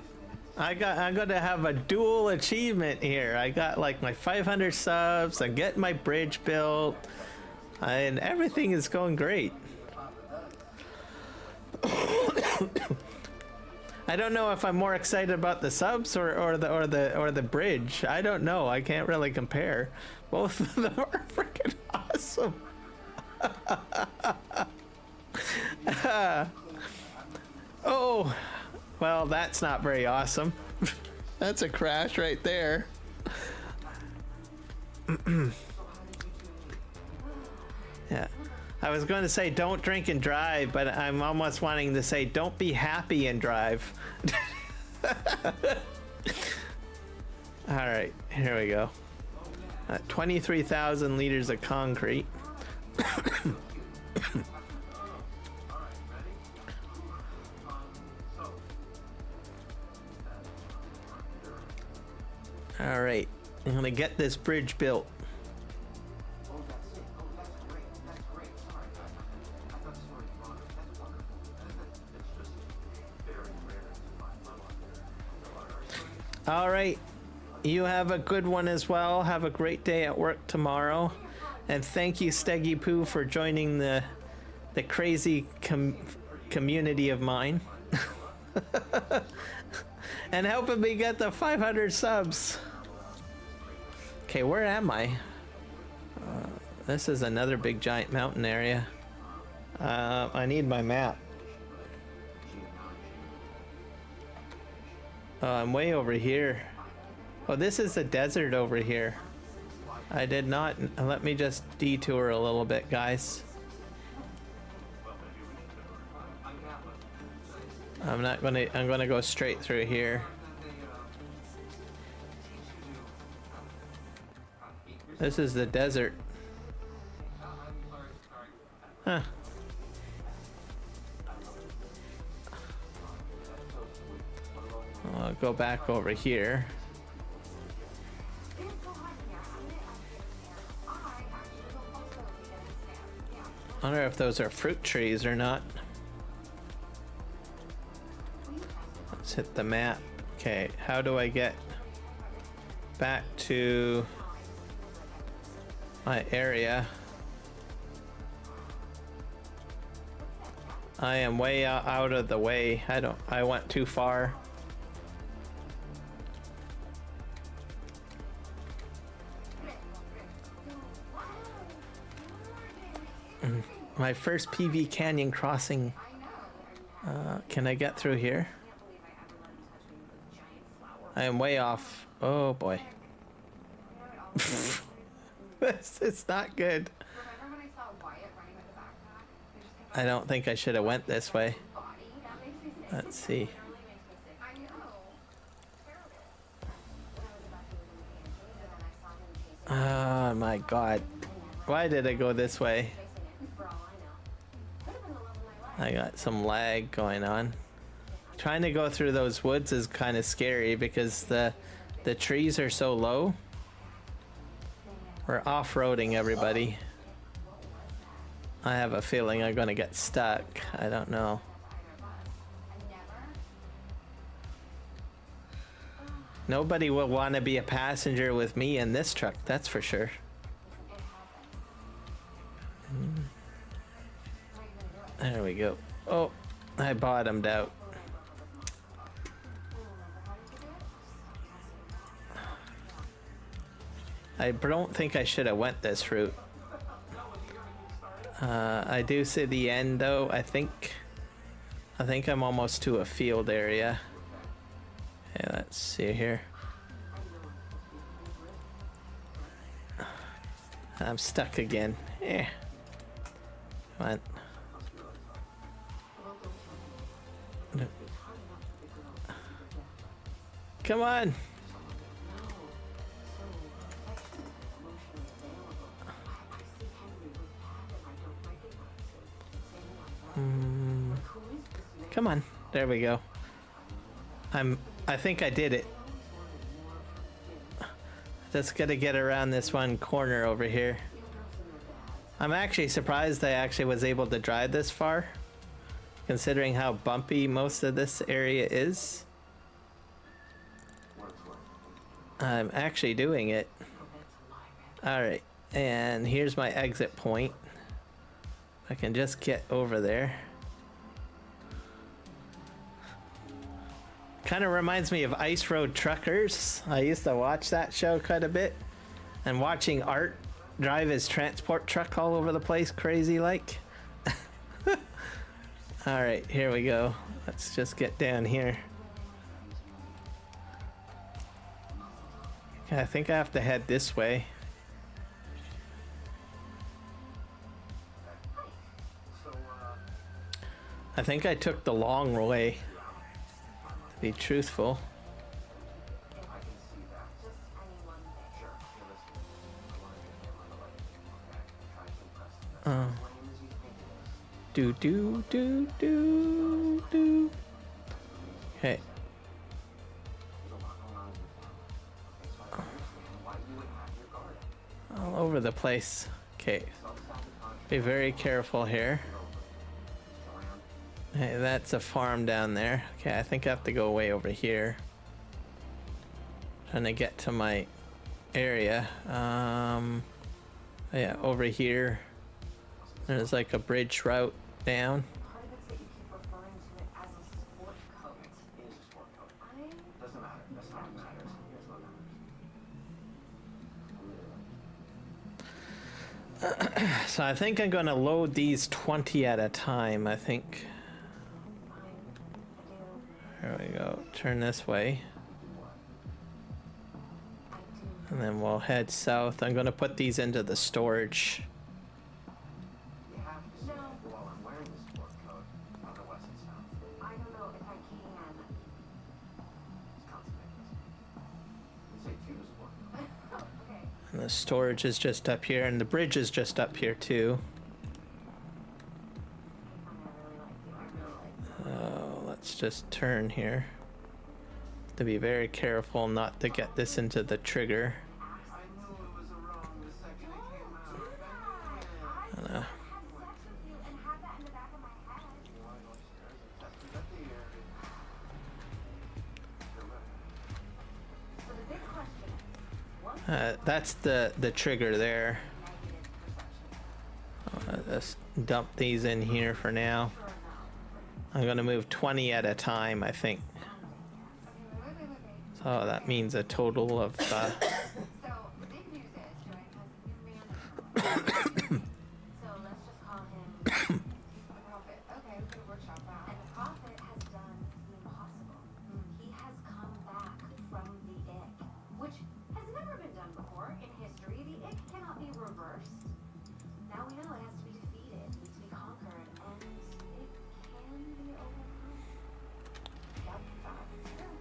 I'm gonna have a dual achievement here. I got like my 500 subs, I'm getting my bridge built, and everything is going great. I don't know if I'm more excited about the subs or the bridge. I don't know. I can't really compare. Both of them are freaking awesome. Oh, well, that's not very awesome. That's a crash right there. Yeah. I was going to say don't drink and drive, but I'm almost wanting to say don't be happy and drive. All right, here we go. 23,000 liters of concrete. All right, I'm gonna get this bridge built. All right, you have a good one as well. Have a great day at work tomorrow, and thank you, Steggy Poo, for joining the crazy community of mine, and helping me get the 500 subs. Okay, where am I? This is another big giant mountain area. I need my map. Oh, I'm way over here. Oh, this is the desert over here. I did not. Let me just detour a little bit, guys. I'm gonna go straight through here. This is the desert. Huh. I'll go back over here. I wonder if those are fruit trees or not. Let's hit the map. Okay, how do I get back to my area? I am way out of the way. I went too far. My first PV Canyon crossing. Can I get through here? I am way off. Oh boy. It's not good. I don't think I should have went this way. Let's see. Oh my god. Why did I go this way? I got some lag going on. Trying to go through those woods is kind of scary because the trees are so low. We're off-roading, everybody. I have a feeling I'm gonna get stuck. I don't know. Nobody will want to be a passenger with me in this truck, that's for sure. There we go. Oh, I bottomed out. I don't think I should have went this route. I do see the end though. I think I'm almost to a field area. Okay, let's see here. I'm stuck again. Yeah. Come on. No. Come on. Come on. There we go. I think I did it. Just gotta get around this one corner over here. I'm actually surprised I actually was able to drive this far, considering how bumpy most of this area is. I'm actually doing it. Alright, and here's my exit point. I can just get over there. Kind of reminds me of Ice Road Truckers. I used to watch that show quite a bit. And watching Art drive his transport truck all over the place, crazy like. Alright, here we go. Let's just get down here. Okay, I think I have to head this way. I think I took the long way, to be truthful. Do. Okay. All over the place. Okay. Be very careful here. Hey, that's a farm down there. Okay, I think I have to go way over here. Trying to get to my area. Yeah, over here. There's like a bridge route down. So I think I'm gonna load these 20 at a time, I think. There we go. Turn this way. And then we'll head south. I'm gonna put these into the storage. And the storage is just up here, and the bridge is just up here too. Let's just turn here. To be very careful not to get this into the trigger. That's the trigger there. Let's dump these in here for now. I'm gonna move 20 at a time, I think. So that means a total of So the big news is, Joanne has a new man. So let's just call him the Prophet. Okay, we could workshop that. And the Prophet has done the impossible. He has come back from the ick, which has never been done before in history. The ick cannot be reversed. Now we know it has to be defeated, needs to be conquered, and it can be overcome. Yep, that's true.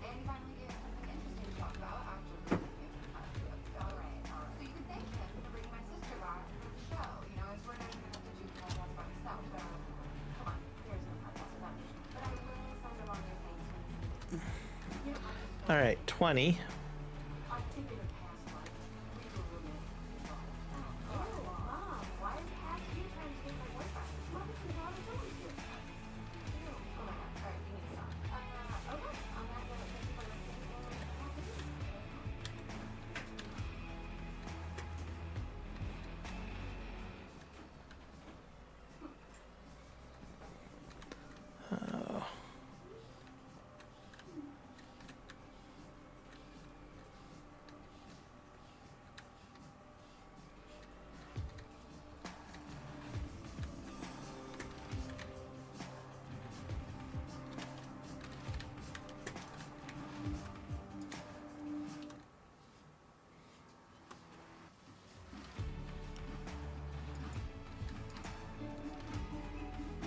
And you finally get something interesting to talk about after the Alright. So you can thank him for bringing my sister back for the show. You know, it's we're not even gonna have to do the podcast by myself. So, come on, there's no podcast without me. But I will send along your thanks when you know, all right, 20. I'm thinking of past life. We were roommates. Oh, Mom, why is past you trying to take my boyfriend? Mom, this is how it's always been. Oh my god. Alright, give me the song. Okay. On that note, thank you for listening and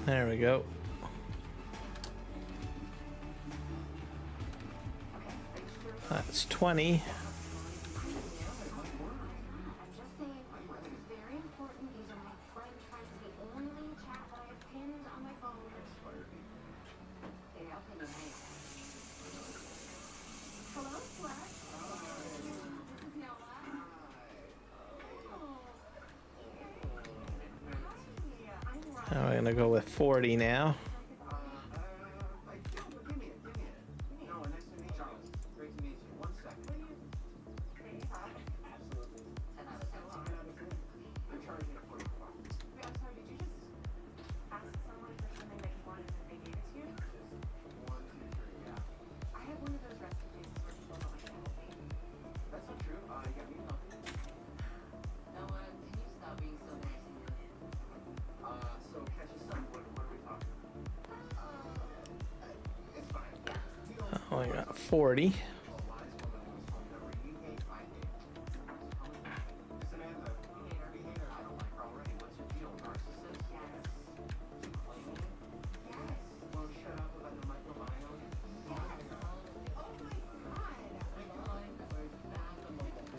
There we go. That's 20. I'm just saying, this is very important. These are my friends. The only chat that I have pinned on my phone. Okay, I'll pin your name. Hello, Flex. This is Noah. Now we're gonna go with 40 now. Give me it. No, nice to meet you. Great to meet you. 1 second. Absolutely. 10 out of 10. I'm charging a 44. Wait, I'm sorry, did you just ask someone for something that you wanted and they gave it to you? Just 1, 2, 3, yeah. I have one of those recipe places where people don't like anything. That's not true. You got me nothing. Noah, can you stop being so nice to me? So catch us some. What are we talking about? It's fine. We don't Oh, I got 40. wise woman whose phone number you hate, I hate. Samantha, we hate her. I don't like her already. What's your deal? Narcissist? Yes. Too clingy? Yes. Won't shut up about the microbiome? Yes. Oh my god.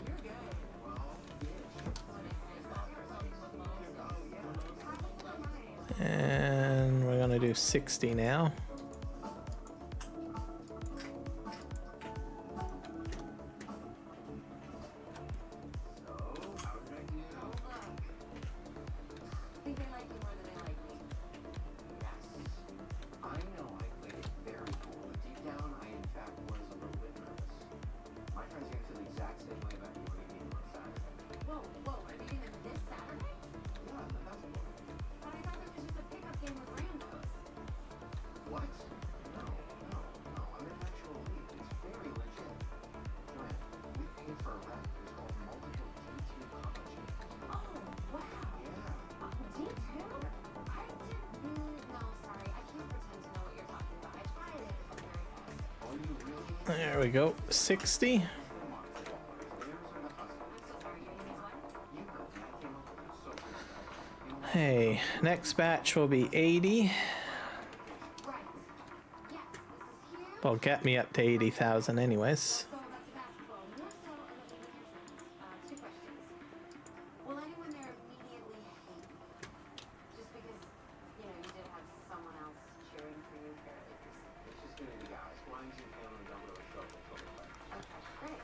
You're good. Well, bitch. And we're gonna do 60 now. So, how did I do? I think they like you more than they like me. Yes. I know I played it very cool, but deep down, I in fact was a little bit nervous. My friends are gonna feel the exact same way about you when we meet on Saturday. Whoa, are you even this Saturday? Yeah, the basketball. But I thought it was just a pickup game with randos. What? No. I'm in actual league. It's very legit. Joanne, we paid for a rent. There's called multiple D2 college. Oh, wow. Yeah. D2? I didn't. No, sorry. I can't pretend to know what you're talking about. I tried it. It's very fast. All you really There we go. 60. come on, football players. The Arizona Hustle. I'm so sorry. You mean what? You heard me. I came up with it. So good. You know, Hey, next batch will be 80. Right. Yes, this is huge. Well, get me up to 80,000 anyways. Go about the basketball. More so of the enhancements. 2 questions. Will anyone there immediately hate you? Just because, you know, you did have someone else cheering for you fairly recently. it's just gonna be guys. Ones you family don't really show up until they're like, Okay, great.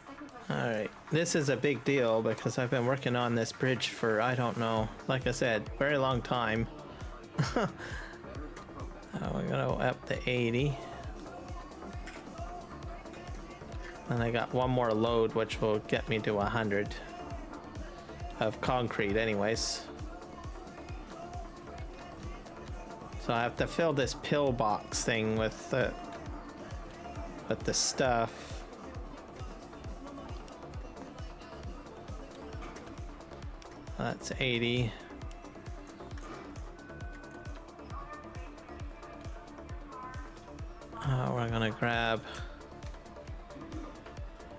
Second question. All right, this is a big deal because I've been working on this bridge for, I don't know, like I said, very long time. We're gonna go up to 80. And I got one more load, which will get me to 100 of concrete anyways. So I have to fill this pillbox thing with the stuff. That's 80. We're gonna grab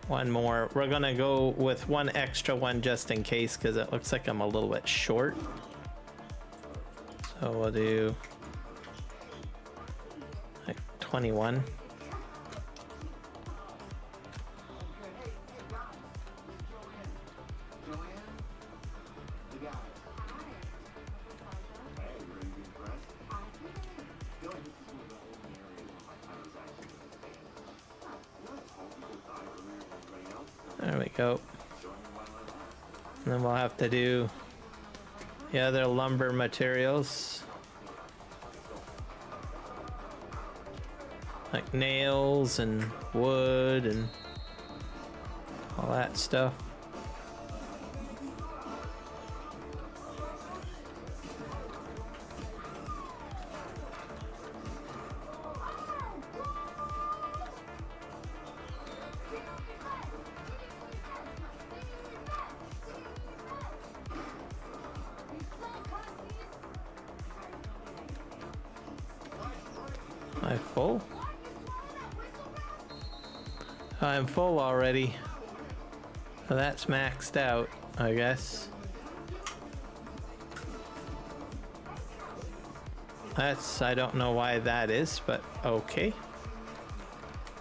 one more. We're gonna go with one extra one just in case, because it looks like I'm a little bit short. So we'll do like 21. There we go. And then we'll have to do the other lumber materials, like nails and wood and all that stuff. Am I full? I'm full already. So that's maxed out, I guess. I don't know why that is, but okay.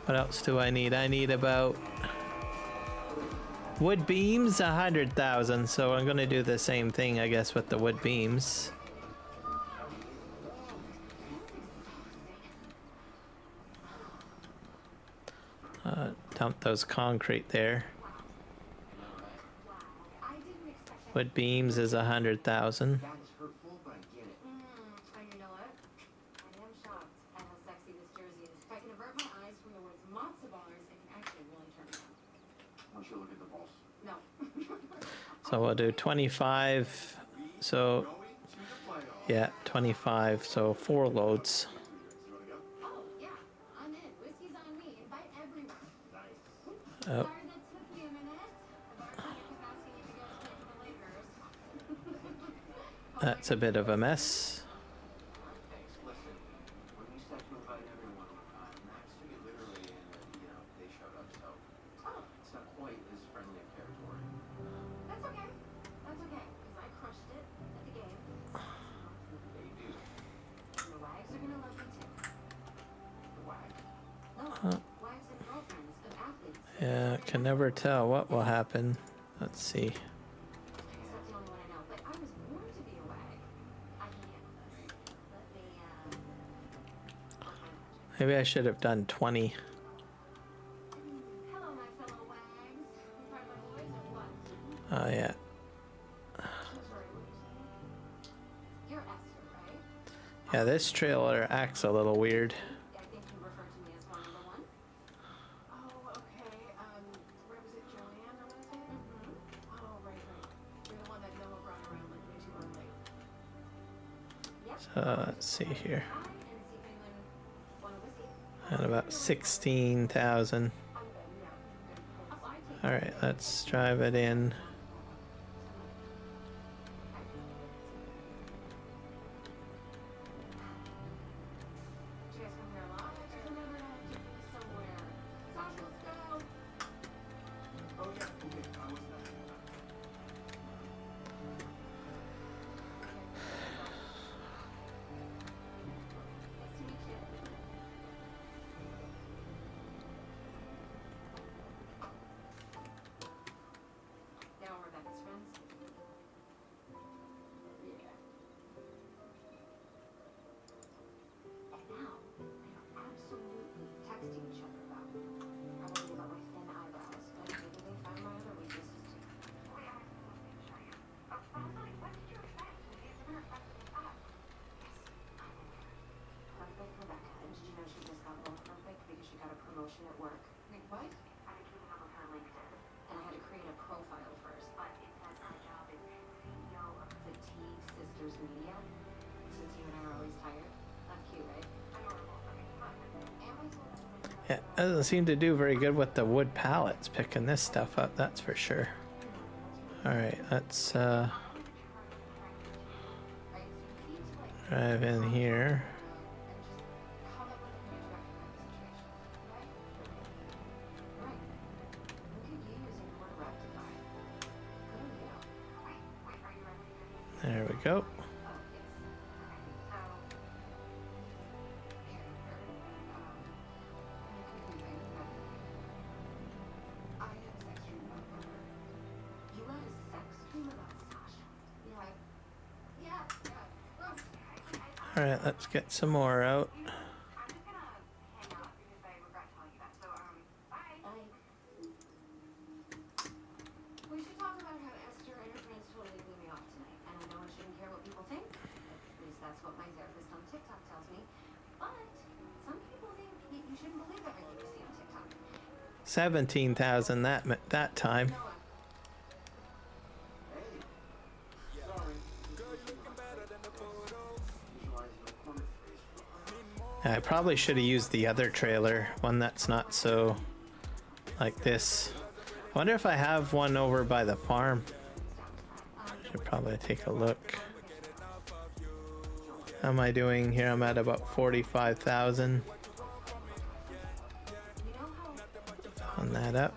What else do I need? I need about wood beams, 100,000. So I'm gonna do the same thing, I guess, with the wood beams. Dump those concrete there. Wood beams is 100,000. And you know what? I am shocked at how sexy this jersey is. If I can avert my eyes from the words matzo bars, it can actually really turn me on. Why don't you look at the balls? No. So we'll do 25. So yeah, 25. So 4 loads. Oh, yeah. I'm in. Whiskey's on me. Invite everyone. Oh, Sorry that took me a minute. I'm sorry to keep asking you to go straight to the Lakers. that's a bit of a mess. Thanks. Listen, when we said to invite everyone, Max took it literally and, they showed up, so it's not quite as friendly of territory. That's okay. That's okay. Because I crushed it at the game. They do. And the Wags are going to love me too. The wag. No, wives and girlfriends of athletes. Yeah, can never tell what will happen. Let's see. That's the only one I know. But I was born to be a wag. I can handle this. Let me, work my magic. Maybe I should have done 20. Hello, my fellow wags. You part of my boys or what? Oh yeah. So sorry, what are you saying? You're Esther, right? Yeah, this trailer acts a little weird. I think you refer to me as one number one. Oh, okay. Where was it, Joanne, I want to say? Oh, right. You're the one that Noah brought around like way too early. Yep. So let's see here. And see if anyone want a whiskey. And about 16,000. I'm good, yeah. Oh, I take All right, let's drive it in. Do you guys come here a lot? Just remember to take me somewhere. Sasha, let's go. Oh, yeah, okay, I was not. Nice to meet you. Yeah, It doesn't seem to do very good with the wood pallets picking this stuff up, that's for sure. Alright, let's drive in here. There we go. Alright, let's get some more out. We should talk about how Esther and her friends totally blew me off tonight. And I know I shouldn't care what people think. At least that's what my therapist on TikTok tells me. But some people think that you shouldn't believe everything you see on TikTok. 17,000 that time. I probably should have used the other trailer, one that's not so like this. I wonder if I have one over by the farm. Should probably take a look. How am I doing here? I'm at about 45,000. On that up.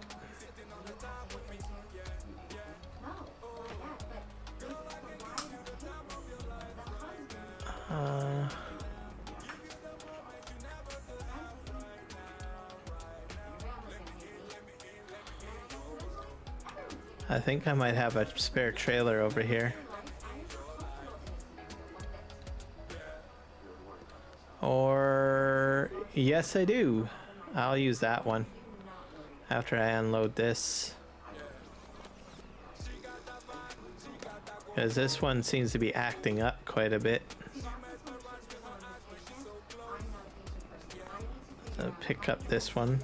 I think I might have a spare trailer over here. Or yes, I do. I'll use that one after I unload this. Because this one seems to be acting up quite a bit. So pick up this one.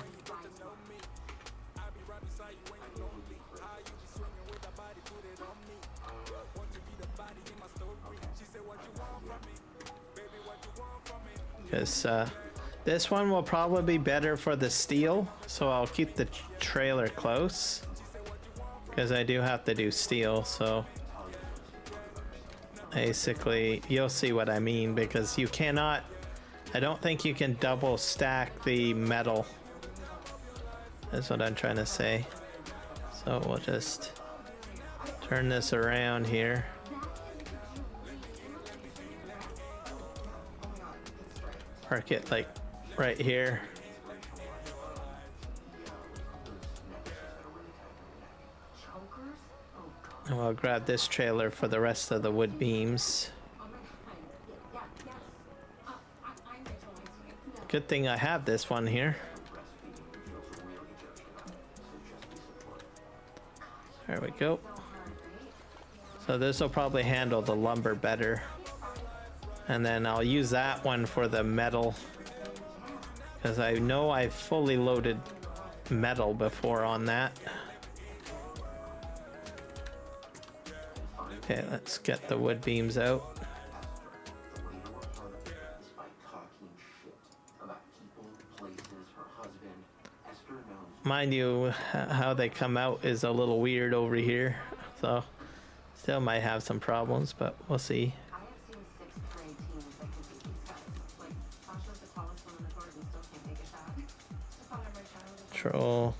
Because this one will probably be better for the steel, so I'll keep the trailer close. Because I do have to do steel, so basically you'll see what I mean, because you cannot, I don't think you can double stack the metal. That's what I'm trying to say. So we'll just turn this around here. Park it like right here. And we'll grab this trailer for the rest of the wood beams. Good thing I have this one here. There we go. So this will probably handle the lumber better. And then I'll use that one for the metal, because I know I've fully loaded metal before on that. Okay, let's get the wood beams out. Mind you, how they come out is a little weird over here, so still might have some problems, but we'll see. Control.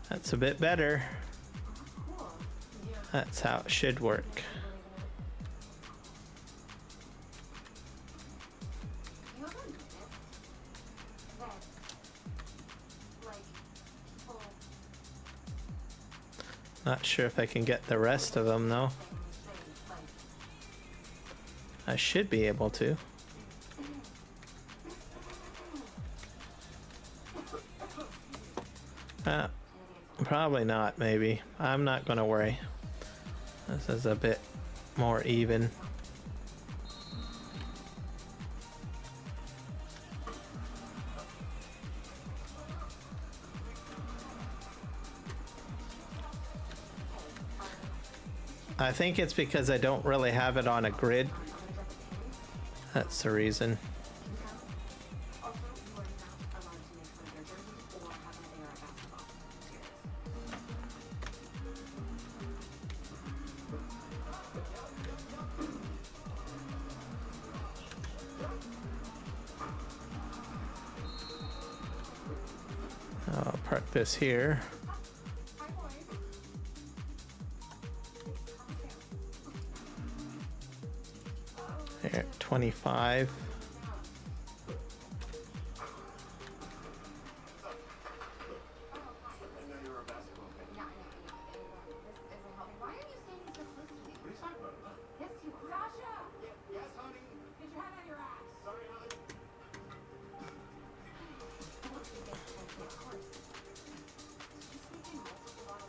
That's a bit better. That's how it should work. Not sure if I can get the rest of them though. I should be able to. Probably not, maybe. I'm not gonna worry. This is a bit more even. I think it's because I don't really have it on a grid. That's the reason. I'll park this here. There, 25.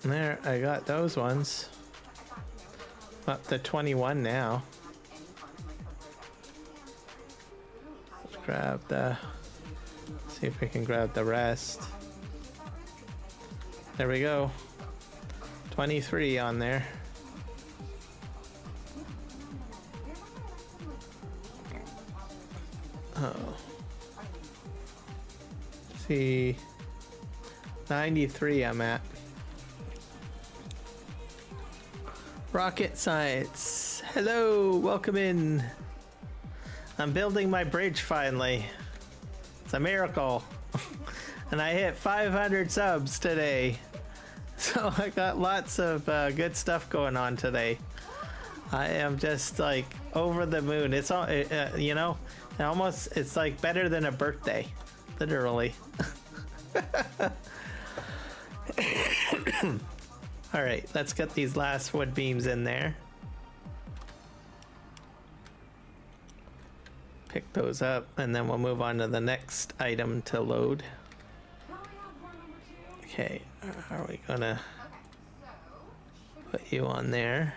There, I got those ones. Up to 21 now. Let's grab the... See if we can grab the rest. There we go. 23 on there. Oh. See. 93 I'm at. Rocket science. Hello, welcome in. I'm building my bridge finally. It's a miracle. And I hit 500 subs today. So I got lots of good stuff going on today. I am just like over the moon. It's all, you know, it's like better than a birthday. Literally. All right, let's get these last wood beams in there. Pick those up, and then we'll move on to the next item to load. Okay, are we gonna put you on there?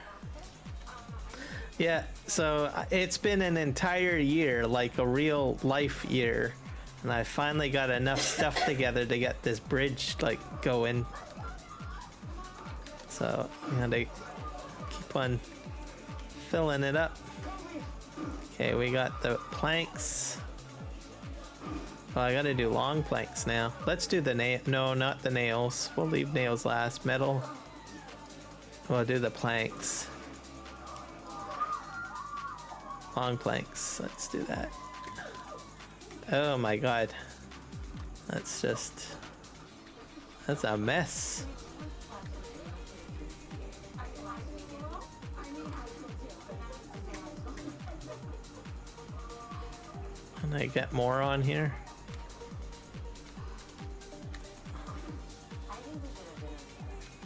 Yeah, so it's been an entire year, like a real life year, and I finally got enough stuff together to get this bridge like going. So I'm gonna keep on filling it up. Okay, we got the planks. Well, I gotta do long planks now. Let's do the no, not the nails. We'll leave nails last. Metal. We'll do the planks. Long planks. Let's do that. Oh my god. That's a mess. Can I get more on here?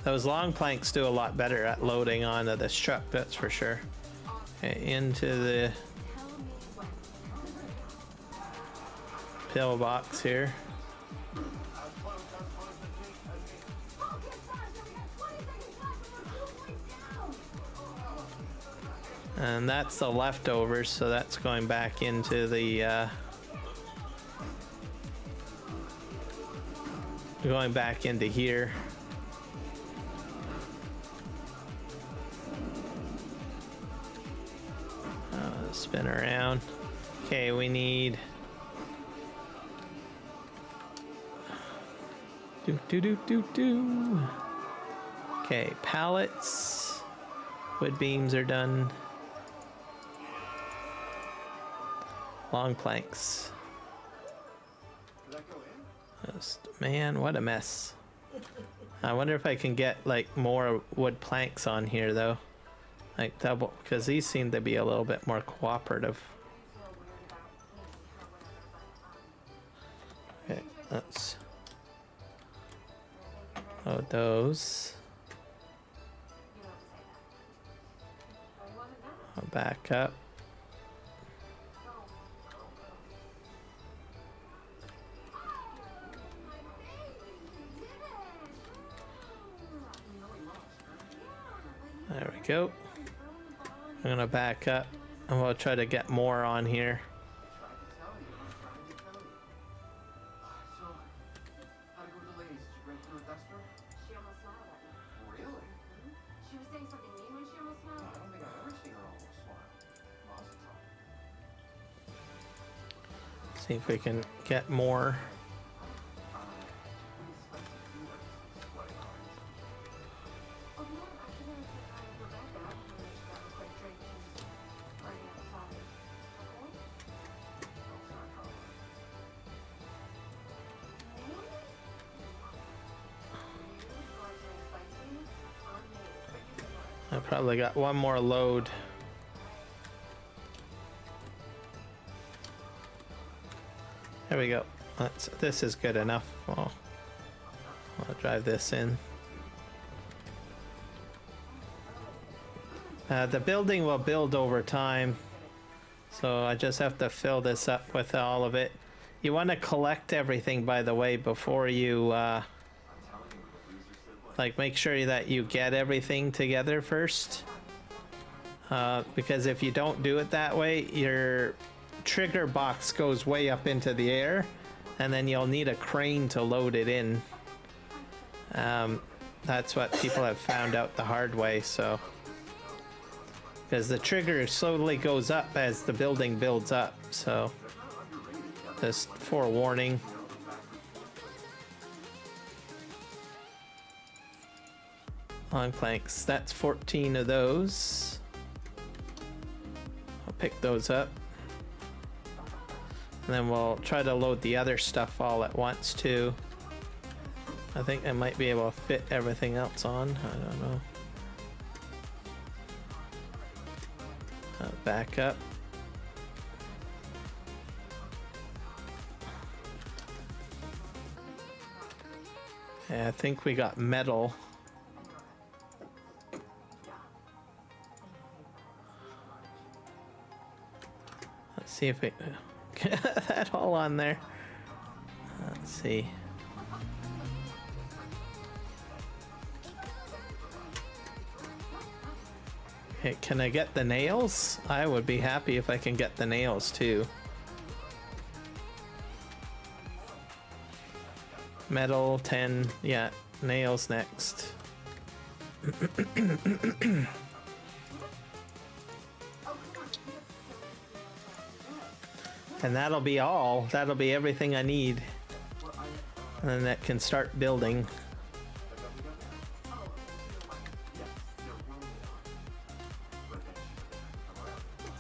Those long planks do a lot better at loading onto this truck, that's for sure. Okay, into the pillbox here. And that's the leftovers, so that's going back into the going back into here. Spin around. Okay, we need Okay, pallets. Wood beams are done. Long planks. Man, what a mess. I wonder if I can get like more wood planks on here though. Like double, because these seem to be a little bit more cooperative. Okay, let's load those. I'll back up. There we go. I'm gonna back up and we'll try to get more on here. See if we can get more. I probably got one more load. There we go. This is good enough. I'll drive this in. The building will build over time, so I just have to fill this up with all of it. You want to collect everything, by the way, before you like make sure that you get everything together first, because if you don't do it that way, your trigger box goes way up into the air, and then you'll need a crane to load it in. That's what people have found out the hard way. So because the trigger slowly goes up as the building builds up, so just forewarning. Long planks, that's 14 of those. I'll pick those up. And then we'll try to load the other stuff all at once too. I think I might be able to fit everything else on, I don't know. Back up. Yeah, I think we got metal. Let's see if we get that all on there. Let's see. Okay, can I get the nails? I would be happy if I can get the nails too. Metal 10, yeah, nails next. And that'll be all. That'll be everything I need. And then that can start building.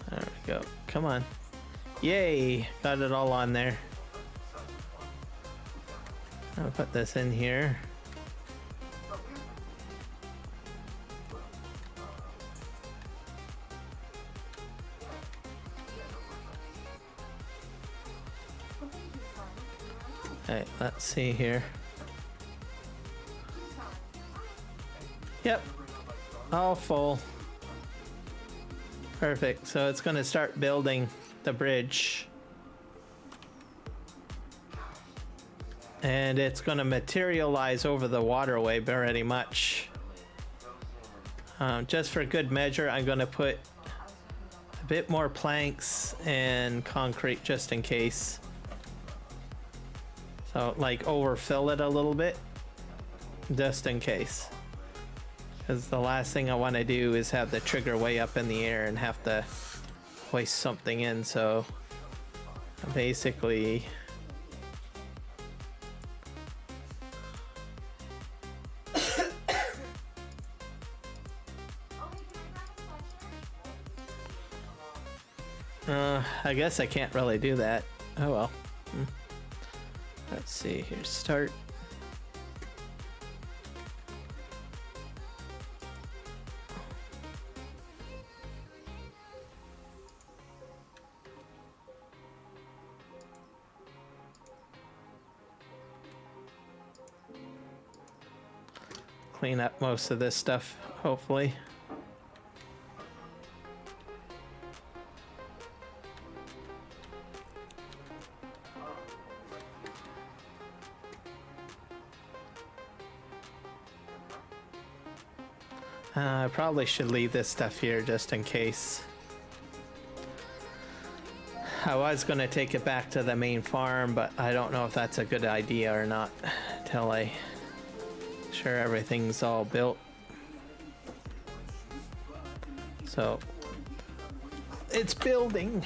There we go. Come on. Yay! Got it all on there. I'll put this in here. Okay, let's see here. Yep, all full. Perfect, so it's gonna start building the bridge. And it's gonna materialize over the waterway pretty much. Just for good measure, I'm gonna put a bit more planks and concrete just in case. So like overfill it a little bit, just in case. Because the last thing I want to do is have the trigger way up in the air and have to hoist something in, so basically I guess I can't really do that. Oh well. Let's see here, start. Clean up most of this stuff, hopefully. I probably should leave this stuff here just in case. I was going to take it back to the main farm, but I don't know if that's a good idea or not until I sure everything's all built. So it's building.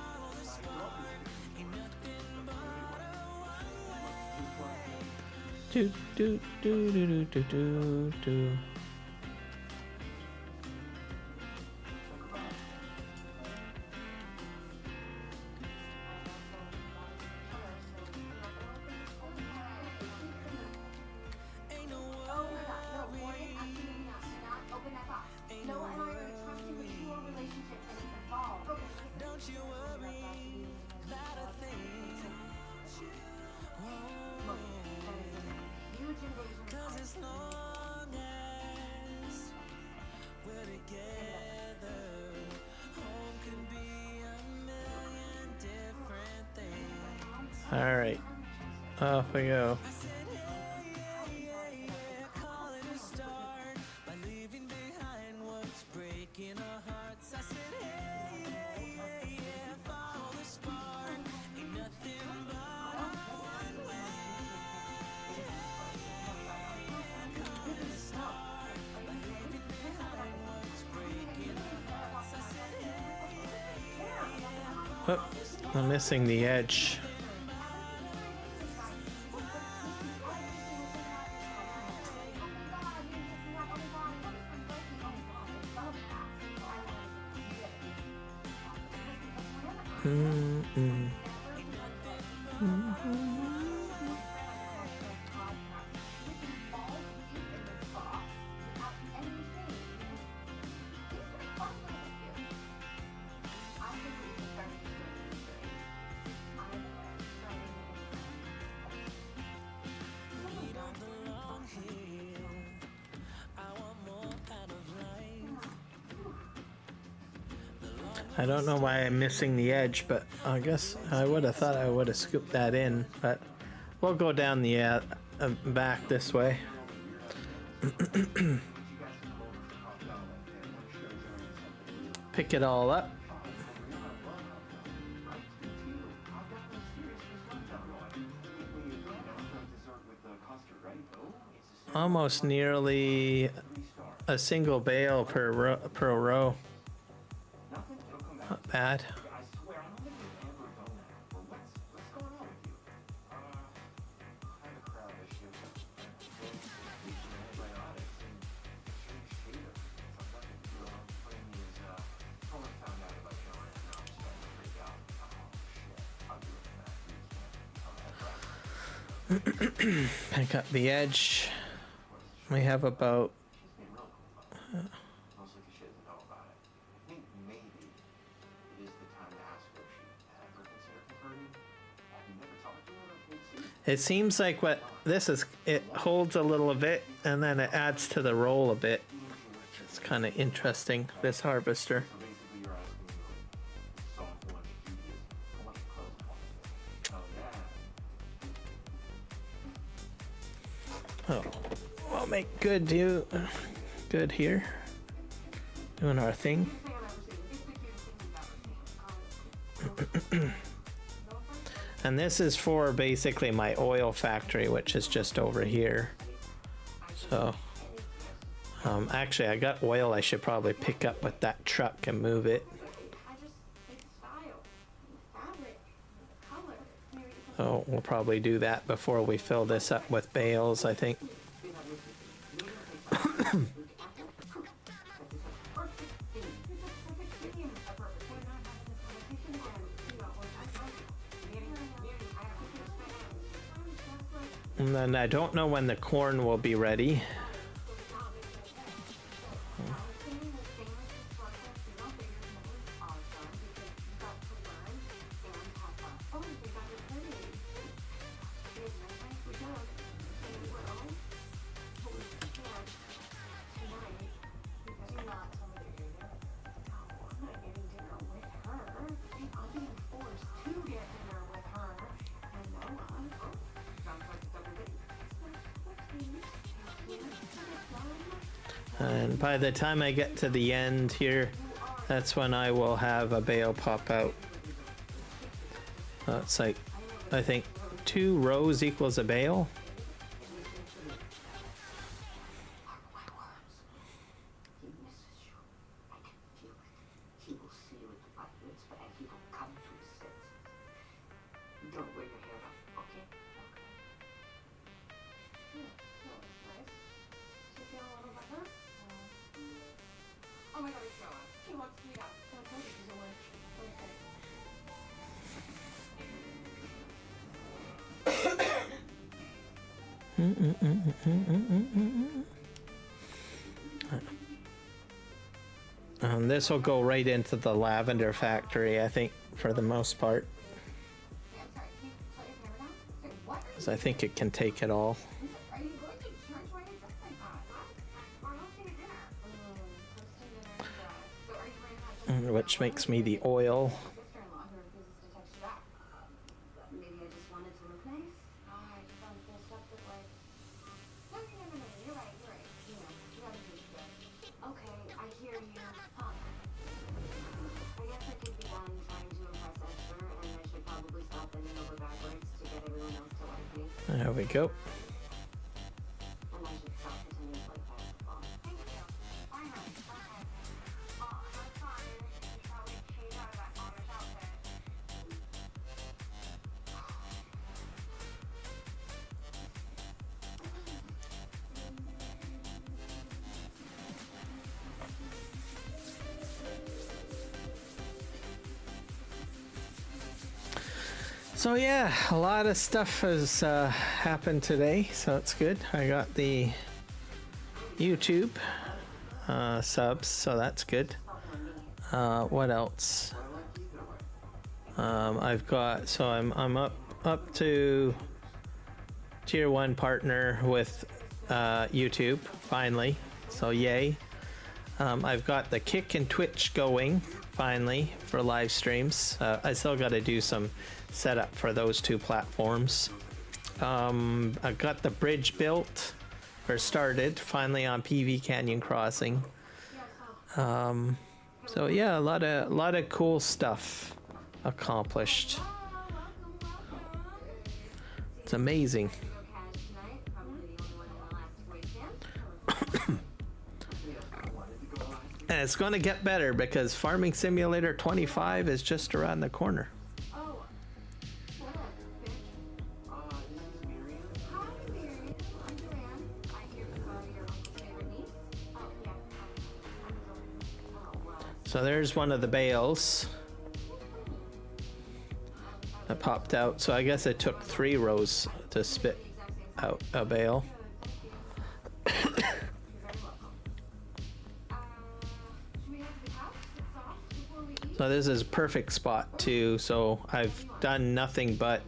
Do do do do do do do. Oh my god, no, Morgan, absolutely not. Do not open that box. Noah and I are in a trusting, mature relationship, and it's evolved. Okay, don't you worry, not a thing. Look, that is a huge invasion of privacy. As long as we're together, home can be a million different things. All right, off we go. Oh, I'm missing the edge. I don't know why I'm missing the edge, but I guess I would have thought I would have scooped that in, but we'll go down the back this way. Pick it all up. Almost nearly a single bale per row. Not bad. Pick up the edge. We have about it seems like what this is, it holds a little bit and then it adds to the roll a bit. It's kind of interesting, this harvester. Oh, we'll make good here. Doing our thing. And this is for basically my oil factory, which is just over here. So, actually I got oil I should probably pick up with that truck and move it. So we'll probably do that before we fill this up with bales, I think. And then I don't know when the corn will be ready. And by the time I get to the end here, that's when I will have a bale pop out. It's like, I think 2 rows equals a bale. Oh my god, it's Noah. He wants to meet up. So I told you he's a witch. This will go right into the lavender factory, I think, for the most part. I'm sorry, can you shut your camera down? Wait, what? Because I think it can take it all. Are you going to church while you're dressed like that? We're hosting a dinner. Hosting dinner, yeah. So are you wearing that? Which makes me the oil. Sister-in-law who refuses to text you back. Maybe I just wanted to look nice. I just found full stuff that like. No. You're right. You know, you gotta do good. Okay, I hear you. Huh. I guess I could be done trying to impress Esther, and I should probably stop bending over backwards to get everyone else to like me. There we go. And I should stop pretending to play basketball. Thank you. Finally. Okay. That's fine. You probably changed out of that Amish outfit. So yeah, a lot of stuff has happened today, so it's good. I got the YouTube subs, so that's good. What else? I've got, so I'm up to tier 1 partner with YouTube finally, so yay. I've got the Kick and Twitch going finally for live streams. I still got to do some setup for those two platforms. I got the bridge built or started finally on PV Canyon Crossing. So yeah, a lot of cool stuff accomplished. It's amazing. And it's going to get better because Farming Simulator 25 is just around the corner. So there's one of the bales that popped out. So I guess it took 3 rows to spit out a bale. So this is a perfect spot too. So I've done nothing but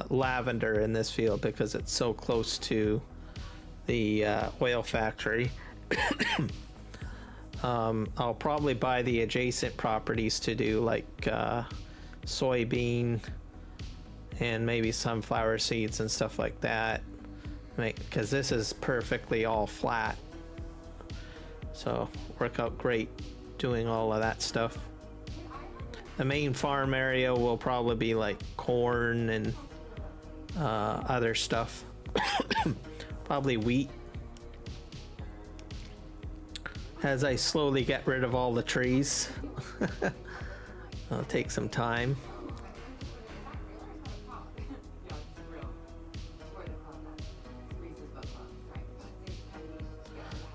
lavender in this field because it's so close to the oil factory. I'll probably buy the adjacent properties to do like soybean and maybe sunflower seeds and stuff like that, because this is perfectly all flat, so work out great doing all of that stuff. The main farm area will probably be like corn and other stuff. Probably wheat, as I slowly get rid of all the trees. It'll take some time.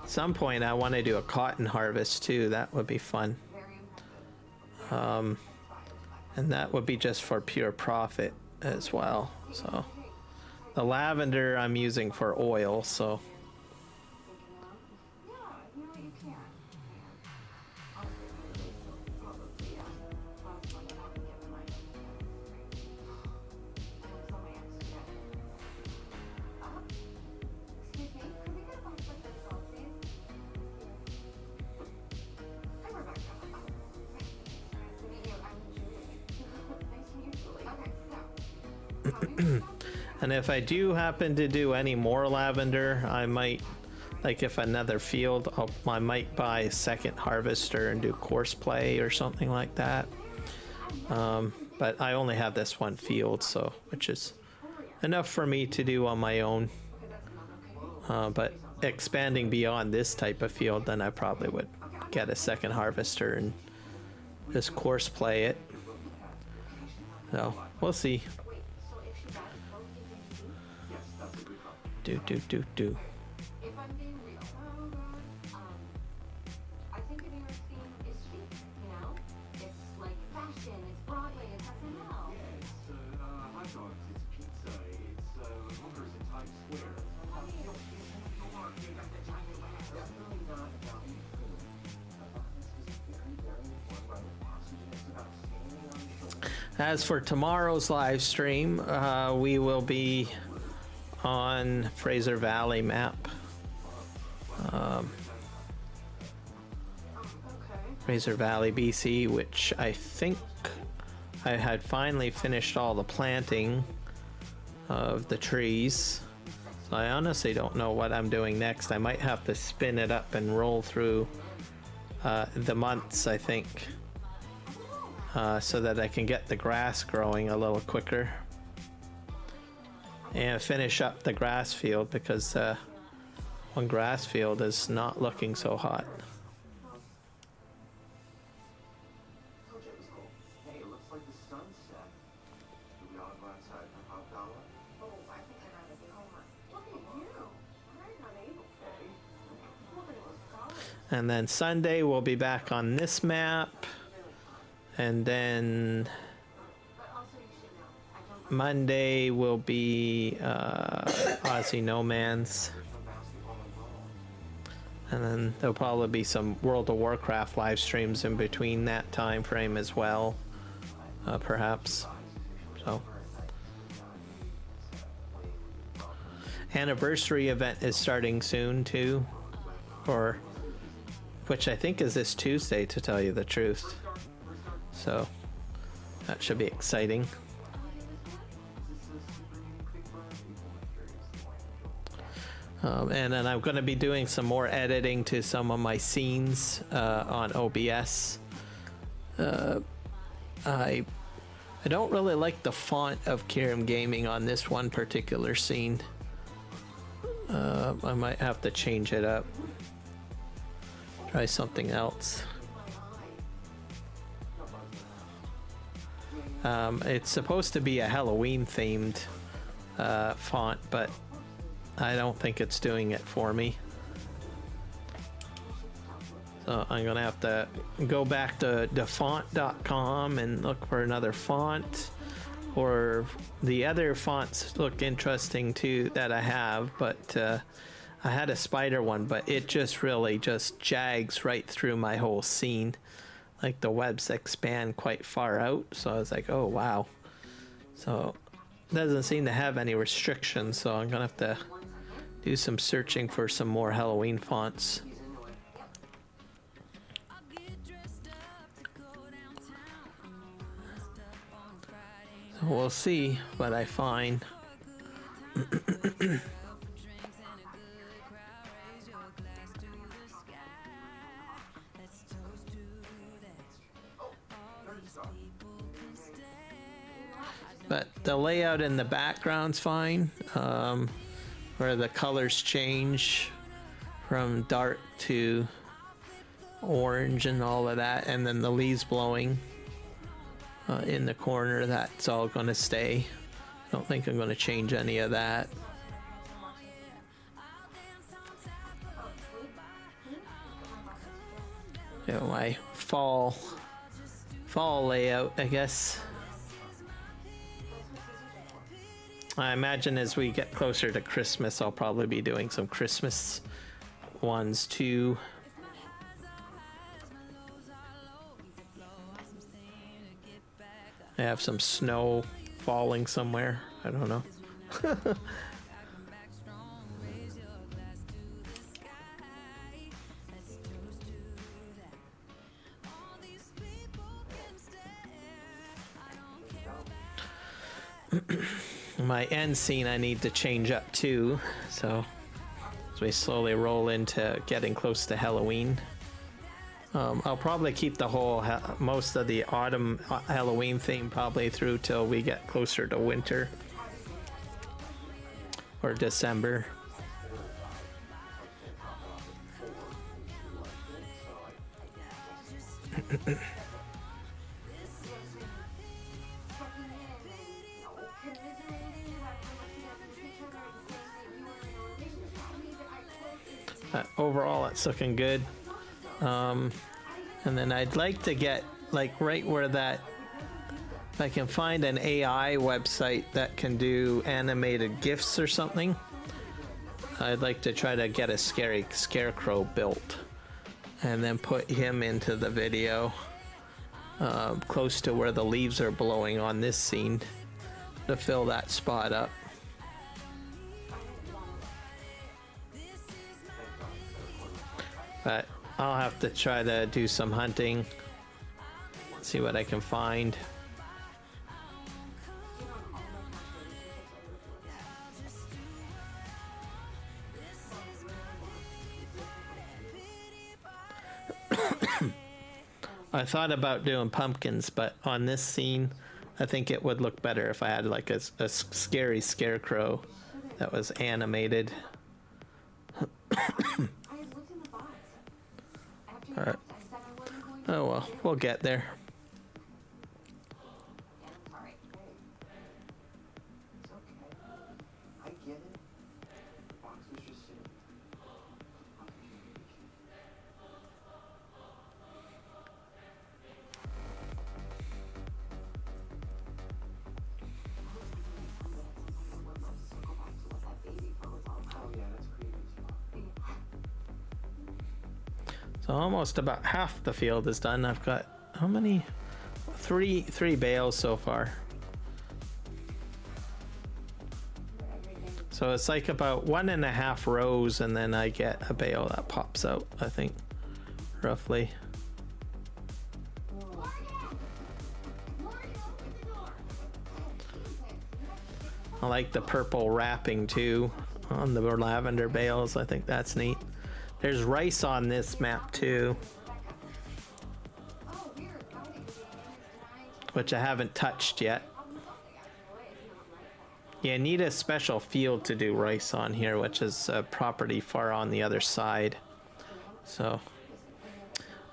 At some point I want to do a cotton harvest too. That would be fun. And that would be just for pure profit as well. So the lavender I'm using for oil, so and if I do happen to do any more lavender, I might, like if another field, I might buy a second harvester and do course play or something like that. But I only have this one field, so which is enough for me to do on my own. But expanding beyond this type of field, then I probably would get a second harvester and just course play it. So we'll see. Do. As for tomorrow's live stream, we will be on Fraser Valley map. Fraser Valley, BC, which I think I had finally finished all the planting of the trees. So I honestly don't know what I'm doing next. I might have to spin it up and roll through the months, I think, so that I can get the grass growing a little quicker and finish up the grass field, because one grass field is not looking so hot. Told you it was cool. Hey, it looks like the sun's set. Do we all go outside for hot dollar? Oh, I think I'd rather be home. Look at you. I'm unable to. Look at those colors. And then Sunday we'll be back on this map, and then But also you should know, I don't Monday will be Aussie No Man's, and then there'll probably be some World of Warcraft live streams in between that time frame as well, perhaps. So anniversary event is starting soon too, or which I think is this Tuesday, to tell you the truth. So that should be exciting. And then I'm going to be doing some more editing to some of my scenes on OBS. I don't really like the font of Kiram Gaming on this one particular scene. I might have to change it up. Try something else. It's supposed to be a Halloween themed font, but I don't think it's doing it for me. So I'm gonna have to go back to font.com and look for another font, or the other fonts look interesting too that I have, but I had a spider one, but it just really just jags right through my whole scene. Like the webs expand quite far out, so I was like, oh wow. So it doesn't seem to have any restrictions, so I'm gonna have to do some searching for some more Halloween fonts. So we'll see what I find. But the layout in the background's fine, where the colors change from dark to orange and all of that, and then the leaves blowing in the corner, that's all going to stay. I don't think I'm going to change any of that. You know, my fall layout, I guess. I imagine as we get closer to Christmas, I'll probably be doing some Christmas ones too. I have some snow falling somewhere. I don't know. My end scene I need to change up too, so as we slowly roll into getting close to Halloween. I'll probably keep the whole most of the autumn Halloween theme probably through till we get closer to winter or December. Overall, it's looking good. And then I'd like to get like right where that, if I can find an AI website that can do animated GIFs or something, I'd like to try to get a scary scarecrow built and then put him into the video. close to where the leaves are blowing on this scene to fill that spot up. But I'll have to try to do some hunting, see what I can find. I thought about doing pumpkins, but on this scene, I think it would look better if I had like a scary scarecrow that was animated. But, oh well, we'll get there. I get it. Fox was just saying. Oh yeah, that's creepy as fuck. So almost about half the field is done. I've got how many? Three bales so far. So it's like about 1.5 rows, and then I get a bale that pops out, I think, roughly. I like the purple wrapping too on the lavender bales. I think that's neat. There's rice on this map too, which I haven't touched yet. Yeah, need a special field to do rice on here, which is a property far on the other side. So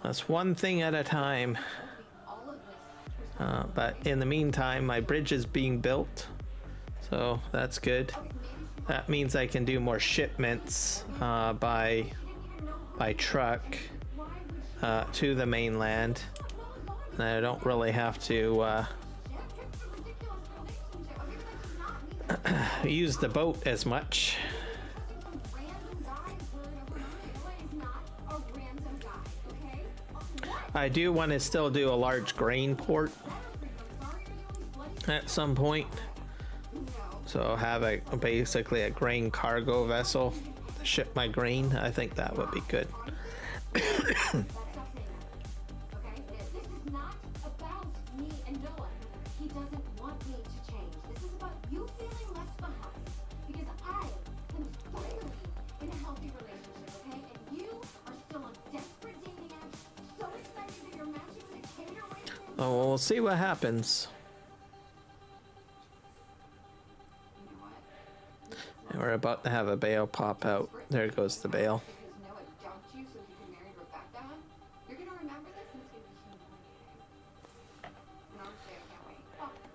that's one thing at a time. But in the meantime, my bridge is being built, so that's good. That means I can do more shipments by truck to the mainland, and I don't really have to use the boat as much. I do want to still do a large grain port at some point, so I'll have basically a grain cargo vessel to ship my grain. I think that would be good. Oh, well, we'll see what happens. And we're about to have a bale pop out. There goes the bale.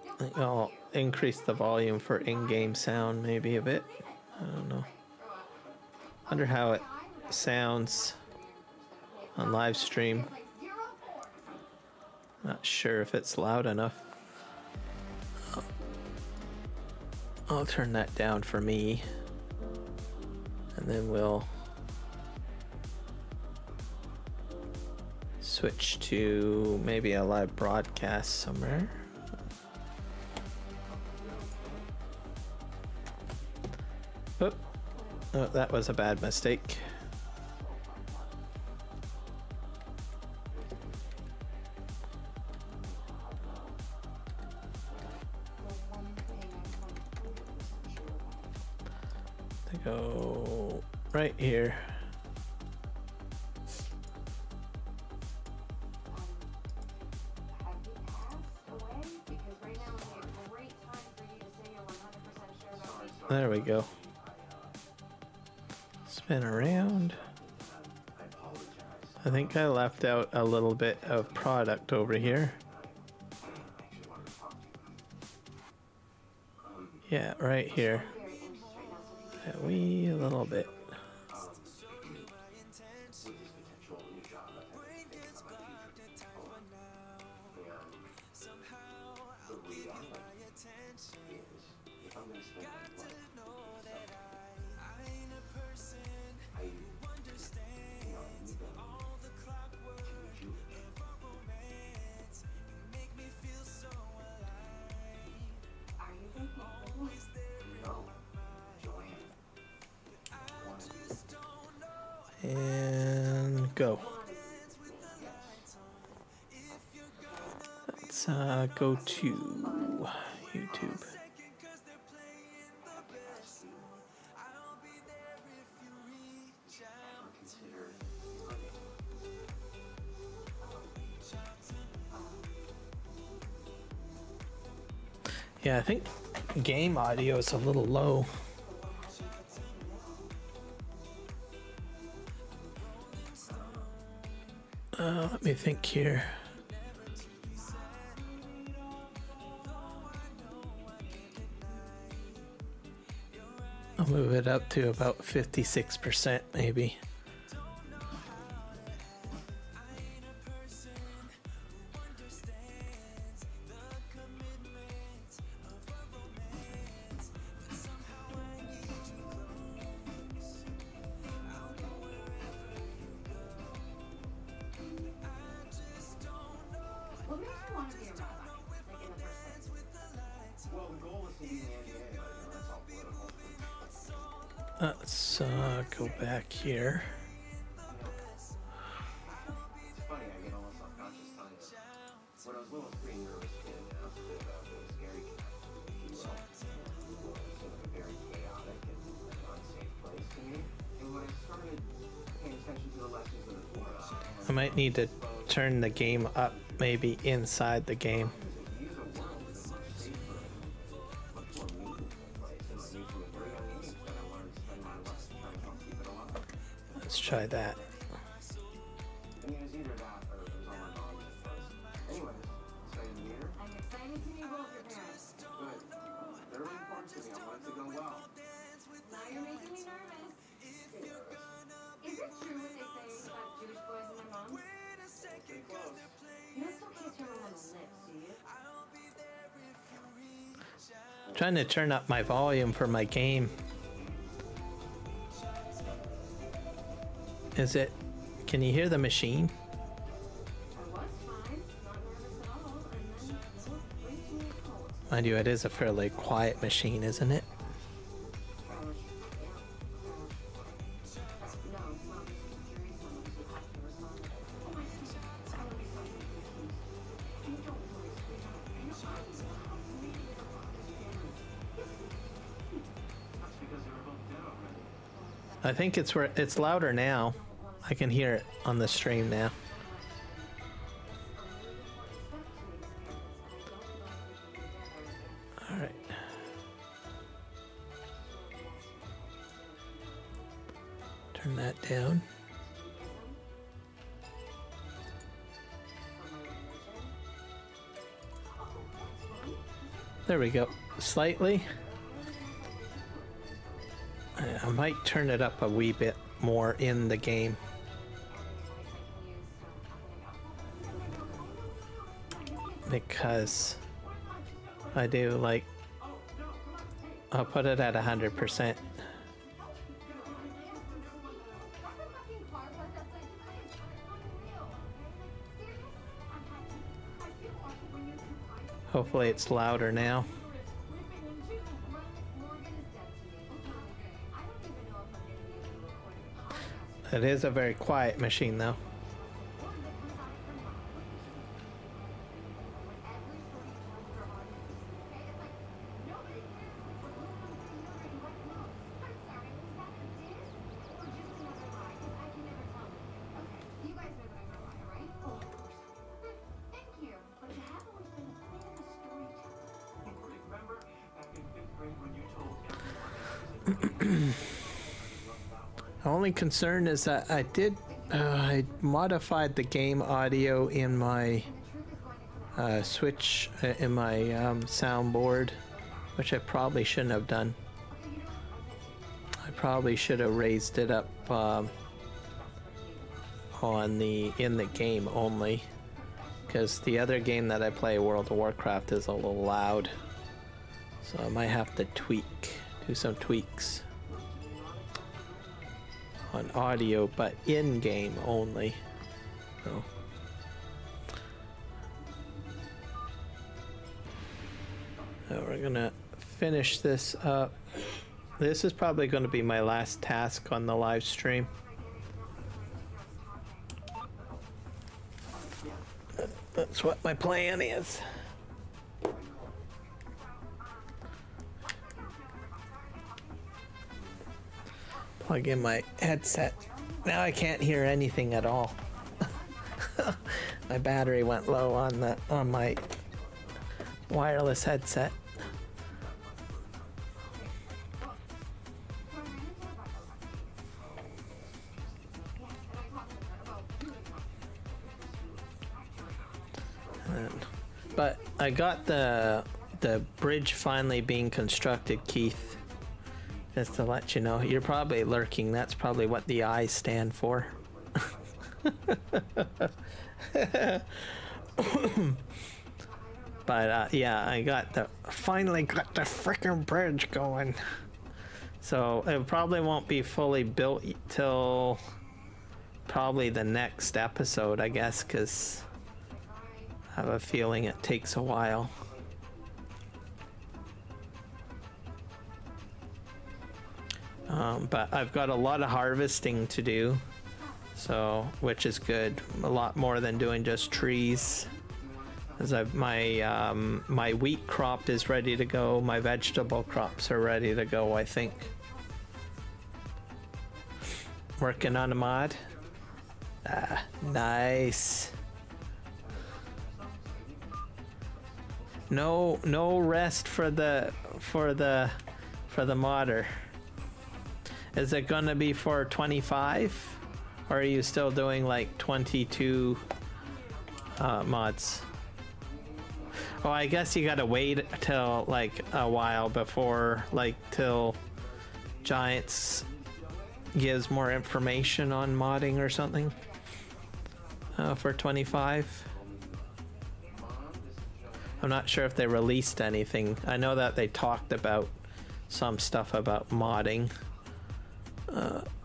I think I'll increase the volume for in-game sound maybe a bit. I don't know. Wonder how it sounds on live stream. Not sure if it's loud enough. I'll turn that down for me, and then we'll switch to maybe a live broadcast somewhere. Oop. Oh, that was a bad mistake. Go right here. There we go. Spin around. I think I left out a little bit of product over here. Yeah, right here. A wee little bit. go. Let's go to YouTube. Yeah, I think game audio is a little low. Let me think here. I'll move it up to about 56% maybe. What makes you want to be a rabbi? Like in the first place? Well, the goal is to be an NBA, but that's all political. Let's go back here. It's funny, I get almost self-conscious telling you. When I was little, I was pretty nervous kid, and I was a bit of a scary cat, if you will. It was like a very chaotic and an unsafe place to me. And when I started paying attention to the lessons of the Torah, I might need to turn the game up maybe inside the game. these are worlds that are much safer and much more meaningful place. And I knew from a very young age that I wanted to spend my life trying to help keep it alive. Let's try that. I mean, it was either that or it was all my mom that was. Anyways, excited to meet her? I'm excited to meet both your parents. Good. They're really important to me. I want it to go well. Now you're making me nervous. Is it true when they say you have Jewish boys and their moms? Pretty close. You don't still kiss your mom on the lips, do you? Trying to turn up my volume for my game. Is it? Can you hear the machine? I was fine, not nervous at all, and then you were breaking me cold. Mind you, it is a fairly quiet machine, isn't it? No, Mom, this is jury summons. You have to respond. Oh my goodness, I will be so confused. You don't worry, sweetheart. You know, I was reading your father's feelings. That's because they were both dead already. I think it's louder now. I can hear it on the stream now. All right. Turn that down. There we go. Slightly. I might turn it up a wee bit more in the game. Because I do like, I'll put it at 100%. Hopefully it's louder now. It is a very quiet machine though. Remember back in 5th grade when you told everyone The only concern is that I modified the game audio in my Switch, in my soundboard, which I probably shouldn't have done. I probably should have raised it up in the game only, because the other game that I play, World of Warcraft, is a little loud, so I might have to do some tweaks on audio, but in game only. So we're gonna finish this up. This is probably going to be my last task on the live stream. That's what my plan is. Plug in my headset. Now I can't hear anything at all. My battery went low on my wireless headset. But I got the bridge finally being constructed, Keith. Just to let you know, you're probably lurking. That's probably what the eyes stand for. But yeah, I finally got the frickin' bridge going. So it probably won't be fully built till probably the next episode, I guess, because I have a feeling it takes a while. But I've got a lot of harvesting to do, so which is good. A lot more than doing just trees. As my wheat crop is ready to go. My vegetable crops are ready to go, I think. Working on a mod. Nice. No rest for the modder. Is it gonna be for 25? Or are you still doing like 22 mods? Oh, I guess you gotta wait till like a while before, like till Giants gives more information on modding or something for 25. I'm not sure if they released anything. I know that they talked about some stuff about modding.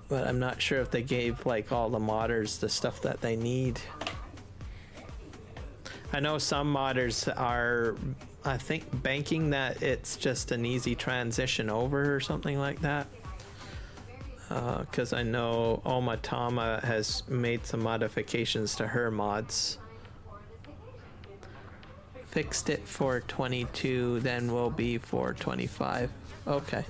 But I'm not sure if they gave like all the modders the stuff that they need. I know some modders are, I think, banking that it's just an easy transition over or something like that. Because I know Omatama has made some modifications to her mods. Fixed it for 22, then will be for 25. Okay.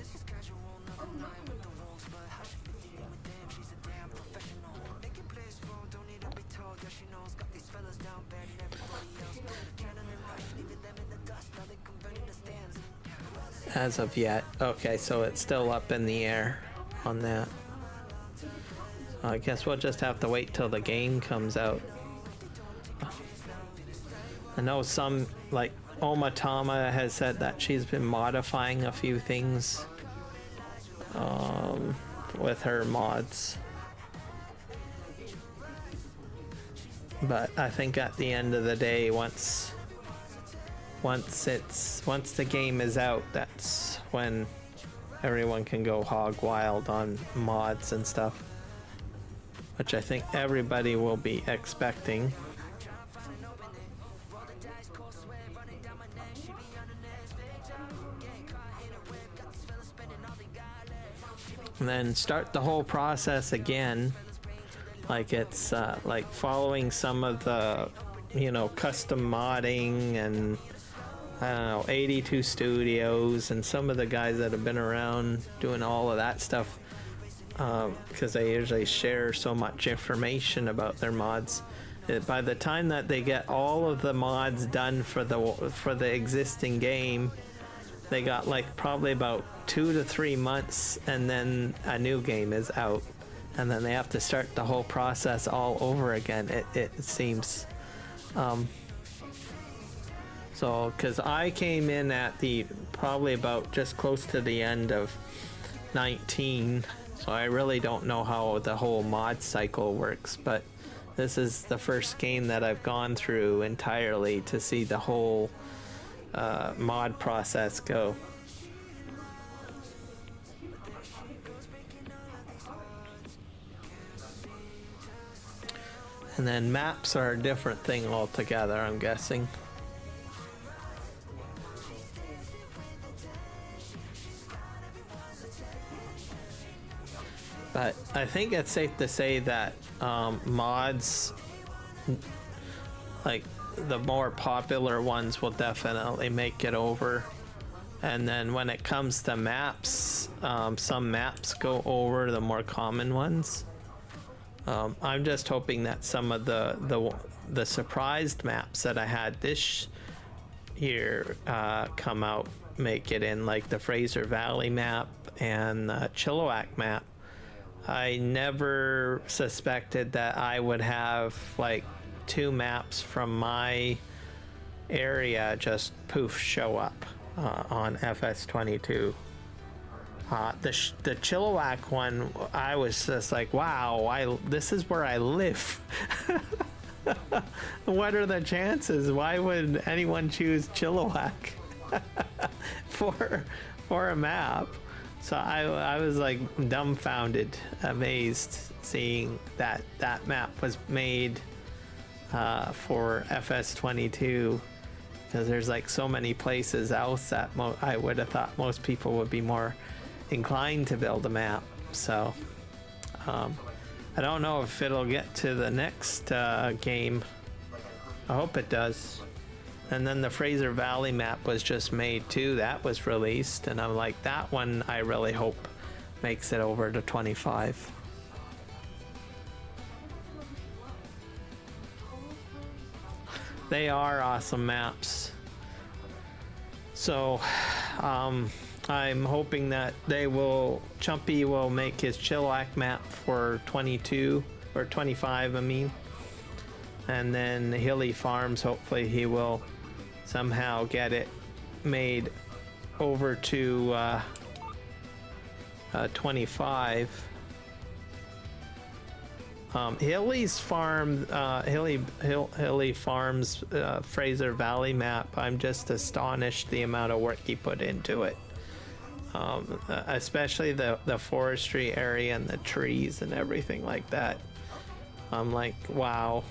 As of yet. Okay, so it's still up in the air on that. I guess we'll just have to wait till the game comes out. I know some, like Omatama has said that she's been modifying a few things with her mods. But I think at the end of the day, once the game is out, that's when everyone can go hog wild on mods and stuff, which I think everybody will be expecting. And then start the whole process again, like it's like following some of the, you know, custom modding and I don't know, 82 Studios and some of the guys that have been around doing all of that stuff, because they usually share so much information about their mods. By the time that they get all of the mods done for the existing game, they got like probably about 2 to 3 months, and then a new game is out, and then they have to start the whole process all over again. It seems. So, because I came in at probably about just close to the end of 19, so I really don't know how the whole mod cycle works, but this is the first game that I've gone through entirely to see the whole mod process go. And then maps are a different thing altogether, I'm guessing. But I think it's safe to say that mods, like the more popular ones will definitely make it over. And then when it comes to maps, some maps go over the more common ones. I'm just hoping that some of the surprised maps that I had this year come out, make it in, like the Fraser Valley map and the Chilliwack map. I never suspected that I would have like 2 maps from my area just poof show up on FS22. The Chilliwack one, I was just like, wow, this is where I live. What are the chances? Why would anyone choose Chilliwack for a map? So I was like dumbfounded, amazed seeing that map was made for FS22, because there's like so many places else that I would have thought most people would be more inclined to build a map. So I don't know if it'll get to the next game. I hope it does. And then the Fraser Valley map was just made too. That was released, and I'm like, that one I really hope makes it over to 25. They are awesome maps. So I'm hoping that Chumpy will make his Chilliwack map for 22 or 25, I mean. And then Hilly Farms, hopefully he will somehow get it made over to 25. Hilly's farm, Hilly Farms Fraser Valley map, I'm just astonished the amount of work he put into it. Especially the forestry area and the trees and everything like that. I'm like, wow.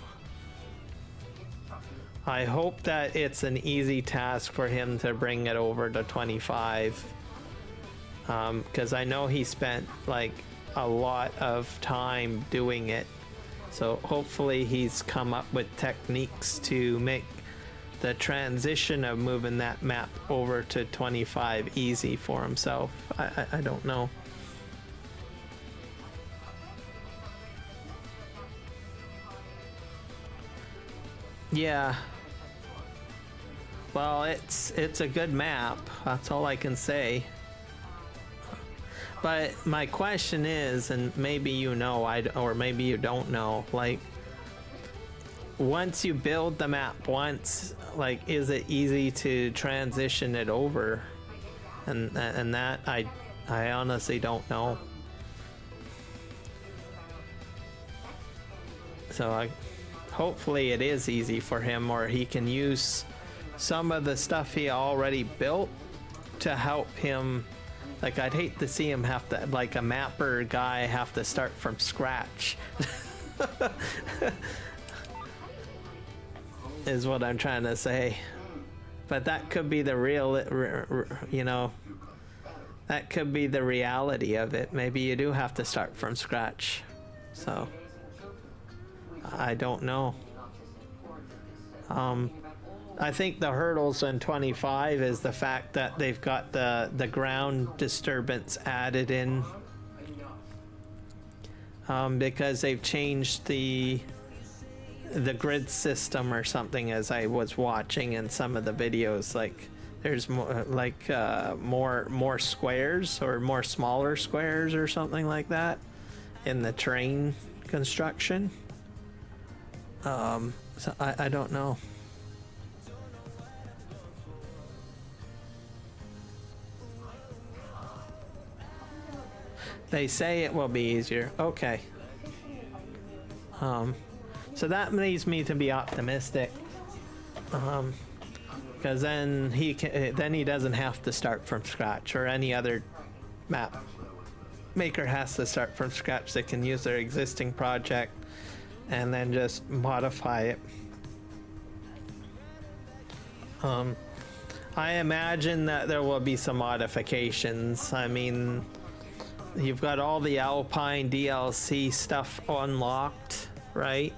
I hope that it's an easy task for him to bring it over to 25. Because I know he spent like a lot of time doing it. So hopefully he's come up with techniques to make the transition of moving that map over to 25 easy for himself. I don't know. Yeah. Well, it's a good map. That's all I can say. But my question is, and maybe you know, or maybe you don't know, like, once you build the map once, like, is it easy to transition it over? And that I honestly don't know. So hopefully it is easy for him, or he can use some of the stuff he already built to help him. Like, I'd hate to see him have to, like a mapper guy, have to start from scratch. Is what I'm trying to say. But that could be the real, you know, that could be the reality of it. Maybe you do have to start from scratch. So, I don't know. I think the hurdles in 25 is the fact that they've got the ground disturbance added in, because they've changed the grid system or something, as I was watching in some of the videos. Like, there's more like more squares, or more smaller squares or something like that in the terrain construction. So I don't know. They say it will be easier. Okay. So that leads me to be optimistic. Because then he doesn't have to start from scratch, or any other map maker has to start from scratch. They can use their existing project and then just modify it. I imagine that there will be some modifications. I mean, you've got all the Alpine DLC stuff unlocked, right?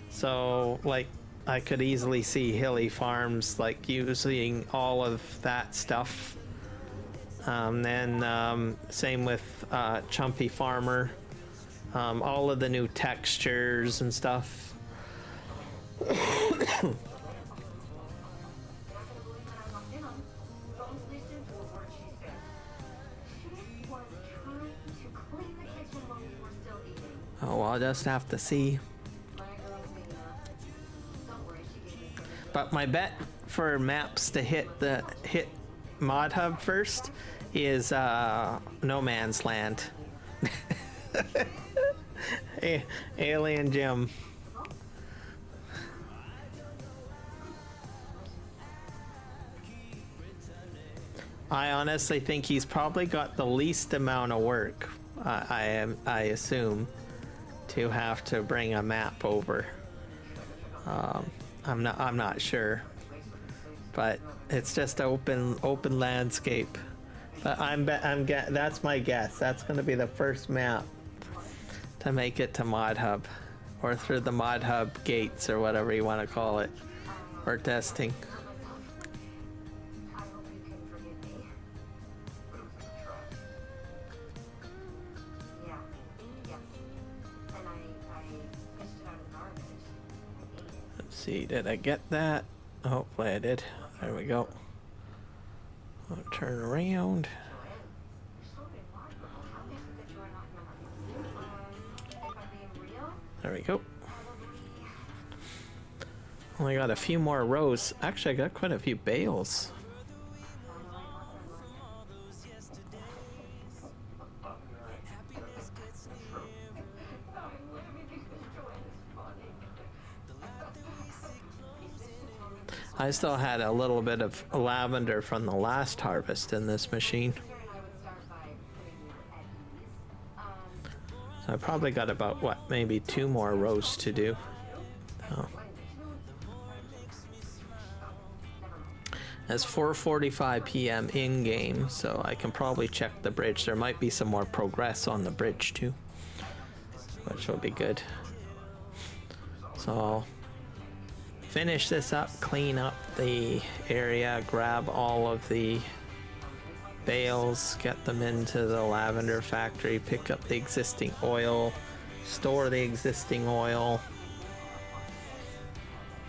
So, like, I could easily see hilly farms like using all of that stuff. Then same with Chumpy Farmer. All of the new textures and stuff. Oh, well, I'll just have to see. But my bet for maps to hit Mod Hub first is No Man's Land. Alien Jim. I honestly think he's probably got the least amount of work. I assume to have to bring a map over. I'm not sure, but it's just open landscape. But that's my guess. That's going to be the first map to make it to Mod Hub, or through the Mod Hub gates, or whatever you want to call it, or testing. Let's see, did I get that? Hopefully I did. There we go. I'll turn around. There we go. Only got a few more rows. Actually, I got quite a few bales. I still had a little bit of lavender from the last harvest in this machine. So I probably got about, what, maybe 2 more rows to do. Oh. It's 4:45 p.m. in-game, so I can probably check the bridge. There might be some more progress on the bridge too, which will be good. So I'll finish this up, clean up the area, grab all of the bales, get them into the lavender factory, pick up the existing oil, store the existing oil,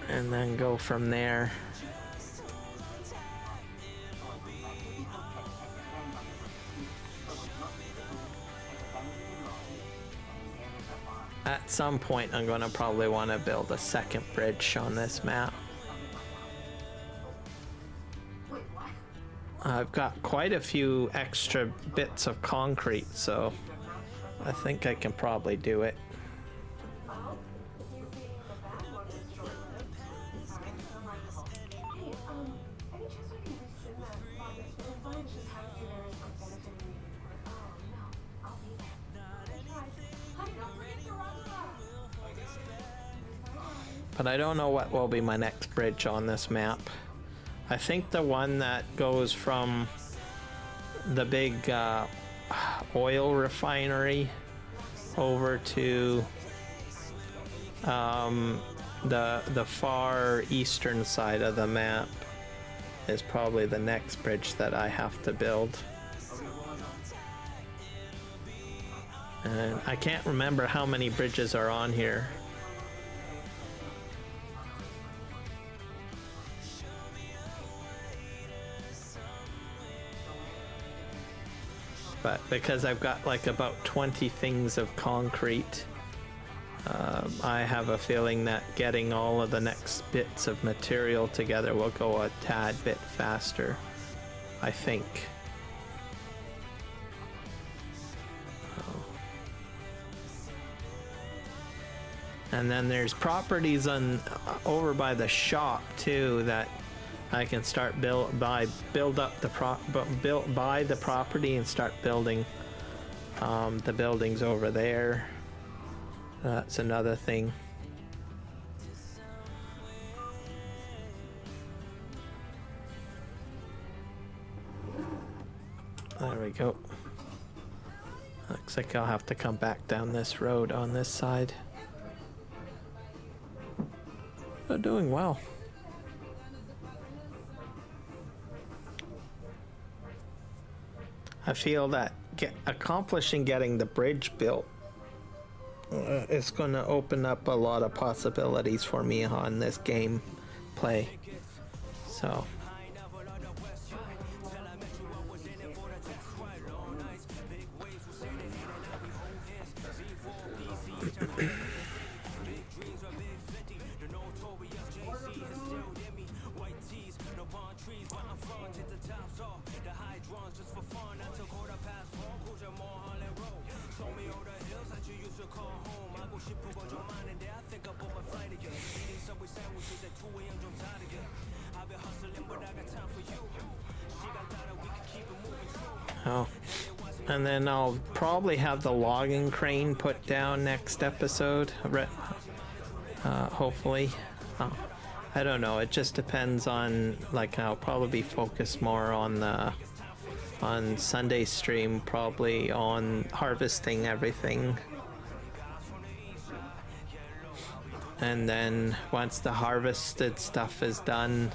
and then go from there. At some point, I'm going to probably want to build a second bridge on this map. I've got quite a few extra bits of concrete, so I think I can probably do it. But I don't know what will be my next bridge on this map. I think the one that goes from the big oil refinery over to the far eastern side of the map is probably the next bridge that I have to build. And I can't remember how many bridges are on here. But because I've got like about 20 things of concrete, I have a feeling that getting all of the next bits of material together will go a tad bit faster, I think. And then there's properties on over by the shop too that I can start buy the property and start building the buildings over there. That's another thing. There we go. Looks like I'll have to come back down this road on this side. They're doing well. I feel that accomplishing getting the bridge built is going to open up a lot of possibilities for me on this game play. So oh, and then I'll probably have the logging crane put down next episode, hopefully. I don't know, it just depends on, like, I'll probably focus more on Sunday stream, probably on harvesting everything. And then once the harvested stuff is done,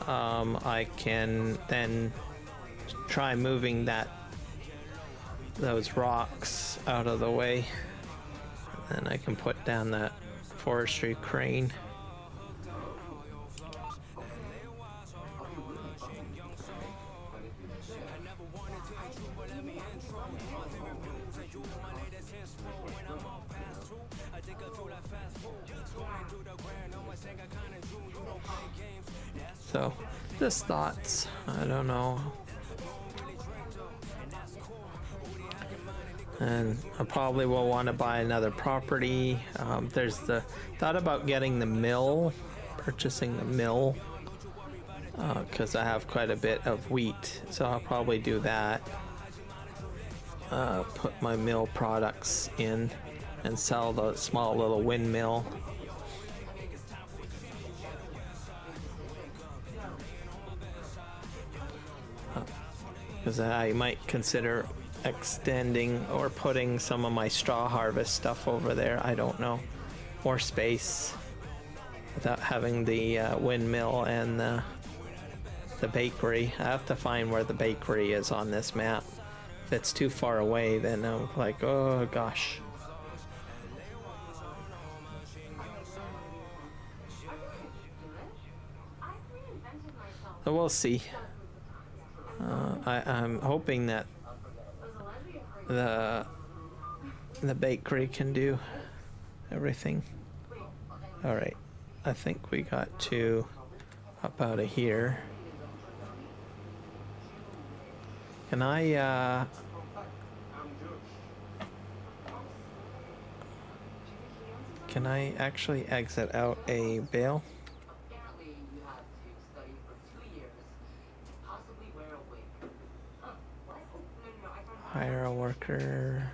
I can then try moving those rocks out of the way, and I can put down that forestry crane. So, just thoughts. I don't know. And I probably will want to buy another property. There's the thought about getting the mill, purchasing the mill, because I have quite a bit of wheat, so I'll probably do that. Put my mill products in and sell the small little windmill. Because I might consider extending or putting some of my straw harvest stuff over there. I don't know. More space without having the windmill and the bakery. I have to find where the bakery is on this map. If it's too far away, then I'm like, oh gosh. So we'll see. I'm hoping that the bakery can do everything. All right, I think we got to up out of here. Can I actually exit out a bale? Hire a worker.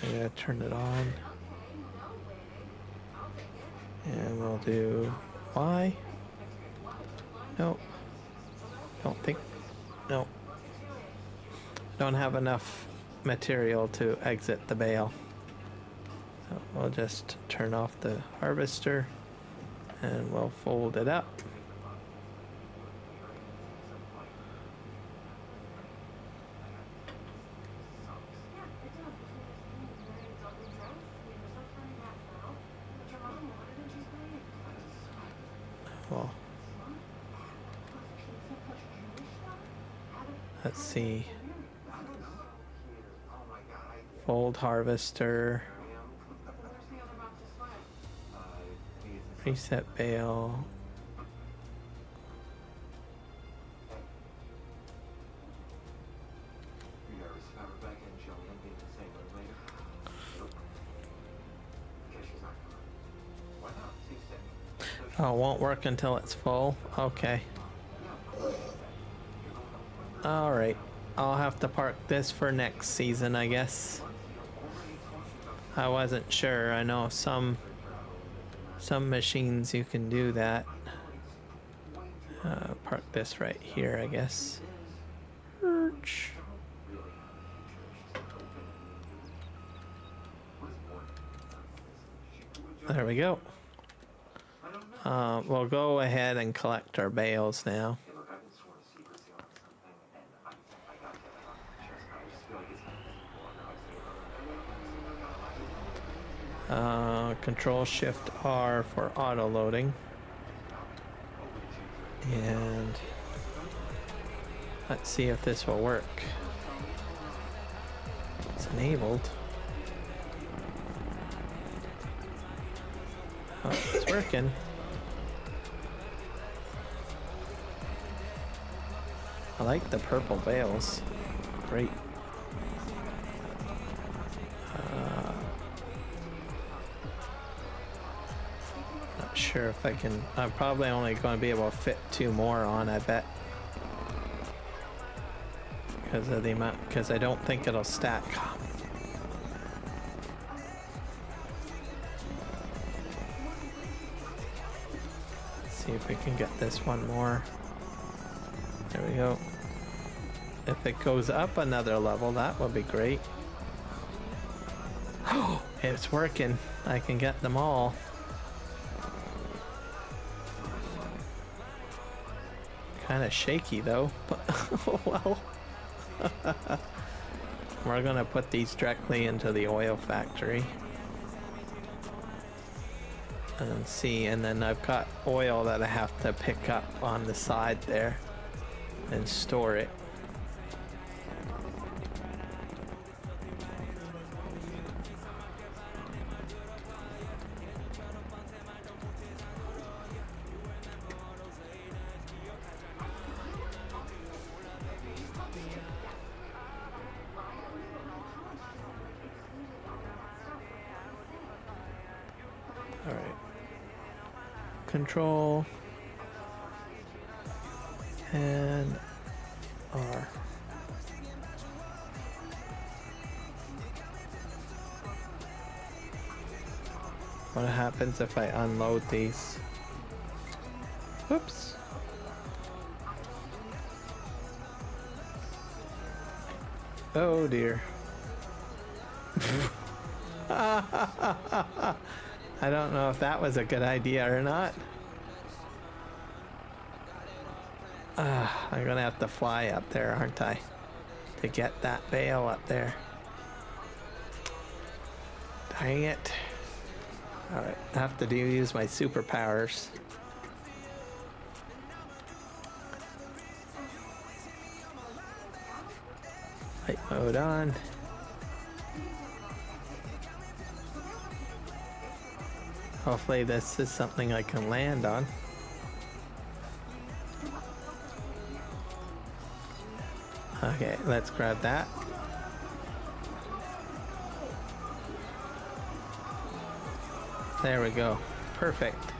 I gotta turn it on. And we'll do Y. Nope. Don't think. Nope. Don't have enough material to exit the bale. So we'll just turn off the harvester and we'll fold it up. Well, let's see. Fold harvester. Reset bale. Oh, it won't work until it's full? Okay. Alright. I'll have to park this for next season, I guess. I wasn't sure. I know some machines you can do that. Park this right here, I guess. There we go. We'll go ahead and collect our bales now. Hey, look, I've been sworn to secrecy on something, and I got to get it off my chest. I just feel like it's Control Shift R for auto loading. And let's see if this will work. It's enabled. Oh, it's working. I like the purple bales. Great. Not sure if I can. I'm probably only going to be able to fit 2 more on, I bet. Because of the amount, because I don't think it'll stack. Let's see if we can get this one more. There we go. If it goes up another level, that would be great. Oh, it's working. I can get them all. Kind of shaky though, but oh well. We're gonna put these directly into the oil factory. And see, and then I've got oil that I have to pick up on the side there and store it. All right. Control and R. What happens if I unload these? Whoops. Oh dear. I don't know if that was a good idea or not. I'm gonna have to fly up there, aren't I? To get that bale up there. Dang it. Alright, I have to use my superpowers. Light mode on. Hopefully this is something I can land on. Okay, let's grab that. There we go. Perfect.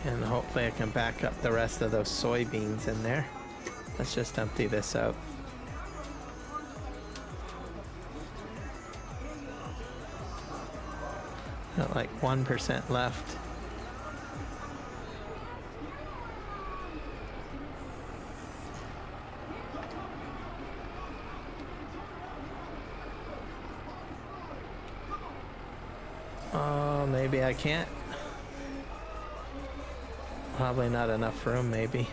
And hopefully I can back up the rest of those soybeans in there. Let's just empty this out. Got like 1% left. Oh, maybe I can't. Probably not enough room, maybe.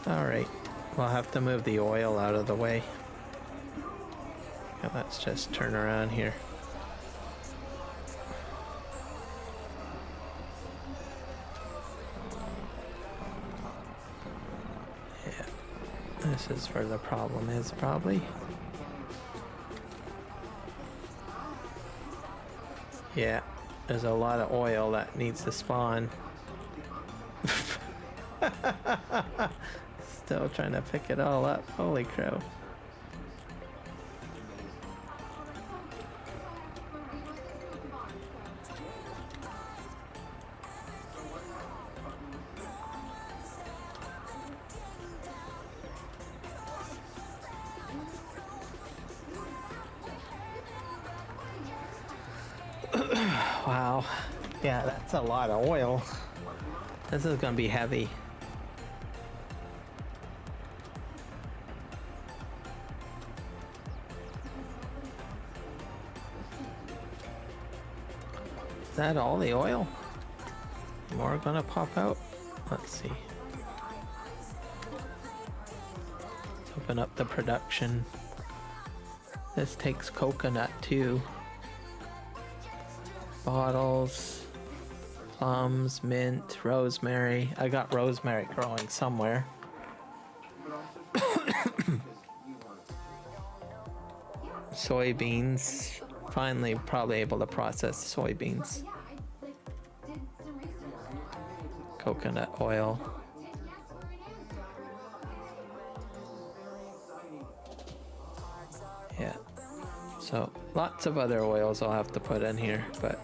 Alright, we'll have to move the oil out of the way. Yeah, let's just turn around here. Yeah, this is where the problem is, probably. Yeah, there's a lot of oil that needs to spawn. Still trying to pick it all up. Holy crow. Wow. Yeah, that's a lot of oil. This is gonna be heavy. that all the oil? More gonna pop out? Let's see. Open up the production. This takes coconut too. Bottles, plums, mint, rosemary. I got rosemary growing somewhere. Soybeans. Finally probably able to process soybeans. Coconut oil. Yeah. So lots of other oils I'll have to put in here, but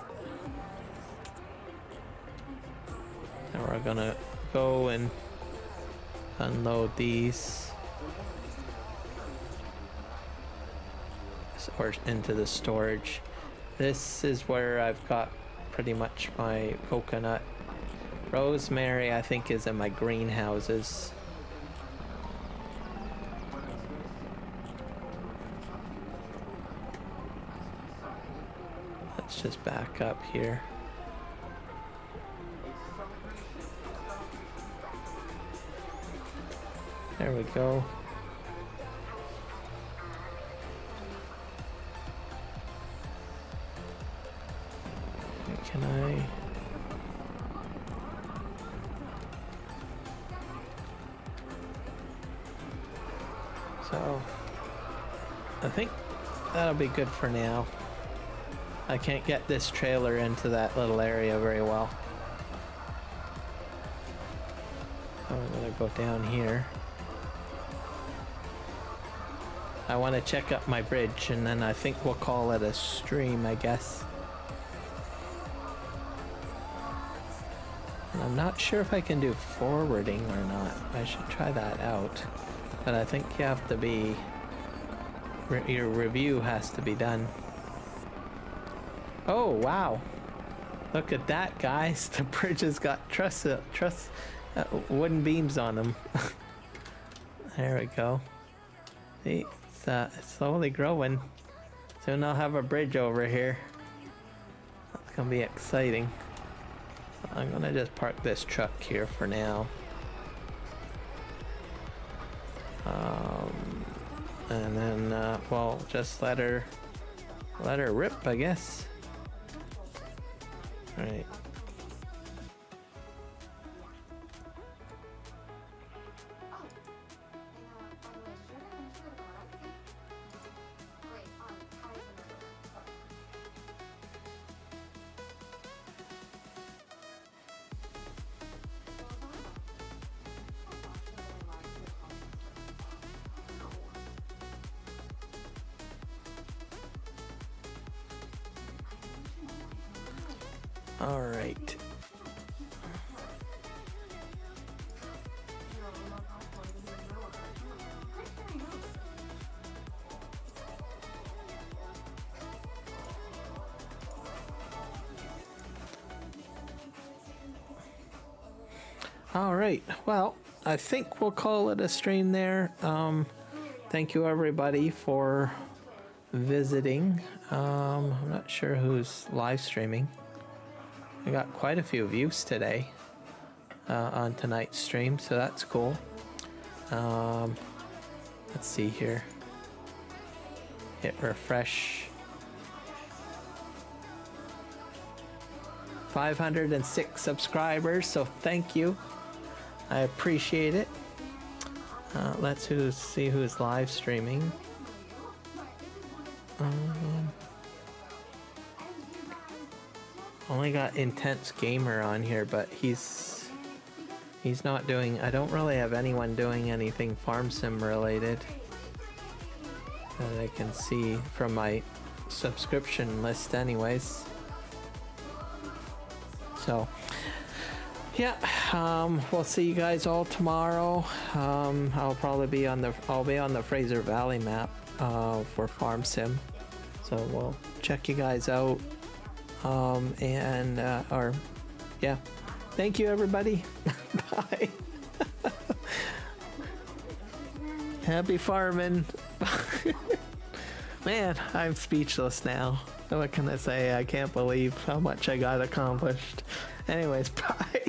now we're gonna go and unload these or into the storage. This is where I've got pretty much my coconut. Rosemary I think is in my greenhouses. Let's just back up here. There we go. Can I? So, I think that'll be good for now. I can't get this trailer into that little area very well. So I'm gonna go down here. I want to check up my bridge and then I think we'll call it a stream, I guess. And I'm not sure if I can do forwarding or not. I should try that out. But I think you have to be... your review has to be done. Oh, wow. Look at that, guys. The bridge has got wooden beams on them. There we go. See, it's slowly growing. Soon I'll have a bridge over here. That's gonna be exciting. I'm gonna just park this truck here for now. And then, well, just let her rip, I guess. Right. All right. All right. Well, I think we'll call it a stream there. Thank you everybody for visiting. I'm not sure who's live streaming. I got quite a few views today on tonight's stream, so that's cool. Let's see here. Hit refresh. 506 subscribers, so thank you. I appreciate it. Let's see who's live streaming. Only got Intense Gamer on here, but he's not doing... I don't really have anyone doing anything farm sim related that I can see from my subscription list anyways. So yeah, we'll see you guys all tomorrow. I'll be on the Fraser Valley map for farm sim, so we'll check you guys out. Yeah, thank you everybody. Bye. Happy farming. Man, I'm speechless now. What can I say? I can't believe how much I got accomplished. Anyways, bye.